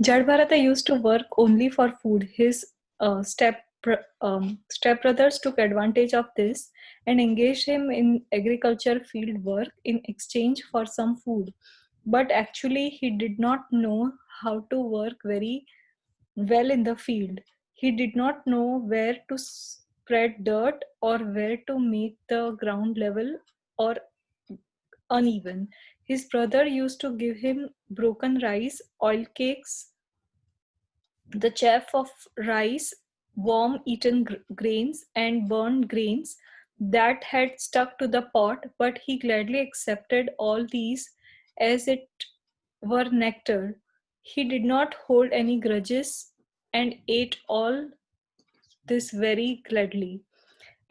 Jadbharata used to work only for food. His stepbrothers took advantage of this and engaged him in agriculture field work in exchange for some food. But actually, he did not know how to work very well in the field. He did not know where to spread dirt or where to make the ground level or uneven. His brother used to give him broken rice, oil cakes, the chaff of rice, worm eaten grains, and burned grains that had stuck to the pot, but he gladly accepted all these as it were nectar. He did not hold any grudges and ate all this very gladly.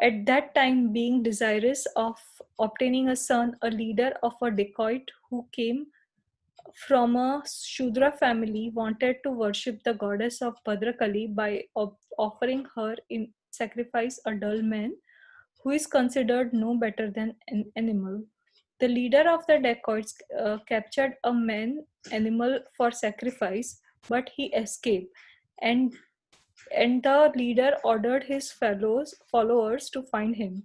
At that time, being desirous of obtaining a son, a leader of a dacoit who came from a Shudra family wanted to worship the goddess of Bhadrakali by offering her in sacrifice a dull man who is considered no better than an animal. The leader of the dacoits captured a man animal for sacrifice, but he escaped, and the leader ordered his followers to find him.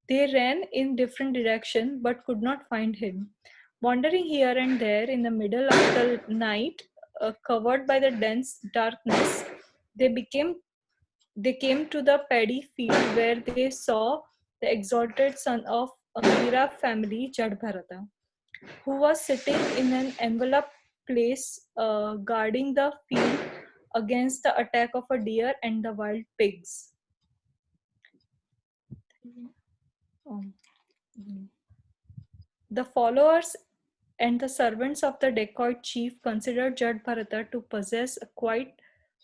They ran in different directions but could not find him. Wandering here and there in the middle of the night, covered by the dense darkness, they came to the paddy field where they saw the exalted son of Amira family, Jadbharata, who was sitting in an enveloped place guarding the field against the attack of a deer and the wild pigs. The followers and the servants of the dacoit chief considered Jadbharata to possess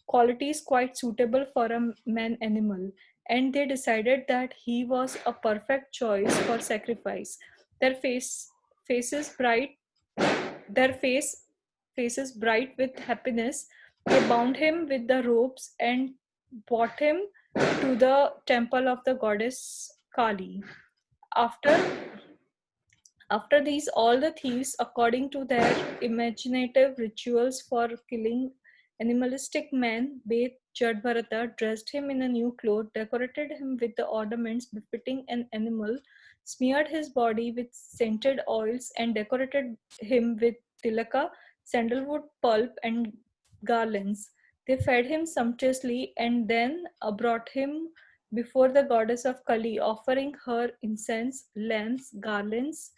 qualities quite suitable for a man animal, and they decided that he was a perfect choice for sacrifice. Their faces bright, their faces bright with happiness, they bound him with the ropes and brought him to the temple of the goddess Kali. After After these, all the thieves, according to their imaginative rituals for killing animalistic men, bathed Jadbharata, dressed him in a new cloth, decorated him with the ornaments befitting an animal, smeared his body with scented oils, and decorated him with tilaka, sandalwood pulp, and garlands. They fed him sumptuously and then brought him before the goddess of Kali, offering her incense, lamps, garlands,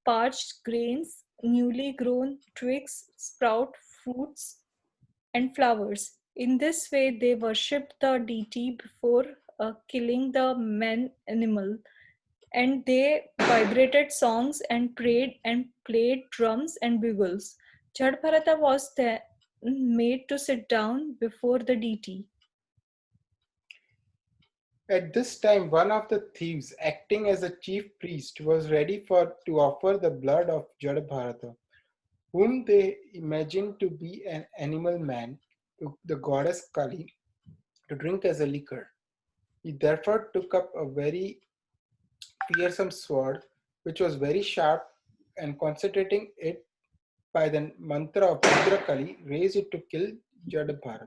parched grains, newly grown twigs, sprout fruits, and flowers. In this way, they worshipped the deity before killing the man animal, and they vibrated songs and prayed and played drums and bugles. Jadbharata was then made to sit down before the deity. At this time, one of the thieves, acting as a chief priest, was ready to offer the blood of Jadbharata, whom they imagined to be an animal man, to the goddess Kali to drink as a liquor. He therefore took up a very fearsome sword, which was very sharp, and concentrating it by the mantra of Rudra Kali, raised it to kill Jadbharata.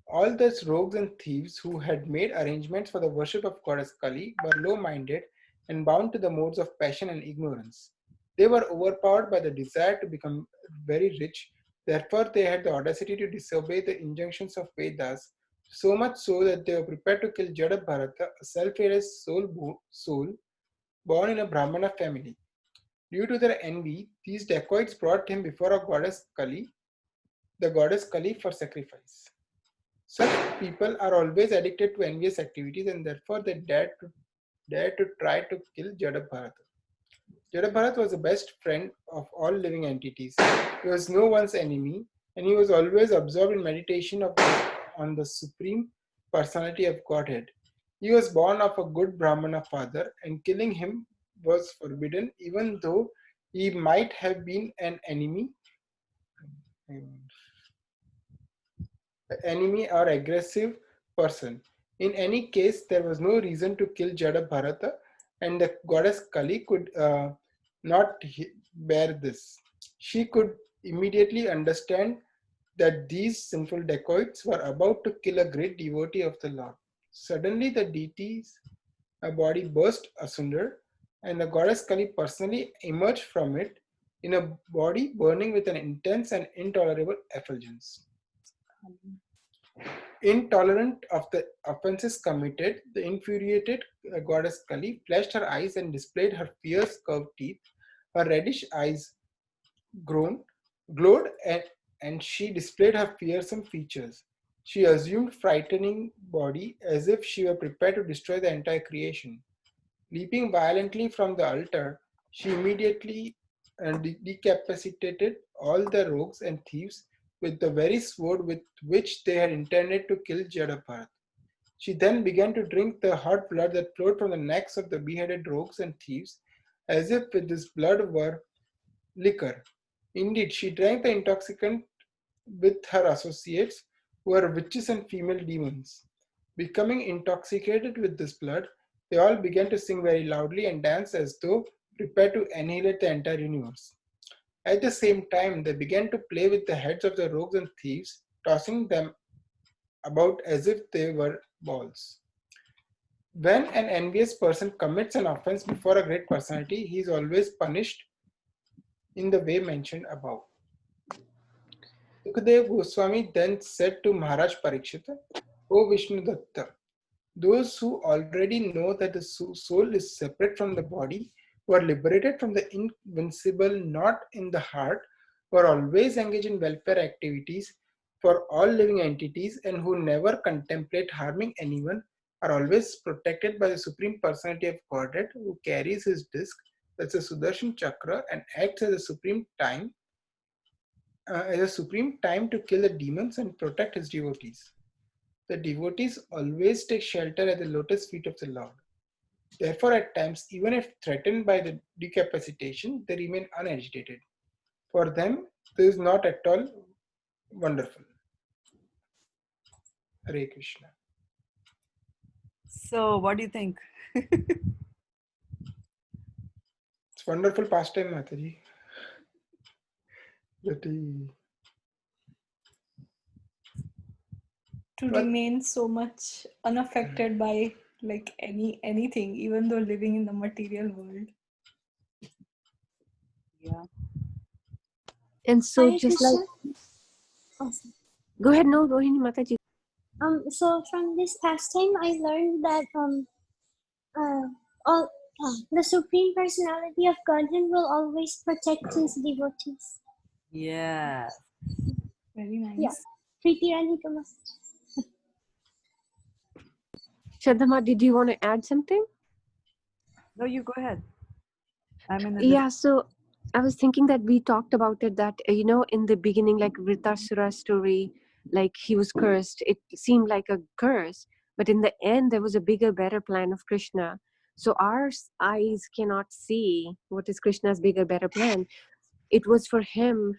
All those rogues and thieves who had made arrangements for the worship of goddess Kali were low-minded and bound to the modes of passion and ignorance. They were overpowered by the desire to become very rich. Therefore, they had the audacity to disobey the injunctions of Vedas, so much so that they were prepared to kill Jadabharata, a self-realized soul born in a Brahmana family. Due to their envy, these dacoits brought him before a goddess Kali, the goddess Kali, for sacrifice. Such people are always addicted to envious activities, and therefore they dare to try to kill Jadabharata. Jadabharat was the best friend of all living entities. He was no one's enemy, and he was always absorbed in meditation on the Supreme Personality of Godhead. He was born of a good Brahmana father, and killing him was forbidden, even though he might have been an enemy or aggressive person. In any case, there was no reason to kill Jadabharata, and the goddess Kali could not bear this. She could immediately understand that these sinful dacoits were about to kill a great devotee of the Lord. Suddenly, the deity's body burst asunder, and the goddess Kali personally emerged from it in a body burning with an intense and intolerable effulgence. Intolerant of the offenses committed, the infuriated goddess Kali flashed her eyes and displayed her fierce curved teeth. Her reddish eyes glowed, and she displayed her fearsome features. She assumed frightening body as if she were prepared to destroy the entire creation. Leaping violently from the altar, she immediately decapitated all the rogues and thieves with the very sword with which they had intended to kill Jadabharat. She then began to drink the hot blood that flowed from the necks of the beheaded rogues and thieves, as if this blood were liquor. Indeed, she drank the intoxicant with her associates, who were witches and female demons. Becoming intoxicated with this blood, they all began to sing very loudly and dance as though prepared to annihilate the entire universe. At the same time, they began to play with the heads of the rogues and thieves, tossing them about as if they were balls. When an envious person commits an offense before a great personality, he is always punished in the way mentioned above. Sukadev Goswami then said to Maharaj Parikshita, O Vishnudatta, those who already know that the soul is separate from the body, who are liberated from the invincible knot in the heart, who are always engaged in welfare activities for all living entities, and who never contemplate harming anyone, are always protected by the Supreme Personality of Godhead, who carries his disc, that's a Sudarshan Chakra, and acts as a supreme time to kill the demons and protect his devotees. The devotees always take shelter at the lotus feet of the Lord. Therefore, at times, even if threatened by the decapitation, they remain unagitated. For them, this is not at all wonderful. Hare Krishna. So, what do you think? It's wonderful pastime, Mataji. To remain so much unaffected by like anything, even though living in the material world. Yeah. And so Hare just Krishna. like, Awesome. go ahead, no, Rohini Mataji. So from this pastime, I learned that all the Supreme Personality of Godhead will always protect his devotees. Yeah. Very nice. Yeah. Preeti Rani Kamas. Shraddha, did you want to add something? No, you go ahead. I'm in the Yeah, so I was thinking that we talked about it that, in the beginning, like Vritasura story, like he was cursed. It seemed like a curse, but in the end, there was a bigger, better plan of Krishna. So our eyes cannot see what is Krishna's bigger, better plan. It was for him,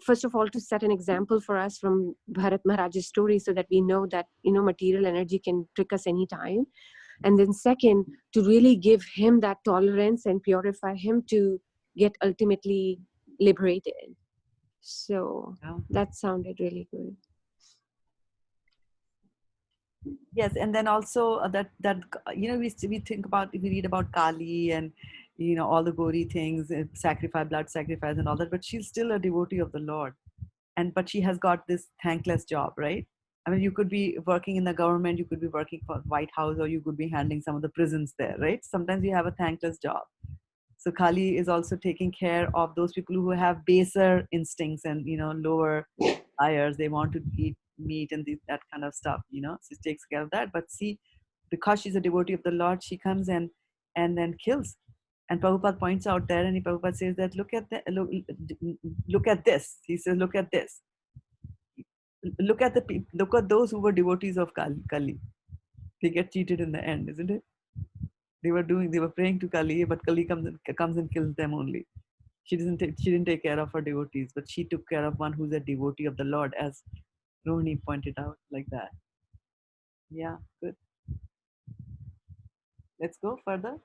first of all, to set an example for us from Bharat Maharaj's story so that we know that, material energy can trick us anytime. And then second, to really give him that tolerance and purify him to get ultimately liberated. So that sounded really good. Yes, and then also that we think about, we read about Kali and all the gory things, sacrifice, blood sacrifice, and all that, but she's still a devotee of the Lord, but she has got this thankless job, right? I mean, you could be working in the government, you could be working for White House, or you could be handling some of the prisons there, right? Sometimes you have a thankless job. So Kali is also taking care of those people who have baser instincts and lower desires. They want to eat meat and that kind of stuff. She takes care of that. But see, because she's a devotee of the Lord, she comes and then kills. And Prabhupada points out there, and Prabhupada says that look at this. He says, look at this. Look at those who were devotees of Kali. They get cheated in the end, isn't it? They were praying to Kali, but Kali comes and kills them only. She didn't take care of her devotees, but she took care of one who's a devotee of the Lord, as Rohini pointed out, like that. Yeah, good. Let's go further.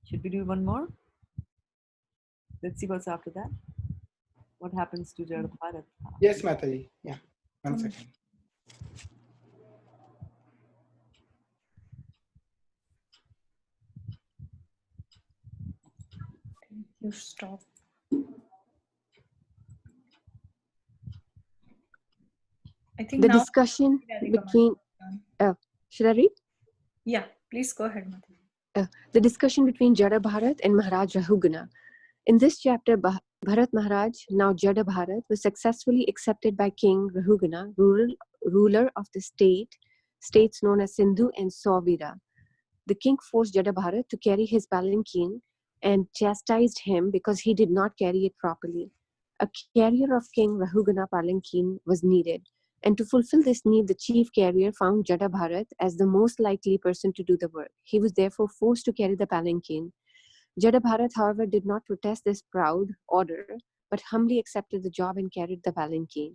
Should we do one more? Let's see what's after that. What happens to Jada Bharat? Yes, Mataji. Yeah, 1 second. You stop. I think the now discussion between, should I read? Yeah, please go ahead, Mataji. The discussion between Jada Bharat and Maharaj Rahugana. In this chapter, Bharat Maharaj, now Jada Bharat, was successfully accepted by King Rahugana, ruler of the states known as Sindhu and Sauvira. The king forced Jada Bharat to carry his palanquin and chastised him because he did not carry it properly. A carrier of King Rahugana palanquin was needed, and to fulfill this need, the chief carrier found Jada Bharat as the most likely person to do the work. He was therefore forced to carry the palanquin. Jada Bharat, however, did not protest this proud order, but humbly accepted the job and carried the palanquin.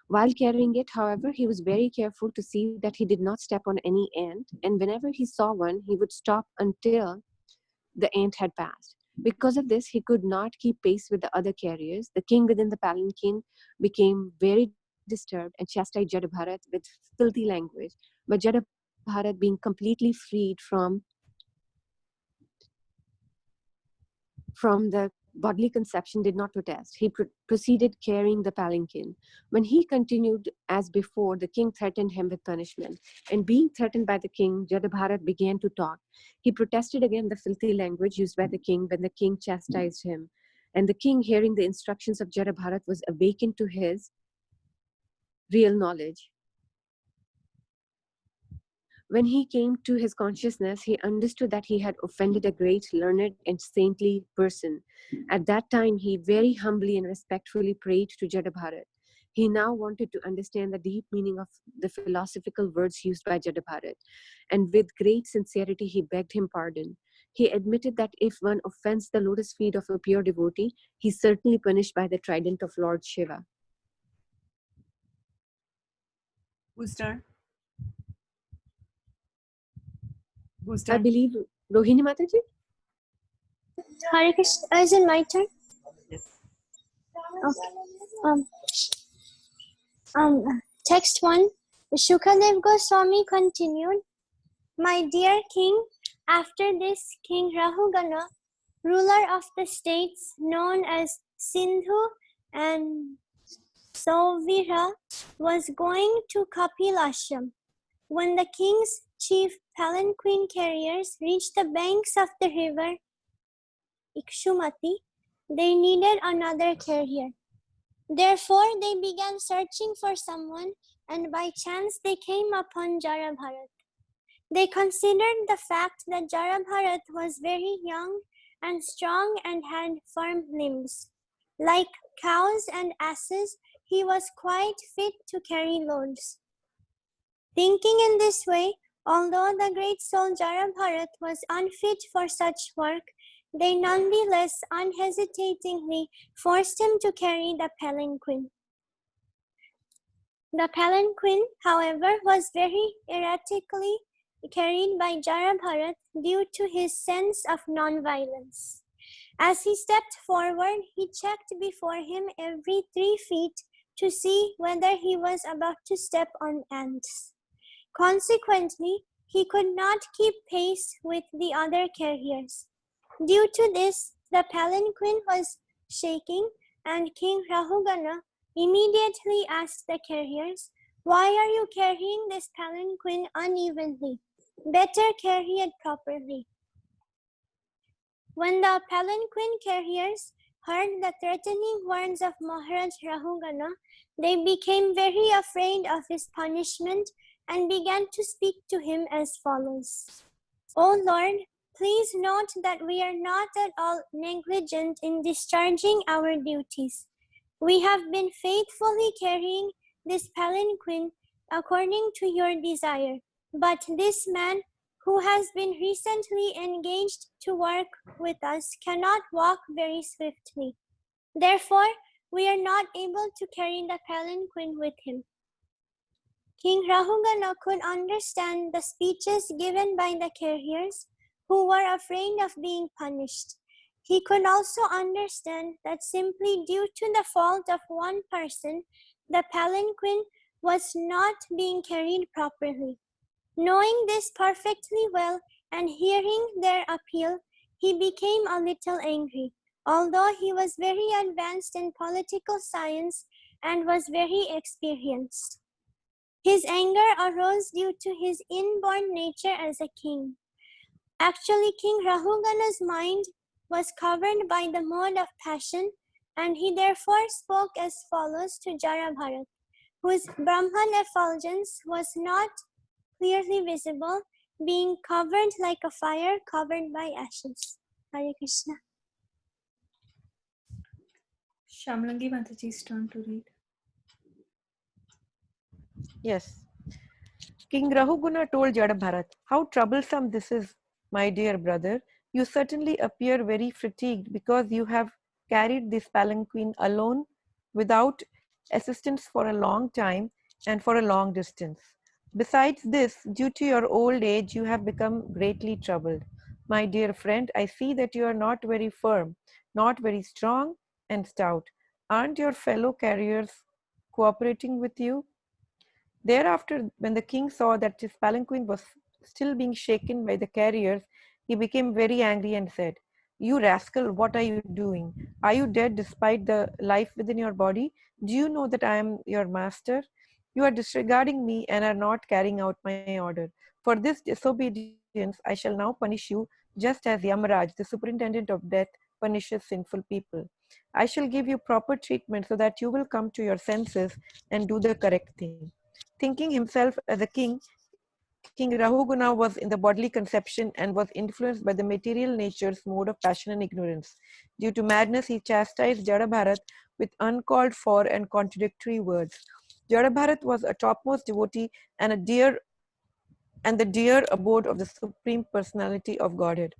While carrying it, however, he was very careful to see that he did not step on any ant, and whenever he saw one, he would stop until the ant had passed. Because of this, he could not keep pace with the other carriers. The king within the palanquin became very disturbed and chastised Jada Bharat with filthy language. But Jada Bharat, being completely freed from the bodily conception, did not protest. He proceeded carrying the palanquin. When he continued as before, the king threatened him with punishment. And being threatened by the king, Jada Bharat began to talk. He protested against the filthy language used by the king when the king chastised him. And the king, hearing the instructions of Jada Bharat, was awakened to his real knowledge. When he came to his consciousness, he understood that he had offended a great, learned, and saintly person. At that time, he very humbly and respectfully prayed to Jada Bharat. He now wanted to understand the deep meaning of the philosophical words used by Jada Bharat, and with great sincerity, he begged him pardon. He admitted that if one offends the lotus feet of a pure devotee, he is certainly punished by the trident of Lord Shiva. Whose turn? Whose I turn? believe Rohini Mataji? Hare Krishna. Is it my turn? Yes. Okay. Text 1. Shukadev Goswami continued, My dear king, after this King Rahugana, ruler of the states known as Sindhu and Sauvira, was going to Kapilashram. When the king's chief palanquin carriers reached the banks of the river Ikshumati, they needed another carrier. Therefore, they began searching for someone, and by chance they came upon Jarabharat. They considered the fact that Jarabharat was very young and strong and had firm limbs. Like cows and asses, he was quite fit to carry loads. Thinking in this way, although the great soul Jarabharat was unfit for such work, they nonetheless unhesitatingly forced him to carry the palanquin. The palanquin, however, was very erratically carried by Jarabharat due to his sense of non-violence. As he stepped forward, he checked before him every 3 feet to see whether he was about to step on ants. Consequently, he could not keep pace with the other carriers. Due to this, the palanquin was shaking, and King Rahugana immediately asked the carriers, Why are you carrying this palanquin unevenly? Better carry it properly. When the palanquin carriers heard the threatening words of Maharaj Rahugana, they became very afraid of his punishment and began to speak to him as follows. O Lord, please note that we are not at all negligent in discharging our duties. We have been faithfully carrying this palanquin according to your desire, but this man who has been recently engaged to work with us cannot walk very swiftly. Therefore, we are not able to carry the palanquin with him. King Rahugana could understand the speeches given by the carriers who were afraid of being punished. He could also understand that simply due to the fault of one person, the palanquin was not being carried properly. Knowing this perfectly well and hearing their appeal, he became a little angry. Although he was very advanced in political science and was very experienced. His anger arose due to his inborn nature as a king. Actually, King Rahugana's mind was covered by the mode of passion, and he therefore spoke as follows to Jarabharat, whose Brahman effulgence was not clearly visible, being covered like a fire covered by ashes. Hare Krishna. Shamlangi Mataji's turn to read. Yes. King Rahuguna told Jadabharat, How troublesome this is, my dear brother. You certainly appear very fatigued because you have carried this palanquin alone without assistance for a long time and for a long distance. Besides this, due to your old age, you have become greatly troubled. My dear friend, I see that you are not very firm, not very strong and stout. Aren't your fellow carriers cooperating with you? Thereafter, when the king saw that his palanquin was still being shaken by the carriers, he became very angry and said, You rascal, what are you doing? Are you dead despite the life within your body? Do you know that I am your master? You are disregarding me and are not carrying out my order. For this disobedience, I shall now punish you just as Yamaraj, the superintendent of death, punishes sinful people. I shall give you proper treatment so that you will come to your senses and do the correct thing. Thinking himself as a king, King Rahuguna was in the bodily conception and was influenced by the material nature's mode of passion and ignorance. Due to madness, he chastised Jadabharat with uncalled for and contradictory words. Jadabharat was a topmost devotee and the dear abode of the Supreme Personality of Godhead.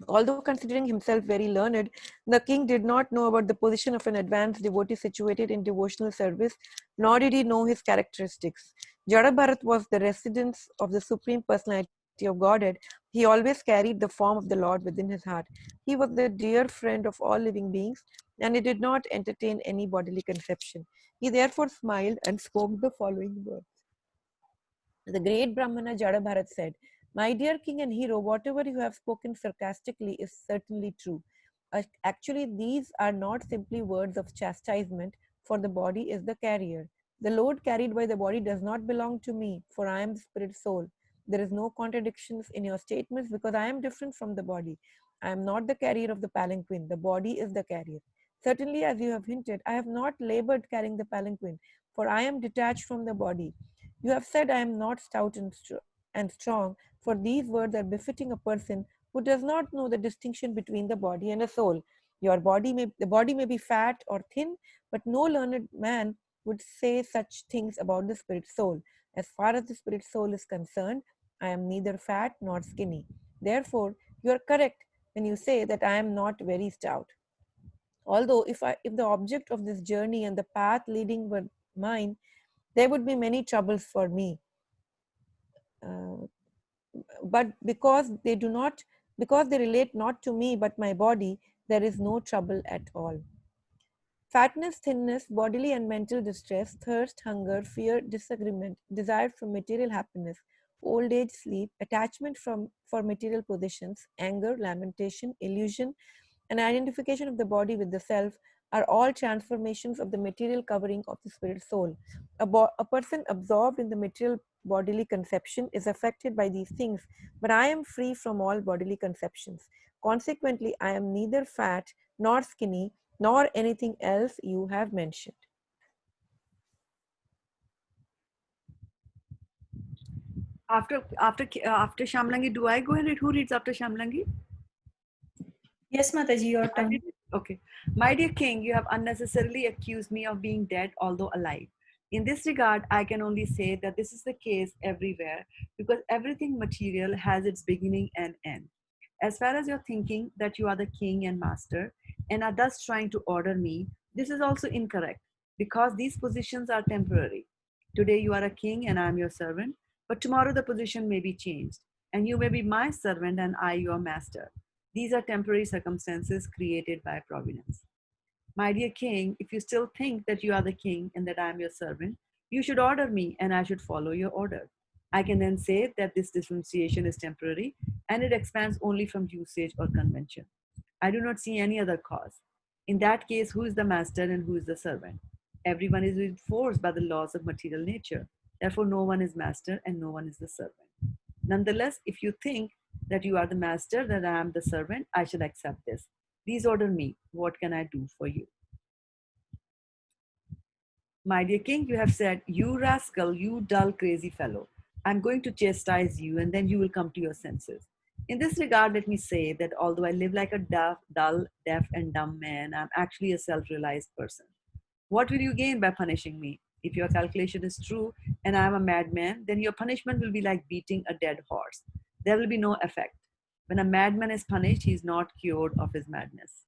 Although considering himself very learned, the king did not know about the position of an advanced devotee situated in devotional service, nor did he know his characteristics. Jadabharat was the residence of the Supreme Personality of Godhead, He always carried the form of the Lord within his heart. He was the dear friend of all living beings, and he did not entertain any bodily conception. He therefore smiled and spoke the following words. The great Brahmana Jadabharat said, "My dear king and hero, whatever you have spoken sarcastically is certainly true. Actually, these are not simply words of chastisement, for the body is the carrier. The load carried by the body does not belong to me, for I am the spirit soul. There is no contradictions in your statements because I am different from the body. I am not the carrier of the palanquin. The body is the carrier. Certainly, as you have hinted, I have not labored carrying the palanquin, for I am detached from the body. You have said I am not stout and strong, for these words are befitting a person who does not know the distinction between the body and a soul. The body may be fat or thin, but no learned man would say such things about the spirit soul. As far as the spirit soul is concerned, I am neither fat nor skinny. Therefore, you are correct when you say that I am not very stout. Although if the object of this journey and the path leading were mine, there would be many troubles for me. Uh, but because they relate not to me but my body, there is no trouble at all. Fatness, thinness, bodily and mental distress, thirst, hunger, fear, disagreement, desire for material happiness, old age, sleep, attachment for material possessions, anger, lamentation, illusion, and identification of the body with the self are all transformations of the material covering of the spirit soul. A person absorbed in the material bodily conception is affected by these things, but I am free from all bodily conceptions. Consequently, I am neither fat nor skinny nor anything else you have mentioned. After Shamlangi, do I go and read? Who reads after Shamlangi? Yes, Mataji, your I turn. did it? Okay. My dear king, you have unnecessarily accused me of being dead, although alive. In this regard, I can only say that this is the case everywhere because everything material has its beginning and end. As far as you're thinking that you are the king and master and are thus trying to order me, this is also incorrect because these positions are temporary. Today you are a king and I am your servant, but tomorrow the position may be changed and you may be my servant and I your master. These are temporary circumstances created by providence. My dear king, if you still think that you are the king and that I am your servant, you should order me and I should follow your order. I can then say that this differentiation is temporary and it expands only from usage or convention. I do not see any other cause. In that case, who is the master and who is the servant? Everyone is enforced by the laws of material nature. Therefore, no one is master and no one is the servant. Nonetheless, if you think that you are the master, that I am the servant, I shall accept this. Please order me. What can I do for you? My dear king, you have said, you rascal, you dull, crazy fellow. I'm going to chastise you and then you will come to your senses. In this regard, let me say that although I live like a dull, deaf, and dumb man, I'm actually a self realized person. What will you gain by punishing me? If your calculation is true and I am a madman, then your punishment will be like beating a dead horse. There will be no effect. When a madman is punished, he is not cured of his madness.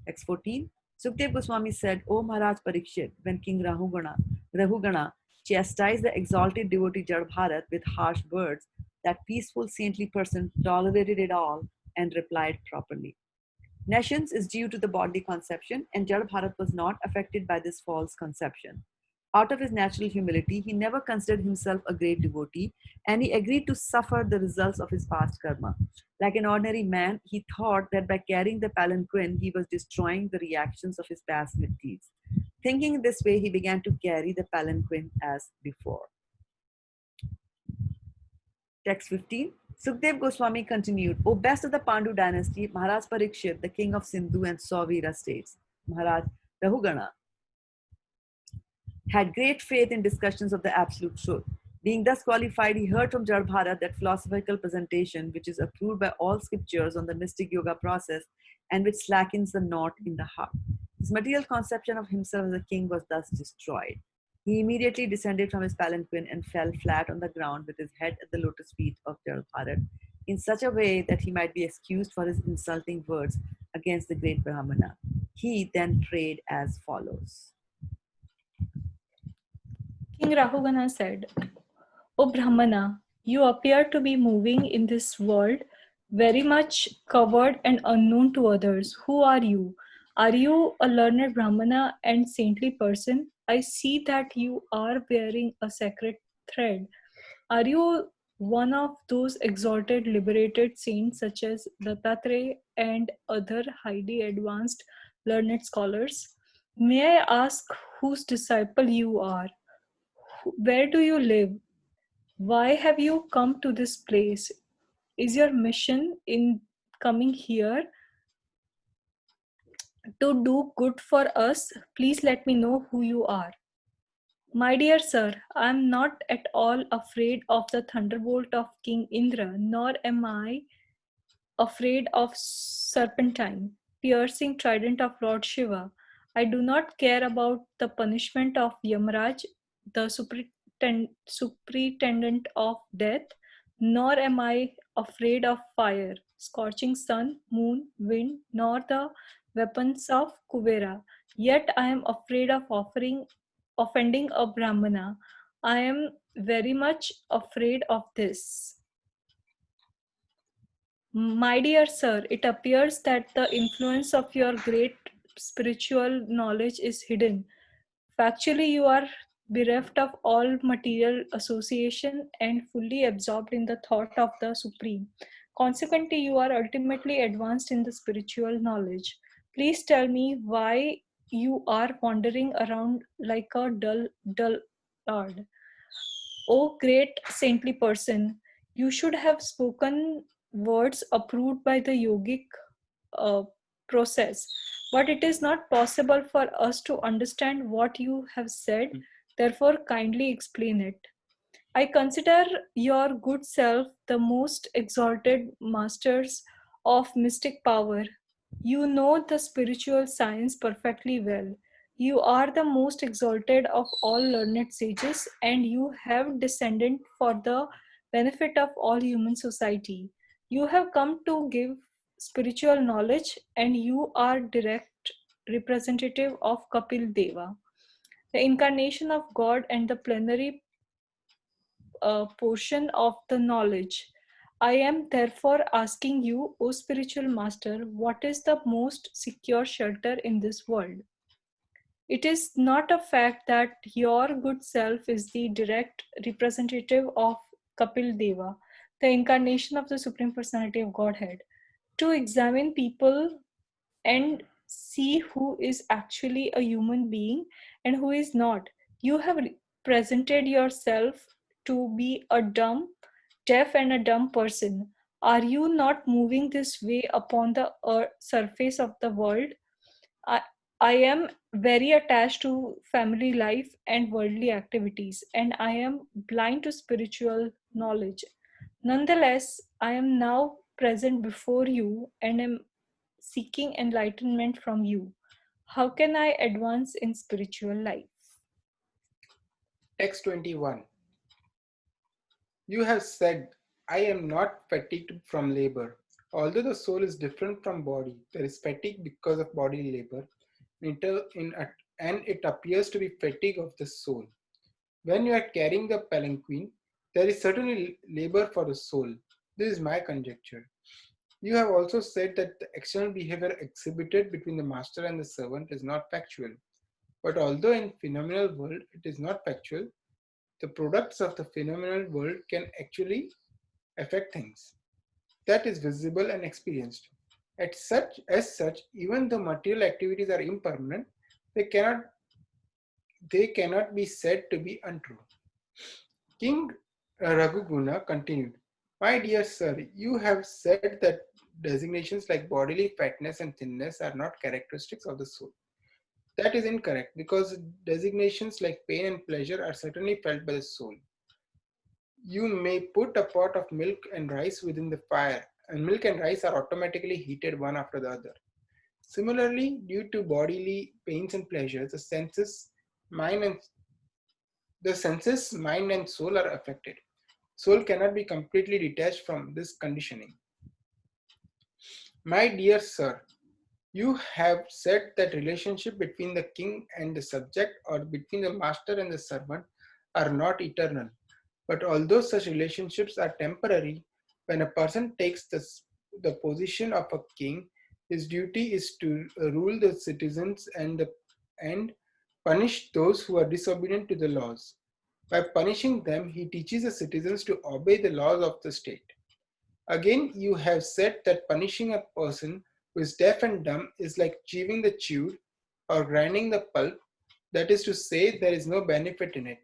Text 14. Sukdev Goswami said, O Maharaj Parikshit, when King Rahugana chastised the exalted devotee Jadbharat with harsh words, that peaceful saintly person tolerated it all and replied properly. Nescience is due to the bodily conception, and Jadbharat was not affected by this false conception. Out of his natural humility, he never considered himself a great devotee, and he agreed to suffer the results of his past karma. Like an ordinary man, he thought that by carrying the palanquin, he was destroying the reactions of his past misdeeds. Thinking this way, he began to carry the palanquin as before. Text 15. Sukdev Goswami continued, O best of the Pandu dynasty, Maharaj Parikshit, the king of Sindhu and Sauvira states, Maharaj Rahugana had great faith in discussions of the absolute truth. Being thus qualified, he heard from Jadbharat that philosophical presentation which is approved by all scriptures on the mystic yoga process and which slackens the knot in the heart. His material conception of himself as a king was thus destroyed. He immediately descended from his palanquin and fell flat on the ground with his head at the lotus feet of Jadbharat in such a way that he might be excused for his insulting words against the great Brahmana. He then prayed as follows. King Rahugana said, O Brahmana, You appear to be moving in this world, very much covered and unknown to others. Who are you? Are you a learned Brahmana and saintly person? I see that you are wearing a sacred thread. Are you one of those exalted, liberated saints such as Dattatreya and other highly advanced learned scholars? May I ask whose disciple you are? Where do you live? Why have you come to this place? Is your mission in coming here to do good for us? Please let me know who you are. My dear sir, I am not at all afraid of the thunderbolt of King Indra, nor am I afraid of serpentine, piercing trident of Lord Shiva. I do not care about the punishment of Yamaraj, the superintendent of death, nor am I afraid of fire, scorching sun, moon, wind, nor the weapons of Kuvera. Yet I am afraid of offending a Brahmana. I am very much afraid of this. My dear sir, it appears that the influence of your great spiritual knowledge is hidden. Factually, you are bereft of all material association and fully absorbed in the thought of the Supreme. Consequently, you are ultimately advanced in the spiritual knowledge. Please tell me why you are wandering around like a dullard. O great saintly person, you should have spoken words approved by the yogic uh, process, but it is not possible for us to understand what you have said. Therefore, kindly explain it. I consider your good self the most exalted masters of mystic power. You know the spiritual science perfectly well. You are the most exalted of all learned sages, and you have descended for the benefit of all human society. You have come to give spiritual knowledge, and you are direct representative of Kapil Deva, the incarnation of God and the plenary portion of the knowledge. I am therefore asking you, O spiritual master, what is the most secure shelter in this world? It is not a fact that your good self is the direct representative of Kapil Deva, the incarnation of the Supreme Personality of Godhead. To examine people and see who is actually a human being and who is not. You have presented yourself to be a deaf and a dumb person. Are you not moving this way upon the surface of the world? I, I am very attached to family life and worldly activities, and I am blind to spiritual knowledge. Nonetheless, I am now present before you and am seeking enlightenment from you. How can I advance in spiritual life? Text 21. You have said, I am not fatigued from labor. Although the soul is different from body, there is fatigue because of bodily labor, and it appears to be fatigue of the soul. When you are carrying the palanquin, there is certainly labor for the soul. This is my conjecture. You have also said that the external behavior exhibited between the master and the servant is not factual. But although in phenomenal world it is not factual, the products of the phenomenal world can actually affect things. That is visible and experienced. As such, even though material activities are impermanent, they cannot be said to be untrue. King Raghuguna continued, my dear sir, you have said that designations like bodily fatness and thinness are not characteristics of the soul. That is incorrect because designations like pain and pleasure are certainly felt by the soul. You may put a pot of milk and rice within the fire, and milk and rice are automatically heated one after the other. Similarly, due to bodily pains and pleasures, mind, mind and soul are affected. Soul cannot be completely detached from this conditioning. My dear sir, you have said that relationship between the king and the subject or between the master and the servant are not eternal. But although such relationships are temporary, when a person takes the position of a king, his duty is to rule the citizens and punish those who are disobedient to the laws. By punishing them, he teaches the citizens to obey the laws of the state. Again, you have said that punishing a person who is deaf and dumb is like chewing the chewed or grinding the pulp, that is to say, there is no benefit in it.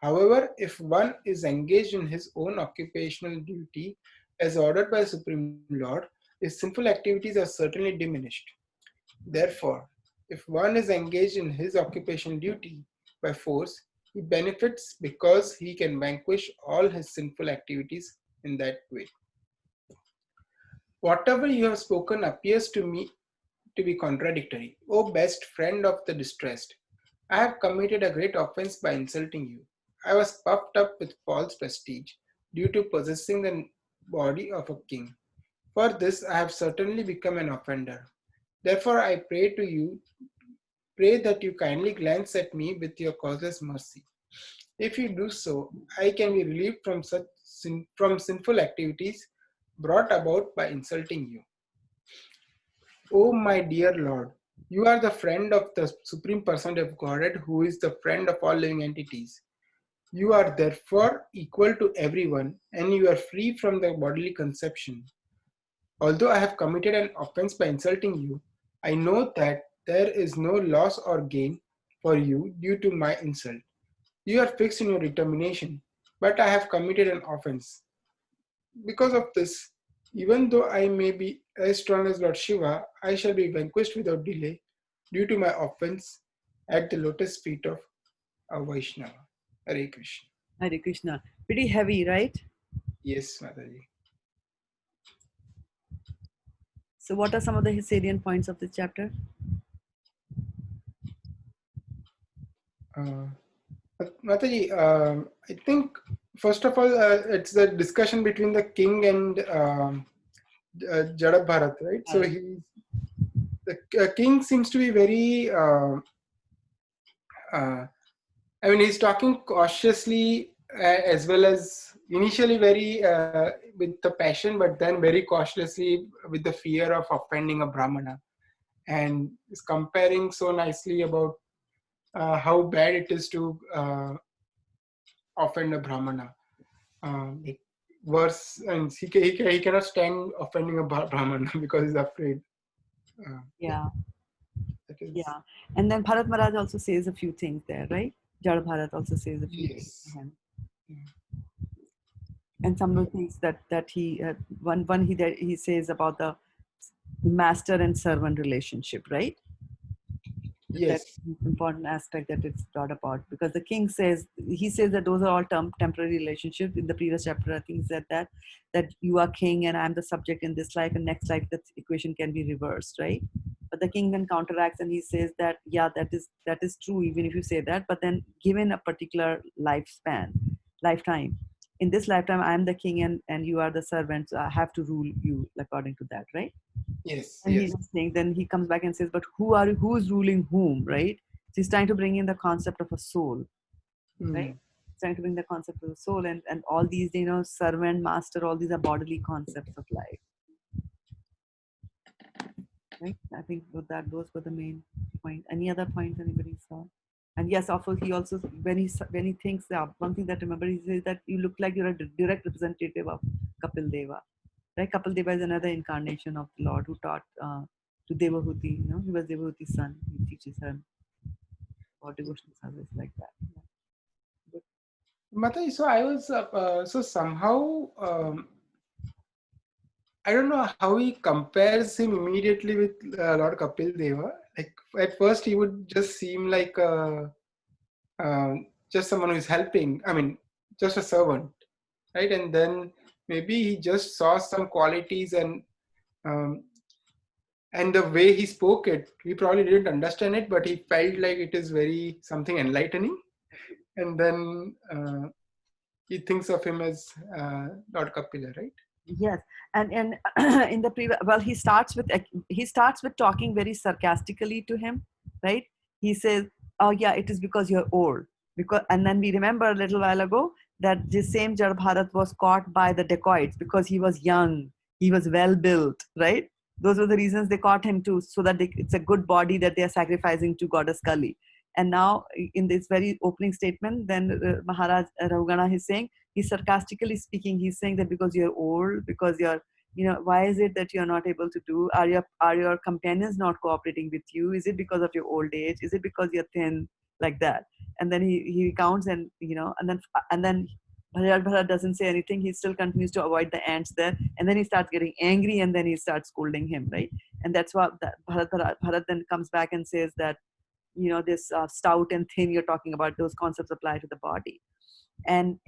However, if one is engaged in his own occupational duty as ordered by the Supreme Lord, his sinful activities are certainly diminished. Therefore, if one is engaged in his occupational duty by force, he benefits because he can vanquish all his sinful activities in that way. Whatever you have spoken appears to me to be contradictory. O best friend of the distressed, I have committed a great offense by insulting you. I was puffed up with false prestige due to possessing the body of a king. For this, I have certainly become an offender. Therefore, I pray that you kindly glance at me with your causeless mercy. If you do so, I can be relieved from from sinful activities brought about by insulting you. Oh, my dear Lord, you are the friend of the Supreme Person of Godhead, who is the friend of all living entities. You are therefore equal to everyone, and you are free from the bodily conception. Although I have committed an offense by insulting you, I know that there is no loss or gain for you due to my insult. You are fixed in your determination, but I have committed an offense. Because of this, even though I may be as strong as Lord Shiva, I shall be vanquished without delay due to my offense at the lotus feet of a Vaishnava. Hare Krishna. Hare Krishna. Pretty heavy, right? Yes, Mataji. So what are some of the salient points of this chapter? Mataji, I think first of all, it's the discussion between the king and Jada Bharat, right? So the king seems to be very, I mean, he's talking cautiously as well as initially very with the passion, but then very cautiously with the fear of offending a Brahmana. And is comparing so nicely about how bad it is to offend a Brahmana. Like worse, and he cannot stand offending a Brahmana because he's afraid. Yeah. Yeah. And then Bharat Maharaj also says a few things there, right? Jada Bharat also says a few things to him. And some of the things that he one he says about the master and servant relationship, right? Yes. That's an important aspect that it's brought about, because the king says, he says that those are all temporary relationships. In the previous chapter, I think he said that you are king and I'm the subject in this life, and next life that equation can be reversed, right? But the king then counteracts and he says that yeah, that is true even if you say that, but then given a particular lifetime, in this lifetime I am the king and you are the servant, so I have to rule you according to that, right? Yes. And Yes. he's saying, then he comes back and says, but who's ruling whom, right? So he's trying to bring in the concept of a soul, right? He's trying to bring the concept of the soul, and all these, servant, master, all these are bodily concepts of life, right? I think those were the main point. Any other points anybody saw? And yes, he also when he thinks, one thing that I remember, he says that you look like you're a direct representative of Kapil Deva. Right? Kapil Deva is another incarnation of the Lord who taught to Devahuti. He was Devahuti's son. He teaches her about devotional service like that. Yeah. Mataji, so I was so somehow I don't know how he compares him immediately with Lord Kapil Deva. Like at first he would just seem like just someone who is helping. I mean, just a servant, right? And then maybe he just saw some qualities um, and the way he spoke it, he probably didn't understand it, but he felt like it is very something enlightening. And then he thinks of him as Lord Kapila, right? Yes, and in the previous, well, he starts with talking very sarcastically to him, right? He says, "Oh yeah, it is because you're old." And then we remember a little while ago that this same Jad Bharat was caught by the dacoits because he was young, he was well built, right? Those were the reasons they caught him too, so that it's a good body that they are sacrificing to goddess Kali. And now, in this very opening statement, then Maharaj Rahugana is saying, he's sarcastically speaking, he's saying that because you're old, because you're, why is it that you're not able to do? Are your companions not cooperating with you? Is it because of your old age? Is it because you're thin? Like that. And then he recounts, and and then Bharat doesn't say anything. He still continues to avoid the ants there, and then he starts getting angry, and then he starts scolding him, right? And that's what Bharat then comes back and says that, this stout and thin you're talking about, those concepts apply to the body. And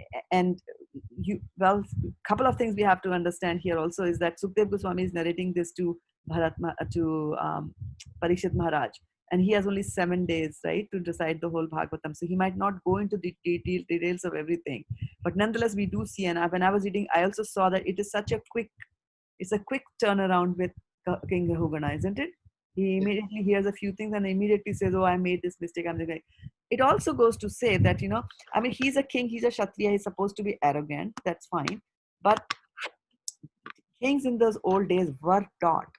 couple of things we have to understand here also is that Sukdev Goswami is narrating this to Parikshit Maharaj, and he has only 7 days, right, to decide the whole Bhagavatam. So he might not go into the details of everything, but nonetheless we do see. And when I was reading, I also saw that it is such a quick turnaround with King Rahugana, isn't it? He immediately hears a few things and immediately says, "Oh, I made this mistake. I'm the." It also goes to say that, he's a king, he's a Kshatriya, he's supposed to be arrogant. That's fine. But kings in those old days were taught.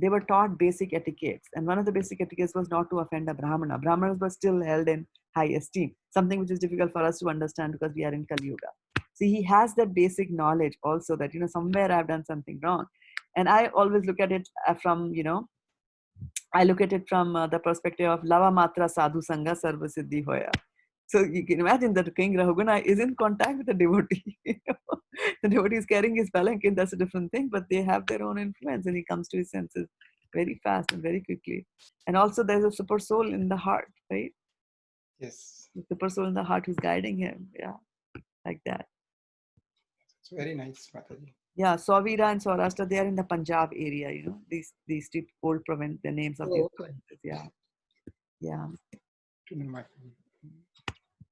They were taught basic etiquettes. And one of the basic etiquettes was not to offend a Brahmana. Brahmanas were still held in high esteem, something which is difficult for us to understand because we are in Kali Yuga. See, he has that basic knowledge also that, somewhere I've done something wrong. And I always look at it from, the perspective of Lava Matra Sadhu Sangha Sarva Siddhi Hoya. So you can imagine that King Rahugana is in contact with the devotee. The devotee is carrying his palanquin, that's a different thing, but they have their own influence, and he comes to his senses very fast and very quickly. And also there's a super soul in the heart, right? Yes. The super soul in the heart who's guiding him. Yeah, like that. It's very nice, Mataji. Yeah, Sauvira and Saurashtra, they are in the Punjab area, these two old province, the names of these provinces. Yeah. Yeah.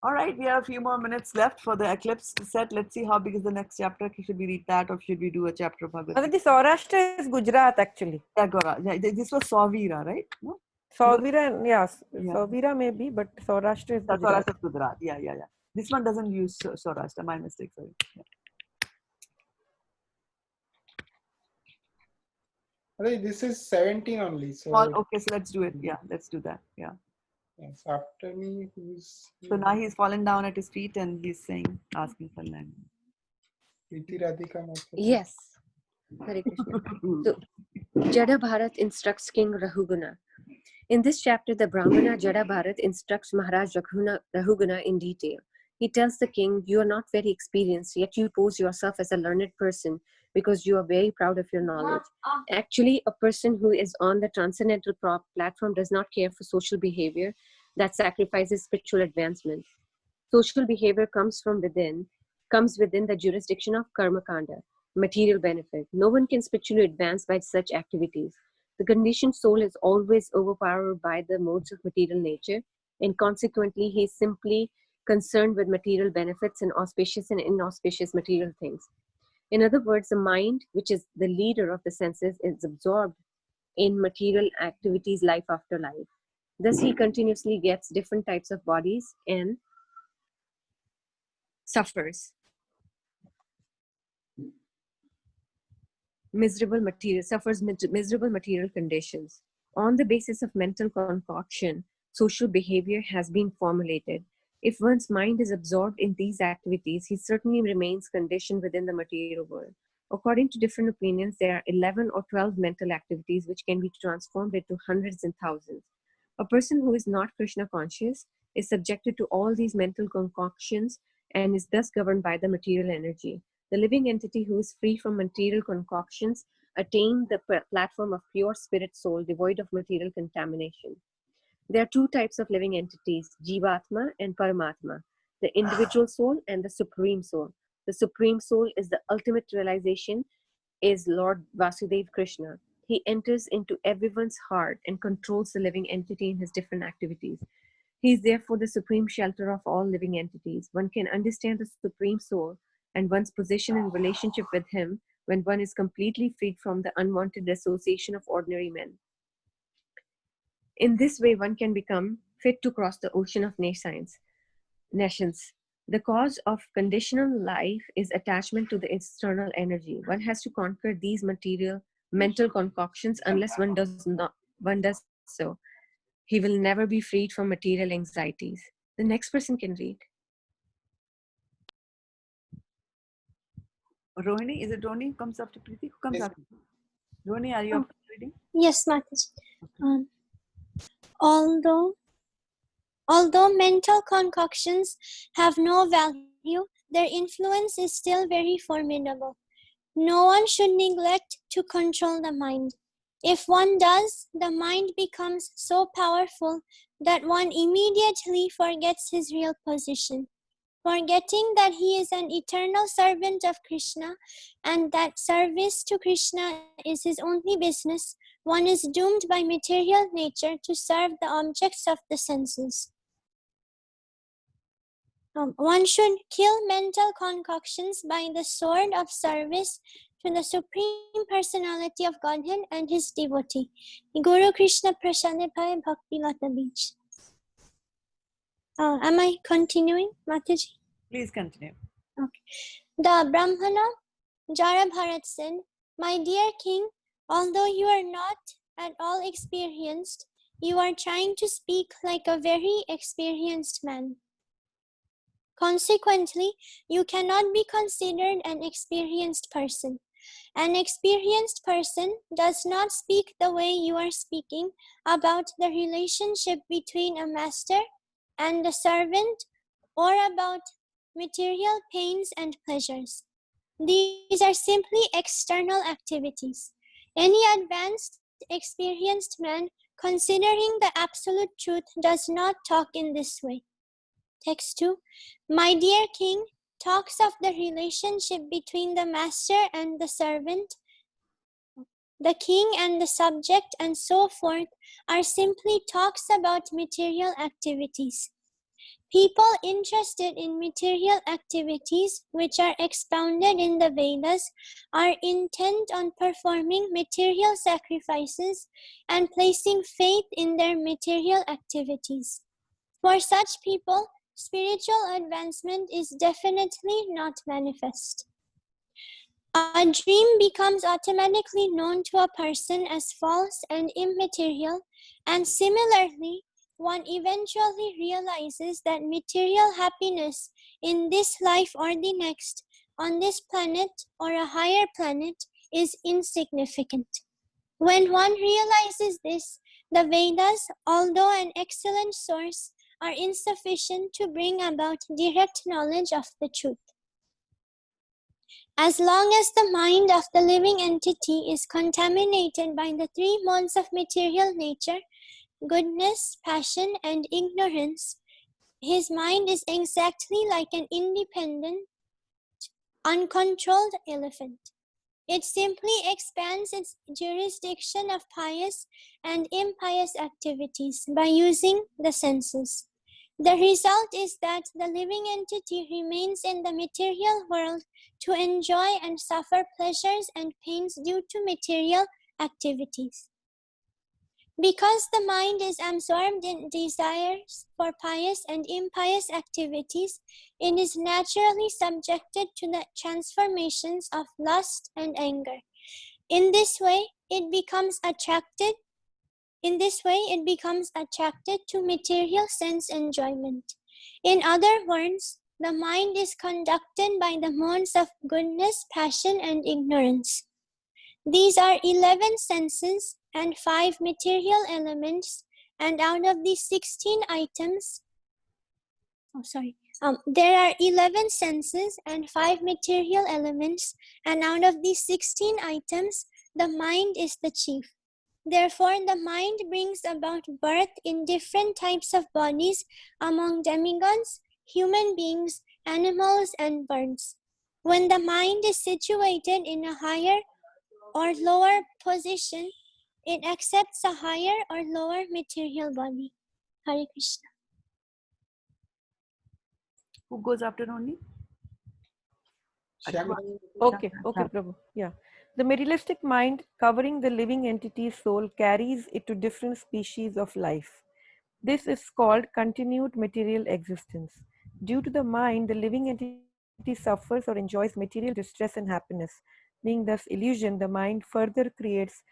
All right, we have a few more minutes left for the eclipse set. Let's see how big is the next chapter. Should we read that, or should we do a chapter of Bhagavad Gita? The Saurashtra is Gujarat, actually. Yeah, this was Sauvira, right? No? Sauvira, yes. Yeah. Sauvira maybe, but Saurashtra is Gujarat. Saurashtra is Gujarat. Yeah. This one doesn't use Saurashtra. My mistake, sorry. Yeah. This is 17 only. So okay, so let's do it. Yeah, let's do that. Yeah. Yes, after me, who's... So now he's fallen down at his feet and he's asking for land. Yes. Hare Krishna. So, Jada Bharat instructs King Rahugana. In this chapter, the Brahmana Jada Bharat instructs Maharaj Rahugana in detail. He tells the king, "You are not very experienced, yet you pose yourself as a learned person because you are very proud of your knowledge. Actually, a person who is on the transcendental platform does not care for social behavior that sacrifices spiritual advancement. Social behavior comes within the jurisdiction of karma kanda, material benefit. No one can spiritually advance by such activities. The conditioned soul is always overpowered by the modes of material nature, and consequently, he is simply concerned with material benefits and auspicious and inauspicious material things. In other words, the mind, which is the leader of the senses, is absorbed in material activities life after life. Thus, he continuously gets different types of bodies and suffers miserable material conditions. On the basis of mental concoction, social behavior has been formulated. If one's mind is absorbed in these activities, he certainly remains conditioned within the material world. According to different opinions, there are 11 or 12 mental activities which can be transformed into hundreds and thousands. A person who is not Krishna conscious is subjected to all these mental concoctions and is thus governed by the material energy. The living entity who is free from material concoctions attains the platform of pure spirit soul devoid of material contamination. There are two types of living entities, Jivatma and Paramatma, the individual soul and the supreme soul. The supreme soul is the ultimate realization, is Lord Vasudeva Krishna. He enters into everyone's heart and controls the living entity in his different activities. He is therefore the supreme shelter of all living entities. One can understand the supreme soul and one's position and relationship with him when one is completely freed from the unwanted association of ordinary men. In this way, one can become fit to cross the ocean of nations. The cause of conditional life is attachment to the external energy. One has to conquer these material mental concoctions. Unless one does so, he will never be freed from material anxieties. The next person can read. Rohini, is it Rohini who comes after Preeti? Who comes Yes. after? Rohini, are you up for reading? Yes, Mataji. Although mental concoctions have no value, their influence is still very formidable. No one should neglect to control the mind. If one does, the mind becomes so powerful that one immediately forgets his real position, forgetting that he is an eternal servant of Krishna and that service to Krishna is his only business. One is doomed by material nature to serve the objects of the senses. One should kill mental concoctions by the sword of service to the Supreme Personality of Godhead and his devotee. Guru Krishna Prasade Bhai Bhakti Lata Beach. Am I continuing, Mataji? Please continue. Okay. The Brahmana Jara Bharat said, "My dear king, although you are not at all experienced, you are trying to speak like a very experienced man. Consequently, you cannot be considered an experienced person. An experienced person does not speak the way you are speaking about the relationship between a master and a servant or about material pains and pleasures. These are simply external activities. Any advanced, experienced man, considering the absolute truth, does not talk in this way." Text 2. My dear king talks of the relationship between the master and the servant, the king and the subject, and so forth, are simply talks about material activities. People interested in material activities, which are expounded in the Vedas, are intent on performing material sacrifices and placing faith in their material activities. For such people, spiritual advancement is definitely not manifest. A dream becomes automatically known to a person as false and immaterial, and similarly, one eventually realizes that material happiness in this life or the next, on this planet or a higher planet, is insignificant. When one realizes this, the Vedas, although an excellent source, are insufficient to bring about direct knowledge of the truth. As long as the mind of the living entity is contaminated by the three modes of material nature, goodness, passion, and ignorance, his mind is exactly like an independent, uncontrolled elephant. It simply expands its jurisdiction of pious and impious activities by using the senses. The result is that the living entity remains in the material world to enjoy and suffer pleasures and pains due to material activities. Because the mind is absorbed in desires for pious and impious activities, it is naturally subjected to the transformations of lust and anger. In this way, it becomes attracted to material sense enjoyment. In other words, the mind is conducted by the modes of goodness, passion, and ignorance. These are 11 senses and 5 material elements, and out of these 16 items, there are 11 senses and 5 material elements, and out of these 16 items, the mind is the chief. Therefore, the mind brings about birth in different types of bodies among demigods, human beings, animals, and birds. When the mind is situated in a higher or lower position, it accepts a higher or lower material body. Hare Krishna. Who goes after Rohini? Okay, Prabhu. Yeah. The materialistic mind, covering the living entity's soul, carries it to different species of life. This is called continued material existence. Due to the mind, the living entity suffers or enjoys material distress and happiness. Being thus illusion, the mind further creates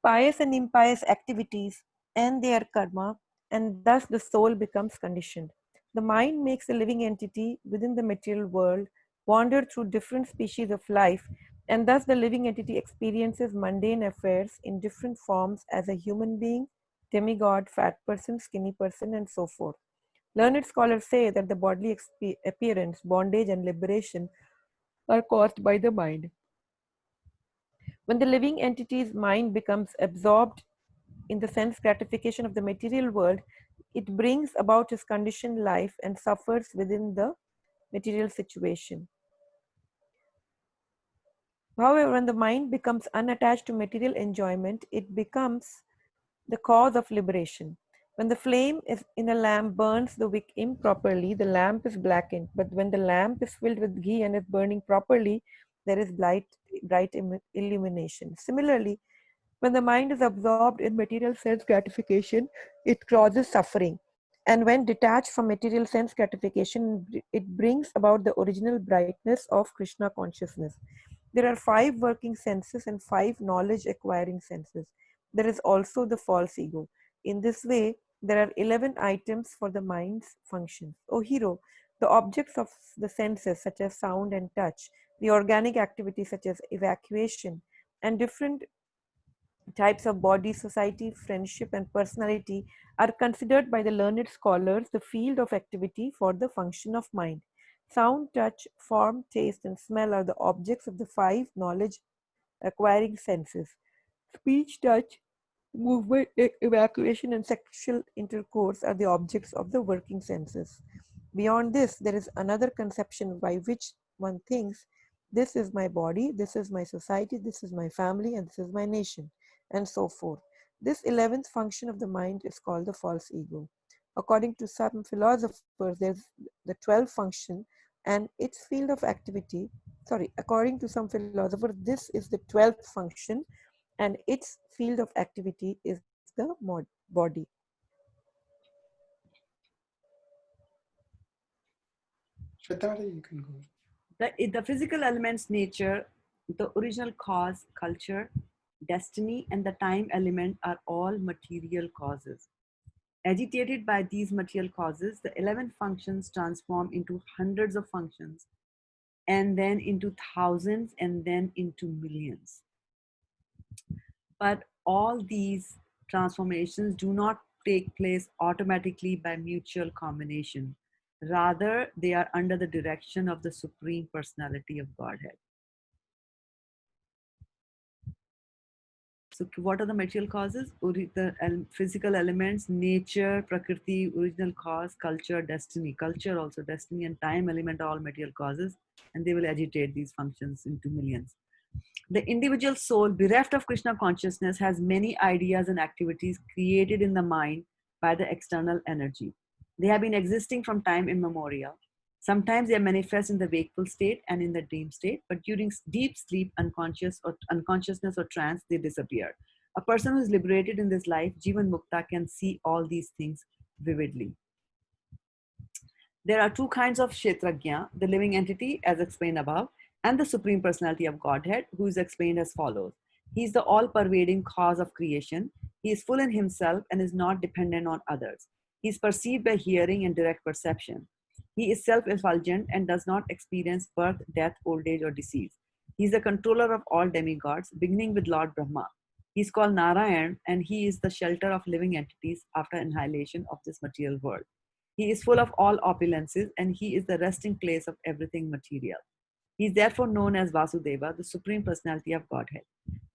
pious and impious activities and their karma, and thus the soul becomes conditioned. The mind makes the living entity within the material world wander through different species of life, and thus the living entity experiences mundane affairs in different forms as a human being, demigod, fat person, skinny person, and so forth. Learned scholars say that the bodily appearance, bondage, and liberation are caused by the mind. When the living entity's mind becomes absorbed in the sense gratification of the material world, it brings about his conditioned life and suffers within the material situation. However, when the mind becomes unattached to material enjoyment, it becomes the cause of liberation. When the flame is in a lamp burns the wick improperly, the lamp is blackened. But when the lamp is filled with ghee and is burning properly, there is bright illumination. Similarly, when the mind is absorbed in material sense gratification, it causes suffering. And when detached from material sense gratification, it brings about the original brightness of Krishna consciousness. There are 5 working senses and 5 knowledge acquiring senses. There is also the false ego. In this way, there are 11 items for the mind's functions. O hero, the objects of the senses, such as sound and touch, the organic activities such as evacuation, and different types of body, society, friendship, and personality are considered by the learned scholars the field of activity for the function of mind. Sound, touch, form, taste, and smell are the objects of the 5 knowledge acquiring senses. Speech, touch, movement, evacuation, and sexual intercourse are the objects of the working senses. Beyond this, there is another conception by which one thinks, this is my body, this is my society, this is my family, and this is my nation, and so forth. This 11th function of the mind is called the false ego. According to some philosophers, there's the 12th function and its field of activity. According to some philosophers, this is the 12th function and its field of activity is the body. Shraddha, you can go. The physical element's nature, the original cause, culture, destiny, and the time element are all material causes. Agitated by these material causes, the 11 functions transform into hundreds of functions, and then into thousands, and then into millions. But all these transformations do not take place automatically by mutual combination. Rather, they are under the direction of the Supreme Personality of Godhead. So what are the material causes? The physical elements, nature, prakriti, original cause, culture, destiny. Culture also, destiny and time element are all material causes, and they will agitate these functions into millions. The individual soul, bereft of Krishna consciousness, has many ideas and activities created in the mind by the external energy. They have been existing from time immemorial. Sometimes they are manifest in the wakeful state and in the dream state, but during deep sleep, unconsciousness or trance, they disappear. A person who is liberated in this life, Jivan Mukta, can see all these things vividly. There are 2 kinds of Kshetrajna, the living entity as explained above, and the Supreme Personality of Godhead, who is explained as follows. He is the all-pervading cause of creation. He is full in himself and is not dependent on others. He is perceived by hearing and direct perception. He is self-effulgent and does not experience birth, death, old age, or disease. He is the controller of all demigods, beginning with Lord Brahma. He is called Narayan, and he is the shelter of living entities after annihilation of this material world. He is full of all opulences, and he is the resting place of everything material. He is therefore known as Vasudeva, the Supreme Personality of Godhead.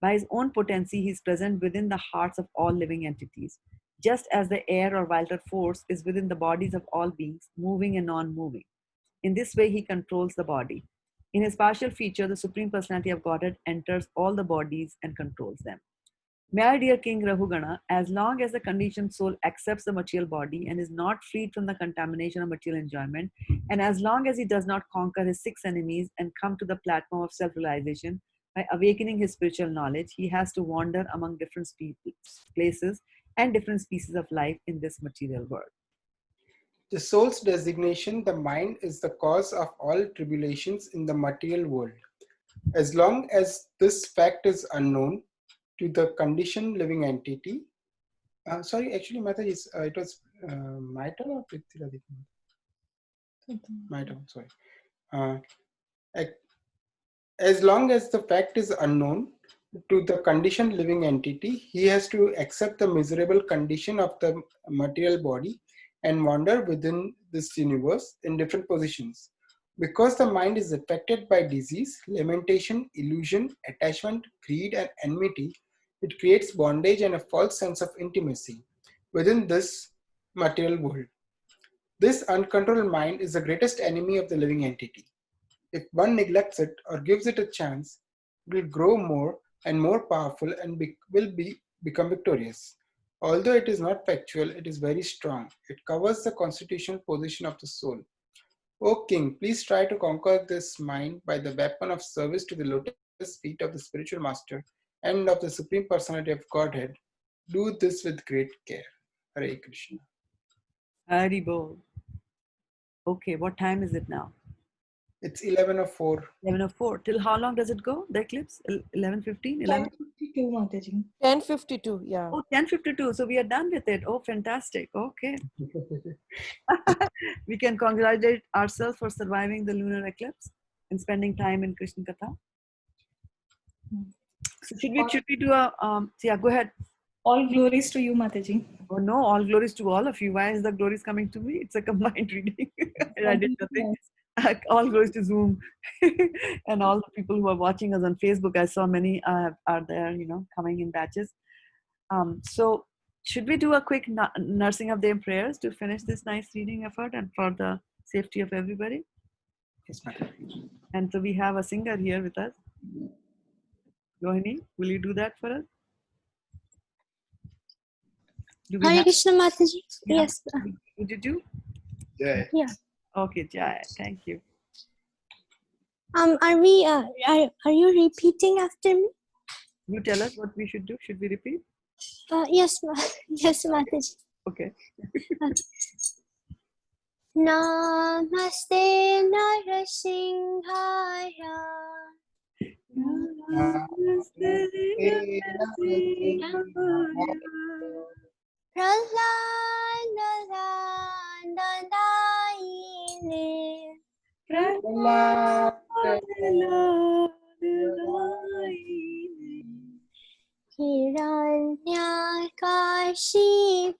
By his own potency, he is present within the hearts of all living entities, just as the air or vital force is within the bodies of all beings, moving and non-moving. In this way, he controls the body. In his partial feature, the Supreme Personality of Godhead enters all the bodies and controls them. My dear King Rahugana, as long as the conditioned soul accepts the material body and is not freed from the contamination of material enjoyment, and as long as he does not conquer his 6 enemies and come to the platform of self-realization by awakening his spiritual knowledge, he has to wander among different places and different species of life in this material world. The soul's designation, the mind, is the cause of all tribulations in the material world. As long as this fact is unknown to the conditioned living entity, sorry, actually, Mataji, it was my turn or Prithviraj? My turn, sorry. As long as the fact is unknown to the conditioned living entity, he has to accept the miserable condition of the material body and wander within this universe in different positions. Because the mind is affected by disease, lamentation, illusion, attachment, greed, and enmity, it creates bondage and a false sense of intimacy within this material world. This uncontrolled mind is the greatest enemy of the living entity. If one neglects it or gives it a chance, it will grow more and more powerful and become victorious. Although it is not factual, it is very strong. It covers the constitutional position of the soul. O king, please try to conquer this mind by the weapon of service to the lotus feet of the spiritual master and of the Supreme Personality of Godhead. Do this with great care. Hare Krishna. Hari Bol. Okay, what time is it now? It's 11:04. 11:04. Till how long does it go, the eclipse? 11:15? 10:52, Mataji. 10:52, yeah. Oh, 10:52. So we are done with it. Oh, fantastic. Okay. We can congratulate ourselves for surviving the lunar eclipse and spending time in Krishna Katha. So should we do a, yeah, go ahead. All glories to you, Mataji. Oh no, all glories to all of you. Why is the glories coming to me? It's a combined reading. I did nothing. All glories to Zoom and all the people who are watching us on Facebook. I saw many are there, coming in batches. So should we do a quick nursing of their prayers to finish this nice reading effort and for the safety of everybody? Yes, madam. And so we have a singer here with us. Rohini, will you do that for us? Hare Krishna Mataji. Yeah. Yes. Would you do? Yeah. Yeah. Okay, Jai. Thank you. Are we? Are you repeating after me? You tell us what we should do. Should we repeat? Yes, yes, Mataji. Okay. Namaste Narasimhaya. Namaste Narasimhaya. Praladayine. Hiranyakashi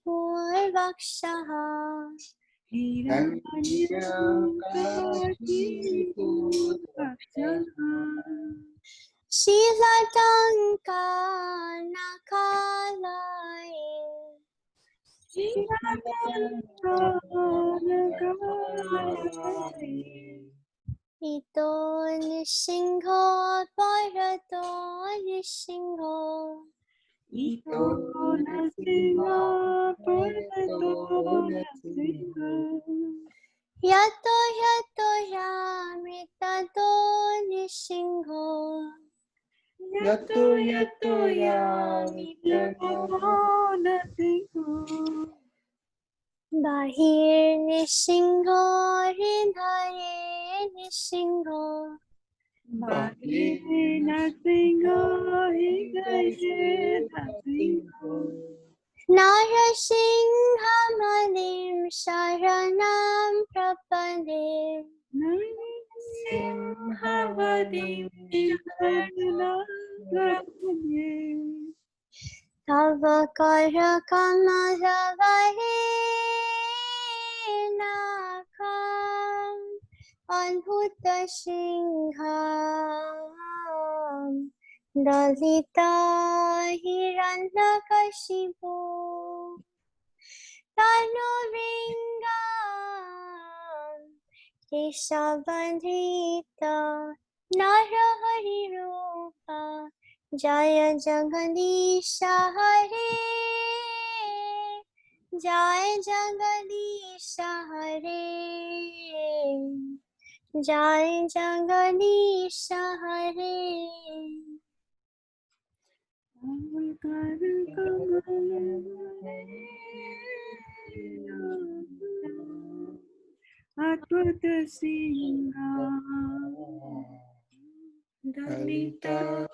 Vrksa. Shilatanka Nakalai. Ito Nisingho Parato Nisingho. Ito Nasinga Parato Nasinga. Yato Yato Yamritato Nisingho. Yato Yato Yamritato Nasinga. Bahir Nisingho Hridhaye Nisingho. Bahir Nasinga Hridhaye Nasinga. Narasinghamanим Sharanam Prapade. Narasinghamanim Sharanam Prapade. Tava Kara Kamadavahe Nakam Anhuta Singham Dalita Hiranyakashipu Tanuvingam Keshavandrita Narahari Rupa Jaya Jagadisha Hare. Jaya Jagadisha Hare. Jaya Jagadisha Hare. Thank you. Adbhut Singha Lalita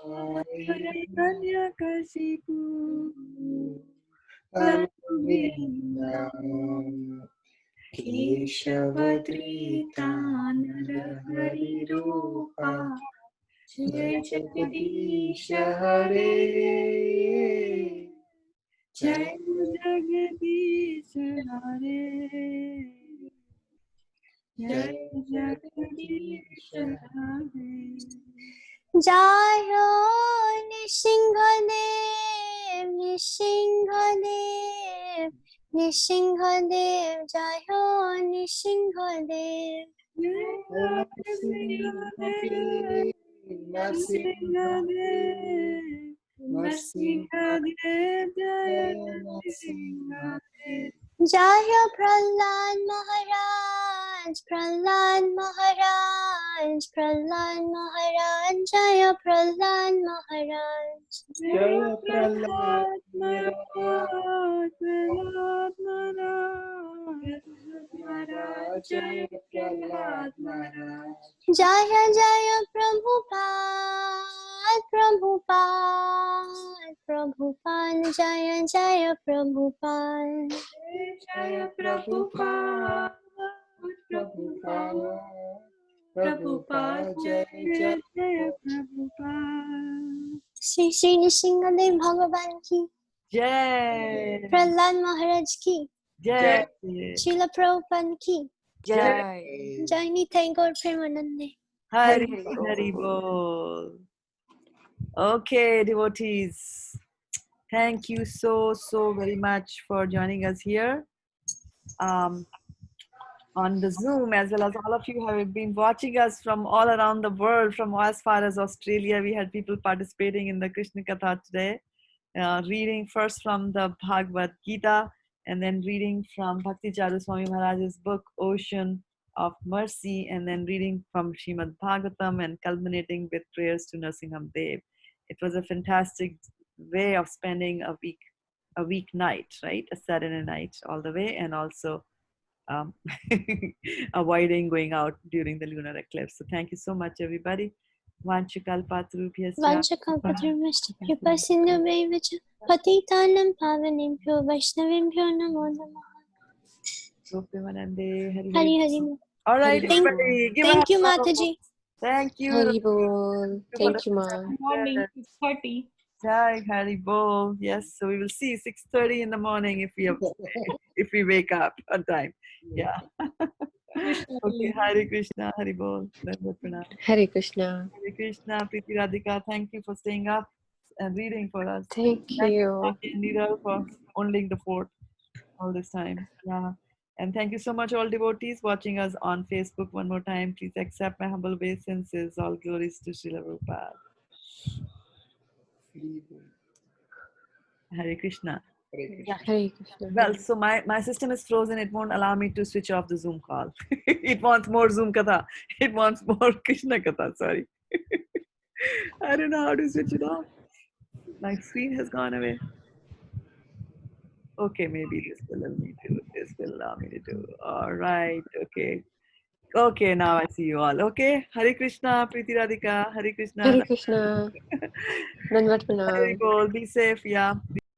Kanya Kashipu Tanuvinda Keshavadrita Narahari Rupa Jai Jagadish Hare Jai Jagadish Hare Jai Jagadish Hare Jayo Nishinghadev, Nishinghadev, Nishinghadev, Jayo Nishinghadev. Jaya Prahlad Maharaj, Prahlad Maharaj, Prahlad Maharaj, Jaya Prahlad Maharaj. Jaya Prahlad Maharaj, Prahlad Maharaj, Jaya Prahlad Maharaj. Jaya Jaya Prabhupada, Prabhupada, Prabhupada, Jaya Jaya Prabhupada. Jaya Prabhupada Prabhupada, Prabhupada Jaya Jaya Prabhupada. Shri Shri Nrsimhadev Bhagavan ki, Jai. Prahlad Maharaj ki, Jai. Srila Prabhupada ki, Jai. Jai Nitai Gaur Premanande. Hari Hari Bol. Okay, devotees. Thank you so very much for joining us here on the Zoom, as well as all of you have been watching us from all around the world, from as far as Australia. We had people participating in the Krishna Katha today, reading first from the Bhagavad Gita and then reading from Bhakti Charu Swami Maharaj's book Ocean of Mercy, and then reading from Srimad Bhagavatam and culminating with prayers to Narsingham Dev. It was a fantastic way of spending a week night, right? A Saturday night all the way, and also avoiding going out during the lunar eclipse. So thank you so much, everybody. Vanchakalpatarubhyasya Vanchakalpatarubhyasya Kripa Sindhubhaiva cha Patitanam Pavanebhyo Vaishnavibhyo Namo Namaha. Gopimanande Hari Hari Hari. Hari. All right, Thank- everybody. Give Thank a you, hand. Mataji. Thank you. Hari Bol. Thank you, Ma. morning 6:30. Jai Hari Bol. Yes, so we will see 6:30 in the morning if we have, if we wake up on time. Yeah. Okay. Hari Krishna. Hari Bol. Dandavat pranam. Hare Krishna. Hare Krishna. Preeti Radhika. Thank you for staying up and reading for us. Thank you. Neeral for holding the fort all this time. Yeah. And thank you so much, all devotees watching us on Facebook. One more time, please accept my humble obeisances. All glories to Srila Prabhupada. Hare Krishna. Hare Krishna. Well, so my system is frozen. It won't allow me to switch off the Zoom call. It wants more Zoom Katha. It wants more Krishna Katha. Sorry. I don't know how to switch it off. My screen has gone away. Okay, maybe this will allow me to. This will allow me to do. All right. Okay. Okay, now I see you all. Okay. Hare Krishna, Preeti Radhika. Hare Krishna. Hare Krishna. Dandavat Hare pranam. Bol. Be safe. Yeah.